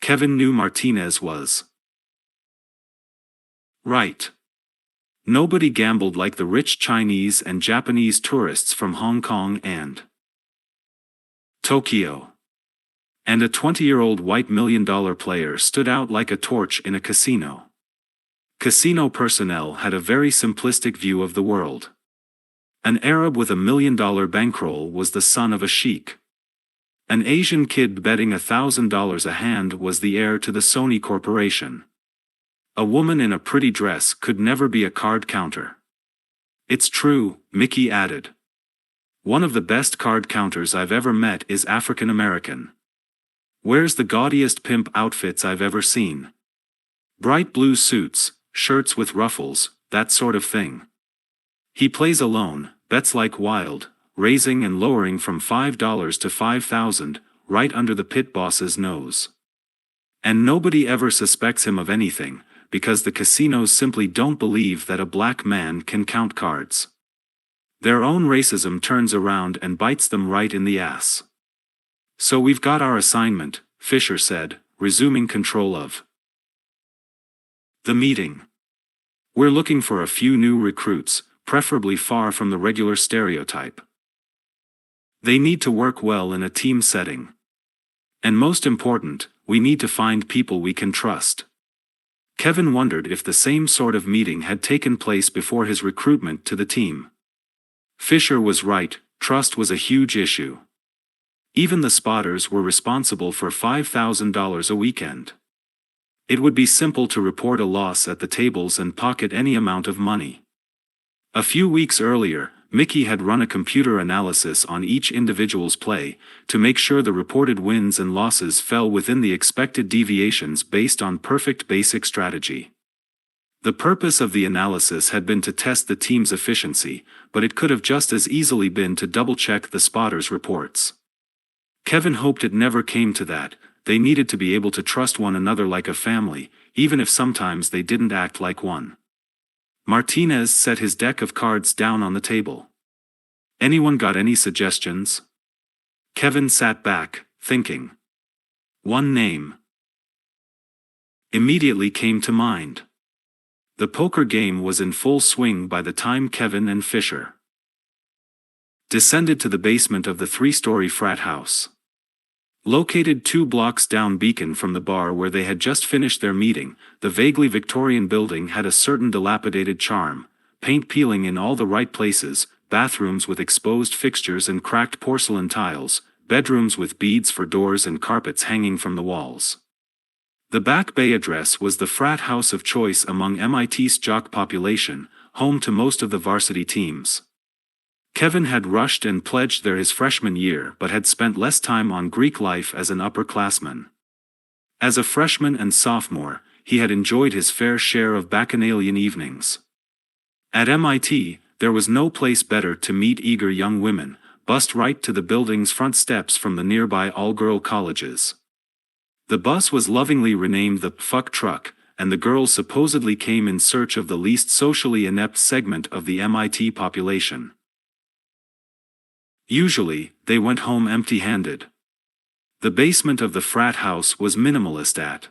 Kevin knew Martinez was right. Nobody gambled like the rich Chinese and Japanese tourists from Hong Kong and Tokyo. And a 20-year-old white million-dollar player stood out like a torch in a casino. Casino personnel had a very simplistic view of the world. An Arab with $1 million bankroll was the son of a sheik. An Asian kid betting $1,000 a hand was the heir to the Sony Corporation. A woman in a pretty dress could never be a card counter. "It's true," Mickey added. "One of the best card counters I've ever met is African American. Wears the gaudiest pimp outfits I've ever seen. Bright blue suits, shirts with ruffles, that sort of thing. He plays alone, bets like wild, raising and lowering from $5 to $5,000, right under the pit boss's nose. And nobody ever suspects him of anything, because the casinos simply don't believe that a black man can count cards. Their own racism turns around and bites them right in the ass." "So we've got our assignment," Fisher said, resuming control of the meeting. "We're looking for a few new recruits, preferably far from the regular stereotype. They need to work well in a team setting. And most important, we need to find people we can trust." Kevin wondered if the same sort of meeting had taken place before his recruitment to the team. Fisher was right, trust was a huge issue. Even the spotters were responsible for $5,000 a weekend. It would be simple to report a loss at the tables and pocket any amount of money. A few weeks earlier, Mickey had run a computer analysis on each individual's play, to make sure the reported wins and losses fell within the expected deviations based on perfect basic strategy. The purpose of the analysis had been to test the team's efficiency, but it could have just as easily been to double-check the spotters' reports. Kevin hoped it never came to that. They needed to be able to trust one another like a family, even if sometimes they didn't act like one. Martinez set his deck of cards down on the table. "Anyone got any suggestions?" Kevin sat back, thinking. One name immediately came to mind. The poker game was in full swing by the time Kevin and Fisher descended to the basement of the 3-story frat house. Located 2 blocks down Beacon from the bar where they had just finished their meeting, the vaguely Victorian building had a certain dilapidated charm, paint peeling in all the right places, bathrooms with exposed fixtures and cracked porcelain tiles, bedrooms with beads for doors and carpets hanging from the walls. The Back Bay address was the frat house of choice among MIT's jock population, home to most of the varsity teams. Kevin had rushed and pledged there his freshman year but had spent less time on Greek life as an upperclassman. As a freshman and sophomore, he had enjoyed his fair share of bacchanalian evenings. At MIT, there was no place better to meet eager young women, bussed right to the building's front steps from the nearby all-girl colleges. The bus was lovingly renamed the fuck truck, and the girls supposedly came in search of the least socially inept segment of the MIT population. Usually, they went home empty-handed. The basement of the frat house was minimalist at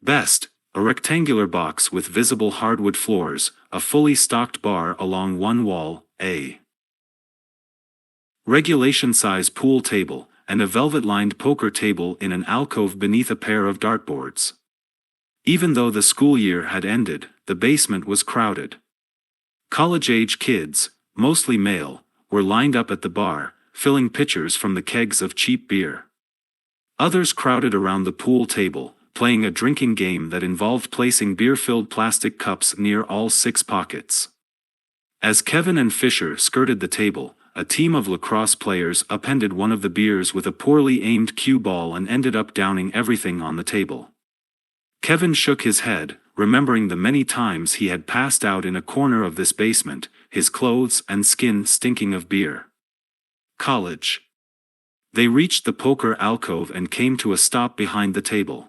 best, a rectangular box with visible hardwood floors, a fully stocked bar along one wall, a regulation-size pool table, and a velvet-lined poker table in an alcove beneath a pair of dartboards. Even though the school year had ended, the basement was crowded. College-age kids, mostly male, were lined up at the bar, filling pitchers from the kegs of cheap beer. Others crowded around the pool table, playing a drinking game that involved placing beer-filled plastic cups near all 6 pockets. As Kevin and Fisher skirted the table, a team of lacrosse players upended one of the beers with a poorly aimed cue ball and ended up downing everything on the table. Kevin shook his head, remembering the many times he had passed out in a corner of this basement, his clothes and skin stinking of beer. College. They reached the poker alcove and came to a stop behind the table.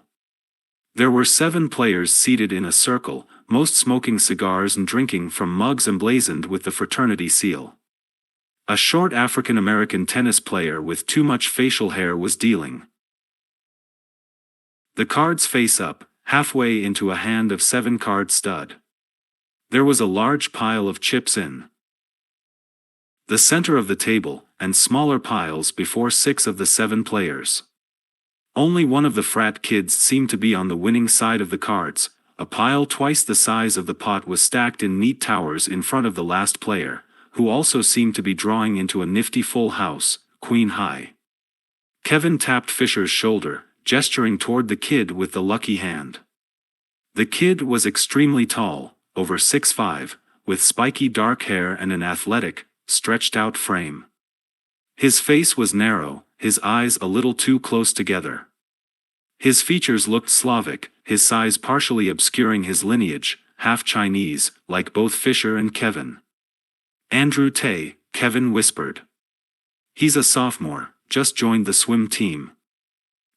There were 7 players seated in a circle, most smoking cigars and drinking from mugs emblazoned with the fraternity seal. A short African-American tennis player with too much facial hair was dealing the cards face up, halfway into a hand of 7-card stud. There was a large pile of chips in the center of the table, and smaller piles before 6 of the 7 players. Only one of the frat kids seemed to be on the winning side of the cards. A pile twice the size of the pot was stacked in neat towers in front of the last player, who also seemed to be drawing into a nifty full house, queen high. Kevin tapped Fisher's shoulder, gesturing toward the kid with the lucky hand. The kid was extremely tall, over 6'5", with spiky dark hair and an athletic, stretched-out frame. His face was narrow, his eyes a little too close together. His features looked Slavic, his size partially obscuring his lineage, half Chinese, like both Fisher and Kevin. Andrew Tay, Kevin whispered. He's a sophomore, just joined the swim team.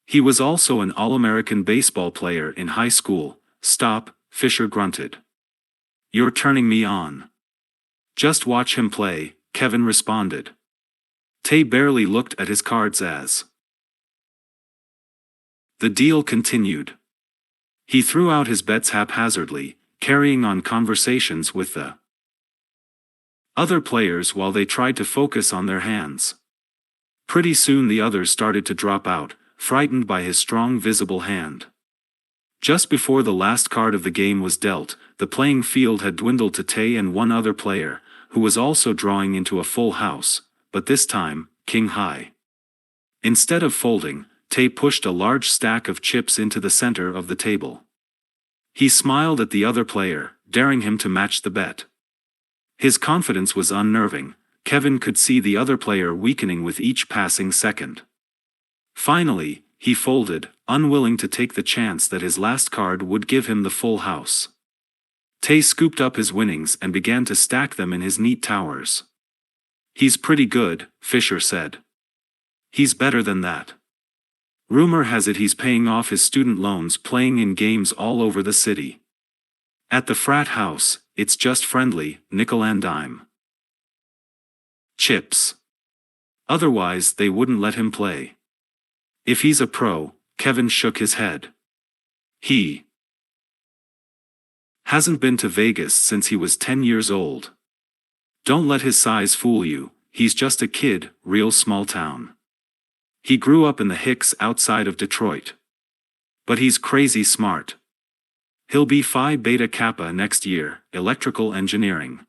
He was also an All-American baseball player in high school. Stop, Fisher grunted. You're turning me on. Just watch him play, Kevin responded. Tay barely looked at his cards as the deal continued. He threw out his bets haphazardly, carrying on conversations with the other players while they tried to focus on their hands. Pretty soon the others started to drop out, frightened by his strong visible hand. Just before the last card of the game was dealt, the playing field had dwindled to Tay and one other player, who was also drawing into a full house, but this time, king high. Instead of folding, Tay pushed a large stack of chips into the center of the table. He smiled at the other player, daring him to match the bet. His confidence was unnerving. Kevin could see the other player weakening with each passing second. Finally, he folded, unwilling to take the chance that his last card would give him the full house. Tay scooped up his winnings and began to stack them in his neat towers. He's pretty good, Fisher said. He's better than that. Rumor has it he's paying off his student loans playing in games all over the city. At the frat house, it's just friendly, nickel and dime. Chips. Otherwise they wouldn't let him play. If he's a pro, Kevin shook his head. He hasn't been to Vegas since he was 10 years old. Don't let his size fool you, he's just a kid, real small town. He grew up in the Hicks outside of Detroit. But he's crazy smart. He'll be Phi Beta Kappa next year, electrical engineering.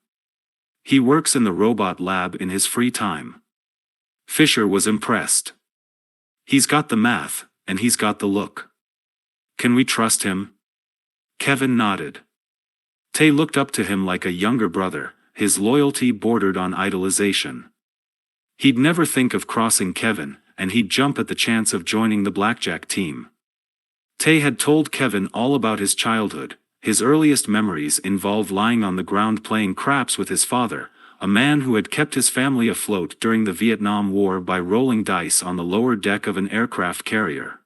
He works in the robot lab in his free time. Fisher was impressed. He's got the math, and he's got the look. Can we trust him? Kevin nodded. Tay looked up to him like a younger brother, his loyalty bordered on idolization. He'd never think of crossing Kevin, and he'd jump at the chance of joining the blackjack team. Tay had told Kevin all about his childhood. His earliest memories involved lying on the ground playing craps with his father, a man who had kept his family afloat during the Vietnam War by rolling dice on the lower deck of an aircraft carrier.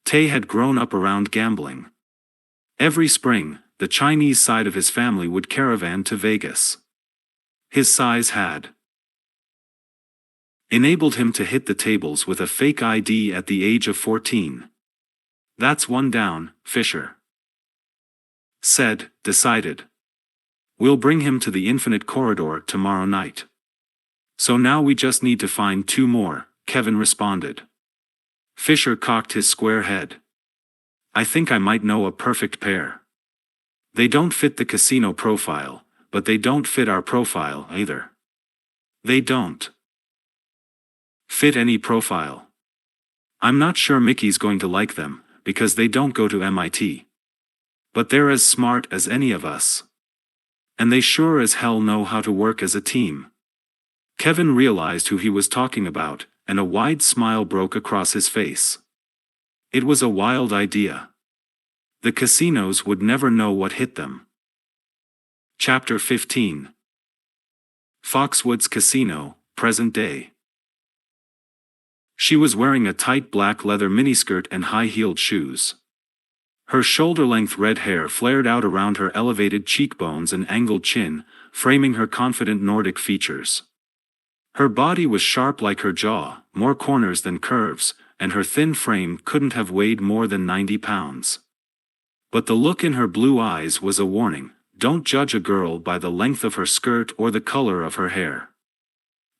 Tay had grown up around gambling. Every spring, the Chinese side of his family would caravan to Vegas. His size had enabled him to hit the tables with a fake ID at the age of 14. "That's one down," Fisher said, decided. "We'll bring him to the infinite corridor tomorrow night." "So now we just need to find 2 more, Kevin responded. Fisher cocked his square head. "I think I might know a perfect pair. They don't fit the casino profile, but they don't fit our profile either." "They don't fit any profile. I'm not sure Mickey's going to like them, because they don't go to MIT. But they're as smart as any of us. And they sure as hell know how to work as a team." Kevin realized who he was talking about, and a wide smile broke across his face. It was a wild idea. The casinos would never know what hit them. Chapter 15. Foxwoods Casino, present day. She was wearing a tight black leather miniskirt and high-heeled shoes. Her shoulder-length red hair flared out around her elevated cheekbones and angled chin, framing her confident Nordic features. Her body was sharp like her jaw, more corners than curves, and her thin frame couldn't have weighed more than 90 pounds. But the look in her blue eyes was a warning: don't judge a girl by the length of her skirt or the color of her hair.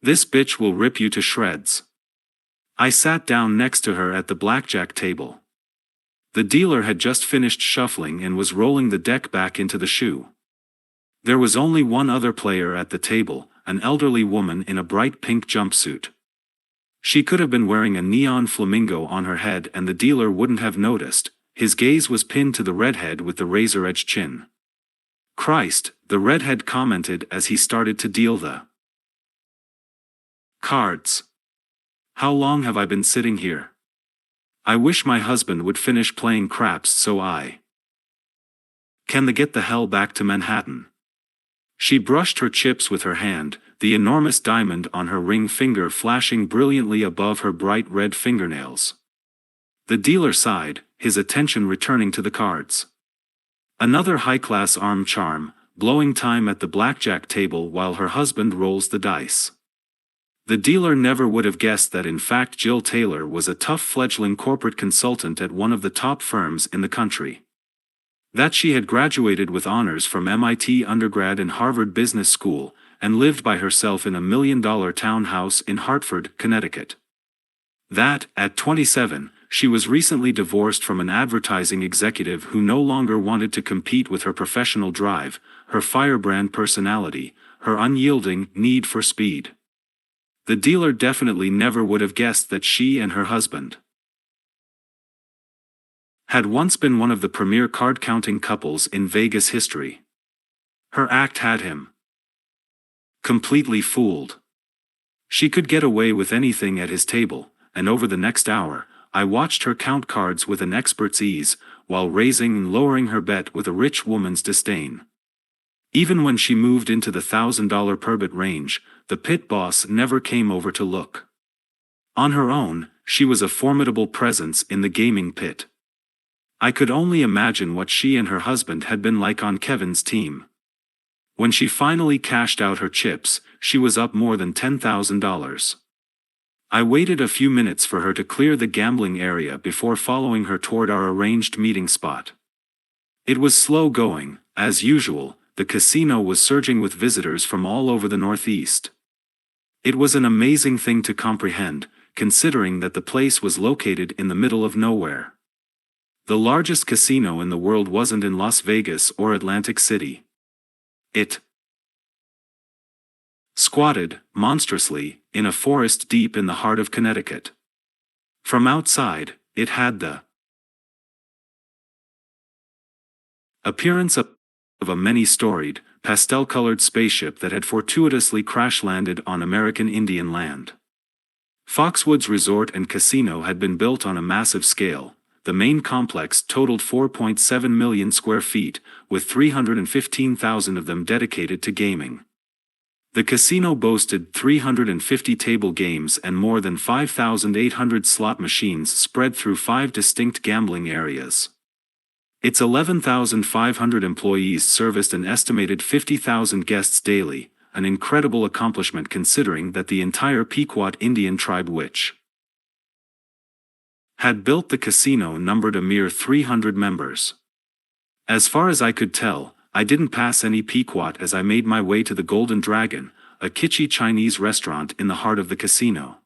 This bitch will rip you to shreds. I sat down next to her at the blackjack table. The dealer had just finished shuffling and was rolling the deck back into the shoe. There was only one other player at the table, an elderly woman in a bright pink jumpsuit. She could have been wearing a neon flamingo on her head and the dealer wouldn't have noticed. His gaze was pinned to the redhead with the razor-edged chin. "Christ," the redhead commented as he started to deal the cards. "How long have I been sitting here? I wish my husband would finish playing craps so I can get the hell back to Manhattan." She brushed her chips with her hand, the enormous diamond on her ring finger flashing brilliantly above her bright red fingernails. The dealer sighed, his attention returning to the cards. Another high-class arm charm, blowing time at the blackjack table while her husband rolls the dice. The dealer never would have guessed that in fact Jill Taylor was a tough fledgling corporate consultant at one of the top firms in the country. That she had graduated with honors from MIT undergrad and Harvard Business School, and lived by herself in a $1 million townhouse in Hartford, Connecticut. That, at 27, she was recently divorced from an advertising executive who no longer wanted to compete with her professional drive, her firebrand personality, her unyielding need for speed. The dealer definitely never would have guessed that she and her husband had once been one of the premier card-counting couples in Vegas history. Her act had him completely fooled. She could get away with anything at his table, and over the next hour, I watched her count cards with an expert's ease, while raising and lowering her bet with a rich woman's disdain. Even when she moved into the $1,000 per bet range, the pit boss never came over to look. On her own, she was a formidable presence in the gaming pit. I could only imagine what she and her husband had been like on Kevin's team. When she finally cashed out her chips, she was up more than $10,000. I waited a few minutes for her to clear the gambling area before following her toward our arranged meeting spot. It was slow going, as usual. The casino was surging with visitors from all over the Northeast. It was an amazing thing to comprehend, considering that the place was located in the middle of nowhere. The largest casino in the world wasn't in Las Vegas or Atlantic City. It squatted, monstrously, in a forest deep in the heart of Connecticut. From outside, it had the appearance of a many-storied, pastel-colored spaceship that had fortuitously crash-landed on American Indian land. Foxwoods Resort and Casino had been built on a massive scale. The main complex totaled 4.7 million square feet, with 315,000 of them dedicated to gaming. The casino boasted 350 table games and more than 5,800 slot machines spread through 5 distinct gambling areas. Its 11,500 employees serviced an estimated 50,000 guests daily, an incredible accomplishment considering that the entire Pequot Indian tribe which had built the casino numbered a mere 300 members. As far as I could tell, I didn't pass any Pequot as I made my way to the Golden Dragon, a kitschy Chinese restaurant in the heart of the casino.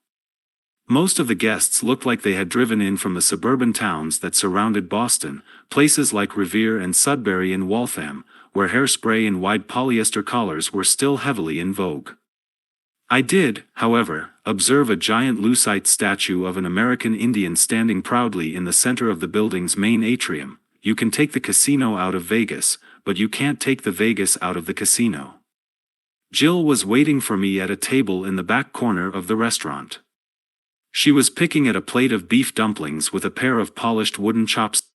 Most of the guests looked like they had driven in from the suburban towns that surrounded Boston, places like Revere and Sudbury and Waltham, where hairspray and wide polyester collars were still heavily in vogue. I did, however, observe a giant lucite statue of an American Indian standing proudly in the center of the building's main atrium. You can take the casino out of Vegas, but you can't take the Vegas out of the casino. Jill was waiting for me at a table in the back corner of the restaurant. She was picking at a plate of beef dumplings with a pair of polished wooden chopsticks.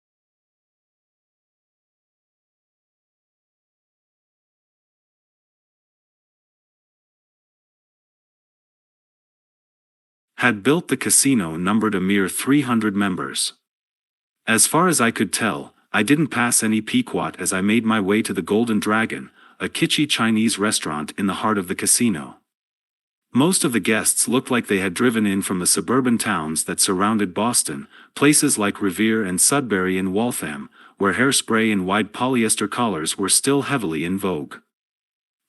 Had built the casino numbered a mere 300 members. As far as I could tell, I didn't pass any Pequot as I made my way to the Golden Dragon, a kitschy Chinese restaurant in the heart of the casino. Most of the guests looked like they had driven in from the suburban towns that surrounded Boston, places like Revere and Sudbury and Waltham, where hairspray and wide polyester collars were still heavily in vogue.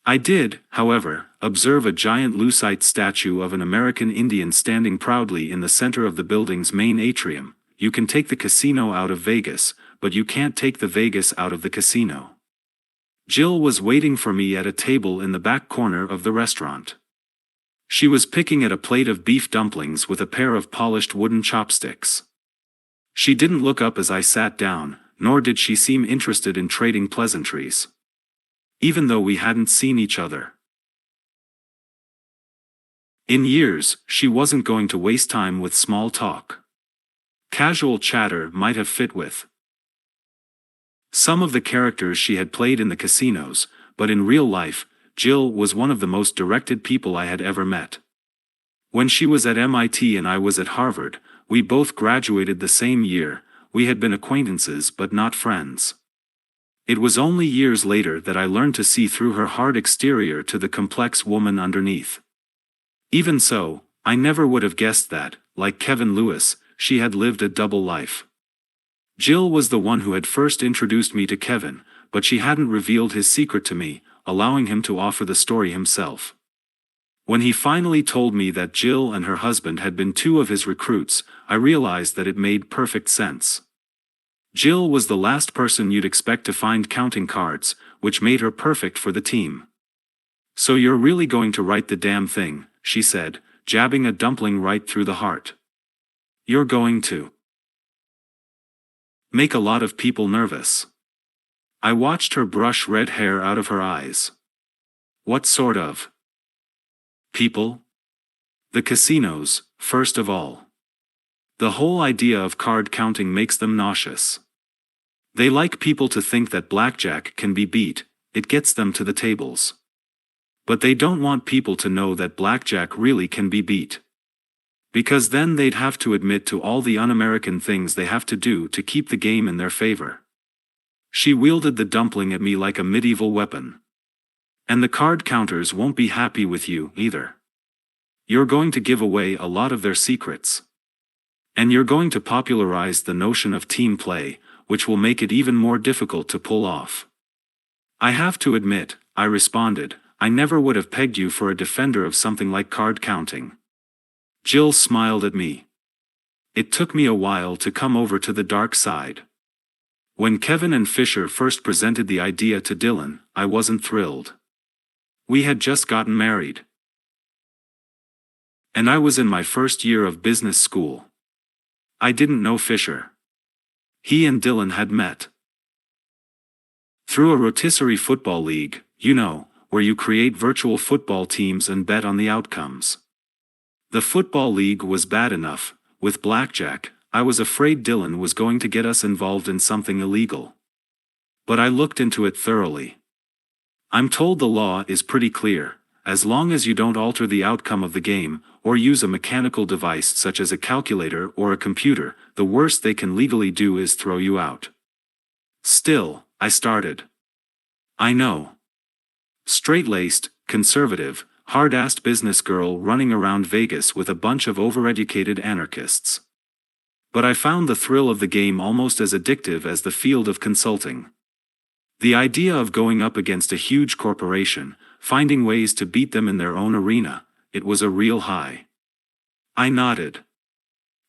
I did, however, observe a giant lucite statue of an American Indian standing proudly in the center of the building's main atrium. You can take the casino out of Vegas, but you can't take the Vegas out of the casino. Jill was waiting for me at a table in the back corner of the restaurant. She was picking at a plate of beef dumplings with a pair of polished wooden chopsticks. She didn't look up as I sat down, nor did she seem interested in trading pleasantries. Even though we hadn't seen each other in years, she wasn't going to waste time with small talk. Casual chatter might have fit with some of the characters she had played in the casinos, but in real life, Jill was one of the most directed people I had ever met. When she was at MIT and I was at Harvard, we both graduated the same year. We had been acquaintances but not friends. It was only years later that I learned to see through her hard exterior to the complex woman underneath. Even so, I never would have guessed that, like Kevin Lewis, she had lived a double life. Jill was the one who had first introduced me to Kevin, but she hadn't revealed his secret to me, allowing him to offer the story himself. When he finally told me that Jill and her husband had been two of his recruits, I realized that it made perfect sense. Jill was the last person you'd expect to find counting cards, which made her perfect for the team. "So you're really going to write the damn thing," she said, jabbing a dumpling right through the heart. "You're going to make a lot of people nervous." I watched her brush red hair out of her eyes. "What sort of people?" "The casinos, first of all. The whole idea of card counting makes them nauseous. They like people to think that blackjack can be beat, it gets them to the tables. But they don't want people to know that blackjack really can be beat. Because then they'd have to admit to all the un-American things they have to do to keep the game in their favor." She wielded the dumpling at me like a medieval weapon. "And the card counters won't be happy with you, either. You're going to give away a lot of their secrets. And you're going to popularize the notion of team play, which will make it even more difficult to pull off." "I have to admit," I responded, "I never would have pegged you for a defender of something like card counting." Jill smiled at me. It took me a while to come over to the dark side. When Kevin and Fisher first presented the idea to Dylan, I wasn't thrilled. We had just gotten married. And I was in my first year of business school. I didn't know Fisher. He and Dylan had met through a rotisserie football league, you know, where you create virtual football teams and bet on the outcomes. The football league was bad enough. With blackjack, I was afraid Dylan was going to get us involved in something illegal. But I looked into it thoroughly. I'm told the law is pretty clear. As long as you don't alter the outcome of the game, or use a mechanical device such as a calculator or a computer, the worst they can legally do is throw you out. Still, I started. I know. Straight-laced, conservative, hard-assed business girl running around Vegas with a bunch of overeducated anarchists. But I found the thrill of the game almost as addictive as the field of consulting. The idea of going up against a huge corporation, finding ways to beat them in their own arena, it was a real high. I nodded.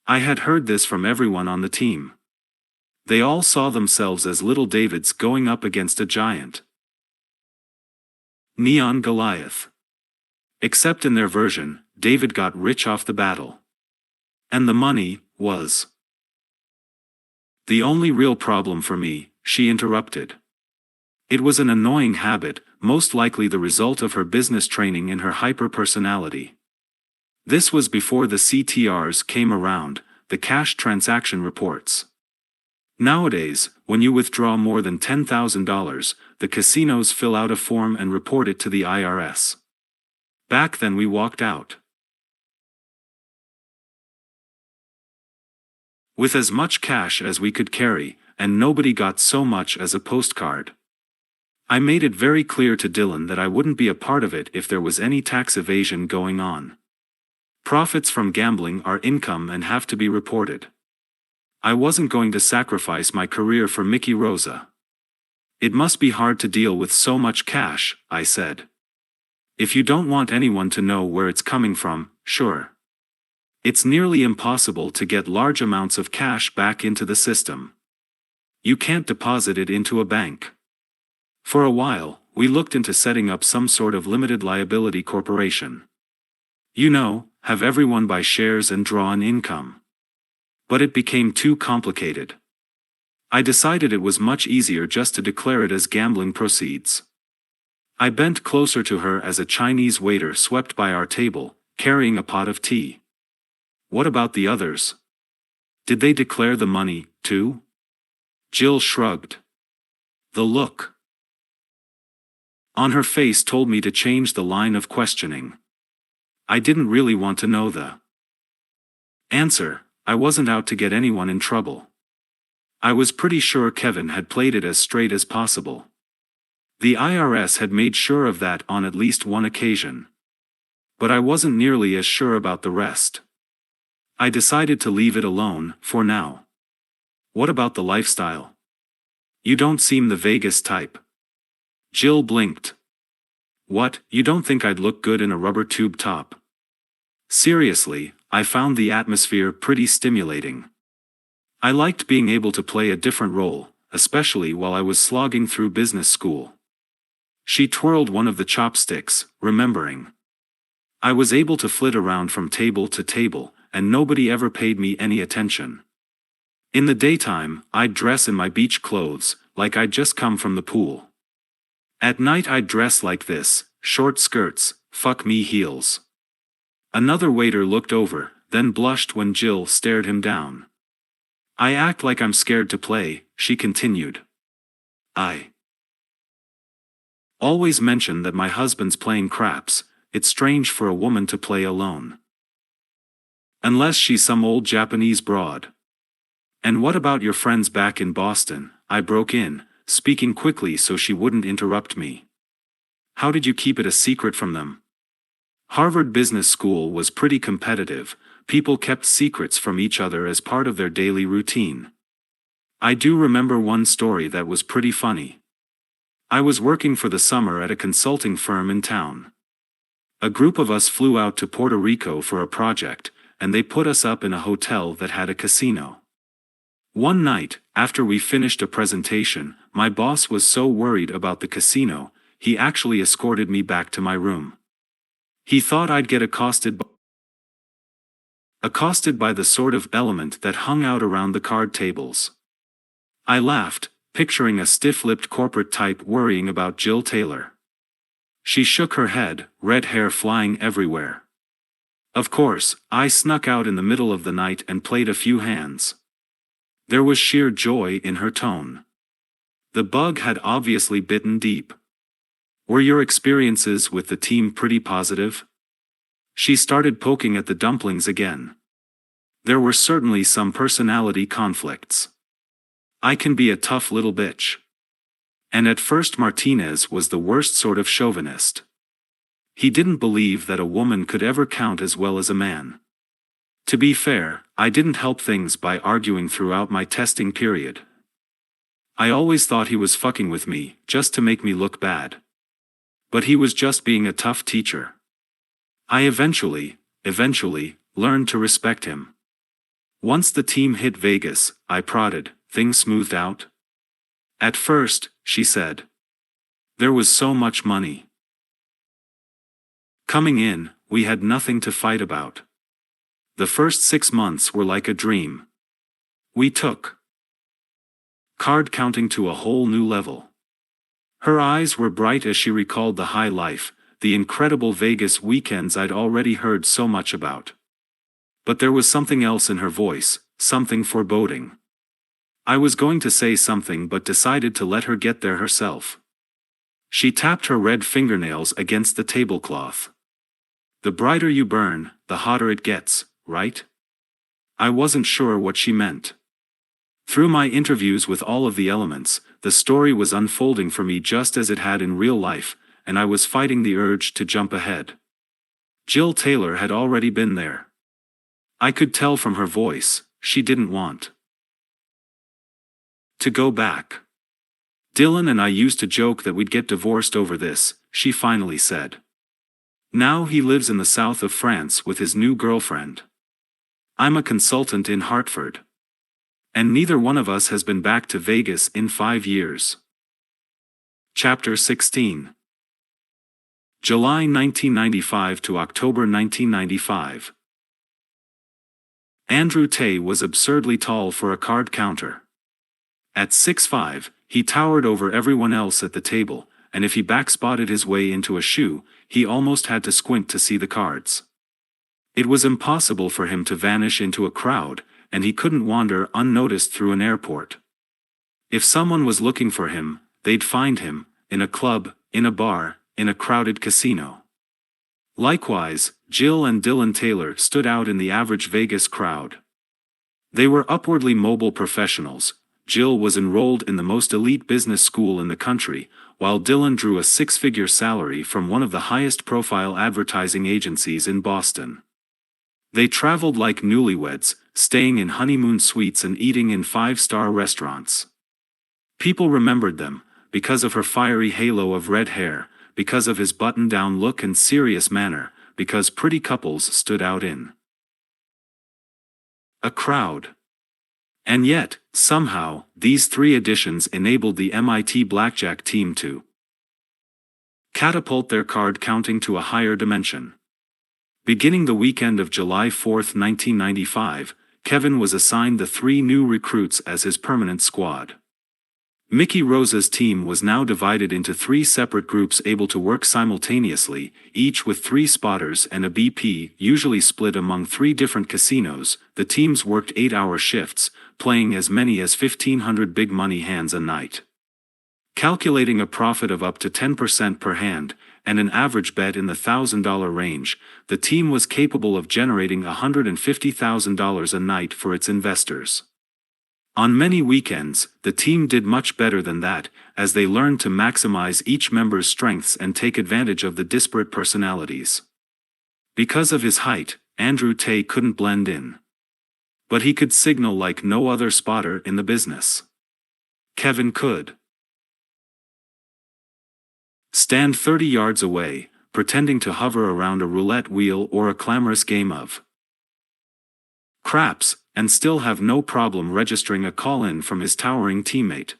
I had heard this from everyone on the team. They all saw themselves as little Davids going up against a giant. Neon Goliath. Except in their version, David got rich off the battle. And the money was the only real problem for me, she interrupted. It was an annoying habit, most likely the result of her business training and her hyper-personality. This was before the CTRs came around, the cash transaction reports. Nowadays, when you withdraw more than $10,000, the casinos fill out a form and report it to the IRS. Back then we walked out with as much cash as we could carry, and nobody got so much as a postcard. I made it very clear to Dylan that I wouldn't be a part of it if there was any tax evasion going on. Profits from gambling are income and have to be reported. I wasn't going to sacrifice my career for Mickey Rosa. It must be hard to deal with so much cash, I said. If you don't want anyone to know where it's coming from, sure. It's nearly impossible to get large amounts of cash back into the system. You can't deposit it into a bank. For a while, we looked into setting up some sort of limited liability corporation. You know, have everyone buy shares and draw an income. But it became too complicated. I decided it was much easier just to declare it as gambling proceeds. I bent closer to her as a Chinese waiter swept by our table, carrying a pot of tea. What about the others? Did they declare the money, too? Jill shrugged. The look on her face told me to change the line of questioning. I didn't really want to know the answer. I wasn't out to get anyone in trouble. I was pretty sure Kevin had played it as straight as possible. The IRS had made sure of that on at least one occasion. But I wasn't nearly as sure about the rest. I decided to leave it alone, for now. What about the lifestyle? You don't seem the Vegas type. Jill blinked. What, you don't think I'd look good in a rubber tube top? Seriously, I found the atmosphere pretty stimulating. I liked being able to play a different role, especially while I was slogging through business school. She twirled one of the chopsticks, remembering. I was able to flit around from table to table, and nobody ever paid me any attention. In the daytime, I'd dress in my beach clothes, like I'd just come from the pool. At night I'd dress like this, short skirts, fuck me heels. Another waiter looked over, then blushed when Jill stared him down. I act like I'm scared to play, she continued. I always mention that my husband's playing craps. It's strange for a woman to play alone. Unless she's some old Japanese broad. And what about your friends back in Boston? I broke in, speaking quickly so she wouldn't interrupt me. How did you keep it a secret from them? Harvard Business School was pretty competitive. People kept secrets from each other as part of their daily routine. I do remember one story that was pretty funny. I was working for the summer at a consulting firm in town. A group of us flew out to Puerto Rico for a project, and they put us up in a hotel that had a casino. One night, after we finished a presentation, my boss was so worried about the casino, he actually escorted me back to my room. He thought I'd get accosted by the sort of element that hung out around the card tables. I laughed, picturing a stiff-lipped corporate type worrying about Jill Taylor. She shook her head, red hair flying everywhere. Of course, I snuck out in the middle of the night and played a few hands. There was sheer joy in her tone. The bug had obviously bitten deep. Were your experiences with the team pretty positive? She started poking at the dumplings again. There were certainly some personality conflicts. I can be a tough little bitch. And at first Martinez was the worst sort of chauvinist. he didn't believe that a woman could ever count as well as a man. To be fair, I didn't help things by arguing throughout my testing period. I always thought he was fucking with me, just to make me look bad. But he was just being a tough teacher. I eventually, learned to respect him. Once the team hit Vegas, I prodded, "Things smoothed out?" "At first," she said. "There was so much money. Coming in, we had nothing to fight about. The first 6 months were like a dream. We took card counting to a whole new level." Her eyes were bright as she recalled the high life, the incredible Vegas weekends I'd already heard so much about. But there was something else in her voice, something foreboding. I was going to say something but decided to let her get there herself. She tapped her red fingernails against the tablecloth. "The brighter you burn, the hotter it gets, right?" I wasn't sure what she meant. Through my interviews with all of the elements, the story was unfolding for me just as it had in real life, and I was fighting the urge to jump ahead. Jill Taylor had already been there. I could tell from her voice, she didn't want to go back. "Dylan and I used to joke that we'd get divorced over this," she finally said. "Now he lives in the south of France with his new girlfriend. I'm a consultant in Hartford. And neither one of us has been back to Vegas in 5 years." Chapter 16. July 1995 to October 1995. Andrew Tay was absurdly tall for a card counter. At 6'5", he towered over everyone else at the table, and if he backspotted his way into a shoe, he almost had to squint to see the cards. It was impossible for him to vanish into a crowd, and he couldn't wander unnoticed through an airport. If someone was looking for him, they'd find him, in a club, in a bar, in a crowded casino. Likewise, Jill and Dylan Taylor stood out in the average Vegas crowd. They were upwardly mobile professionals. Jill was enrolled in the most elite business school in the country, while Dylan drew a 6-figure salary from one of the highest-profile advertising agencies in Boston. They traveled like newlyweds, staying in honeymoon suites and eating in 5-star restaurants. People remembered them, because of her fiery halo of red hair, because of his button-down look and serious manner, because pretty couples stood out in a crowd. And yet, somehow, these 3 additions enabled the MIT blackjack team to catapult their card counting to a higher dimension. Beginning the weekend of July 4, 1995, Kevin was assigned the 3 new recruits as his permanent squad. Mickey Rosa's team was now divided into 3 separate groups able to work simultaneously, each with 3 spotters and a BP, usually split among 3 different casinos. The teams worked 8-hour shifts, playing as many as 1,500 big money hands a night. Calculating a profit of up to 10% per hand, and an average bet in the $1,000 range, the team was capable of generating $150,000 a night for its investors. On many weekends, the team did much better than that, as they learned to maximize each member's strengths and take advantage of the disparate personalities. Because of his height, Andrew Tay couldn't blend in. But he could signal like no other spotter in the business. Kevin could stand 30 yards away, pretending to hover around a roulette wheel or a clamorous game of craps, and still have no problem registering a call-in from his towering teammate.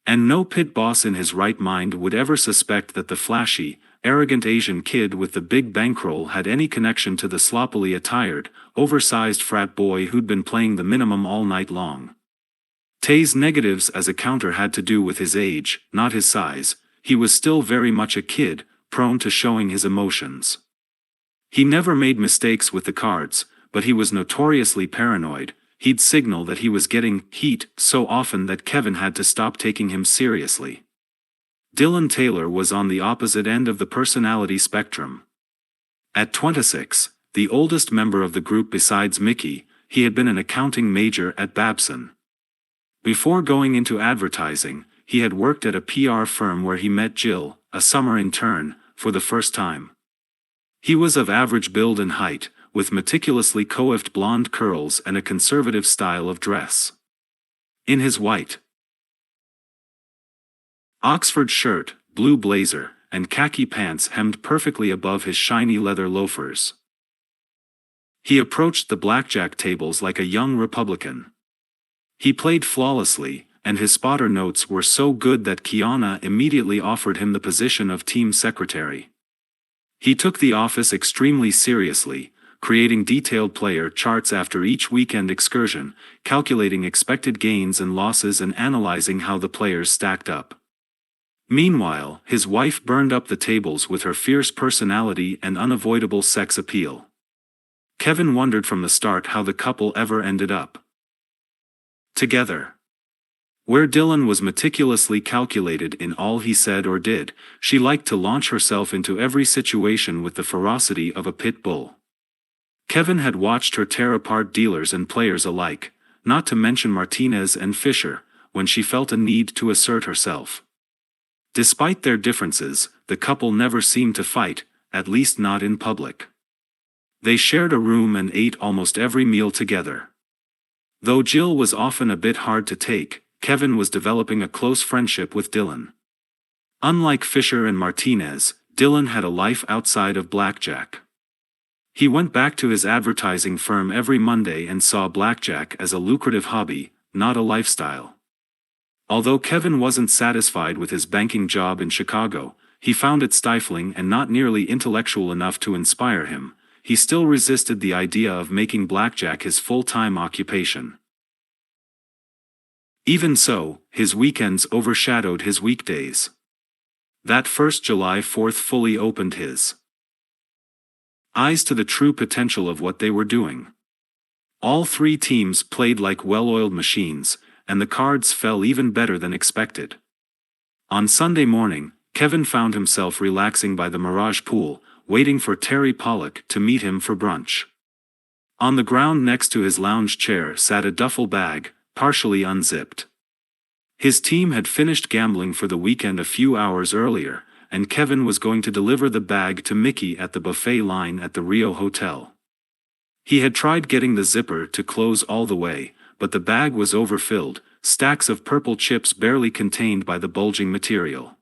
And no pit boss in his right mind would ever suspect that the flashy, arrogant Asian kid with the big bankroll had any connection to the sloppily attired, oversized frat boy who'd been playing the minimum all night long. Tay's negatives as a counter had to do with his age, not his size. He was still very much a kid, prone to showing his emotions. He never made mistakes with the cards, but he was notoriously paranoid. He'd signal that he was getting heat so often that Kevin had to stop taking him seriously. Dylan Taylor was on the opposite end of the personality spectrum. At 26, the oldest member of the group besides Mickey, he had been an accounting major at Babson. Before going into advertising, he had worked at a PR firm where he met Jill, a summer intern, for the first time. He was of average build and height, with meticulously coiffed blonde curls and a conservative style of dress. In his white Oxford shirt, blue blazer, and khaki pants hemmed perfectly above his shiny leather loafers, he approached the blackjack tables like a young Republican. He played flawlessly, and his spotter notes were so good that Kiana immediately offered him the position of team secretary. He took the office extremely seriously, creating detailed player charts after each weekend excursion, calculating expected gains and losses and analyzing how the players stacked up. Meanwhile, his wife burned up the tables with her fierce personality and unavoidable sex appeal. Kevin wondered from the start how the couple ever ended up together. Where Dylan was meticulously calculated in all he said or did, she liked to launch herself into every situation with the ferocity of a pit bull. Kevin had watched her tear apart dealers and players alike, not to mention Martinez and Fisher, when she felt a need to assert herself. Despite their differences, the couple never seemed to fight, at least not in public. They shared a room and ate almost every meal together. Though Jill was often a bit hard to take, Kevin was developing a close friendship with Dylan. Unlike Fisher and Martinez, Dylan had a life outside of blackjack. He went back to his advertising firm every Monday and saw blackjack as a lucrative hobby, not a lifestyle. Although Kevin wasn't satisfied with his banking job in Chicago, he found it stifling and not nearly intellectual enough to inspire him. He still resisted the idea of making blackjack his full-time occupation. Even so, his weekends overshadowed his weekdays. That first July 4th fully opened his eyes to the true potential of what they were doing. All three teams played like well-oiled machines, and the cards fell even better than expected. On Sunday morning, Kevin found himself relaxing by the Mirage pool, waiting for Terry Pollock to meet him for brunch. On the ground next to his lounge chair sat a duffel bag, partially unzipped. His team had finished gambling for the weekend a few hours earlier, and Kevin was going to deliver the bag to Mickey at the buffet line at the Rio Hotel. He had tried getting the zipper to close all the way, but the bag was overfilled, stacks of purple chips barely contained by the bulging material.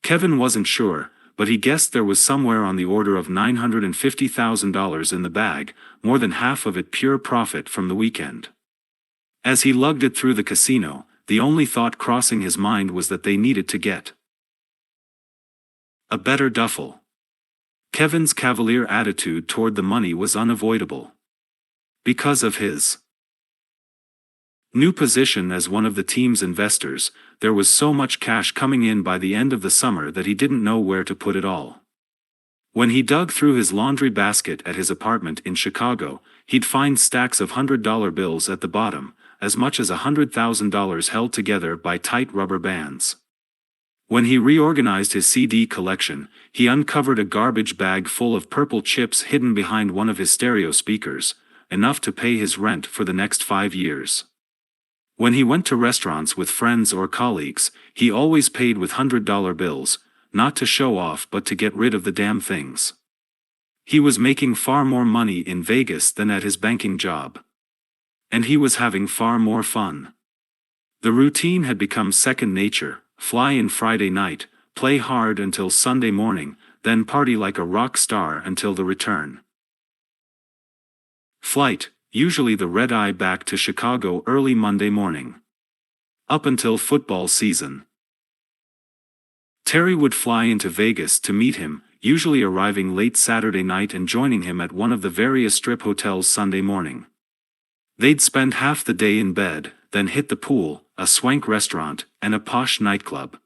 Kevin wasn't sure, but he guessed there was somewhere on the order of $950,000 in the bag, more than half of it pure profit from the weekend. As he lugged it through the casino, the only thought crossing his mind was that they needed to get a better duffel. Kevin's cavalier attitude toward the money was unavoidable. Because of his new position as one of the team's investors, there was so much cash coming in by the end of the summer that he didn't know where to put it all. When he dug through his laundry basket at his apartment in Chicago, he'd find stacks of $100 bills at the bottom, as much as $100,000 held together by tight rubber bands. When he reorganized his CD collection, he uncovered a garbage bag full of purple chips hidden behind one of his stereo speakers, enough to pay his rent for the next 5 years. When he went to restaurants with friends or colleagues, he always paid with $100 bills, not to show off but to get rid of the damn things. He was making far more money in Vegas than at his banking job. And he was having far more fun. The routine had become second nature: fly in Friday night, play hard until Sunday morning, then party like a rock star until the return flight, usually the red-eye back to Chicago early Monday morning. Up until football season. Terry would fly into Vegas to meet him, usually arriving late Saturday night and joining him at one of the various strip hotels Sunday morning. They'd spend half the day in bed, then hit the pool, a swank restaurant, and a posh nightclub.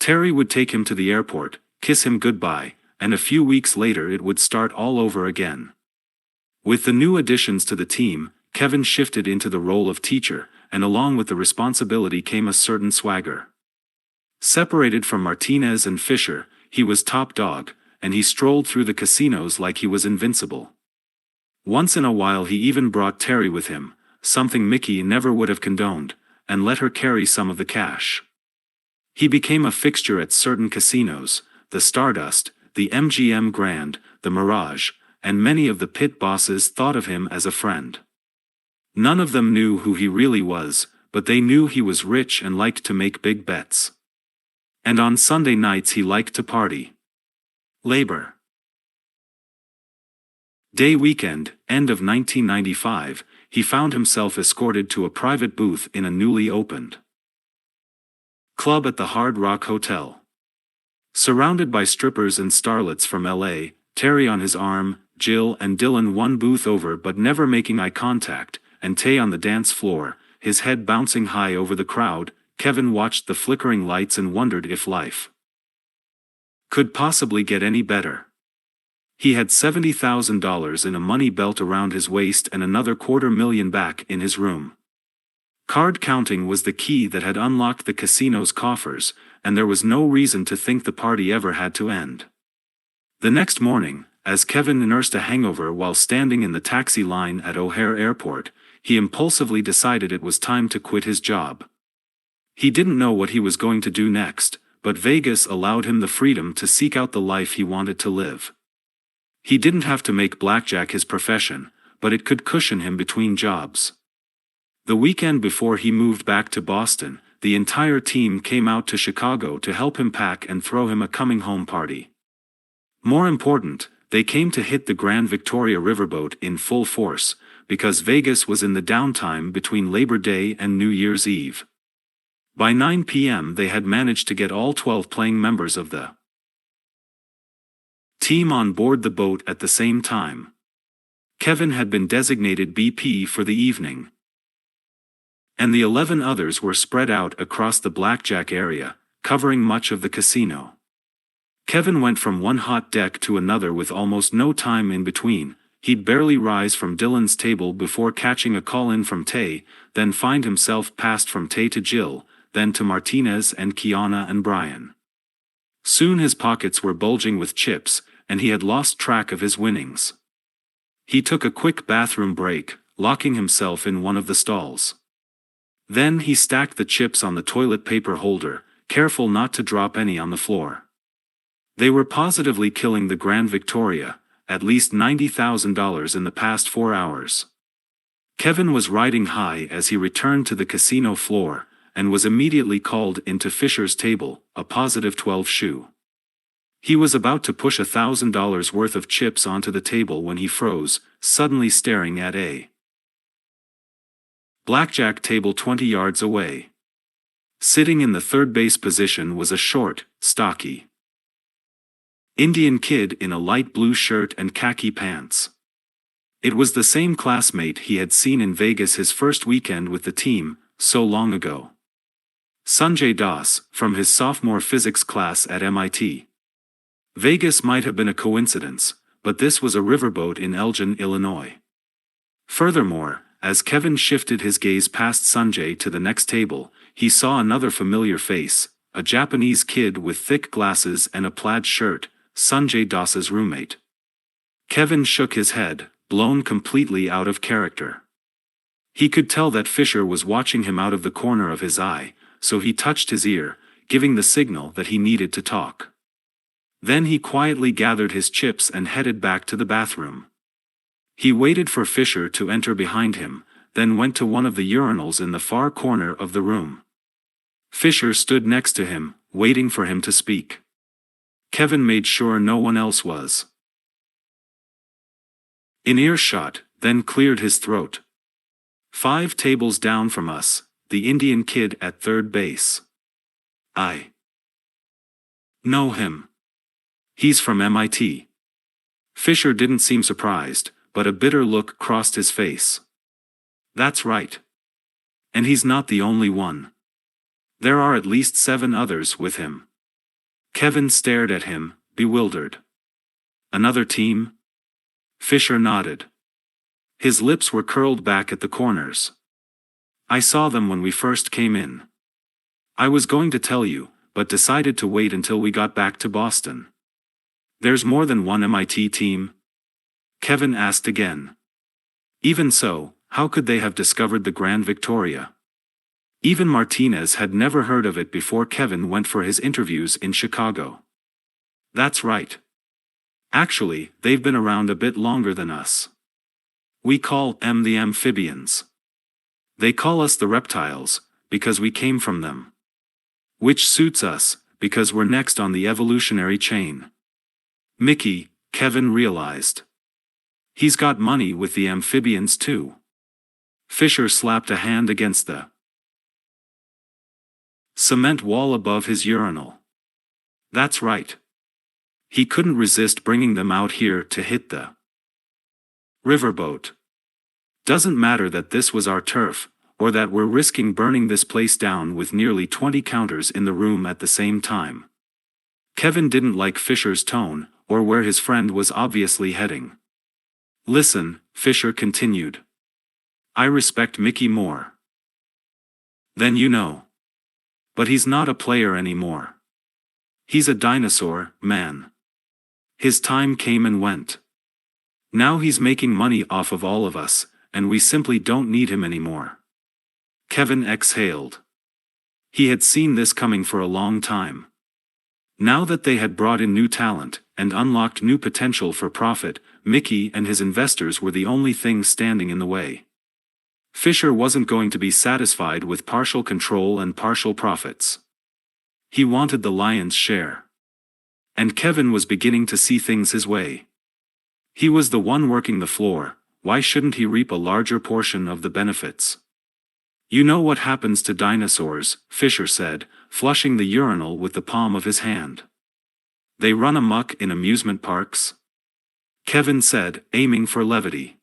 Terry would take him to the airport, kiss him goodbye, and a few weeks later it would start all over again. With the new additions to the team, Kevin shifted into the role of teacher, and along with the responsibility came a certain swagger. Separated from Martinez and Fisher, he was top dog, and he strolled through the casinos like he was invincible. Once in a while he even brought Terry with him, something Mickey never would have condoned, and let her carry some of the cash. He became a fixture at certain casinos, the Stardust, the MGM Grand, the Mirage, and many of the pit bosses thought of him as a friend. None of them knew who he really was, but they knew he was rich and liked to make big bets. And on Sunday nights he liked to party. Labor Day weekend, end of 1995, he found himself escorted to a private booth in a newly opened club at the Hard Rock Hotel. Surrounded by strippers and starlets from LA, Terry on his arm, Jill and Dylan one booth over but never making eye contact, and Tay on the dance floor, his head bouncing high over the crowd, Kevin watched the flickering lights and wondered if life could possibly get any better. He had $70,000 in a money belt around his waist and another $250,000 back in his room. Card counting was the key that had unlocked the casino's coffers, and there was no reason to think the party ever had to end. The next morning, as Kevin nursed a hangover while standing in the taxi line at O'Hare Airport, he impulsively decided it was time to quit his job. He didn't know what he was going to do next, but Vegas allowed him the freedom to seek out the life he wanted to live. He didn't have to make blackjack his profession, but it could cushion him between jobs. The weekend before he moved back to Boston, the entire team came out to Chicago to help him pack and throw him a coming-home party. More important, they came to hit the Grand Victoria riverboat in full force, because Vegas was in the downtime between Labor Day and New Year's Eve. By 9 p.m. they had managed to get all 12 playing members of the team on board the boat at the same time. Kevin had been designated BP for the evening, and the 11 others were spread out across the blackjack area, covering much of the casino. Kevin went from one hot deck to another with almost no time in between. He'd barely rise from Dylan's table before catching a call in from Tay, then find himself passed from Tay to Jill, then to Martinez and Kiana and Brian. Soon his pockets were bulging with chips, and he had lost track of his winnings. He took a quick bathroom break, locking himself in one of the stalls. Then he stacked the chips on the toilet paper holder, careful not to drop any on the floor. They were positively killing the Grand Victoria, at least $90,000 in the past 4 hours. Kevin was riding high as he returned to the casino floor, and was immediately called into Fisher's table, a positive 12 shoe. He was about to push $1,000 worth of chips onto the table when he froze, suddenly staring at a blackjack table 20 yards away. Sitting in the third base position was a short, stocky Indian kid in a light blue shirt and khaki pants. It was the same classmate he had seen in Vegas his first weekend with the team, so long ago. Sanjay Das, from his sophomore physics class at MIT. Vegas might have been a coincidence, but this was a riverboat in Elgin, Illinois. Furthermore, as Kevin shifted his gaze past Sanjay to the next table, he saw another familiar face, a Japanese kid with thick glasses and a plaid shirt, Sanjay Das's roommate. Kevin shook his head, blown completely out of character. He could tell that Fisher was watching him out of the corner of his eye, so he touched his ear, giving the signal that he needed to talk. Then he quietly gathered his chips and headed back to the bathroom. He waited for Fisher to enter behind him, then went to one of the urinals in the far corner of the room. Fisher stood next to him, waiting for him to speak. Kevin made sure no one else was in earshot, then cleared his throat. 5 tables down from us, the Indian kid at third base. I know him. He's from MIT. Fisher didn't seem surprised, but a bitter look crossed his face. That's right. And he's not the only one. There are at least 7 others with him. Kevin stared at him, bewildered. Another team? Fisher nodded. His lips were curled back at the corners. I saw them when we first came in. I was going to tell you, but decided to wait until we got back to Boston. There's more than one MIT team? Kevin asked again. Even so, how could they have discovered the Grand Victoria? Even Martinez had never heard of it before Kevin went for his interviews in Chicago. That's right. Actually, they've been around a bit longer than us. We call them the amphibians. They call us the reptiles, because we came from them. Which suits us, because we're next on the evolutionary chain. Mickey, Kevin realized. He's got money with the amphibians too. Fisher slapped a hand against the cement wall above his urinal. That's right. He couldn't resist bringing them out here to hit the riverboat. Doesn't matter that this was our turf, or that we're risking burning this place down with nearly 20 counters in the room at the same time. Kevin didn't like Fisher's tone, or where his friend was obviously heading. Listen, Fisher continued. I respect Mickey more than you know. But he's not a player anymore. He's a dinosaur, man. His time came and went. Now he's making money off of all of us, and we simply don't need him anymore. Kevin exhaled. He had seen this coming for a long time. Now that they had brought in new talent, and unlocked new potential for profit, Mickey and his investors were the only things standing in the way. Fisher wasn't going to be satisfied with partial control and partial profits. He wanted the lion's share. And Kevin was beginning to see things his way. He was the one working the floor, why shouldn't he reap a larger portion of the benefits? You know what happens to dinosaurs, Fisher said, flushing the urinal with the palm of his hand. They run amok in amusement parks? Kevin said, aiming for levity.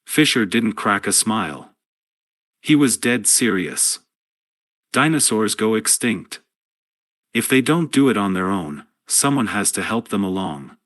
Fisher didn't crack a smile. He was dead serious. Dinosaurs go extinct. If they don't do it on their own, someone has to help them along.